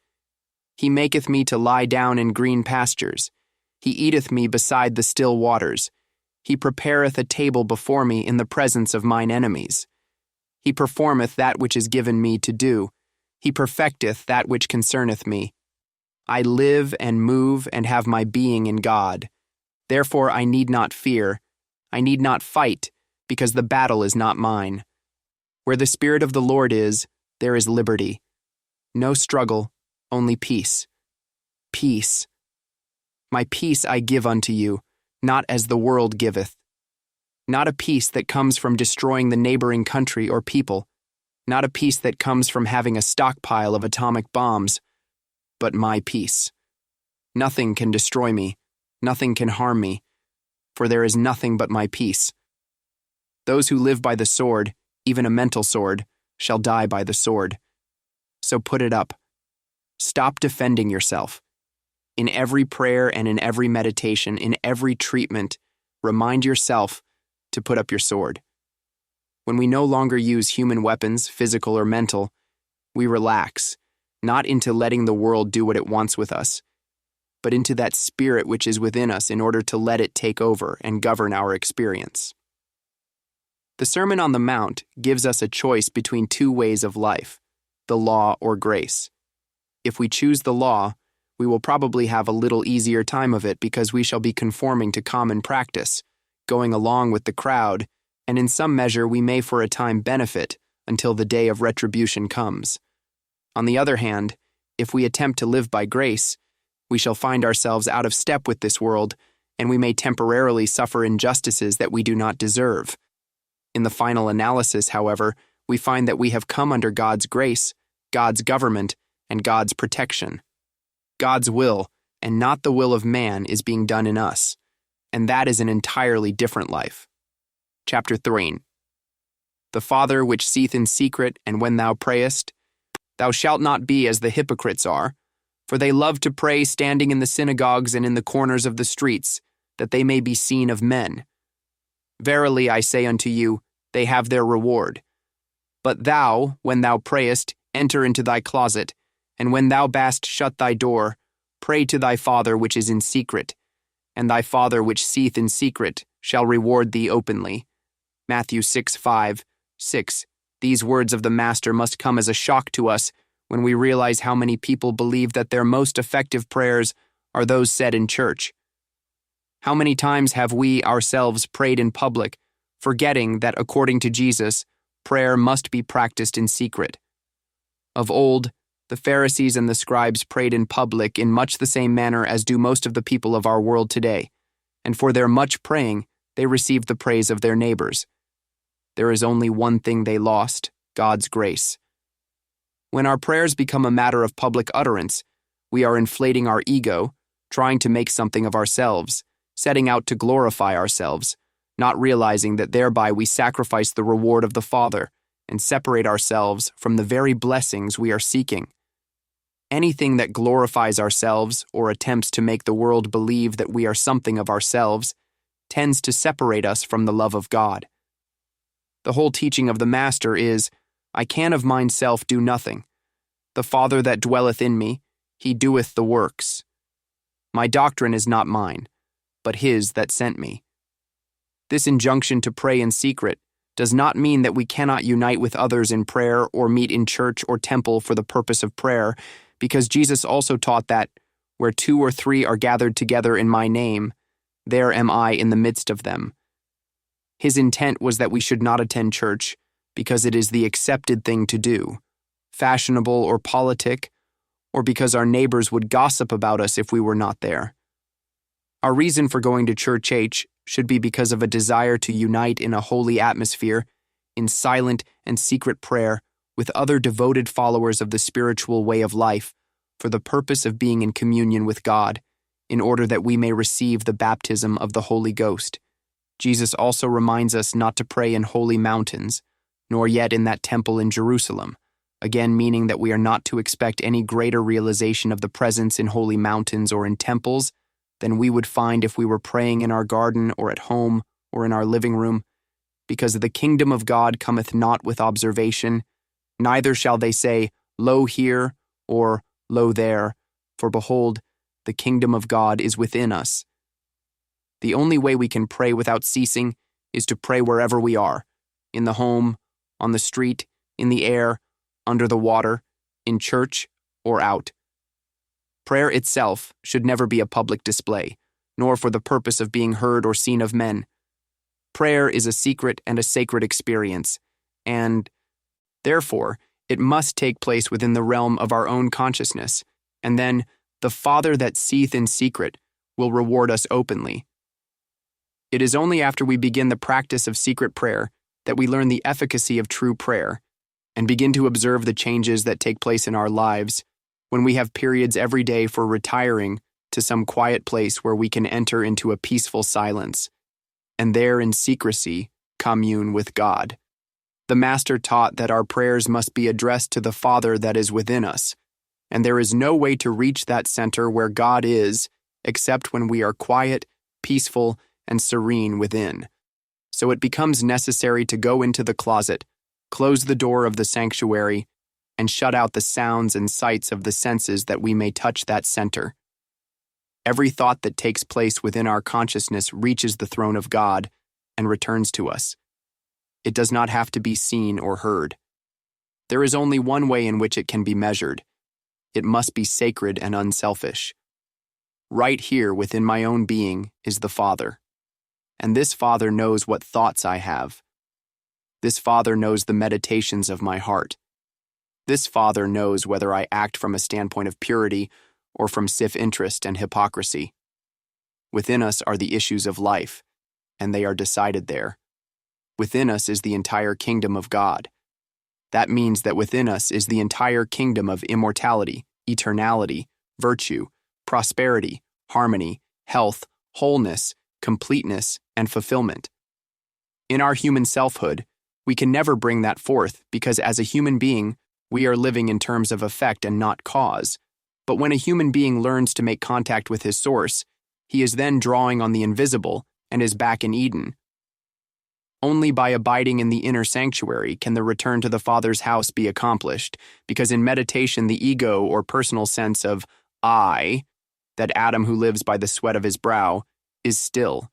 He maketh me to lie down in green pastures. He eateth me beside the still waters. He prepareth a table before me in the presence of mine enemies. He performeth that which is given me to do. He perfecteth that which concerneth me. I live and move and have my being in God. Therefore I need not fear. I need not fight, because the battle is not mine. Where the Spirit of the Lord is, there is liberty. No struggle, only peace. Peace. My peace I give unto you, not as the world giveth. Not a peace that comes from destroying the neighboring country or people, not a peace that comes from having a stockpile of atomic bombs, but my peace. Nothing can destroy me, nothing can harm me, for there is nothing but my peace. Those who live by the sword, even a mental sword, shall die by the sword. So put it up. Stop defending yourself. In every prayer and in every meditation, in every treatment, remind yourself to put up your sword. When we no longer use human weapons, physical or mental, we relax, not into letting the world do what it wants with us, but into that spirit which is within us in order to let it take over and govern our experience. The Sermon on the Mount gives us a choice between two ways of life, the law or grace. If we choose the law, we will probably have a little easier time of it because we shall be conforming to common practice, going along with the crowd, and in some measure we may for a time benefit, until the day of retribution comes. On the other hand, if we attempt to live by grace, we shall find ourselves out of step with this world, and we may temporarily suffer injustices that we do not deserve. In the final analysis, however, we find that we have come under God's grace, God's government, and God's protection. God's will, and not the will of man, is being done in us, and that is an entirely different life. Chapter 3. The Father which seeth in secret, and when thou prayest, thou shalt not be as the hypocrites are, for they love to pray standing in the synagogues and in the corners of the streets, that they may be seen of men. Verily I say unto you, they have their reward. But thou, when thou prayest, enter into thy closet, and when thou hast shut thy door, pray to thy Father which is in secret, and thy Father which seeth in secret shall reward thee openly. Matthew 6:5-6. These words of the Master must come as a shock to us when we realize how many people believe that their most effective prayers are those said in church. How many times have we ourselves prayed in public, forgetting that according to Jesus, prayer must be practiced in secret? Of old, the Pharisees and the scribes prayed in public in much the same manner as do most of the people of our world today, and for their much praying, they received the praise of their neighbors. There is only one thing they lost: God's grace. When our prayers become a matter of public utterance, we are inflating our ego, trying to make something of ourselves, setting out to glorify ourselves, not realizing that thereby we sacrifice the reward of the Father and separate ourselves from the very blessings we are seeking. Anything that glorifies ourselves or attempts to make the world believe that we are something of ourselves tends to separate us from the love of God. The whole teaching of the Master is, I can of myself do nothing. The Father that dwelleth in me, he doeth the works. My doctrine is not mine, but his that sent me. This injunction to pray in secret does not mean that we cannot unite with others in prayer or meet in church or temple for the purpose of prayer, because Jesus also taught that, where 2 or 3 are gathered together in my name, there am I in the midst of them. His intent was that we should not attend church because it is the accepted thing to do, fashionable or politic, or because our neighbors would gossip about us if we were not there. Our reason for going to church should be because of a desire to unite in a holy atmosphere, in silent and secret prayer, with other devoted followers of the spiritual way of life, for the purpose of being in communion with God, in order that we may receive the baptism of the Holy Ghost. Jesus also reminds us not to pray in holy mountains, nor yet in that temple in Jerusalem, again meaning that we are not to expect any greater realization of the presence in holy mountains or in temples than we would find if we were praying in our garden or at home or in our living room, because the kingdom of God cometh not with observation, neither shall they say, Lo here, or Lo there, for behold, the kingdom of God is within us. The only way we can pray without ceasing is to pray wherever we are, in the home, on the street, in the air, under the water, in church, or out. Prayer itself should never be a public display, nor for the purpose of being heard or seen of men. Prayer is a secret and a sacred experience, and, therefore, it must take place within the realm of our own consciousness, and then the Father that seeth in secret will reward us openly. It is only after we begin the practice of secret prayer that we learn the efficacy of true prayer and begin to observe the changes that take place in our lives when we have periods every day for retiring to some quiet place where we can enter into a peaceful silence, and there in secrecy commune with God. The Master taught that our prayers must be addressed to the Father that is within us, and there is no way to reach that center where God is except when we are quiet, peaceful, and serene within. So it becomes necessary to go into the closet, close the door of the sanctuary, and shut out the sounds and sights of the senses that we may touch that center. Every thought that takes place within our consciousness reaches the throne of God and returns to us. It does not have to be seen or heard. There is only one way in which it can be measured. It must be sacred and unselfish. Right here within my own being is the Father, and this Father knows what thoughts I have. This Father knows the meditations of my heart. This Father knows whether I act from a standpoint of purity or from self-interest and hypocrisy. Within us are the issues of life, and they are decided there. Within us is the entire kingdom of God. That means that within us is the entire kingdom of immortality, eternality, virtue, prosperity, harmony, health, wholeness, completeness, and fulfillment. In our human selfhood, we can never bring that forth because as a human being, we are living in terms of effect and not cause. But when a human being learns to make contact with his source, he is then drawing on the invisible and is back in Eden. Only by abiding in the inner sanctuary can the return to the Father's house be accomplished, because in meditation the ego or personal sense of I, that Adam who lives by the sweat of his brow, is still.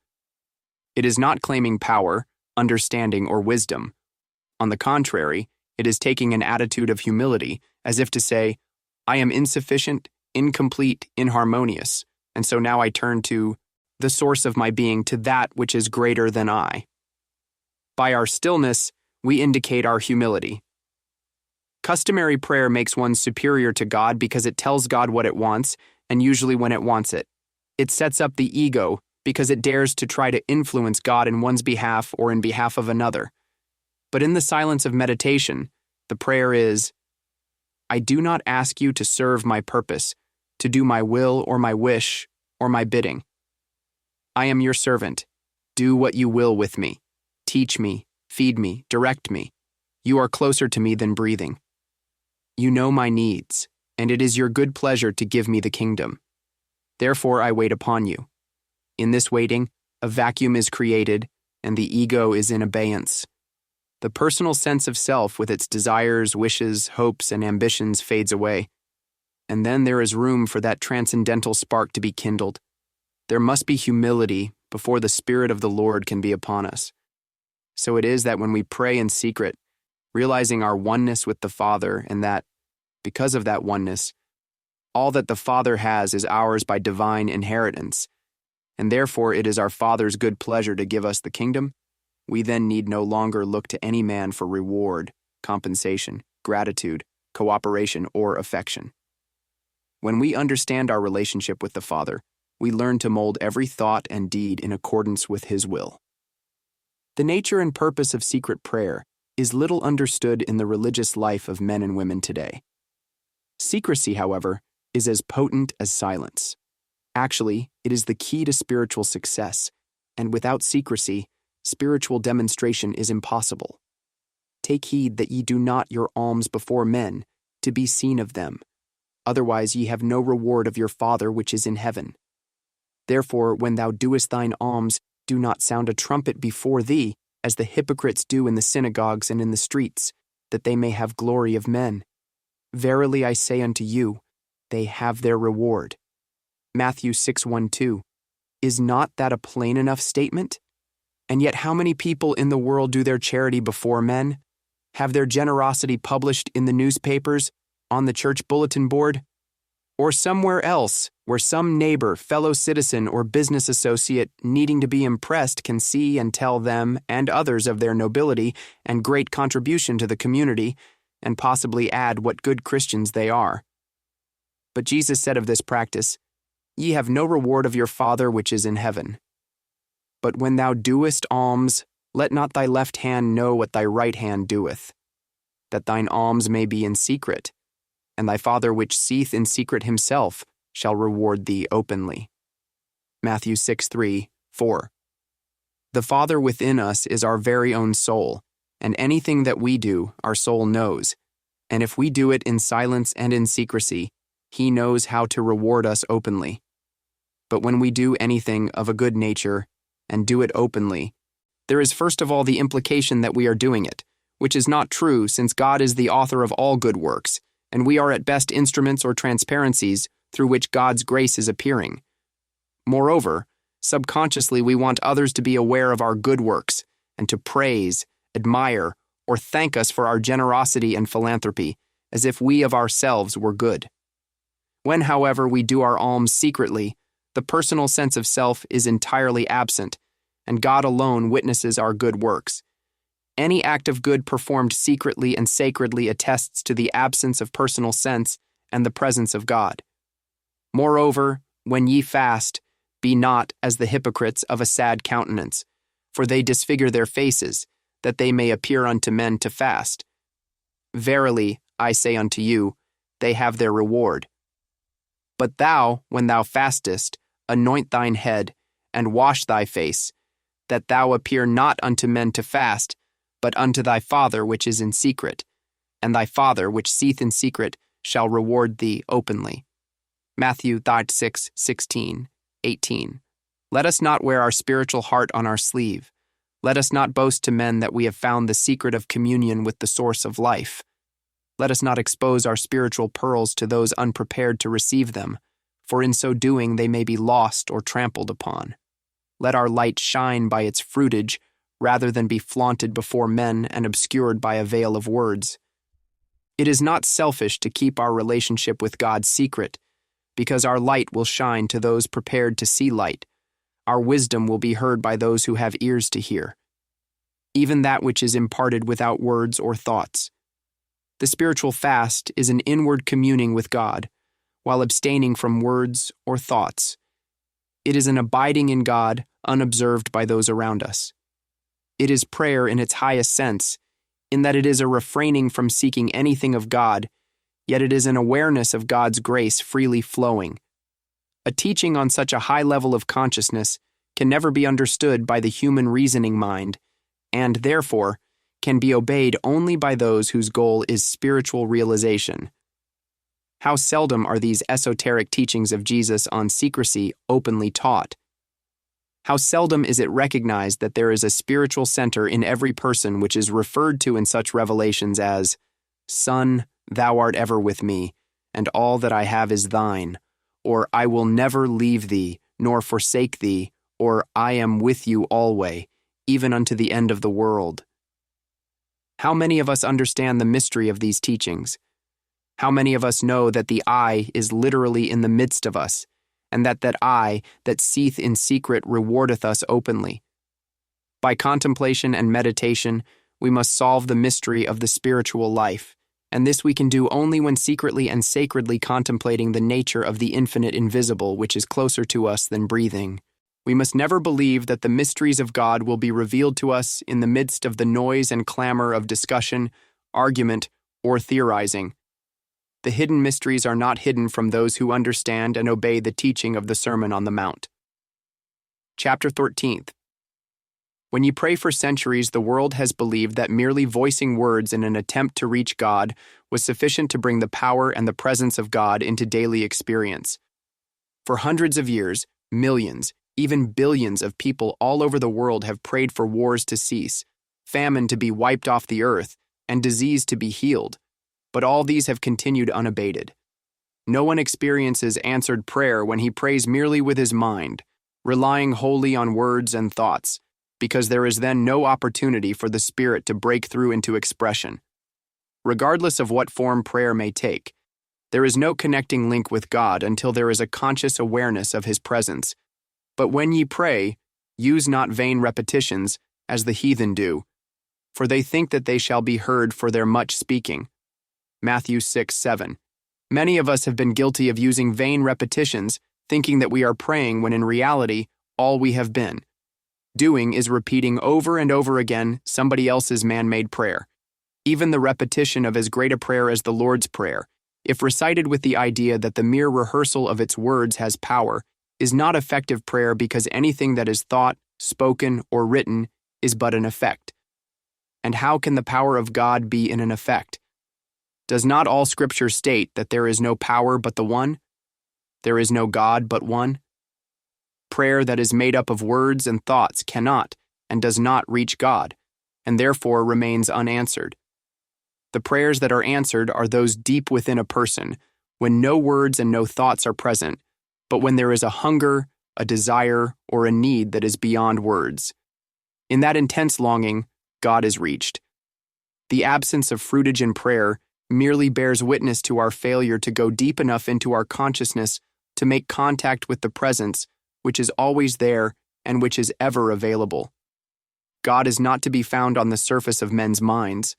It is not claiming power, understanding, or wisdom. On the contrary, it is taking an attitude of humility, as if to say, I am insufficient, incomplete, inharmonious, and so now I turn to the source of my being, to that which is greater than I. By our stillness, we indicate our humility. Customary prayer makes one superior to God because it tells God what it wants, and usually when it wants it. It sets up the ego because it dares to try to influence God in one's behalf or in behalf of another. But in the silence of meditation, the prayer is, I do not ask you to serve my purpose, to do my will or my wish or my bidding. I am your servant. Do what you will with me. Teach me, feed me, direct me. You are closer to me than breathing. You know my needs, and it is your good pleasure to give me the kingdom. Therefore I wait upon you. In this waiting, a vacuum is created, and the ego is in abeyance. The personal sense of self with its desires, wishes, hopes, and ambitions fades away. And then there is room for that transcendental spark to be kindled. There must be humility before the Spirit of the Lord can be upon us. So it is that when we pray in secret, realizing our oneness with the Father, and that, because of that oneness, all that the Father has is ours by divine inheritance, and therefore it is our Father's good pleasure to give us the kingdom, we then need no longer look to any man for reward, compensation, gratitude, cooperation, or affection. When we understand our relationship with the Father, we learn to mold every thought and deed in accordance with His will. The nature and purpose of secret prayer is little understood in the religious life of men and women today. Secrecy, however, is as potent as silence. Actually, it is the key to spiritual success, and without secrecy, spiritual demonstration is impossible. Take heed that ye do not your alms before men, to be seen of them. Otherwise ye have no reward of your Father which is in heaven. Therefore, when thou doest thine alms, do not sound a trumpet before thee, as the hypocrites do in the synagogues and in the streets, that they may have glory of men. Verily I say unto you, they have their reward. Matthew 6:1-2. Is not that a plain enough statement? And yet how many people in the world do their charity before men? Have their generosity published in the newspapers, on the church bulletin board? Or somewhere else, where some neighbor, fellow citizen, or business associate needing to be impressed can see and tell them and others of their nobility and great contribution to the community, and possibly add what good Christians they are. But Jesus said of this practice, Ye have no reward of your Father which is in heaven. But when thou doest alms, let not thy left hand know what thy right hand doeth, that thine alms may be in secret, and thy Father which seeth in secret himself shall reward thee openly. Matthew 6:3-4. The Father within us is our very own soul, and anything that we do, our soul knows, and if we do it in silence and in secrecy, He knows how to reward us openly. But when we do anything of a good nature, and do it openly, there is first of all the implication that we are doing it, which is not true since God is the author of all good works, and we are at best instruments or transparencies through which God's grace is appearing. Moreover, subconsciously we want others to be aware of our good works, and to praise, admire, or thank us for our generosity and philanthropy, as if we of ourselves were good. When, however, we do our alms secretly, the personal sense of self is entirely absent, and God alone witnesses our good works. Any act of good performed secretly and sacredly attests to the absence of personal sense and the presence of God. Moreover, when ye fast, be not as the hypocrites of a sad countenance, for they disfigure their faces, that they may appear unto men to fast. Verily, I say unto you, they have their reward. But thou, when thou fastest, anoint thine head, and wash thy face, that thou appear not unto men to fast, but unto thy Father which is in secret, and thy Father which seeth in secret shall reward thee openly. Matthew 6:16, 18. Let us not wear our spiritual heart on our sleeve. Let us not boast to men that we have found the secret of communion with the source of life. Let us not expose our spiritual pearls to those unprepared to receive them, for in so doing they may be lost or trampled upon. Let our light shine by its fruitage, rather than be flaunted before men and obscured by a veil of words. It is not selfish to keep our relationship with God secret, because our light will shine to those prepared to see light. Our wisdom will be heard by those who have ears to hear, even that which is imparted without words or thoughts. The spiritual fast is an inward communing with God, while abstaining from words or thoughts. It is an abiding in God, unobserved by those around us. It is prayer in its highest sense, in that it is a refraining from seeking anything of God, yet it is an awareness of God's grace freely flowing. A teaching on such a high level of consciousness can never be understood by the human reasoning mind, and therefore can be obeyed only by those whose goal is spiritual realization. How seldom are these esoteric teachings of Jesus on secrecy openly taught? How seldom is it recognized that there is a spiritual center in every person which is referred to in such revelations as, Son, thou art ever with me, and all that I have is thine, or I will never leave thee, nor forsake thee, or I am with you alway, even unto the end of the world. How many of us understand the mystery of these teachings? How many of us know that the I is literally in the midst of us, and that I that seeth in secret rewardeth us openly? By contemplation and meditation, we must solve the mystery of the spiritual life, and this we can do only when secretly and sacredly contemplating the nature of the infinite invisible which is closer to us than breathing. We must never believe that the mysteries of God will be revealed to us in the midst of the noise and clamor of discussion, argument, or theorizing. The hidden mysteries are not hidden from those who understand and obey the teaching of the Sermon on the Mount. Chapter 13. When you pray for centuries, the world has believed that merely voicing words in an attempt to reach God was sufficient to bring the power and the presence of God into daily experience. For hundreds of years, millions, even billions of people all over the world have prayed for wars to cease, famine to be wiped off the earth, and disease to be healed. But all these have continued unabated. No one experiences answered prayer when he prays merely with his mind, relying wholly on words and thoughts, because there is then no opportunity for the Spirit to break through into expression. Regardless of what form prayer may take, there is no connecting link with God until there is a conscious awareness of His presence. But when ye pray, use not vain repetitions, as the heathen do, for they think that they shall be heard for their much speaking. Matthew 6:7. Many of us have been guilty of using vain repetitions, thinking that we are praying when in reality, all we have been doing is repeating over and over again somebody else's man-made prayer. Even the repetition of as great a prayer as the Lord's Prayer, if recited with the idea that the mere rehearsal of its words has power, is not effective prayer because anything that is thought, spoken, or written is but an effect. And how can the power of God be in an effect? Does not all Scripture state that there is no power but the one? There is no God but one? Prayer that is made up of words and thoughts cannot and does not reach God, and therefore remains unanswered. The prayers that are answered are those deep within a person, when no words and no thoughts are present, but when there is a hunger, a desire, or a need that is beyond words. In that intense longing, God is reached. The absence of fruitage in prayer merely bears witness to our failure to go deep enough into our consciousness to make contact with the presence, which is always there and which is ever available. God is not to be found on the surface of men's minds.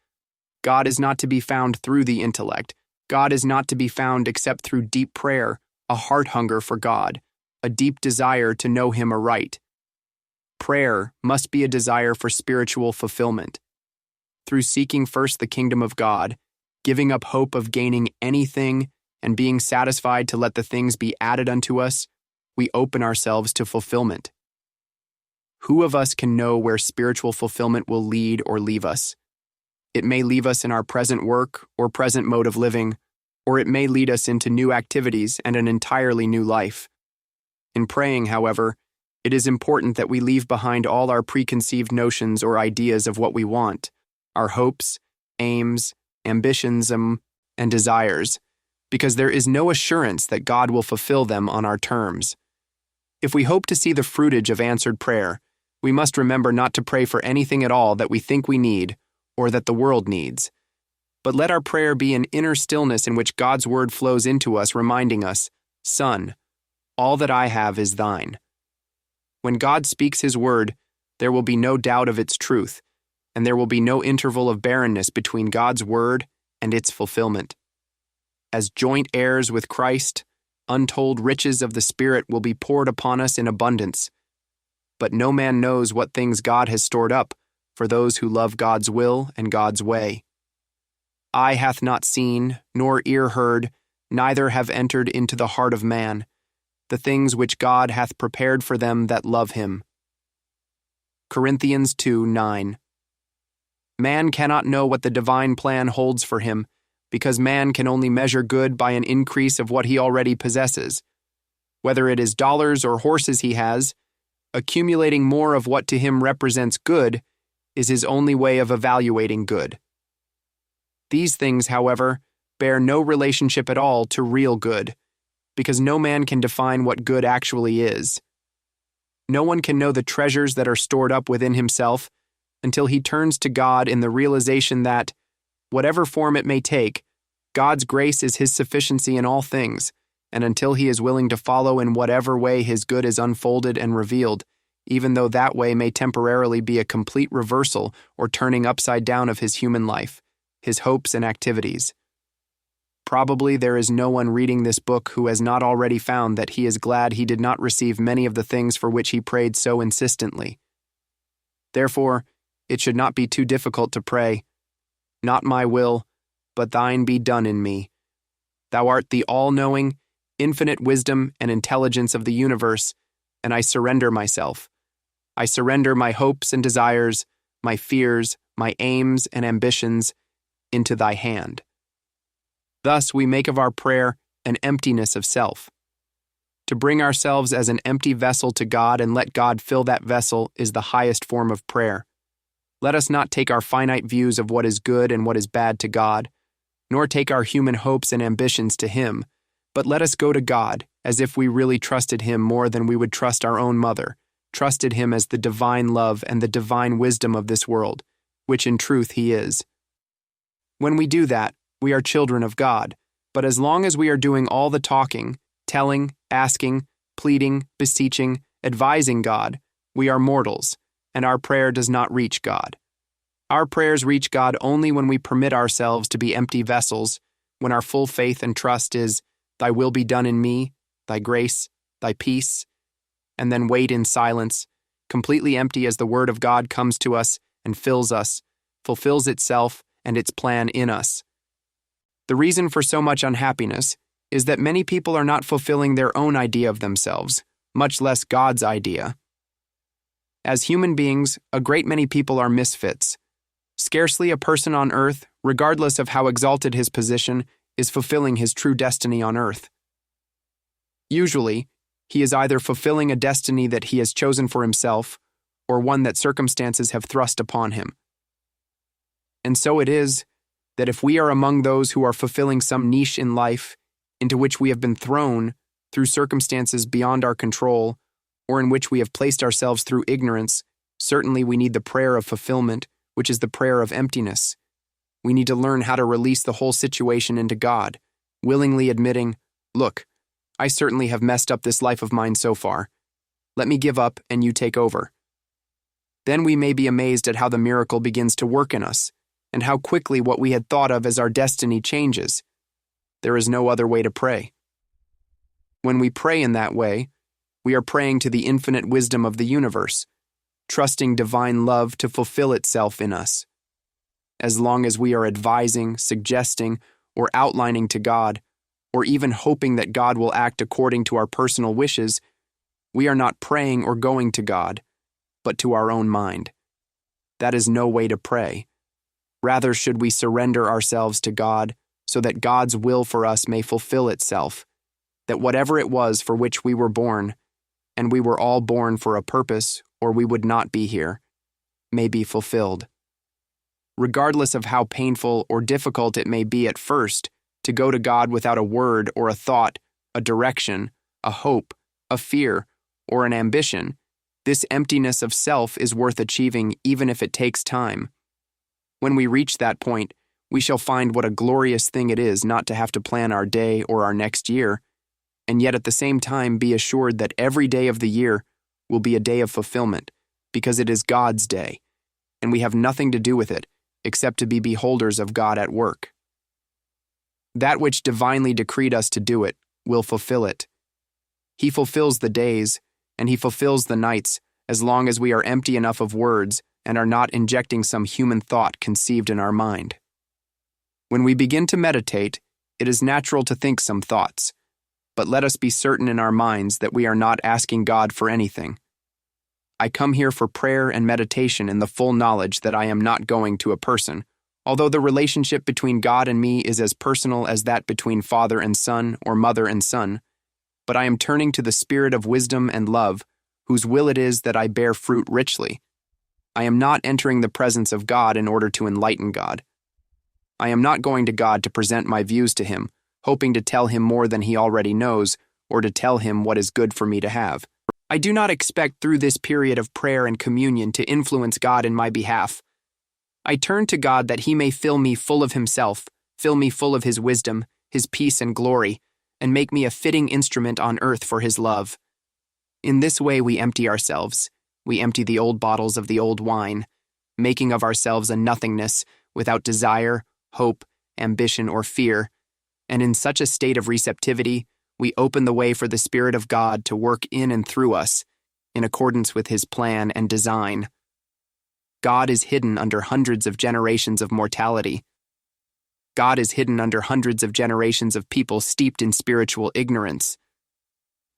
God is not to be found through the intellect. God is not to be found except through deep prayer, a heart hunger for God, a deep desire to know Him aright. Prayer must be a desire for spiritual fulfillment. Through seeking first the kingdom of God, giving up hope of gaining anything, and being satisfied to let the things be added unto us, we open ourselves to fulfillment. Who of us can know where spiritual fulfillment will lead or leave us? It may leave us in our present work or present mode of living, or it may lead us into new activities and an entirely new life. In praying, however, it is important that we leave behind all our preconceived notions or ideas of what we want, our hopes, aims, ambitions, and desires, because there is no assurance that God will fulfill them on our terms. If we hope to see the fruitage of answered prayer, we must remember not to pray for anything at all that we think we need or that the world needs. But let our prayer be an inner stillness in which God's word flows into us, reminding us, "Son, all that I have is thine." When God speaks His word, there will be no doubt of its truth, and there will be no interval of barrenness between God's word and its fulfillment. As joint heirs with Christ, untold riches of the Spirit will be poured upon us in abundance. But no man knows what things God has stored up for those who love God's will and God's way. Eye hath not seen, nor ear heard, neither have entered into the heart of man, the things which God hath prepared for them that love Him. Corinthians 2:9. Man cannot know what the divine plan holds for him, because man can only measure good by an increase of what he already possesses. Whether it is dollars or horses he has, accumulating more of what to him represents good is his only way of evaluating good. These things, however, bear no relationship at all to real good, because no man can define what good actually is. No one can know the treasures that are stored up within himself until he turns to God in the realization that, whatever form it may take, God's grace is his sufficiency in all things, and until he is willing to follow in whatever way his good is unfolded and revealed, even though that way may temporarily be a complete reversal or turning upside down of his human life, his hopes and activities. Probably there is no one reading this book who has not already found that he is glad he did not receive many of the things for which he prayed so insistently. Therefore, it should not be too difficult to pray, "Not my will, but thine be done in me. Thou art the all-knowing, infinite wisdom and intelligence of the universe, and I surrender myself. I surrender my hopes and desires, my fears, my aims and ambitions, into thy hand." Thus we make of our prayer an emptiness of self. To bring ourselves as an empty vessel to God and let God fill that vessel is the highest form of prayer. Let us not take our finite views of what is good and what is bad to God, nor take our human hopes and ambitions to Him, but let us go to God as if we really trusted Him more than we would trust our own mother, trusted Him as the divine love and the divine wisdom of this world, which in truth He is. When we do that, we are children of God, but as long as we are doing all the talking, telling, asking, pleading, beseeching, advising God, we are mortals, and our prayer does not reach God. Our prayers reach God only when we permit ourselves to be empty vessels, when our full faith and trust is, "Thy will be done in me, thy grace, thy peace," and then wait in silence, completely empty as the Word of God comes to us and fills us, fulfills itself and its plan in us. The reason for so much unhappiness is that many people are not fulfilling their own idea of themselves, much less God's idea. As human beings, a great many people are misfits. Scarcely a person on earth, regardless of how exalted his position, is fulfilling his true destiny on earth. Usually, he is either fulfilling a destiny that he has chosen for himself, or one that circumstances have thrust upon him. And so it is that if we are among those who are fulfilling some niche in life into which we have been thrown through circumstances beyond our control, or in which we have placed ourselves through ignorance, certainly we need the prayer of fulfillment, which is the prayer of emptiness. We need to learn how to release the whole situation into God, willingly admitting, "Look, I certainly have messed up this life of mine so far. Let me give up and you take over." Then we may be amazed at how the miracle begins to work in us, and how quickly what we had thought of as our destiny changes. There is no other way to pray. When we pray in that way, we are praying to the infinite wisdom of the universe, trusting divine love to fulfill itself in us. As long as we are advising, suggesting, or outlining to God, or even hoping that God will act according to our personal wishes, we are not praying or going to God, but to our own mind. That is no way to pray. Rather should we surrender ourselves to God so that God's will for us may fulfill itself, that whatever it was for which we were born, and we were all born for a purpose or we would not be here, may be fulfilled. Regardless of how painful or difficult it may be at first to go to God without a word or a thought, a direction, a hope, a fear, or an ambition, this emptiness of self is worth achieving even if it takes time. When we reach that point, we shall find what a glorious thing it is not to have to plan our day or our next year, and yet at the same time be assured that every day of the year will be a day of fulfillment, because it is God's day, and we have nothing to do with it except to be beholders of God at work. That which divinely decreed us to do it will fulfill it. He fulfills the days, and He fulfills the nights, as long as we are empty enough of words and are not injecting some human thought conceived in our mind. When we begin to meditate, it is natural to think some thoughts, but let us be certain in our minds that we are not asking God for anything. I come here for prayer and meditation in the full knowledge that I am not going to a person, although the relationship between God and me is as personal as that between father and son or mother and son, but I am turning to the Spirit of wisdom and love, whose will it is that I bear fruit richly. I am not entering the presence of God in order to enlighten God. I am not going to God to present my views to Him, hoping to tell Him more than He already knows, or to tell Him what is good for me to have. I do not expect through this period of prayer and communion to influence God in my behalf. I turn to God that He may fill me full of Himself, fill me full of His wisdom, His peace and glory, and make me a fitting instrument on earth for His love. In this way we empty ourselves. We empty the old bottles of the old wine, making of ourselves a nothingness without desire, hope, ambition, or fear, and in such a state of receptivity, we open the way for the Spirit of God to work in and through us, in accordance with His plan and design. God is hidden under hundreds of generations of mortality. God is hidden under hundreds of generations of people steeped in spiritual ignorance.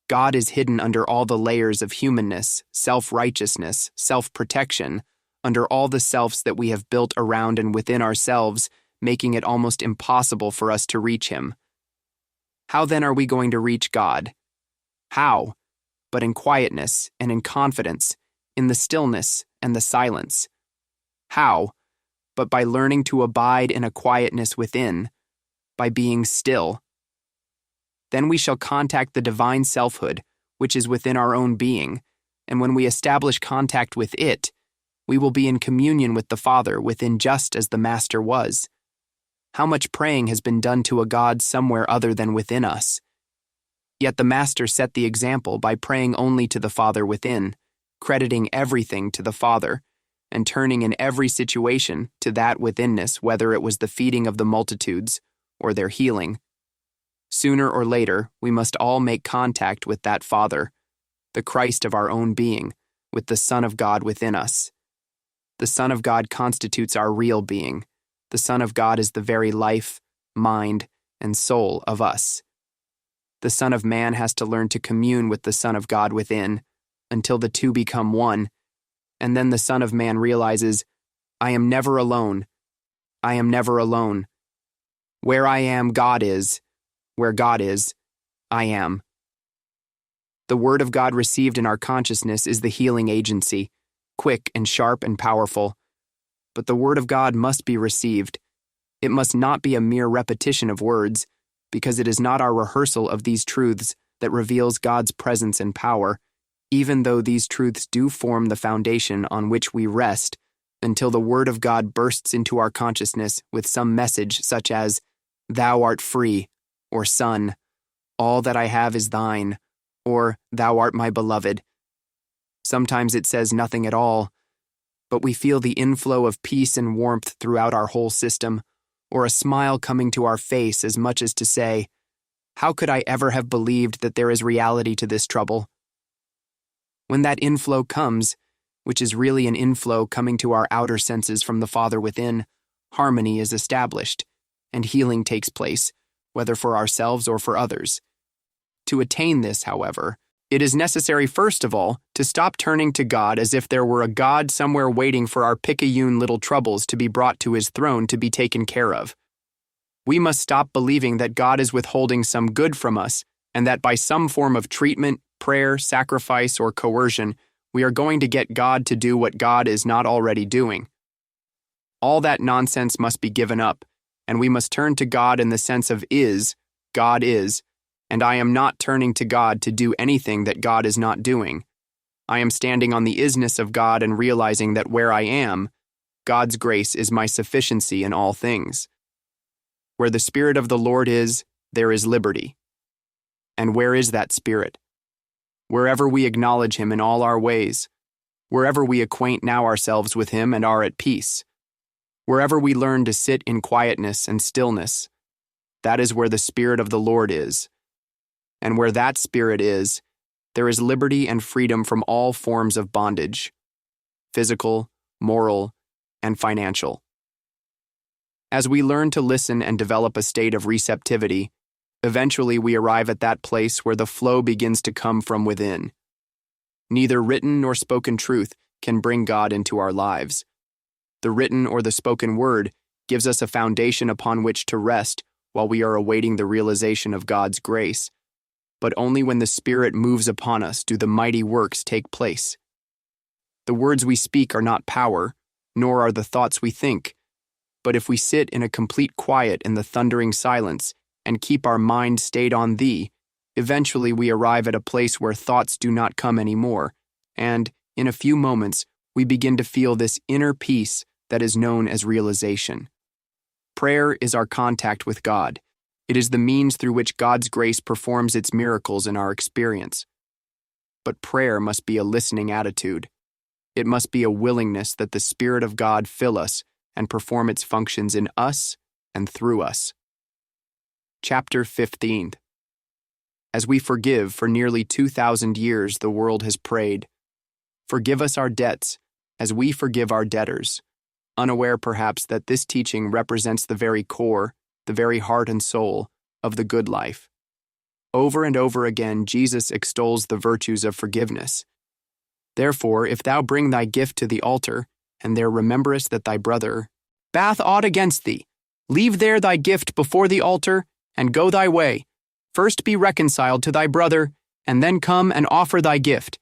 God is hidden under all the layers of humanness, self-righteousness, self-protection, under all the selves that we have built around and within ourselves, making it almost impossible for us to reach Him. How then are we going to reach God? How? But in quietness and in confidence, in the stillness and the silence. How? But by learning to abide in a quietness within, by being still. Then we shall contact the divine selfhood, which is within our own being, and when we establish contact with it, we will be in communion with the Father within just as the Master was. How much praying has been done to a God somewhere other than within us? Yet the Master set the example by praying only to the Father within, crediting everything to the Father, and turning in every situation to that withinness, whether it was the feeding of the multitudes or their healing. Sooner or later, we must all make contact with that Father, the Christ of our own being, with the Son of God within us. The Son of God constitutes our real being. The Son of God is the very life, mind, and soul of us. The Son of Man has to learn to commune with the Son of God within, until the two become one, and then the Son of Man realizes, I am never alone. I am never alone. Where I am, God is. Where God is, I am. The Word of God received in our consciousness is the healing agency, quick and sharp and powerful. But the Word of God must be received. It must not be a mere repetition of words, because it is not our rehearsal of these truths that reveals God's presence and power, even though these truths do form the foundation on which we rest until the Word of God bursts into our consciousness with some message such as, Thou art free, or Son, all that I have is thine, or Thou art my beloved. Sometimes it says nothing at all, but we feel the inflow of peace and warmth throughout our whole system, or a smile coming to our face as much as to say, "How could I ever have believed that there is reality to this trouble?" When that inflow comes, which is really an inflow coming to our outer senses from the Father within, harmony is established, and healing takes place, whether for ourselves or for others. To attain this, however, it is necessary first of all to stop turning to God as if there were a God somewhere waiting for our picayune little troubles to be brought to his throne to be taken care of. We must stop believing that God is withholding some good from us and that by some form of treatment, prayer, sacrifice, or coercion, we are going to get God to do what God is not already doing. All that nonsense must be given up, and we must turn to God in the sense of God is, and I am not turning to God to do anything that God is not doing. I am standing on the isness of God and realizing that where I am, God's grace is my sufficiency in all things. Where the Spirit of the Lord is, there is liberty. And where is that Spirit? Wherever we acknowledge him in all our ways, wherever we acquaint now ourselves with him and are at peace, wherever we learn to sit in quietness and stillness, that is where the Spirit of the Lord is. And where that Spirit is, there is liberty and freedom from all forms of bondage, physical, moral, and financial. As we learn to listen and develop a state of receptivity, eventually we arrive at that place where the flow begins to come from within. Neither written nor spoken truth can bring God into our lives. The written or the spoken word gives us a foundation upon which to rest while we are awaiting the realization of God's grace. But only when the Spirit moves upon us do the mighty works take place. The words we speak are not power, nor are the thoughts we think. But if we sit in a complete quiet in the thundering silence and keep our mind stayed on Thee, eventually we arrive at a place where thoughts do not come anymore, and, in a few moments, we begin to feel this inner peace that is known as realization. Prayer is our contact with God. It is the means through which God's grace performs its miracles in our experience. But prayer must be a listening attitude. It must be a willingness that the Spirit of God fill us and perform its functions in us and through us. Chapter 15. As we forgive, for nearly 2,000 years the world has prayed, "Forgive us our debts, as we forgive our debtors," unaware perhaps that this teaching represents the very core, the very heart and soul, of the good life. Over and over again Jesus extols the virtues of forgiveness. "Therefore, if thou bring thy gift to the altar, and there rememberest that thy brother bath aught against thee, leave there thy gift before the altar, and go thy way. First be reconciled to thy brother, and then come and offer thy gift.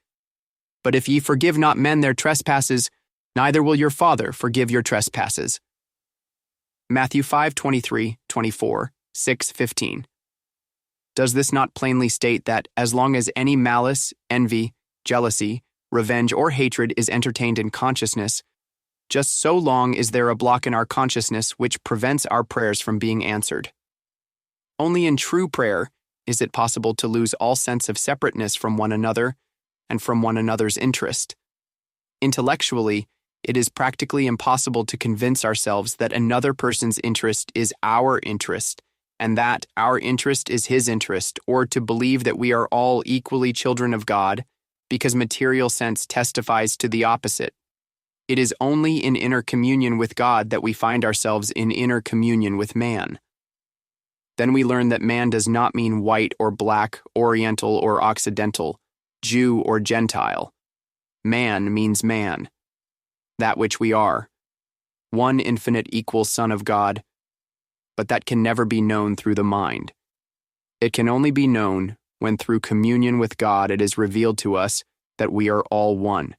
But if ye forgive not men their trespasses, neither will your Father forgive your trespasses." Matthew 5:23, 24, 6:15. Does this not plainly state that as long as any malice, envy, jealousy, revenge, or hatred is entertained in consciousness, just so long is there a block in our consciousness which prevents our prayers from being answered? Only in true prayer is it possible to lose all sense of separateness from one another and from one another's interest. Intellectually, it is practically impossible to convince ourselves that another person's interest is our interest, and that our interest is his interest, or to believe that we are all equally children of God, because material sense testifies to the opposite. It is only in inner communion with God that we find ourselves in inner communion with man. Then we learn that man does not mean white or black, oriental or occidental, Jew or Gentile. Man means man, that which we are, one infinite equal Son of God, but that can never be known through the mind. It can only be known when through communion with God it is revealed to us that we are all one.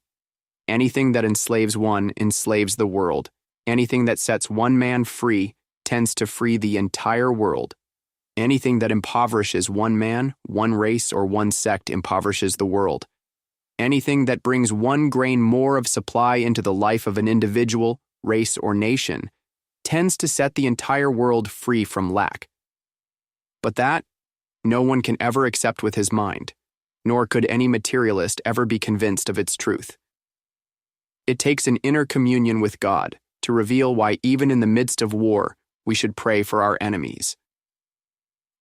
Anything that enslaves one enslaves the world. Anything that sets one man free tends to free the entire world. Anything that impoverishes one man, one race, or one sect impoverishes the world. Anything that brings one grain more of supply into the life of an individual, race, or nation tends to set the entire world free from lack. But that no one can ever accept with his mind, nor could any materialist ever be convinced of its truth. It takes an inner communion with God to reveal why even in the midst of war, we should pray for our enemies.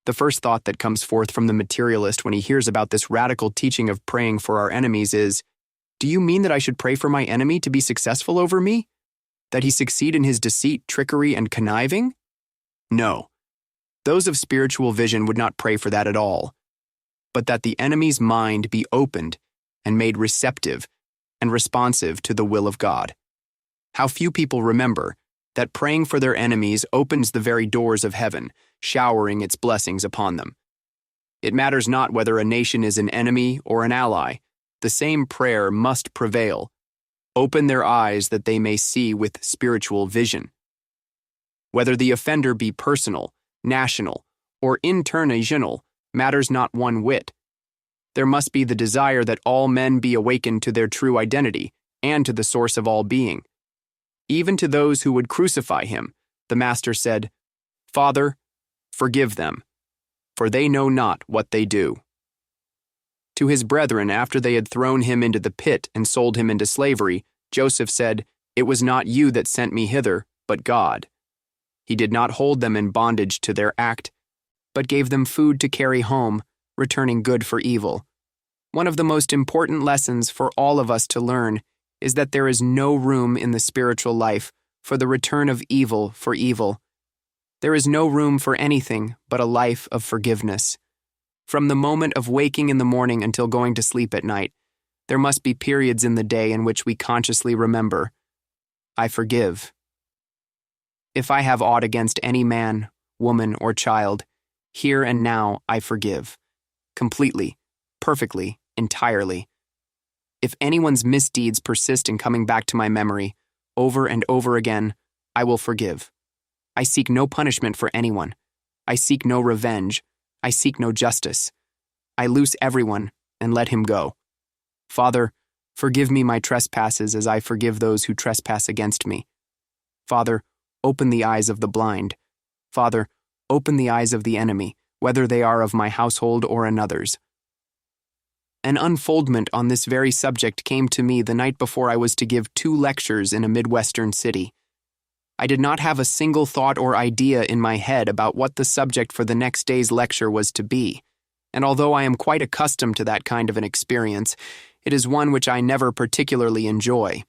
The first thought that comes forth from the materialist when he hears about this radical teaching of praying for our enemies is, do you mean that I should pray for my enemy to be successful over me? That he succeed in his deceit, trickery, and conniving? No. Those of spiritual vision would not pray for that at all, but that the enemy's mind be opened and made receptive and responsive to the will of God. How few people remember that praying for their enemies opens the very doors of heaven, showering its blessings upon them. It matters not whether a nation is an enemy or an ally, the same prayer must prevail. Open their eyes that they may see with spiritual vision. Whether the offender be personal, national, or international matters not one whit. There must be the desire that all men be awakened to their true identity and to the source of all being. Even to those who would crucify him, the Master said, Father, forgive them, for they know not what they do. To his brethren, after they had thrown him into the pit and sold him into slavery, Joseph said, It was not you that sent me hither, but God. He did not hold them in bondage to their act, but gave them food to carry home, returning good for evil. One of the most important lessons for all of us to learn is that there is no room in the spiritual life for the return of evil for evil. There is no room for anything but a life of forgiveness. From the moment of waking in the morning until going to sleep at night, there must be periods in the day in which we consciously remember, I forgive. If I have aught against any man, woman, or child, here and now I forgive. Completely, perfectly, entirely. If anyone's misdeeds persist in coming back to my memory, over and over again, I will forgive. I seek no punishment for anyone. I seek no revenge. I seek no justice. I loose everyone and let him go. Father, forgive me my trespasses as I forgive those who trespass against me. Father, open the eyes of the blind. Father, open the eyes of the enemy, whether they are of my household or another's. An unfoldment on this very subject came to me the night before I was to give 2 lectures in a Midwestern city. I did not have a single thought or idea in my head about what the subject for the next day's lecture was to be, and although I am quite accustomed to that kind of an experience, it is one which I never particularly enjoy.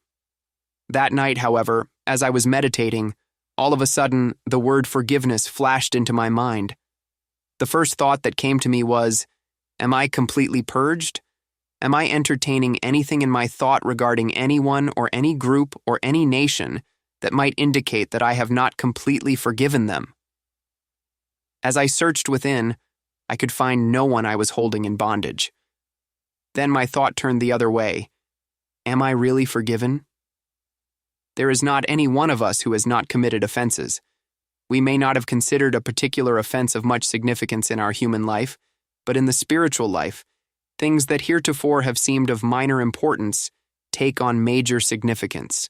That night, however, as I was meditating, all of a sudden the word forgiveness flashed into my mind. The first thought that came to me was, am I completely purged? Am I entertaining anything in my thought regarding anyone or any group or any nation that might indicate that I have not completely forgiven them? As I searched within, I could find no one I was holding in bondage. Then my thought turned the other way. Am I really forgiven? There is not any one of us who has not committed offenses. We may not have considered a particular offense of much significance in our human life, but in the spiritual life, things that heretofore have seemed of minor importance take on major significance.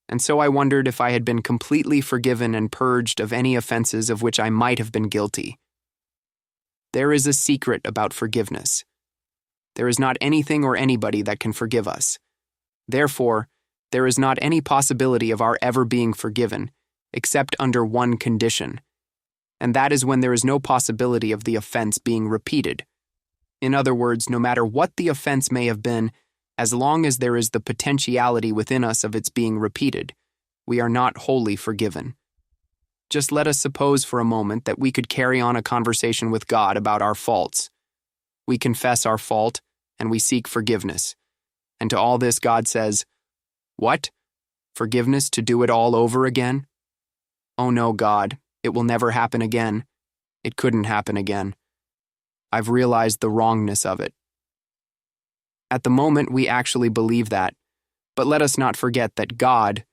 And so I wondered if I had been completely forgiven and purged of any offenses of which I might have been guilty. There is a secret about forgiveness. There is not anything or anybody that can forgive us. Therefore, there is not any possibility of our ever being forgiven, except under one condition, and that is when there is no possibility of the offense being repeated. In other words, no matter what the offense may have been, as long as there is the potentiality within us of its being repeated, we are not wholly forgiven. Just let us suppose for a moment that we could carry on a conversation with God about our faults. We confess our fault, and we seek forgiveness. And to all this God says, "What? Forgiveness to do it all over again? Oh no, God, it will never happen again. It couldn't happen again. I've realized the wrongness of it." At the moment, we actually believe that, but let us not forget that God,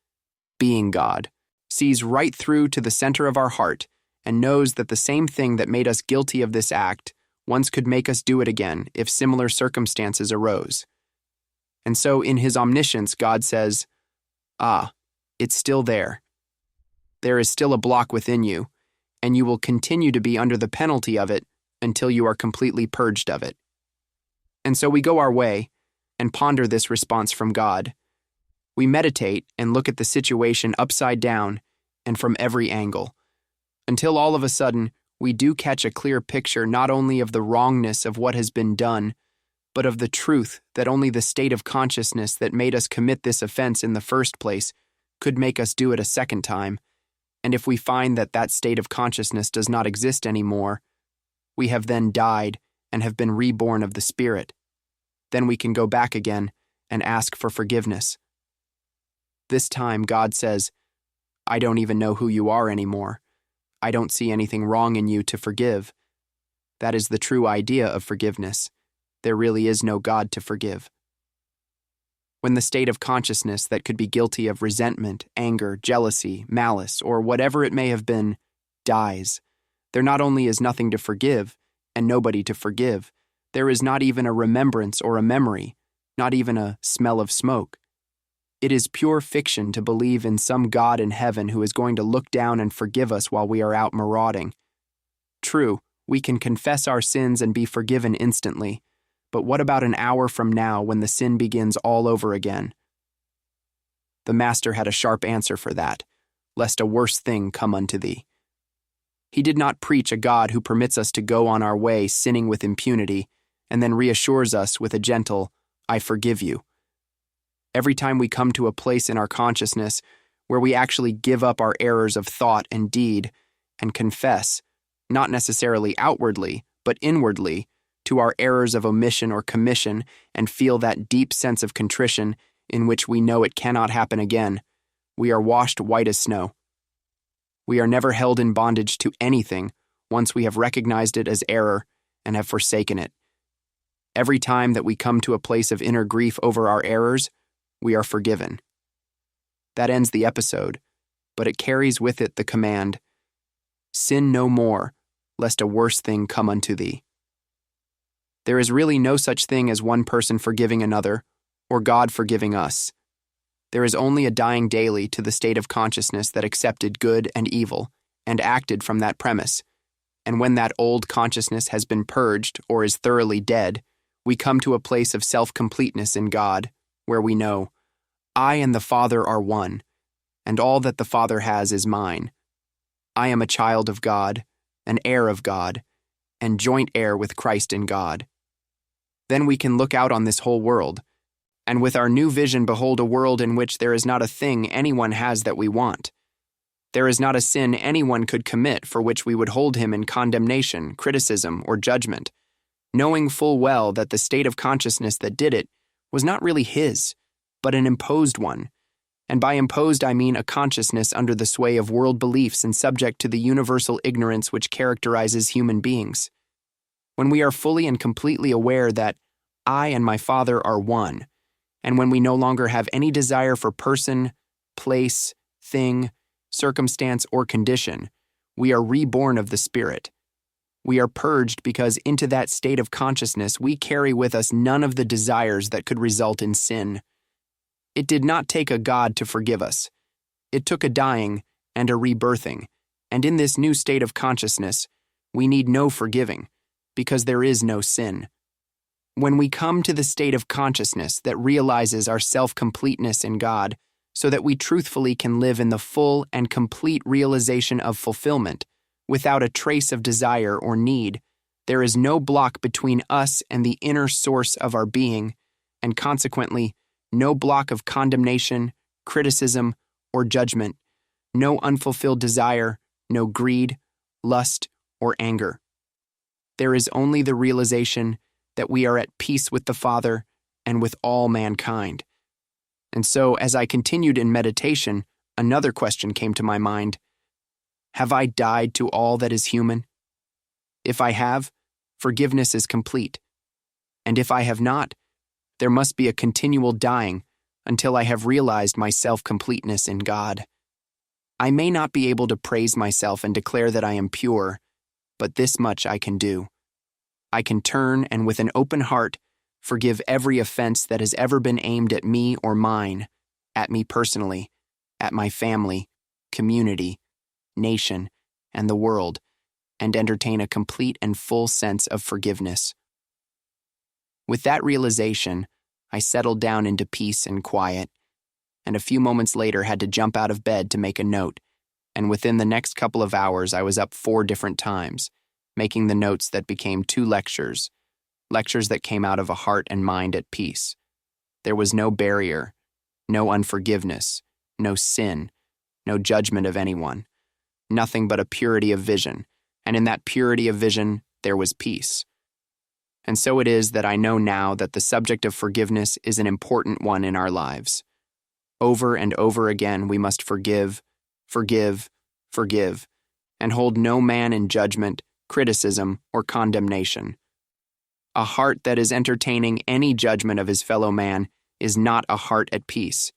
being God, sees right through to the center of our heart and knows that the same thing that made us guilty of this act once could make us do it again if similar circumstances arose. And so in his omniscience, God says, it's still there. There is still a block within you, and you will continue to be under the penalty of it until you are completely purged of it. And so we go our way and ponder this response from God. We meditate and look at the situation upside down and from every angle, until all of a sudden we do catch a clear picture not only of the wrongness of what has been done, but of the truth that only the state of consciousness that made us commit this offense in the first place could make us do it a second time. And if we find that that state of consciousness does not exist anymore, we have then died and have been reborn of the Spirit. Then we can go back again and ask for forgiveness. This time, God says, I don't even know who you are anymore. I don't see anything wrong in you to forgive. That is the true idea of forgiveness. There really is no God to forgive. When the state of consciousness that could be guilty of resentment, anger, jealousy, malice, or whatever it may have been, dies, there not only is nothing to forgive, and nobody to forgive, there is not even a remembrance or a memory, not even a smell of smoke. It is pure fiction to believe in some God in heaven who is going to look down and forgive us while we are out marauding. True, we can confess our sins and be forgiven instantly, but what about an hour from now when the sin begins all over again? The Master had a sharp answer for that, lest a worse thing come unto thee. He did not preach a God who permits us to go on our way sinning with impunity, and then reassures us with a gentle, I forgive you. Every time we come to a place in our consciousness where we actually give up our errors of thought and deed and confess, not necessarily outwardly, but inwardly, to our errors of omission or commission and feel that deep sense of contrition in which we know it cannot happen again, we are washed white as snow. We are never held in bondage to anything once we have recognized it as error and have forsaken it. Every time that we come to a place of inner grief over our errors, we are forgiven. That ends the episode, but it carries with it the command, sin no more, lest a worse thing come unto thee. There is really no such thing as one person forgiving another, or God forgiving us. There is only a dying daily to the state of consciousness that accepted good and evil, and acted from that premise. And when that old consciousness has been purged or is thoroughly dead, we come to a place of self-completeness in God, where we know, I and the Father are one, and all that the Father has is mine. I am a child of God, an heir of God, and joint heir with Christ in God. Then we can look out on this whole world, and with our new vision behold a world in which there is not a thing anyone has that we want. There is not a sin anyone could commit for which we would hold him in condemnation, criticism, or judgment, knowing full well that the state of consciousness that did it was not really his, but an imposed one. And by imposed I mean a consciousness under the sway of world beliefs and subject to the universal ignorance which characterizes human beings. When we are fully and completely aware that I and my Father are one, and when we no longer have any desire for person, place, thing, circumstance, or condition, we are reborn of the Spirit. We are purged because into that state of consciousness we carry with us none of the desires that could result in sin. It did not take a God to forgive us. It took a dying and a rebirthing, and in this new state of consciousness, we need no forgiving, because there is no sin. When we come to the state of consciousness that realizes our self-completeness in God, so that we truthfully can live in the full and complete realization of fulfillment, without a trace of desire or need, there is no block between us and the inner source of our being, and consequently, no block of condemnation, criticism, or judgment, no unfulfilled desire, no greed, lust, or anger. There is only the realization that we are at peace with the Father and with all mankind. And so, as I continued in meditation, another question came to my mind. Have I died to all that is human? If I have, forgiveness is complete. And if I have not, there must be a continual dying until I have realized my self-completeness in God. I may not be able to praise myself and declare that I am pure, but this much I can do. I can turn and with an open heart forgive every offense that has ever been aimed at me or mine, at me personally, at my family, community, nation, and the world, and entertain a complete and full sense of forgiveness. With that realization, I settled down into peace and quiet, and a few moments later had to jump out of bed to make a note, and within the next couple of hours I was up 4 different times, making the notes that became 2 lectures that came out of a heart and mind at peace. There was no barrier, no unforgiveness, no sin, no judgment of anyone, nothing but a purity of vision, and in that purity of vision there was peace. And so it is that I know now that the subject of forgiveness is an important one in our lives. Over and over again we must forgive, forgive, forgive, and hold no man in judgment, criticism, or condemnation. A heart that is entertaining any judgment of his fellow man is not a heart at peace.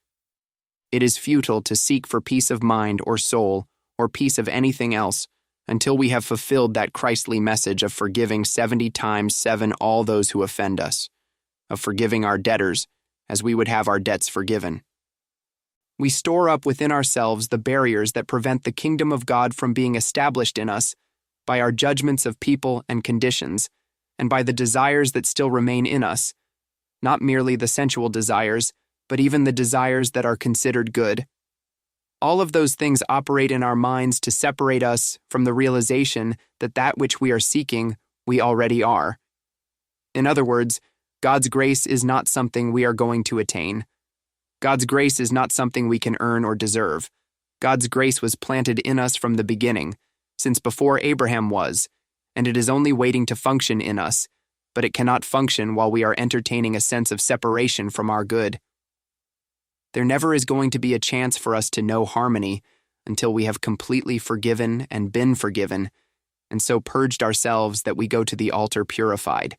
It is futile to seek for peace of mind or soul or peace of anything else until we have fulfilled that Christly message of forgiving 70 times 7 all those who offend us, of forgiving our debtors as we would have our debts forgiven. We store up within ourselves the barriers that prevent the kingdom of God from being established in us by our judgments of people and conditions, and by the desires that still remain in us, not merely the sensual desires, but even the desires that are considered good. All of those things operate in our minds to separate us from the realization that that which we are seeking, we already are. In other words, God's grace is not something we are going to attain. God's grace is not something we can earn or deserve. God's grace was planted in us from the beginning, since before Abraham was, and it is only waiting to function in us, but it cannot function while we are entertaining a sense of separation from our good. There never is going to be a chance for us to know harmony until we have completely forgiven and been forgiven, and so purged ourselves that we go to the altar purified.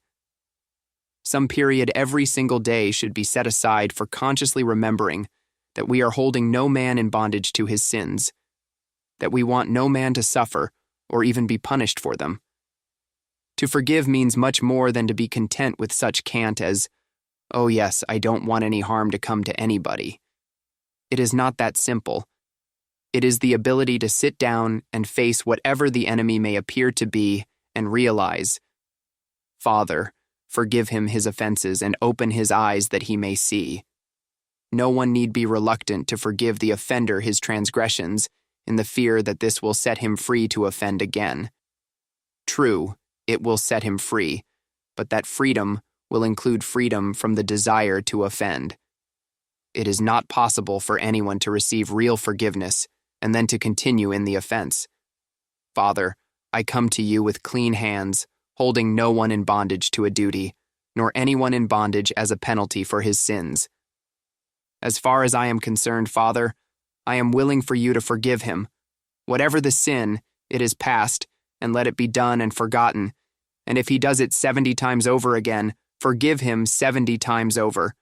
Some period every single day should be set aside for consciously remembering that we are holding no man in bondage to his sins, that we want no man to suffer or even be punished for them. To forgive means much more than to be content with such cant as, "Oh yes, I don't want any harm to come to anybody." It is not that simple. It is the ability to sit down and face whatever the enemy may appear to be and realize, "Father, forgive him his offenses and open his eyes that he may see." No one need be reluctant to forgive the offender his transgressions in the fear that this will set him free to offend again. True, it will set him free, but that freedom will include freedom from the desire to offend. It is not possible for anyone to receive real forgiveness and then to continue in the offense. Father, I come to you with clean hands, holding no one in bondage to a duty, nor anyone in bondage as a penalty for his sins. As far as I am concerned, Father, I am willing for you to forgive him. Whatever the sin, it is past, and let it be done and forgotten. And if he does it 70 times over again, forgive him 70 times over.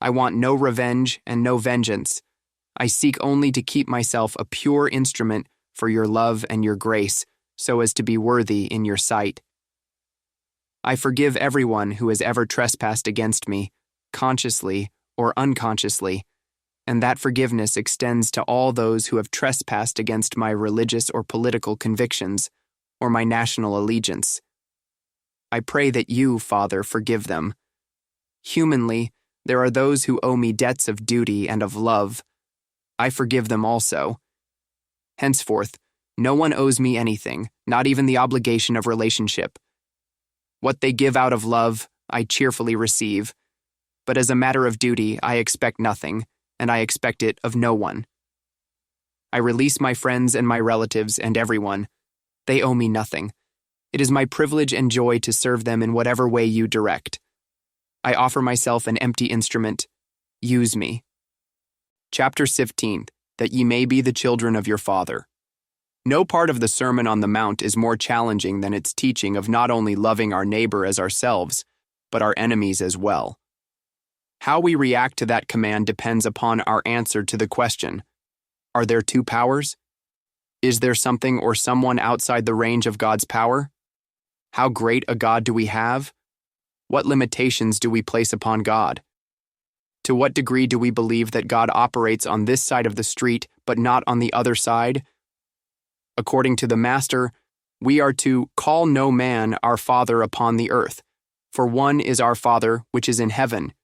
I want no revenge and no vengeance. I seek only to keep myself a pure instrument for your love and your grace, so as to be worthy in your sight. I forgive everyone who has ever trespassed against me, consciously or unconsciously, and that forgiveness extends to all those who have trespassed against my religious or political convictions, or my national allegiance. I pray that you, Father, forgive them. Humanly, there are those who owe me debts of duty and of love. I forgive them also. Henceforth, no one owes me anything, not even the obligation of relationship. What they give out of love, I cheerfully receive. But as a matter of duty, I expect nothing, and I expect it of no one. I release my friends and my relatives and everyone. They owe me nothing. It is my privilege and joy to serve them in whatever way you direct. I offer myself an empty instrument. Use me. Chapter 15, that ye may be the children of your Father. No part of the Sermon on the Mount is more challenging than its teaching of not only loving our neighbor as ourselves, but our enemies as well. How we react to that command depends upon our answer to the question, are there 2 powers? Is there something or someone outside the range of God's power? How great a God do we have? What limitations do we place upon God? To what degree do we believe that God operates on this side of the street but not on the other side? According to the Master, we are to call no man our Father upon the earth, for one is our Father which is in heaven.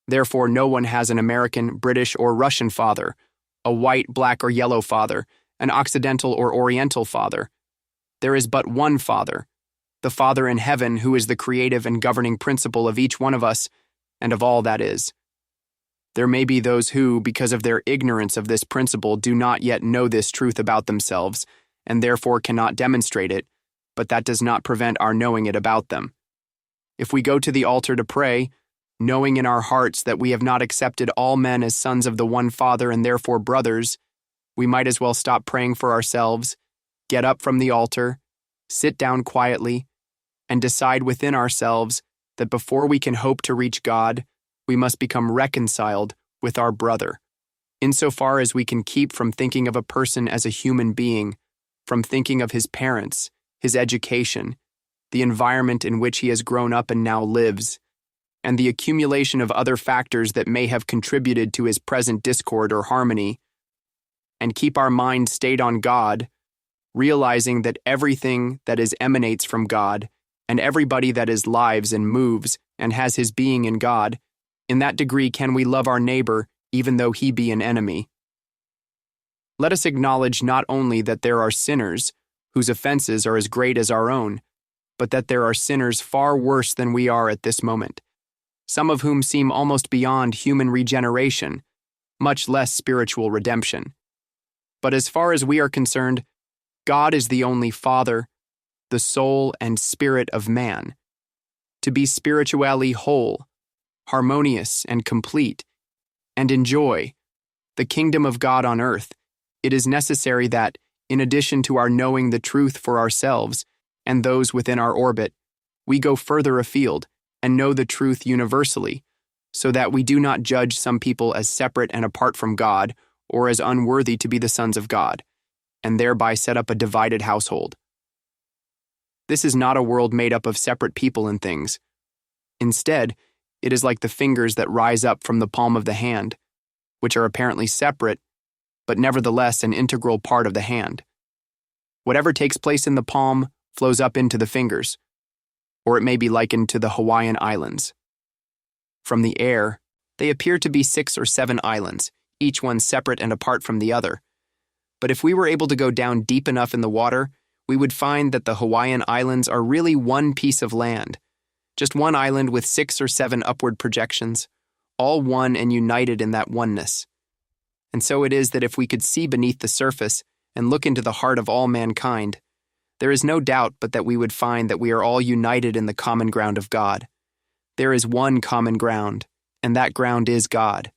Therefore, no one has an American, British, or Russian father, a white, black, or yellow father, an Occidental or Oriental father. There is but one Father, the Father in heaven, who is the creative and governing principle of each one of us and of all that is. There may be those who, because of their ignorance of this principle, do not yet know this truth about themselves, and therefore cannot demonstrate it, but that does not prevent our knowing it about them. If we go to the altar to pray, knowing in our hearts that we have not accepted all men as sons of the one Father and therefore brothers, we might as well stop praying for ourselves, get up from the altar, sit down quietly, and decide within ourselves that before we can hope to reach God, we must become reconciled with our brother, insofar as we can keep from thinking of a person as a human being, from thinking of his parents, his education, the environment in which he has grown up and now lives, and the accumulation of other factors that may have contributed to his present discord or harmony, and keep our mind stayed on God, realizing that everything that is emanates from God, and everybody that is lives and moves and has his being in God, in that degree can we love our neighbor even though he be an enemy. Let us acknowledge not only that there are sinners whose offenses are as great as our own, but that there are sinners far worse than we are at this moment, some of whom seem almost beyond human regeneration, much less spiritual redemption. But as far as we are concerned, God is the only Father, the soul and spirit of man. To be spiritually whole, harmonious and complete, and enjoy the kingdom of God on earth, it is necessary that, in addition to our knowing the truth for ourselves and those within our orbit, we go further afield and know the truth universally, so that we do not judge some people as separate and apart from God or as unworthy to be the sons of God, and thereby set up a divided household. This is not a world made up of separate people and things. Instead, it is like the fingers that rise up from the palm of the hand, which are apparently separate, but nevertheless an integral part of the hand. Whatever takes place in the palm flows up into the fingers, or it may be likened to the Hawaiian Islands. From the air, they appear to be 6 or 7 islands, each one separate and apart from the other. But if we were able to go down deep enough in the water, we would find that the Hawaiian Islands are really one piece of land, just one island with 6 or 7 upward projections, all one and united in that oneness. And so it is that if we could see beneath the surface and look into the heart of all mankind, there is no doubt but that we would find that we are all united in the common ground of God. There is one common ground, and that ground is God.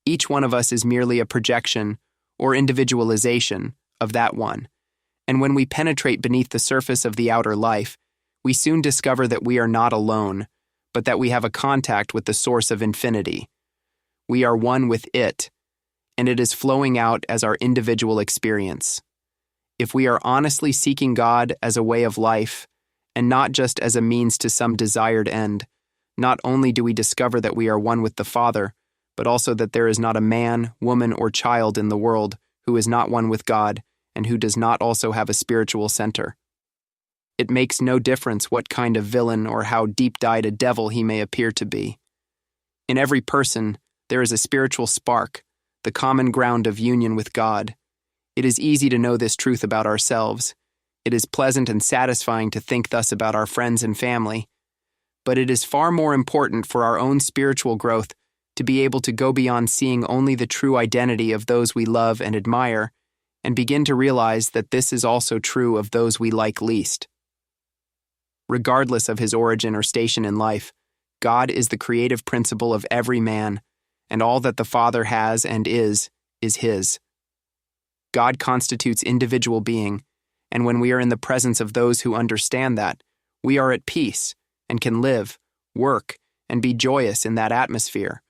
Each one of us is merely a projection or individualization of that one. And when we penetrate beneath the surface of the outer life, we soon discover that we are not alone, but that we have a contact with the source of infinity. We are one with it, and it is flowing out as our individual experience. If we are honestly seeking God as a way of life, and not just as a means to some desired end, not only do we discover that we are one with the Father, but also that there is not a man, woman, or child in the world who is not one with God and who does not also have a spiritual center. It makes no difference what kind of villain or how deep-dyed a devil he may appear to be. In every person, there is a spiritual spark, the common ground of union with God. It is easy to know this truth about ourselves. It is pleasant and satisfying to think thus about our friends and family. But it is far more important for our own spiritual growth to be able to go beyond seeing only the true identity of those we love and admire, and begin to realize that this is also true of those we like least. Regardless of his origin or station in life, God is the creative principle of every man, and all that the Father has and is his. God constitutes individual being, and when we are in the presence of those who understand that, we are at peace and can live, work, and be joyous in that atmosphere.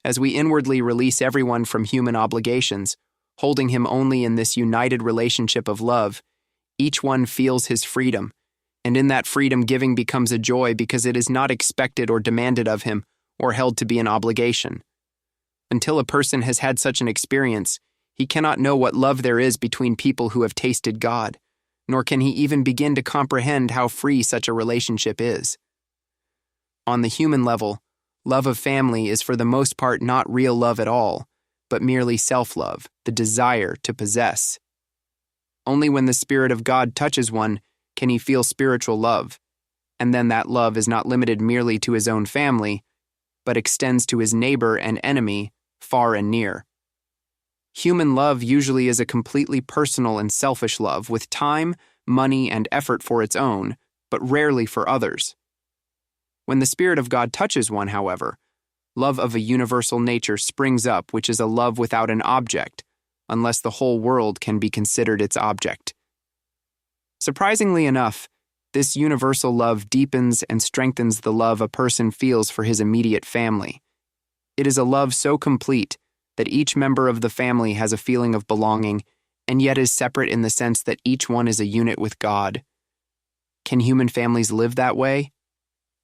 As we inwardly release everyone from human obligations, holding him only in this united relationship of love, each one feels his freedom, and in that freedom giving becomes a joy because it is not expected or demanded of him or held to be an obligation. Until a person has had such an experience, he cannot know what love there is between people who have tasted God, nor can he even begin to comprehend how free such a relationship is. On the human level, Love of family is for the most part not real love at all, but merely self-love, the desire to possess. Only when the Spirit of God touches one can he feel spiritual love, and then that love is not limited merely to his own family, but extends to his neighbor and enemy, far and near. Human love usually is a completely personal and selfish love with time, money, and effort for its own, but rarely for others. When the Spirit of God touches one, however, love of a universal nature springs up, which is a love without an object, unless the whole world can be considered its object. Surprisingly enough, this universal love deepens and strengthens the love a person feels for his immediate family. It is a love so complete that each member of the family has a feeling of belonging and yet is separate in the sense that each one is a unit with God. Can human families live that way?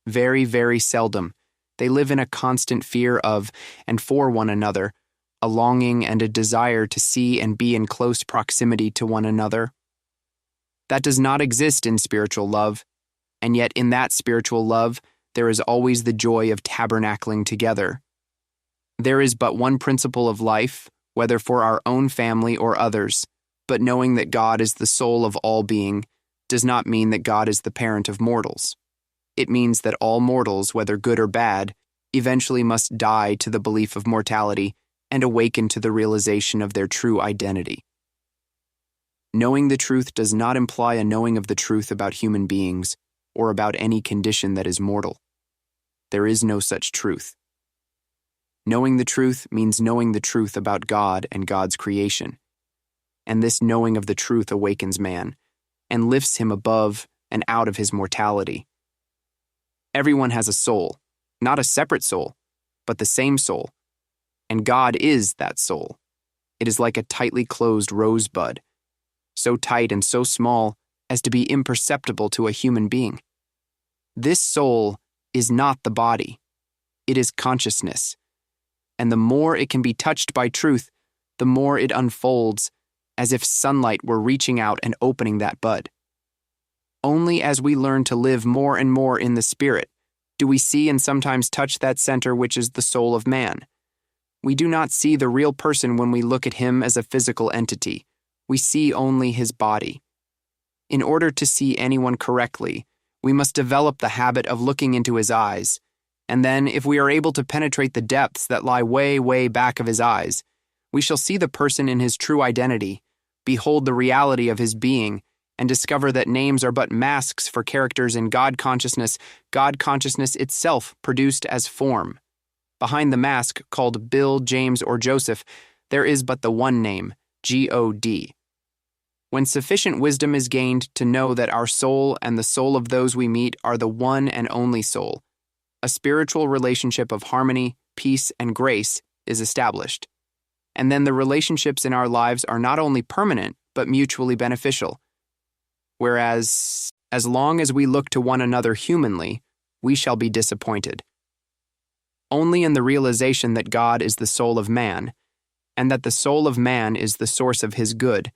Very, very seldom. They live in a constant fear of and for one another, a longing and a desire to see and be in close proximity to one another. That does not exist in spiritual love, and yet in that spiritual love, there is always the joy of tabernacling together. There is but one principle of life, whether for our own family or others, but knowing that God is the soul of all being does not mean that God is the parent of mortals. It means that all mortals, whether good or bad, eventually must die to the belief of mortality and awaken to the realization of their true identity. Knowing the truth does not imply a knowing of the truth about human beings or about any condition that is mortal. There is no such truth. Knowing the truth means knowing the truth about God and God's creation. And this knowing of the truth awakens man and lifts him above and out of his mortality. Everyone has a soul, not a separate soul, but the same soul. And God is that soul. It is like a tightly closed rosebud, so tight and so small as to be imperceptible to a human being. This soul is not the body. It is consciousness. And the more it can be touched by truth, the more it unfolds, as if sunlight were reaching out and opening that bud. Only as we learn to live more and more in the Spirit do we see and sometimes touch that center which is the soul of man. We do not see the real person when we look at him as a physical entity. We see only his body. In order to see anyone correctly, we must develop the habit of looking into his eyes, and then, if we are able to penetrate the depths that lie way, way back of his eyes, we shall see the person in his true identity, behold the reality of his being, and discover that names are but masks for characters in God consciousness itself produced as form. Behind the mask called Bill, James, or Joseph, there is but the one name, God. When sufficient wisdom is gained to know that our soul and the soul of those we meet are the one and only soul, a spiritual relationship of harmony, peace, and grace is established. And then the relationships in our lives are not only permanent, but mutually beneficial. Whereas, as long as we look to one another humanly, we shall be disappointed. Only in the realization that God is the soul of man, and that the soul of man is the source of his good,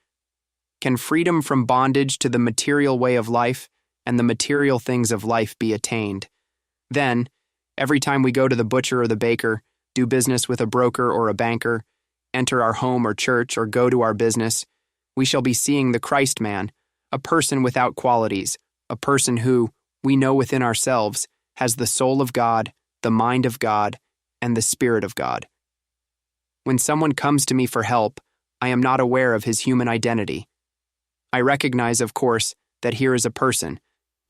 can freedom from bondage to the material way of life and the material things of life be attained. Then, every time we go to the butcher or the baker, do business with a broker or a banker, enter our home or church or go to our business, we shall be seeing the Christ man, a person without qualities, a person who, we know within ourselves, has the soul of God, the mind of God, and the Spirit of God. When someone comes to me for help, I am not aware of his human identity. I recognize, of course, that here is a person,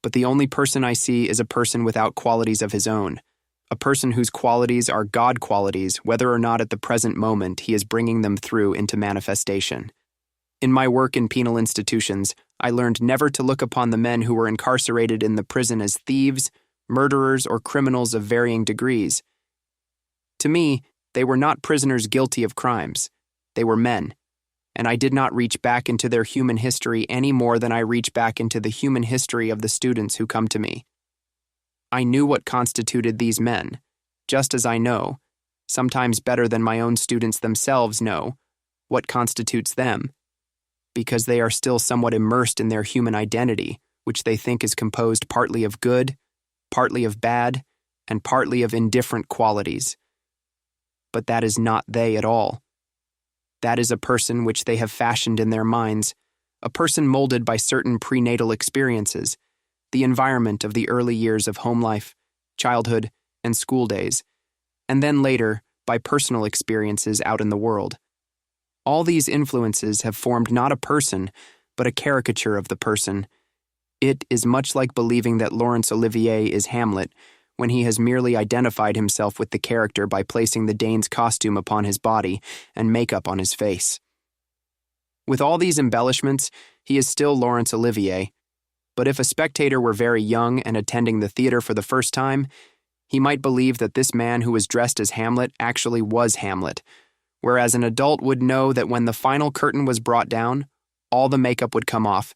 but the only person I see is a person without qualities of his own, a person whose qualities are God qualities, whether or not at the present moment he is bringing them through into manifestation. In my work in penal institutions, I learned never to look upon the men who were incarcerated in the prison as thieves, murderers, or criminals of varying degrees. To me, they were not prisoners guilty of crimes. They were men. And I did not reach back into their human history any more than I reach back into the human history of the students who come to me. I knew what constituted these men, just as I know, sometimes better than my own students themselves know, what constitutes them, because they are still somewhat immersed in their human identity, which they think is composed partly of good, partly of bad, and partly of indifferent qualities. But that is not they at all. That is a person which they have fashioned in their minds, a person molded by certain prenatal experiences, the environment of the early years of home life, childhood, and school days, and then later by personal experiences out in the world. All these influences have formed not a person, but a caricature of the person. It is much like believing that Laurence Olivier is Hamlet, when he has merely identified himself with the character by placing the Dane's costume upon his body and makeup on his face. With all these embellishments, he is still Laurence Olivier, but if a spectator were very young and attending the theater for the first time, he might believe that this man who was dressed as Hamlet actually was Hamlet, whereas an adult would know that when the final curtain was brought down, all the makeup would come off,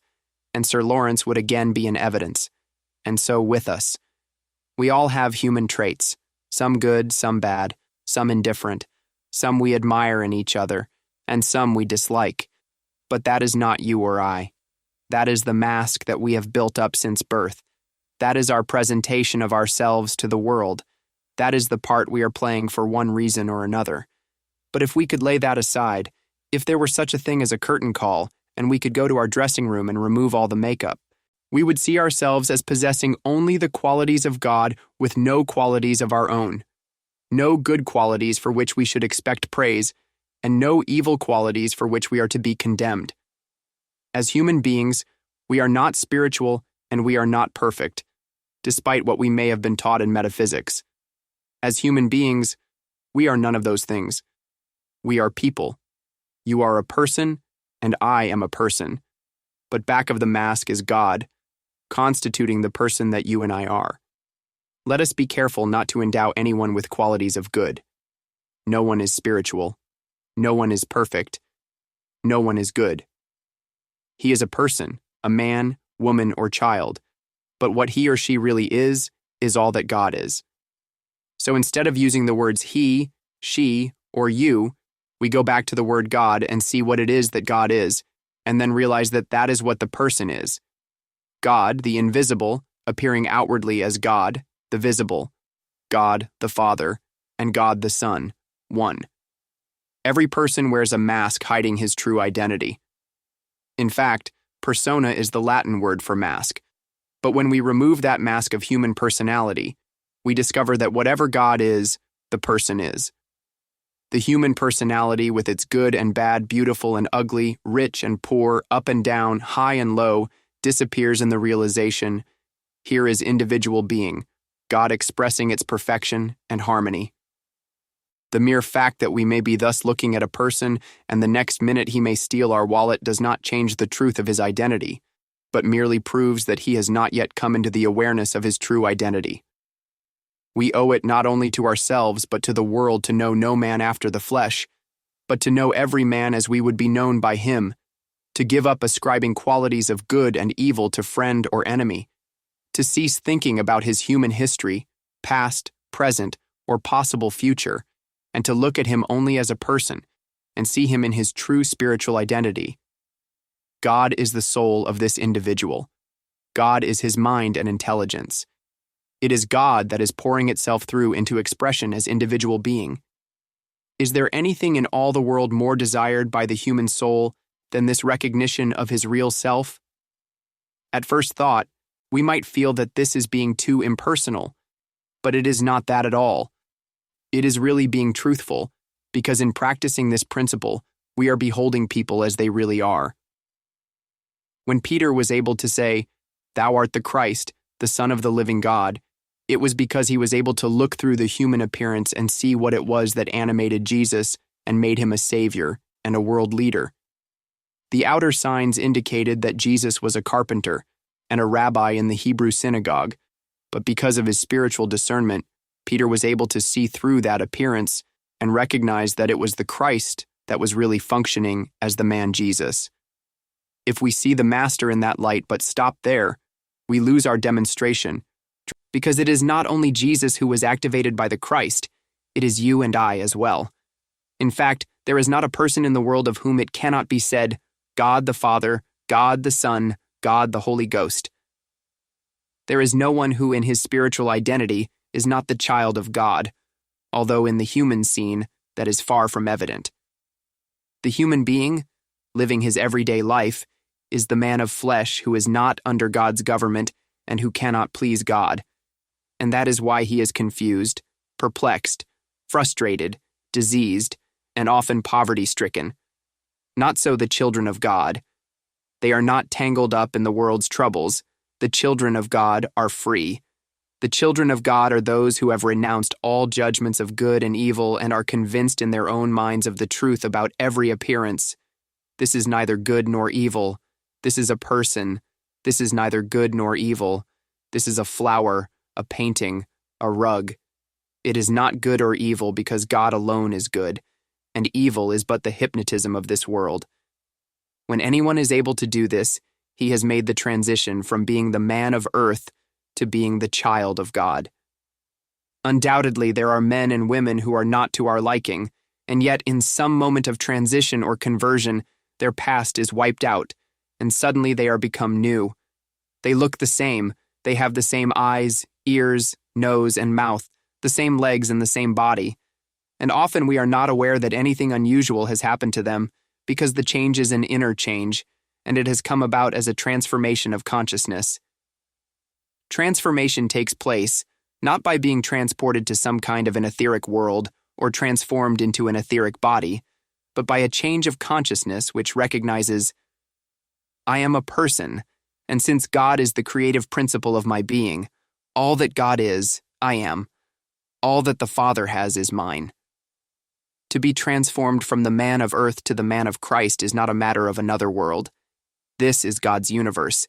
and Sir Lawrence would again be in evidence, and so with us. We all have human traits, some good, some bad, some indifferent, some we admire in each other, and some we dislike. But that is not you or I. That is the mask that we have built up since birth. That is our presentation of ourselves to the world. That is the part we are playing for one reason or another. But if we could lay that aside, if there were such a thing as a curtain call, and we could go to our dressing room and remove all the makeup, we would see ourselves as possessing only the qualities of God with no qualities of our own, no good qualities for which we should expect praise, and no evil qualities for which we are to be condemned. As human beings, we are not spiritual and we are not perfect, despite what we may have been taught in metaphysics. As human beings, we are none of those things. We are people. You are a person, and I am a person. But back of the mask is God, constituting the person that you and I are. Let us be careful not to endow anyone with qualities of good. No one is spiritual. No one is perfect. No one is good. He is a person, a man, woman, or child, but what he or she really is all that God is. So instead of using the words he, she, or you, we go back to the word God and see what it is that God is, and then realize that that is what the person is. God, the invisible, appearing outwardly as God, the visible, God, the Father, and God, the Son, one. Every person wears a mask hiding his true identity. In fact, persona is the Latin word for mask. But when we remove that mask of human personality, we discover that whatever God is, the person is. The human personality with its good and bad, beautiful and ugly, rich and poor, up and down, high and low, disappears in the realization, here is individual being, God expressing its perfection and harmony. The mere fact that we may be thus looking at a person and the next minute he may steal our wallet does not change the truth of his identity, but merely proves that he has not yet come into the awareness of his true identity. We owe it not only to ourselves but to the world to know no man after the flesh, but to know every man as we would be known by him, to give up ascribing qualities of good and evil to friend or enemy, to cease thinking about his human history, past, present, or possible future, and to look at him only as a person and see him in his true spiritual identity. God is the soul of this individual. God is his mind and intelligence. It is God that is pouring itself through into expression as individual being. Is there anything in all the world more desired by the human soul than this recognition of his real self? At first thought, we might feel that this is being too impersonal, but it is not that at all. It is really being truthful, because in practicing this principle, we are beholding people as they really are. When Peter was able to say, "Thou art the Christ, the Son of the living God," it was because he was able to look through the human appearance and see what it was that animated Jesus and made him a savior and a world leader. The outer signs indicated that Jesus was a carpenter and a rabbi in the Hebrew synagogue, but because of his spiritual discernment, Peter was able to see through that appearance and recognize that it was the Christ that was really functioning as the man Jesus. If we see the Master in that light but stop there, we lose our demonstration, because it is not only Jesus who was activated by the Christ, it is you and I as well. In fact, there is not a person in the world of whom it cannot be said, God the Father, God the Son, God the Holy Ghost. There is no one who in his spiritual identity is not the child of God, although in the human scene, that is far from evident. The human being, living his everyday life, is the man of flesh who is not under God's government and who cannot please God. And that is why he is confused, perplexed, frustrated, diseased, and often poverty-stricken. Not so the children of God. They are not tangled up in the world's troubles. The children of God are free. The children of God are those who have renounced all judgments of good and evil and are convinced in their own minds of the truth about every appearance. This is neither good nor evil. This is a person. This is neither good nor evil. This is a flower, a painting, a rug. It is not good or evil because God alone is good, and evil is but the hypnotism of this world. When anyone is able to do this, he has made the transition from being the man of earth to being the child of God. Undoubtedly, there are men and women who are not to our liking, and yet in some moment of transition or conversion, their past is wiped out, and suddenly they are become new. They look the same, they have the same eyes, ears, nose, and mouth, the same legs and the same body. And often we are not aware that anything unusual has happened to them, because the change is an inner change, and it has come about as a transformation of consciousness. Transformation takes place, not by being transported to some kind of an etheric world or transformed into an etheric body, but by a change of consciousness which recognizes, I am a person, and since God is the creative principle of my being, all that God is, I am. All that the Father has is mine. To be transformed from the man of earth to the man of Christ is not a matter of another world. This is God's universe.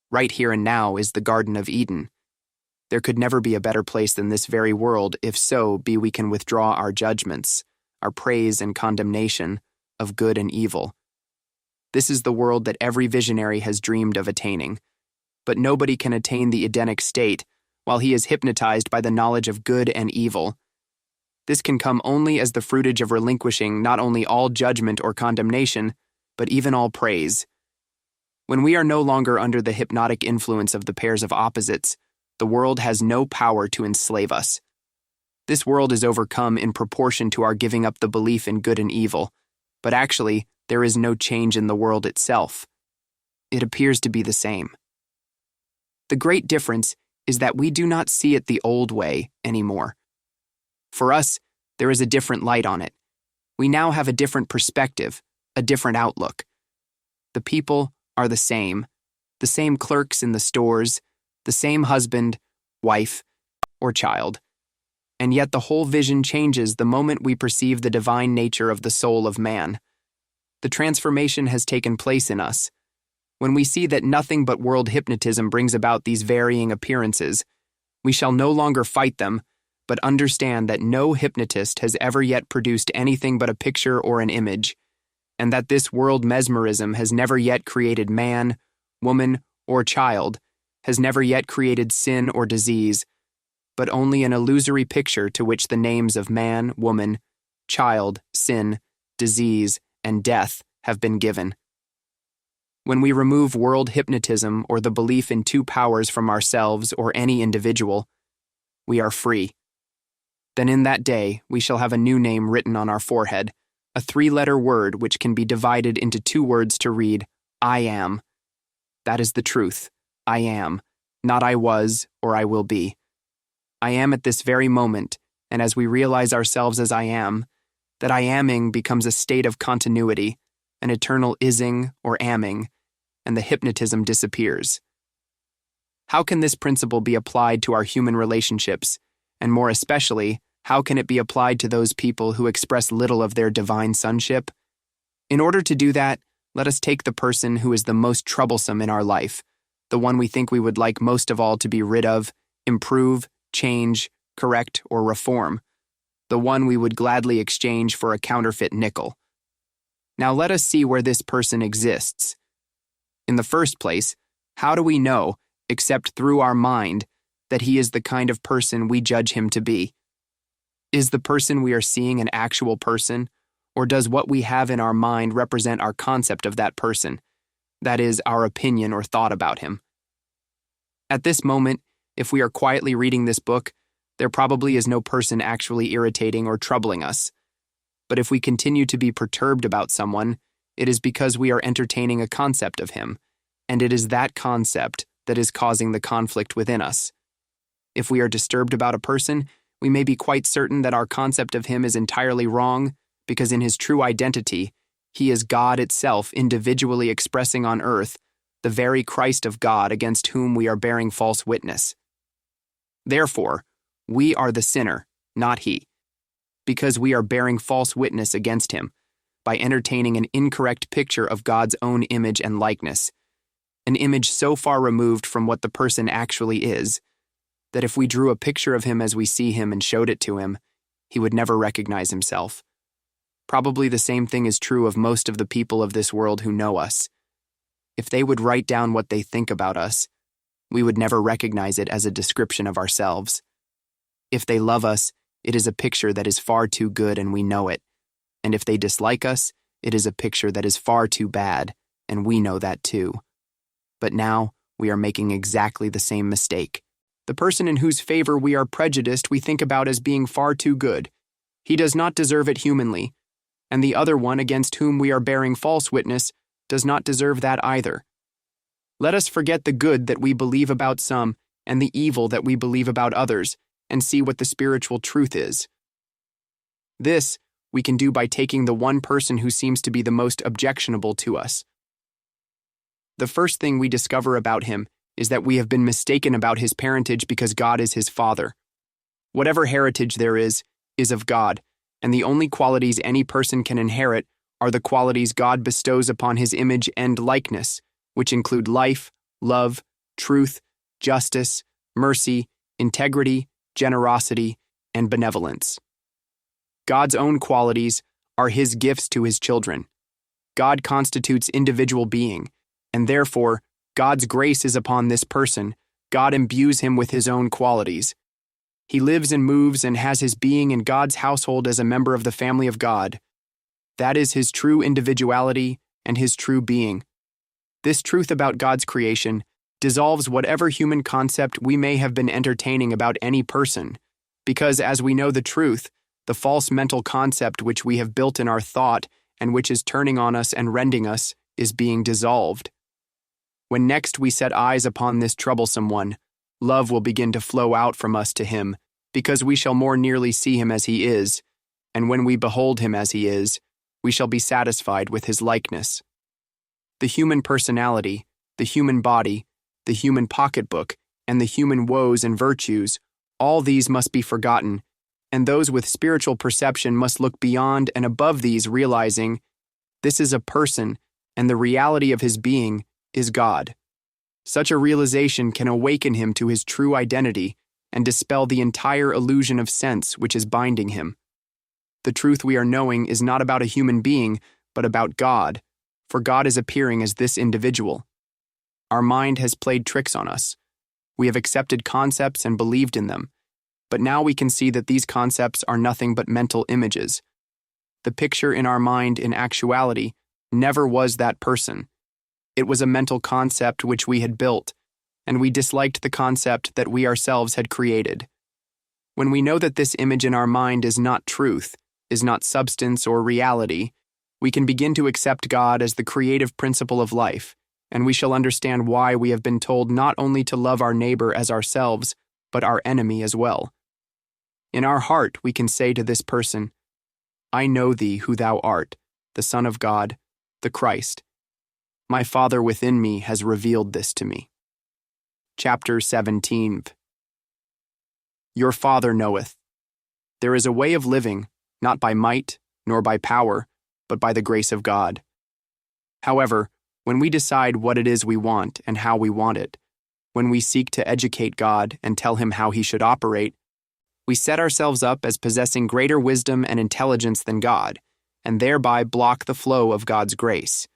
Right here and now is the Garden of Eden. There could never be a better place than this very world, if so be we can withdraw our judgments, our praise and condemnation of good and evil. This is the world that every visionary has dreamed of attaining. But nobody can attain the Edenic state while he is hypnotized by the knowledge of good and evil. This can come only as the fruitage of relinquishing not only all judgment or condemnation, but even all praise. When we are no longer under the hypnotic influence of the pairs of opposites, the world has no power to enslave us. This world is overcome in proportion to our giving up the belief in good and evil, but actually, there is no change in the world itself. It appears to be the same. The great difference is that we do not see it the old way anymore. For us, there is a different light on it. We now have a different perspective, a different outlook. The people are the same clerks in the stores, the same husband, wife, or child. And yet the whole vision changes the moment we perceive the divine nature of the soul of man. The transformation has taken place in us. When we see that nothing but world hypnotism brings about these varying appearances, we shall no longer fight them, but understand that no hypnotist has ever yet produced anything but a picture or an image, and that this world mesmerism has never yet created man, woman, or child, has never yet created sin or disease, but only an illusory picture to which the names of man, woman, child, sin, disease, and death have been given. When we remove world hypnotism or the belief in two powers from ourselves or any individual, we are free. Then in that day we shall have a new name written on our forehead, a 3-letter word which can be divided into 2 words to read, I am. That is the truth. I am, not I was or I will be. I am at this very moment, and as we realize ourselves as I am, that I aming becomes a state of continuity, an eternal ising or aming, and the hypnotism disappears. How can this principle be applied to our human relationships, and more especially, how can it be applied to those people who express little of their divine sonship? In order to do that, let us take the person who is the most troublesome in our life, the one we think we would like most of all to be rid of, improve, change, correct, or reform, the one we would gladly exchange for a counterfeit nickel. Now let us see where this person exists. In the first place, how do we know, except through our mind, that he is the kind of person we judge him to be? Is the person we are seeing an actual person, or does what we have in our mind represent our concept of that person, that is, our opinion or thought about him? At this moment, if we are quietly reading this book, There probably is no person actually irritating or troubling us. But if we continue to be perturbed about someone, it is because we are entertaining a concept of him, and it is that concept that is causing the conflict within us. If we are disturbed about a person, we may be quite certain that our concept of him is entirely wrong, because in his true identity, he is God itself individually expressing on earth the very Christ of God against whom we are bearing false witness. Therefore, we are the sinner, not he, because we are bearing false witness against him by entertaining an incorrect picture of God's own image and likeness, an image so far removed from what the person actually is, that if we drew a picture of him as we see him and showed it to him, he would never recognize himself. Probably the same thing is true of most of the people of this world who know us. If they would write down what they think about us, we would never recognize it as a description of ourselves. If they love us, it is a picture that is far too good and we know it. And if they dislike us, it is a picture that is far too bad, and we know that too. But now, we are making exactly the same mistake. The person in whose favor we are prejudiced we think about as being far too good. He does not deserve it humanly, and the other one against whom we are bearing false witness does not deserve that either. Let us forget the good that we believe about some and the evil that we believe about others, and see what the spiritual truth is. This we can do by taking the one person who seems to be the most objectionable to us. The first thing we discover about him is that we have been mistaken about his parentage because God is his father. Whatever heritage there is of God, and the only qualities any person can inherit are the qualities God bestows upon his image and likeness, which include life, love, truth, justice, mercy, integrity, generosity, and benevolence. God's own qualities are his gifts to his children. God constitutes individual being, and therefore, God's grace is upon this person. God imbues him with his own qualities. He lives and moves and has his being in God's household as a member of the family of God. That is his true individuality and his true being. This truth about God's creation dissolves whatever human concept we may have been entertaining about any person, because as we know the truth, the false mental concept which we have built in our thought and which is turning on us and rending us is being dissolved. When next we set eyes upon this troublesome one, love will begin to flow out from us to him, because we shall more nearly see him as he is, and when we behold him as he is, we shall be satisfied with his likeness. The human personality, the human body, the human pocketbook, and the human woes and virtues, all these must be forgotten, and those with spiritual perception must look beyond and above these, realizing this is a person, and the reality of his being is God. Such a realization can awaken him to his true identity and dispel the entire illusion of sense which is binding him. The truth we are knowing is not about a human being, but about God, for God is appearing as this individual. Our mind has played tricks on us. We have accepted concepts and believed in them, but now we can see that these concepts are nothing but mental images. The picture in our mind in actuality never was that person. It was a mental concept which we had built, and we disliked the concept that we ourselves had created. When we know that this image in our mind is not truth, is not substance or reality, we can begin to accept God as the creative principle of life, and we shall understand why we have been told not only to love our neighbor as ourselves, but our enemy as well. In our heart we can say to this person, I know thee who thou art, the Son of God, the Christ. My Father within me has revealed this to me. Chapter 17. Your Father knoweth. There is a way of living, not by might, nor by power, but by the grace of God. However, when we decide what it is we want and how we want it, when we seek to educate God and tell him how he should operate, we set ourselves up as possessing greater wisdom and intelligence than God, and thereby block the flow of God's grace.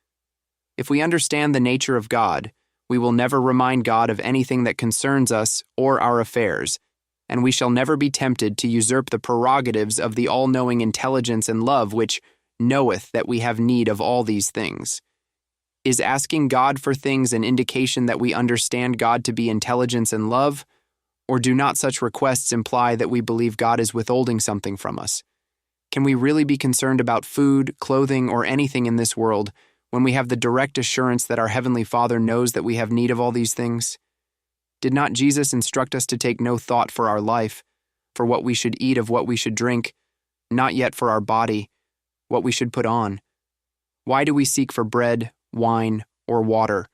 If we understand the nature of God, we will never remind God of anything that concerns us or our affairs, and we shall never be tempted to usurp the prerogatives of the all-knowing intelligence and love which knoweth that we have need of all these things. Is asking God for things an indication that we understand God to be intelligence and love, Or do not such requests imply that we believe God is withholding something from us? Can we really be concerned about food, clothing, or anything in this world when we have the direct assurance that our Heavenly Father knows that we have need of all these things? Did not Jesus instruct us to take no thought for our life, for what we should eat, of what we should drink, not yet for our body, what we should put on? Why do we seek for bread, wine, or water,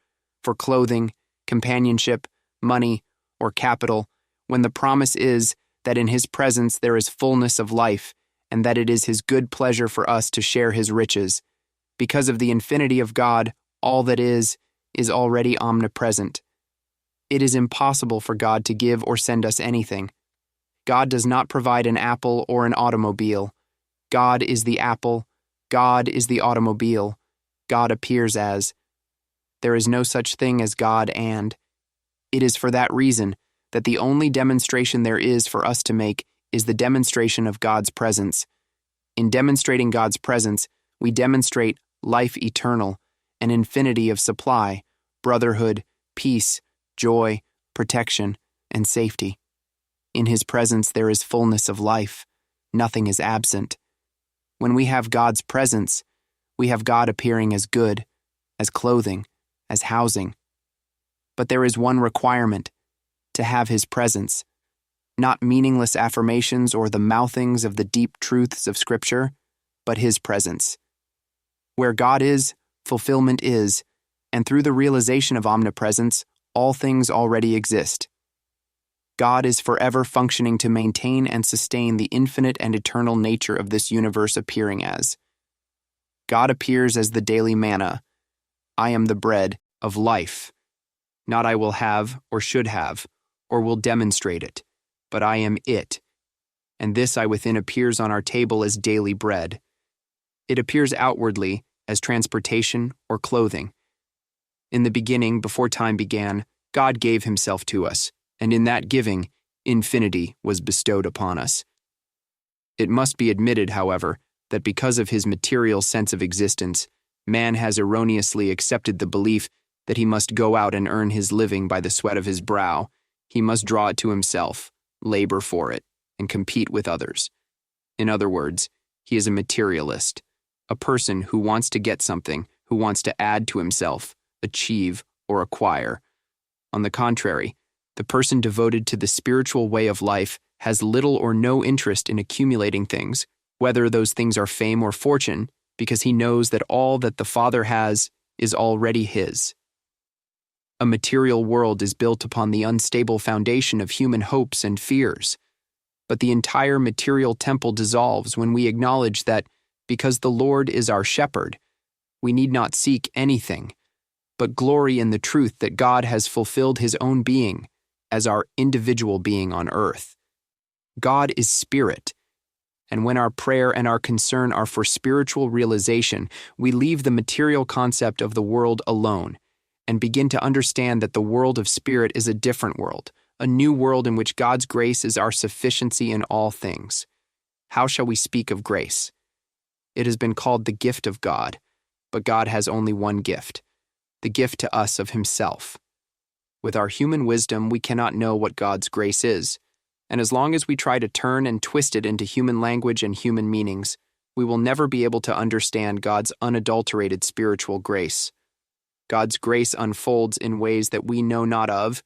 for clothing, companionship, money, or capital, when the promise is that in His presence there is fullness of life, and that it is His good pleasure for us to share His riches? Because of the infinity of God, all that is already omnipresent. It is impossible for God to give or send us anything. God does not provide an apple or an automobile. God is the apple. God is the automobile. God appears as. There is no such thing as God and. It is for that reason that the only demonstration there is for us to make is the demonstration of God's presence. In demonstrating God's presence, we demonstrate life eternal, an infinity of supply, brotherhood, peace, joy, protection, and safety. In His presence there is fullness of life. Nothing is absent. When we have God's presence, we have God appearing as good, as clothing, as housing. But there is one requirement: to have His presence. Not meaningless affirmations or the mouthings of the deep truths of Scripture, but His presence. Where God is, fulfillment is, and through the realization of omnipresence, all things already exist. God is forever functioning to maintain and sustain the infinite and eternal nature of this universe appearing as. God appears as the daily manna. I am the bread of life. Not I will have or should have, or will demonstrate it, but I am it. And this I within appears on our table as daily bread. It appears outwardly as transportation or clothing. In the beginning, before time began, God gave Himself to us, and in that giving, infinity was bestowed upon us. It must be admitted, however, that because of his material sense of existence, man has erroneously accepted the belief that he must go out and earn his living by the sweat of his brow. He must draw it to himself, labor for it, and compete with others. In other words, he is a materialist, a person who wants to get something, who wants to add to himself, achieve, or acquire. On the contrary, the person devoted to the spiritual way of life has little or no interest in accumulating things, whether those things are fame or fortune, because he knows that all that the Father has is already his. A material world is built upon the unstable foundation of human hopes and fears. But the entire material temple dissolves when we acknowledge that, because the Lord is our shepherd, we need not seek anything, but glory in the truth that God has fulfilled his own being as our individual being on earth. God is spirit, and when our prayer and our concern are for spiritual realization, we leave the material concept of the world alone and begin to understand that the world of spirit is a different world, a new world in which God's grace is our sufficiency in all things. How shall we speak of grace? It has been called the gift of God, but God has only one gift, the gift to us of himself. With our human wisdom, we cannot know what God's grace is, and as long as we try to turn and twist it into human language and human meanings, we will never be able to understand God's unadulterated spiritual grace. God's grace unfolds in ways that we know not of,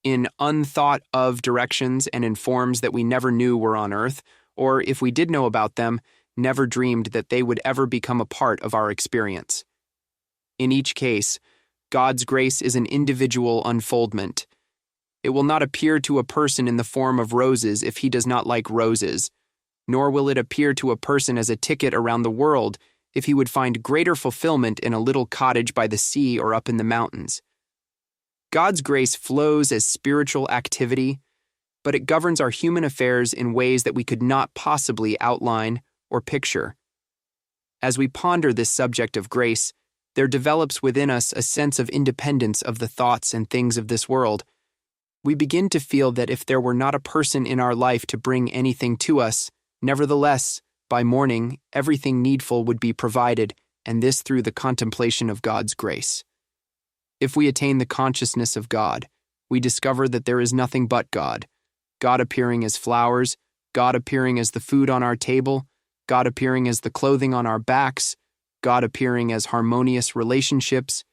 in unthought-of directions and in forms that we never knew were on earth, or if we did know about them, never dreamed that they would ever become a part of our experience. In each case, God's grace is an individual unfoldment. It will not appear to a person in the form of roses if he does not like roses, nor will it appear to a person as a ticket around the world if he would find greater fulfillment in a little cottage by the sea or up in the mountains. God's grace flows as spiritual activity, but it governs our human affairs in ways that we could not possibly outline or picture. As we ponder this subject of grace, there develops within us a sense of independence of the thoughts and things of this world. We begin to feel that if there were not a person in our life to bring anything to us, nevertheless, by morning, everything needful would be provided, and this through the contemplation of God's grace. If we attain the consciousness of God, we discover that there is nothing but God, God appearing as flowers, God appearing as the food on our table, God appearing as the clothing on our backs, God appearing as harmonious relationships,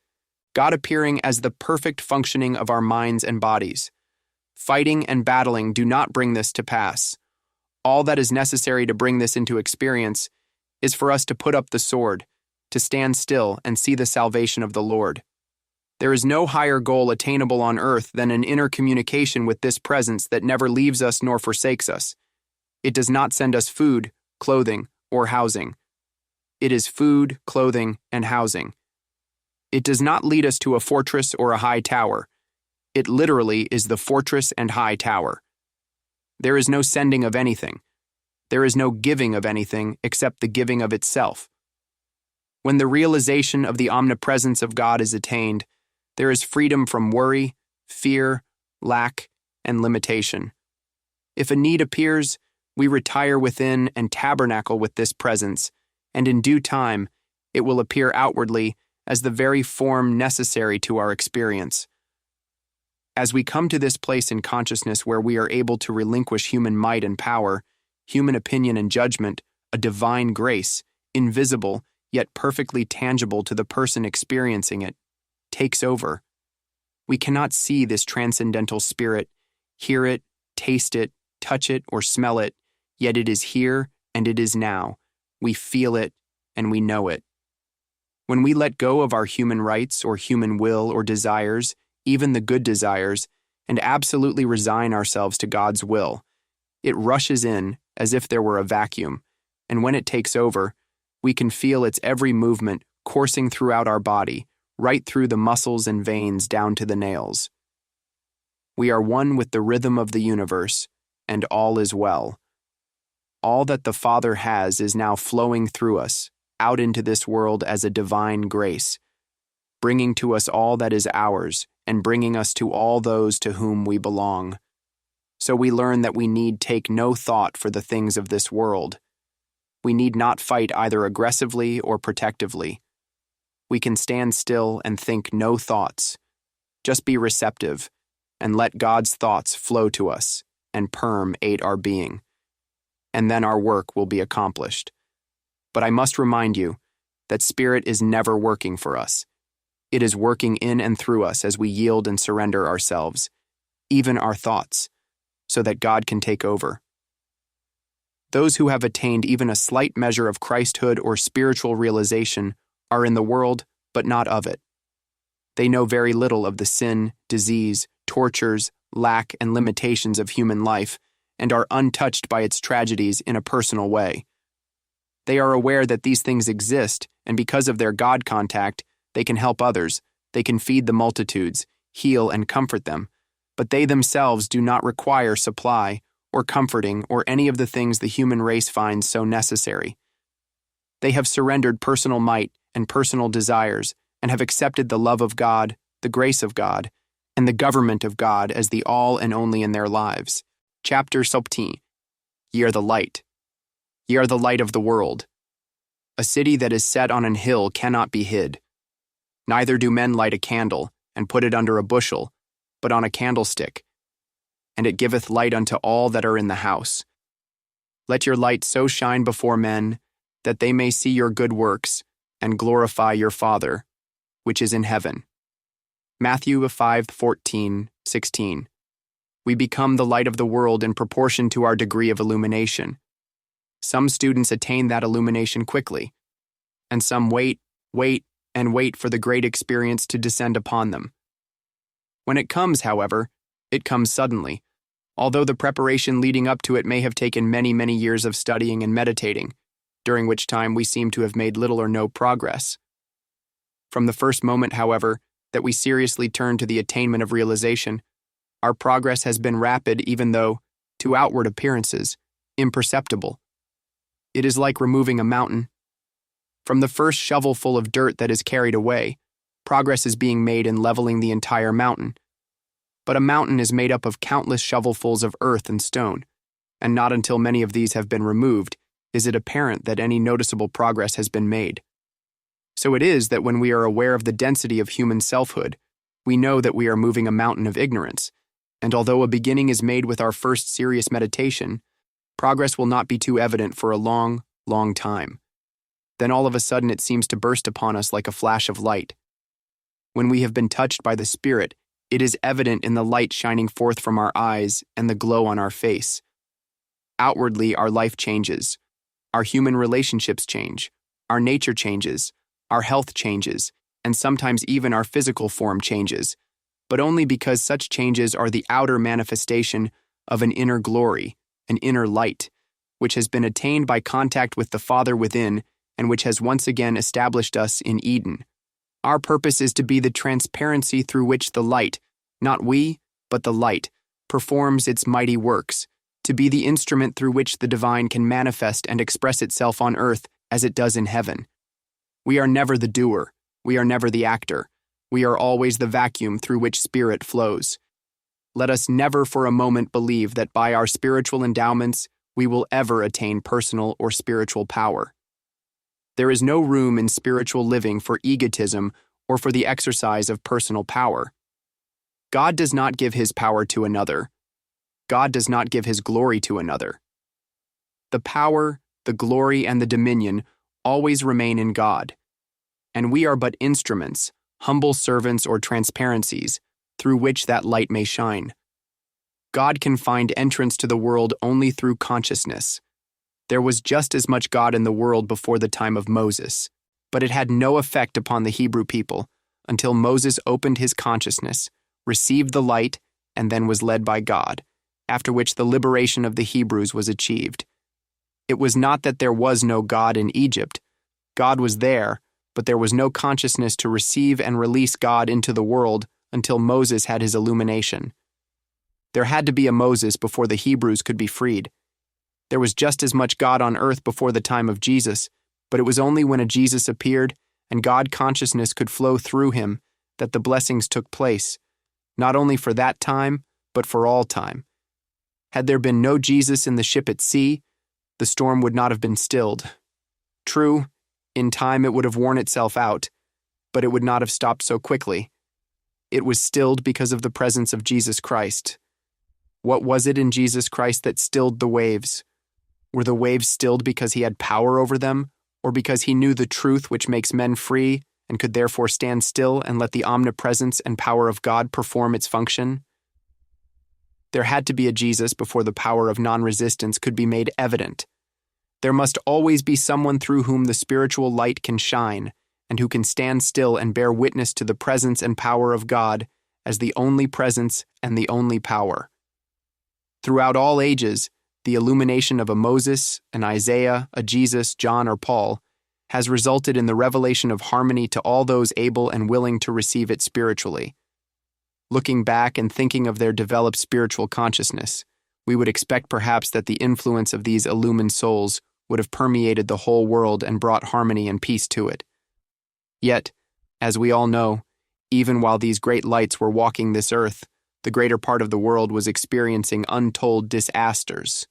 God appearing as the perfect functioning of our minds and bodies. Fighting and battling do not bring this to pass. All that is necessary to bring this into experience is for us to put up the sword, to stand still and see the salvation of the Lord. There is no higher goal attainable on earth than an inner communication with this presence that never leaves us nor forsakes us. It does not send us food, clothing, or housing. It is food, clothing, and housing. It does not lead us to a fortress or a high tower. It literally is the fortress and high tower. There is no sending of anything. There is no giving of anything except the giving of itself. When the realization of the omnipresence of God is attained, there is freedom from worry, fear, lack, and limitation. If a need appears, we retire within and tabernacle with this presence, and in due time, it will appear outwardly as the very form necessary to our experience. As we come to this place in consciousness where we are able to relinquish human might and power, human opinion and judgment, a divine grace, invisible yet perfectly tangible to the person experiencing it, takes over. We cannot see this transcendental spirit, hear it, taste it, touch it, or smell it, yet it is here and it is now. We feel it and we know it. When we let go of our human rights or human will or desires, even the good desires, and absolutely resign ourselves to God's will, it rushes in as if there were a vacuum, and when it takes over, we can feel its every movement coursing throughout our body, right through the muscles and veins down to the nails. We are one with the rhythm of the universe, and all is well. All that the Father has is now flowing through us, out into this world as a divine grace, bringing to us all that is ours, and bringing us to all those to whom we belong. So we learn that we need take no thought for the things of this world. We need not fight either aggressively or protectively. We can stand still and think no thoughts. Just be receptive and let God's thoughts flow to us and permeate our being. And then our work will be accomplished. But I must remind you that Spirit is never working for us. It is working in and through us as we yield and surrender ourselves, even our thoughts, so that God can take over. Those who have attained even a slight measure of Christhood or spiritual realization are in the world, but not of it. They know very little of the sin, disease, tortures, lack, and limitations of human life, and are untouched by its tragedies in a personal way. They are aware that these things exist, and because of their God contact, they can help others, they can feed the multitudes, heal and comfort them, but they themselves do not require supply, or comforting, or any of the things the human race finds so necessary. They have surrendered personal might and personal desires, and have accepted the love of God, the grace of God, and the government of God as the all and only in their lives. Chapter 17. Ye are the light. Ye are the light of the world. A city that is set on an hill cannot be hid. Neither do men light a candle, and put it under a bushel, but on a candlestick, and it giveth light unto all that are in the house. Let your light so shine before men, that they may see your good works, and glorify your Father, which is in heaven. Matthew 5:14-16. We become the light of the world in proportion to our degree of illumination. Some students attain that illumination quickly, and some wait for the great experience to descend upon them. When it comes, however, it comes suddenly, although the preparation leading up to it may have taken many, many years of studying and meditating, during which time we seem to have made little or no progress. From the first moment, however, that we seriously turn to the attainment of realization, our progress has been rapid even though, to outward appearances, imperceptible. It is like removing a mountain. From the first shovelful of dirt that is carried away, progress is being made in leveling the entire mountain. But a mountain is made up of countless shovelfuls of earth and stone, and not until many of these have been removed is it apparent that any noticeable progress has been made. So it is that when we are aware of the density of human selfhood, we know that we are moving a mountain of ignorance, And although a beginning is made with our first serious meditation, progress will not be too evident for a long, long time. Then all of a sudden it seems to burst upon us like a flash of light. When we have been touched by the Spirit, it is evident in the light shining forth from our eyes and the glow on our face. Outwardly, our life changes. Our human relationships change. Our nature changes. Our health changes. And sometimes even our physical form changes, but only because such changes are the outer manifestation of an inner glory, an inner light, which has been attained by contact with the Father within and which has once again established us in Eden. Our purpose is to be the transparency through which the light, not we, but the light, performs its mighty works, to be the instrument through which the divine can manifest and express itself on earth as it does in heaven. We are never the doer. We are never the actor. We are always the vacuum through which spirit flows. Let us never for a moment believe that by our spiritual endowments we will ever attain personal or spiritual power. There is no room in spiritual living for egotism or for the exercise of personal power. God does not give his power to another. God does not give his glory to another. The power, the glory, and the dominion always remain in God. And we are but instruments, humble servants or transparencies, through which that light may shine. God can find entrance to the world only through consciousness. There was just as much God in the world before the time of Moses, but it had no effect upon the Hebrew people until Moses opened his consciousness, received the light, and then was led by God, after which the liberation of the Hebrews was achieved. It was not that there was no God in Egypt. God was there, but there was no consciousness to receive and release God into the world until Moses had his illumination. There had to be a Moses before the Hebrews could be freed. There was just as much God on earth before the time of Jesus, but it was only when a Jesus appeared and God consciousness could flow through him that the blessings took place, not only for that time, but for all time. Had there been no Jesus in the ship at sea, the storm would not have been stilled. True, in time it would have worn itself out, but it would not have stopped so quickly. It was stilled because of the presence of Jesus Christ. What was it in Jesus Christ that stilled the waves? Were the waves stilled because he had power over them, or because he knew the truth which makes men free and could therefore stand still and let the omnipresence and power of God perform its function? There had to be a Jesus before the power of non-resistance could be made evident. There must always be someone through whom the spiritual light can shine, and who can stand still and bear witness to the presence and power of God as the only presence and the only power. Throughout all ages, the illumination of a Moses, an Isaiah, a Jesus, John, or Paul has resulted in the revelation of harmony to all those able and willing to receive it spiritually. Looking back and thinking of their developed spiritual consciousness, we would expect perhaps that the influence of these illumined souls would have permeated the whole world and brought harmony and peace to it. Yet, as we all know, even while these great lights were walking this earth, the greater part of the world was experiencing untold disasters.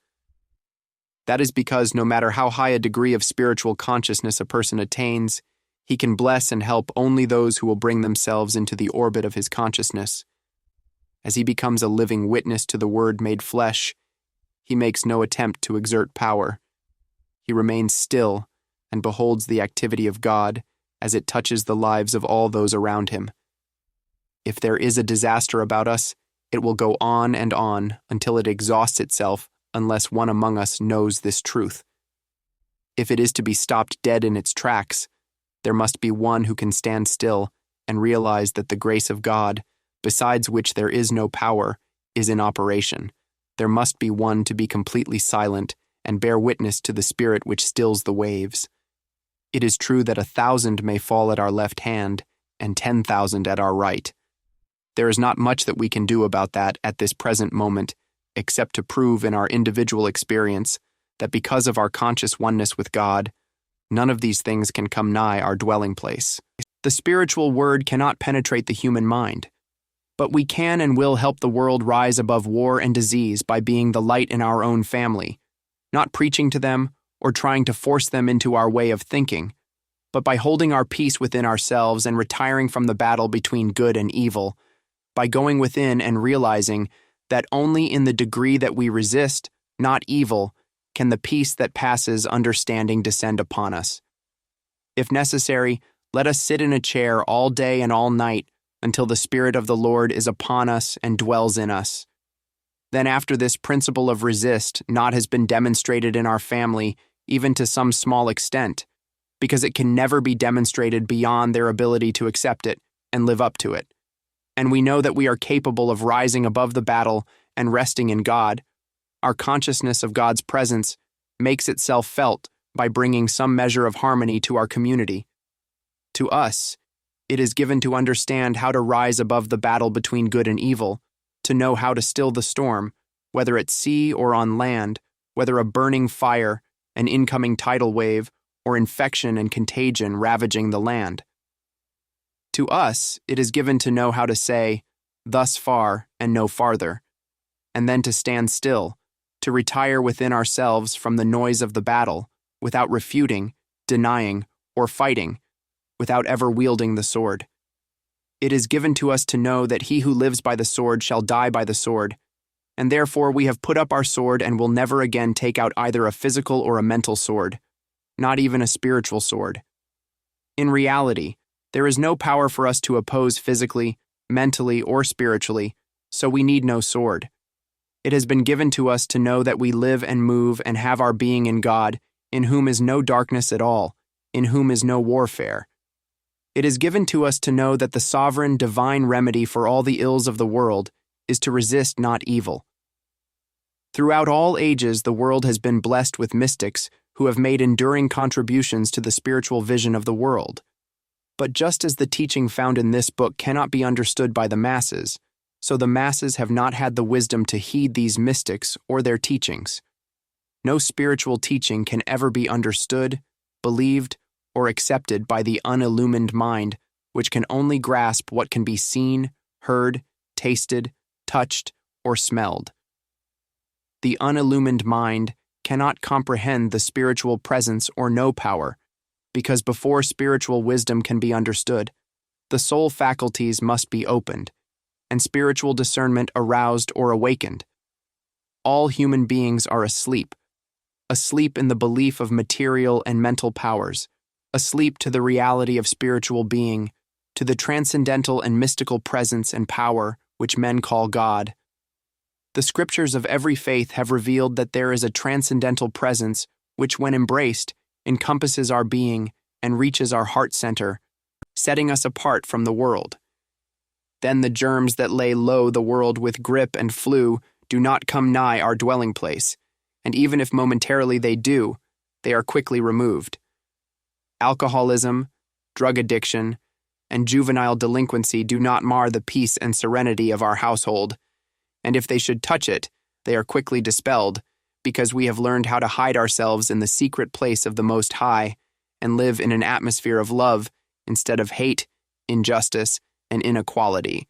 That is because no matter how high a degree of spiritual consciousness a person attains, he can bless and help only those who will bring themselves into the orbit of his consciousness. As he becomes a living witness to the Word made flesh, he makes no attempt to exert power. He remains still and beholds the activity of God as it touches the lives of all those around him. If there is a disaster about us, it will go on and on until it exhausts itself unless one among us knows this truth. If it is to be stopped dead in its tracks, there must be one who can stand still and realize that the grace of God, besides which there is no power, is in operation. There must be one to be completely silent and bear witness to the Spirit which stills the waves. It is true that 1,000 may fall at our left hand and 10,000 at our right. There is not much that we can do about that at this present moment, except to prove in our individual experience that because of our conscious oneness with God, none of these things can come nigh our dwelling place. The spiritual word cannot penetrate the human mind, but we can and will help the world rise above war and disease by being the light in our own family, not preaching to them or trying to force them into our way of thinking, but by holding our peace within ourselves and retiring from the battle between good and evil, by going within and realizing that only in the degree that we resist, not evil, can the peace that passes understanding descend upon us. If necessary, let us sit in a chair all day and all night until the Spirit of the Lord is upon us and dwells in us. Then after this principle of resist not has been demonstrated in our family, even to some small extent, because it can never be demonstrated beyond their ability to accept it and live up to it. And we know that we are capable of rising above the battle and resting in God. Our consciousness of God's presence makes itself felt by bringing some measure of harmony to our community. To us, it is given to understand how to rise above the battle between good and evil, to know how to still the storm, whether at sea or on land, whether a burning fire, an incoming tidal wave, or infection and contagion ravaging the land. To us, it is given to know how to say, "Thus far and no farther," and then to stand still, to retire within ourselves from the noise of the battle, without refuting, denying, or fighting, without ever wielding the sword. It is given to us to know that he who lives by the sword shall die by the sword, and therefore we have put up our sword and will never again take out either a physical or a mental sword, not even a spiritual sword. In reality, there is no power for us to oppose physically, mentally, or spiritually, so we need no sword. It has been given to us to know that we live and move and have our being in God, in whom is no darkness at all, in whom is no warfare. It is given to us to know that the sovereign, divine remedy for all the ills of the world is to resist not evil. Throughout all ages, the world has been blessed with mystics who have made enduring contributions to the spiritual vision of the world. But just as the teaching found in this book cannot be understood by the masses, so the masses have not had the wisdom to heed these mystics or their teachings. No spiritual teaching can ever be understood, believed, or accepted by the unillumined mind, which can only grasp what can be seen, heard, tasted, touched, or smelled. The unillumined mind cannot comprehend the spiritual presence or know power, because before spiritual wisdom can be understood, the soul faculties must be opened, and spiritual discernment aroused or awakened. All human beings are asleep in the belief of material and mental powers, asleep to the reality of spiritual being, to the transcendental and mystical presence and power which men call God. The scriptures of every faith have revealed that there is a transcendental presence which, when embraced, encompasses our being and reaches our heart center, setting us apart from the world. Then the germs that lay low the world with grip and flu do not come nigh our dwelling place, and even if momentarily they do, they are quickly removed. Alcoholism, drug addiction, and juvenile delinquency do not mar the peace and serenity of our household, and if they should touch it, they are quickly dispelled, because we have learned how to hide ourselves in the secret place of the Most High and live in an atmosphere of love instead of hate, injustice, and inequality.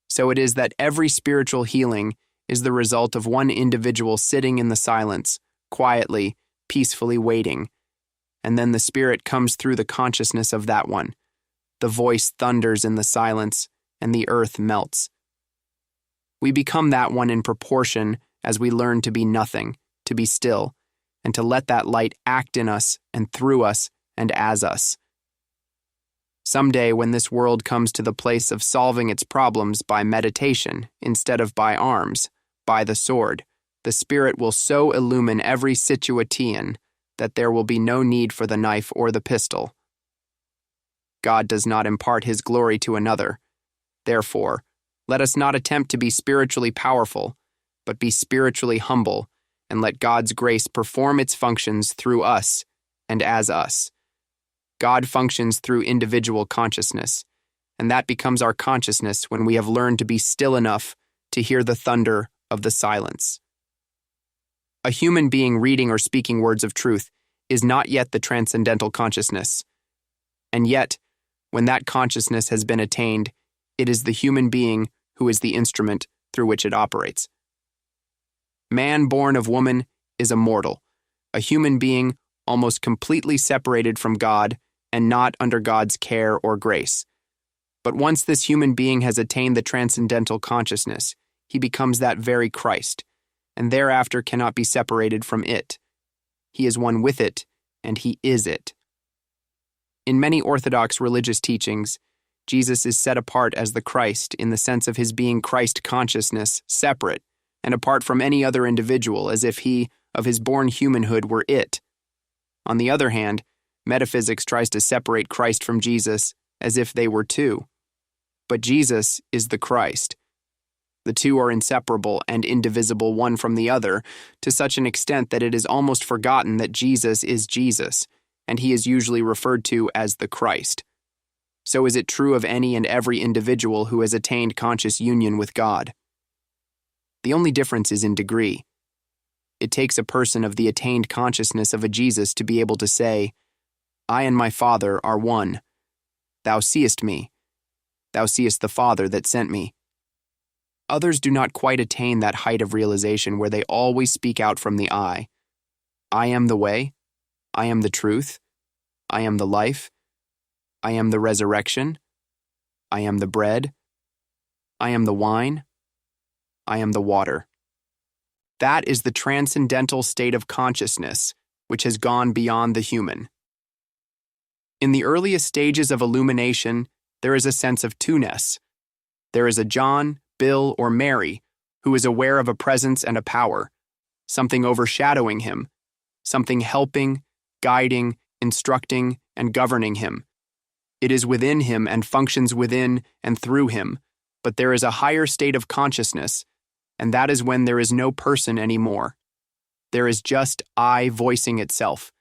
So it is that every spiritual healing is the result of one individual sitting in the silence, quietly, peacefully waiting, and then the Spirit comes through the consciousness of that one. The voice thunders in the silence, and the earth melts. We become that one in proportion as we learn to be nothing, to be still, and to let that light act in us and through us and as us. Someday, when this world comes to the place of solving its problems by meditation instead of by arms, by the sword, the Spirit will so illumine every situatian that there will be no need for the knife or the pistol. God does not impart his glory to another. Therefore, let us not attempt to be spiritually powerful, but be spiritually humble, and let God's grace perform its functions through us and as us. God functions through individual consciousness, and that becomes our consciousness when we have learned to be still enough to hear the thunder of the silence. A human being reading or speaking words of truth is not yet the transcendental consciousness. And yet, when that consciousness has been attained, it is the human being who is the instrument through which it operates. Man born of woman is a mortal, a human being almost completely separated from God and not under God's care or grace. But once this human being has attained the transcendental consciousness, he becomes that very Christ, and thereafter cannot be separated from it. He is one with it, and he is it. In many Orthodox religious teachings, Jesus is set apart as the Christ in the sense of his being Christ consciousness, separate, and apart from any other individual, as if he, of his born humanhood, were it. On the other hand, metaphysics tries to separate Christ from Jesus as if they were two. But Jesus is the Christ. The two are inseparable and indivisible one from the other, to such an extent that it is almost forgotten that Jesus is Jesus, and he is usually referred to as the Christ. So is it true of any and every individual who has attained conscious union with God. The only difference is in degree. It takes a person of the attained consciousness of a Jesus to be able to say, "I and my Father are one. Thou seest me. Thou seest the Father that sent me." Others do not quite attain that height of realization where they always speak out from the I. I am the way. I am the truth. I am the life. I am the resurrection. I am the bread. I am the wine. I am the water. That is the transcendental state of consciousness, which has gone beyond the human. In the earliest stages of illumination, there is a sense of two-ness. There is a John, Bill, or Mary who is aware of a presence and a power, something overshadowing him, something helping, guiding, instructing, and governing him. It is within him and functions within and through him, but there is a higher state of consciousness, and that is when there is no person anymore. There is just I voicing itself.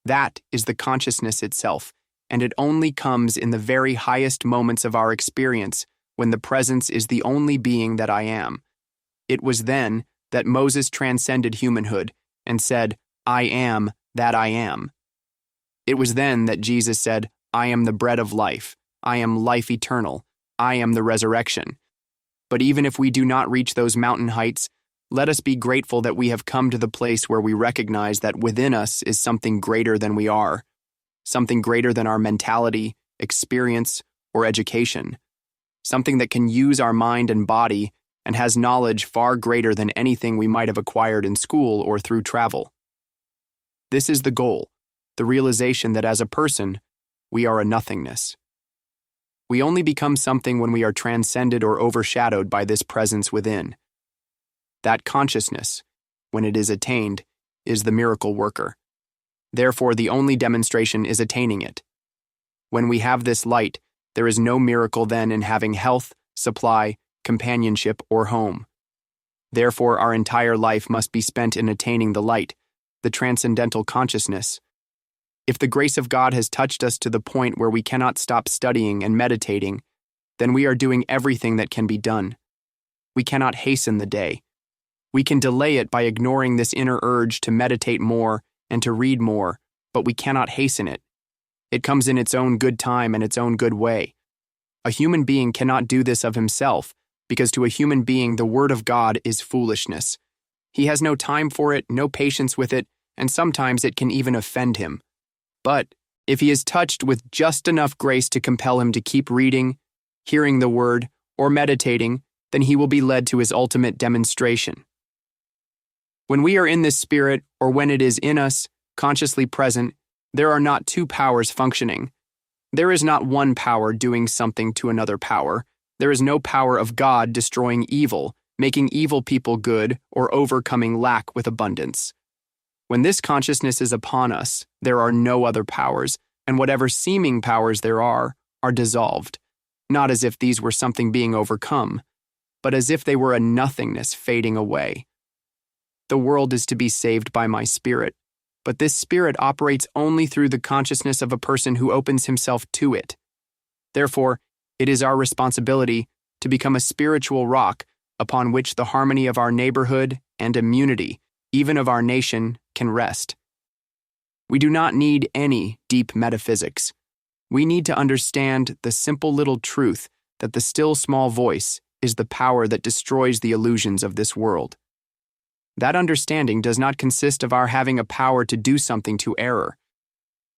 That is the consciousness itself, and it only comes in the very highest moments of our experience, when the presence is the only being that I am. It was then that Moses transcended humanhood and said, "I am that I am." It was then that Jesus said, "I am the bread of life. I am life eternal. I am the resurrection." But even if we do not reach those mountain heights, let us be grateful that we have come to the place where we recognize that within us is something greater than we are, something greater than our mentality, experience, or education, something that can use our mind and body and has knowledge far greater than anything we might have acquired in school or through travel. This is the goal, the realization that as a person, we are a nothingness. We only become something when we are transcended or overshadowed by this presence within. That consciousness, when it is attained, is the miracle worker. Therefore, the only demonstration is attaining it. When we have this light, there is no miracle then in having health, supply, companionship, or home. Therefore, our entire life must be spent in attaining the light, the transcendental consciousness. If the grace of God has touched us to the point where we cannot stop studying and meditating, then we are doing everything that can be done. We cannot hasten the day. We can delay it by ignoring this inner urge to meditate more and to read more, but we cannot hasten it. It comes in its own good time and its own good way. A human being cannot do this of himself, because to a human being the word of God is foolishness. He has no time for it, no patience with it, and sometimes it can even offend him. But if he is touched with just enough grace to compel him to keep reading, hearing the word, or meditating, then he will be led to his ultimate demonstration. When we are in this spirit, or when it is in us, consciously present, there are not two powers functioning. There is not one power doing something to another power. There is no power of God destroying evil, making evil people good, or overcoming lack with abundance. When this consciousness is upon us, there are no other powers, and whatever seeming powers there are dissolved, not as if these were something being overcome, but as if they were a nothingness fading away. The world is to be saved by my spirit, but this spirit operates only through the consciousness of a person who opens himself to it. Therefore, it is our responsibility to become a spiritual rock upon which the harmony of our neighborhood and immunity, even of our nation, can rest. We do not need any deep metaphysics. We need to understand the simple little truth that the still small voice is the power that destroys the illusions of this world. That understanding does not consist of our having a power to do something to error.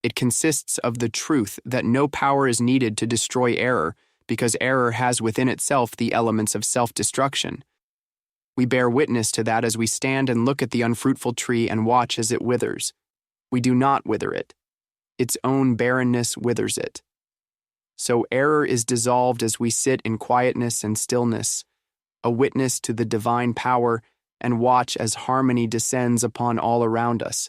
It consists of the truth that no power is needed to destroy error, because error has within itself the elements of self-destruction. We bear witness to that as we stand and look at the unfruitful tree and watch as it withers. We do not wither it. Its own barrenness withers it. So error is dissolved as we sit in quietness and stillness, a witness to the divine power, and watch as harmony descends upon all around us.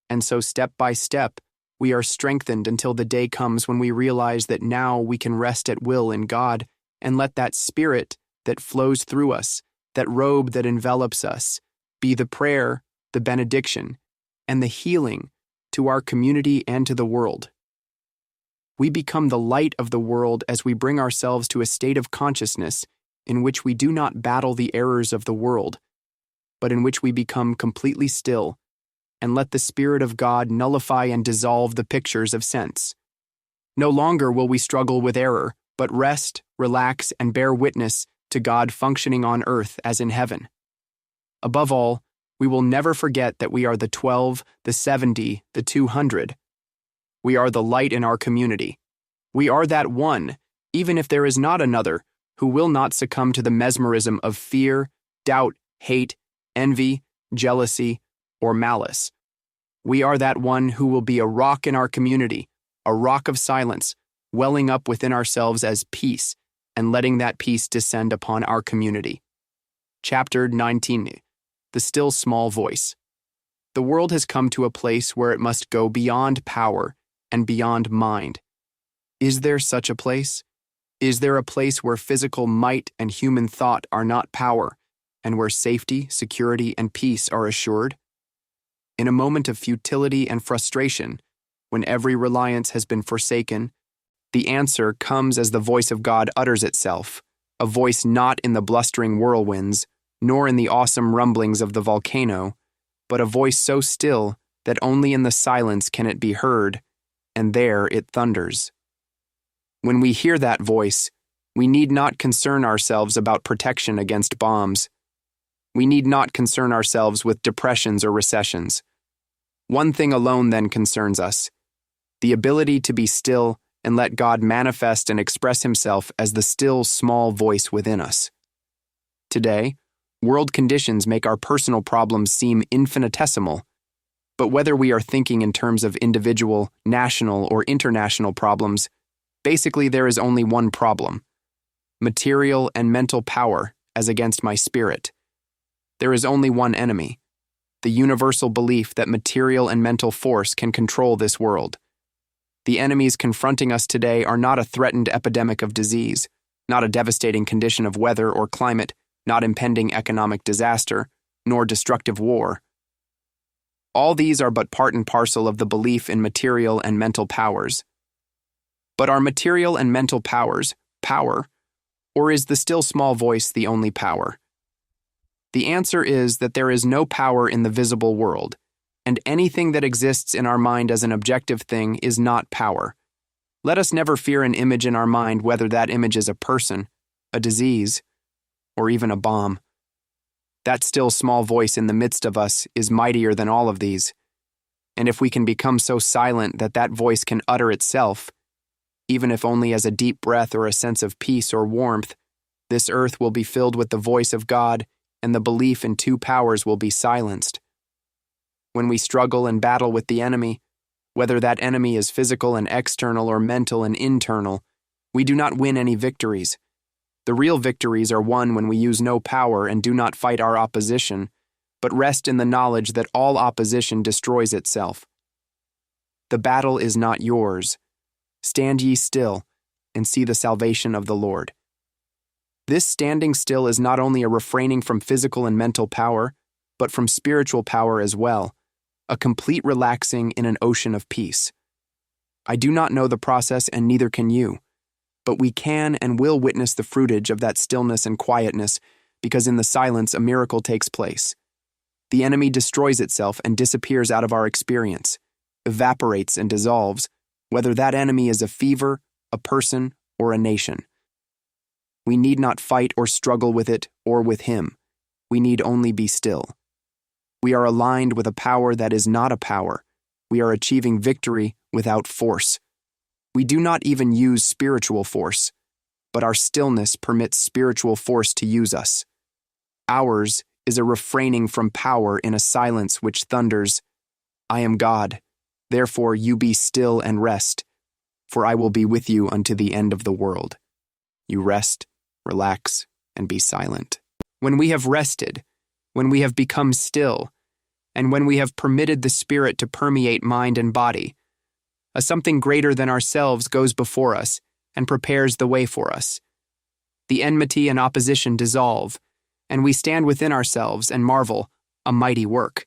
And so step by step, we are strengthened until the day comes when we realize that now we can rest at will in God and let that spirit that flows through us, that robe that envelops us, be the prayer, the benediction, and the healing to our community and to the world. We become the light of the world as we bring ourselves to a state of consciousness in which we do not battle the errors of the world, but in which we become completely still and let the Spirit of God nullify and dissolve the pictures of sense. No longer will we struggle with error, but rest, relax, and bear witness to God functioning on earth as in heaven. Above all, we will never forget that we are the 12, the 70, the 200. We are the light in our community. We are that one, even if there is not another, who will not succumb to the mesmerism of fear, doubt, hate, envy, jealousy, or malice. We are that one who will be a rock in our community, a rock of silence, welling up within ourselves as peace, and letting that peace descend upon our community. Chapter 19. The Still Small Voice. The world has come to a place where it must go beyond power and beyond mind. Is there such a place? Is there a place where physical might and human thought are not power, and where safety, security, and peace are assured? In a moment of futility and frustration, when every reliance has been forsaken, the answer comes as the voice of God utters itself, a voice not in the blustering whirlwinds, nor in the awesome rumblings of the volcano, but a voice so still that only in the silence can it be heard, and there it thunders. When we hear that voice, we need not concern ourselves about protection against bombs. We need not concern ourselves with depressions or recessions. One thing alone then concerns us: the ability to be still and let God manifest and express himself as the still small voice within us. Today, world conditions make our personal problems seem infinitesimal, but whether we are thinking in terms of individual, national, or international problems, basically there is only one problem: material and mental power as against my spirit. There is only one enemy: the universal belief that material and mental force can control this world. The enemies confronting us today are not a threatened epidemic of disease, not a devastating condition of weather or climate, not impending economic disaster, nor destructive war. All these are but part and parcel of the belief in material and mental powers. But are material and mental powers power, or is the still small voice the only power? The answer is that there is no power in the visible world, and anything that exists in our mind as an objective thing is not power. Let us never fear an image in our mind, whether that image is a person, a disease, or even a bomb. That still small voice in the midst of us is mightier than all of these, and if we can become so silent that that voice can utter itself, even if only as a deep breath or a sense of peace or warmth, this earth will be filled with the voice of God, and the belief in two powers will be silenced. When we struggle and battle with the enemy, whether that enemy is physical and external or mental and internal, we do not win any victories. The real victories are won when we use no power and do not fight our opposition, but rest in the knowledge that all opposition destroys itself. The battle is not yours. Stand ye still, and see the salvation of the Lord. This standing still is not only a refraining from physical and mental power, but from spiritual power as well, a complete relaxing in an ocean of peace. I do not know the process, and neither can you, but we can and will witness the fruitage of that stillness and quietness, because in the silence a miracle takes place. The enemy destroys itself and disappears out of our experience, evaporates and dissolves, whether that enemy is a fever, a person, or a nation. We need not fight or struggle with it or with him. We need only be still. We are aligned with a power that is not a power. We are achieving victory without force. We do not even use spiritual force, but our stillness permits spiritual force to use us. Ours is a refraining from power in a silence which thunders, I am God, therefore you be still and rest, for I will be with you unto the end of the world. You rest, relax, and be silent. When we have rested, when we have become still, and when we have permitted the Spirit to permeate mind and body, a something greater than ourselves goes before us and prepares the way for us. The enmity and opposition dissolve, and we stand within ourselves and marvel, a mighty work.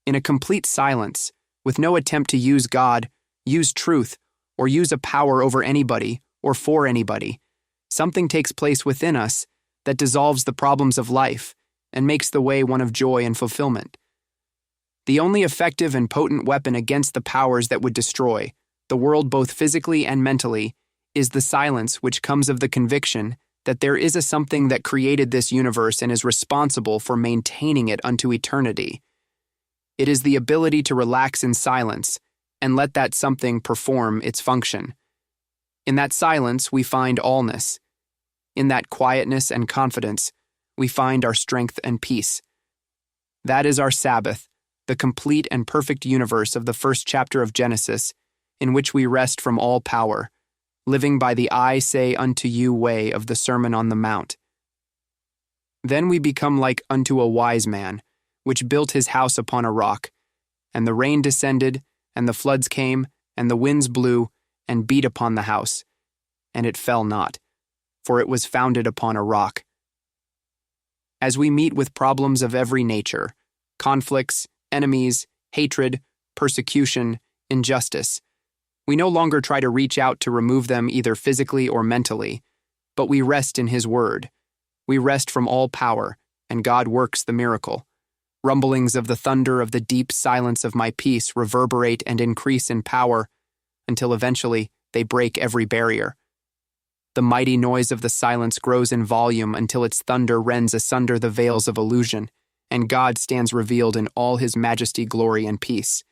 In a complete silence, with no attempt to use God, use truth, or use a power over anybody or for anybody, something takes place within us that dissolves the problems of life and makes the way one of joy and fulfillment. The only effective and potent weapon against the powers that would destroy the world both physically and mentally is the silence which comes of the conviction that there is a something that created this universe and is responsible for maintaining it unto eternity. It is the ability to relax in silence and let that something perform its function. In that silence, we find allness. In that quietness and confidence, we find our strength and peace. That is our Sabbath, the complete and perfect universe of the first chapter of Genesis, in which we rest from all power, living by the I say unto you way of the Sermon on the Mount. Then we become like unto a wise man, which built his house upon a rock, and the rain descended, and the floods came, and the winds blew, and beat upon the house, and it fell not, for it was founded upon a rock. As we meet with problems of every nature, conflicts, enemies, hatred, persecution, injustice, we no longer try to reach out to remove them either physically or mentally, but we rest in His Word. We rest from all power, and God works the miracle. Rumblings of the thunder of the deep silence of my peace reverberate and increase in power until eventually they break every barrier. The mighty noise of the silence grows in volume until its thunder rends asunder the veils of illusion, and God stands revealed in all His majesty, glory, and peace.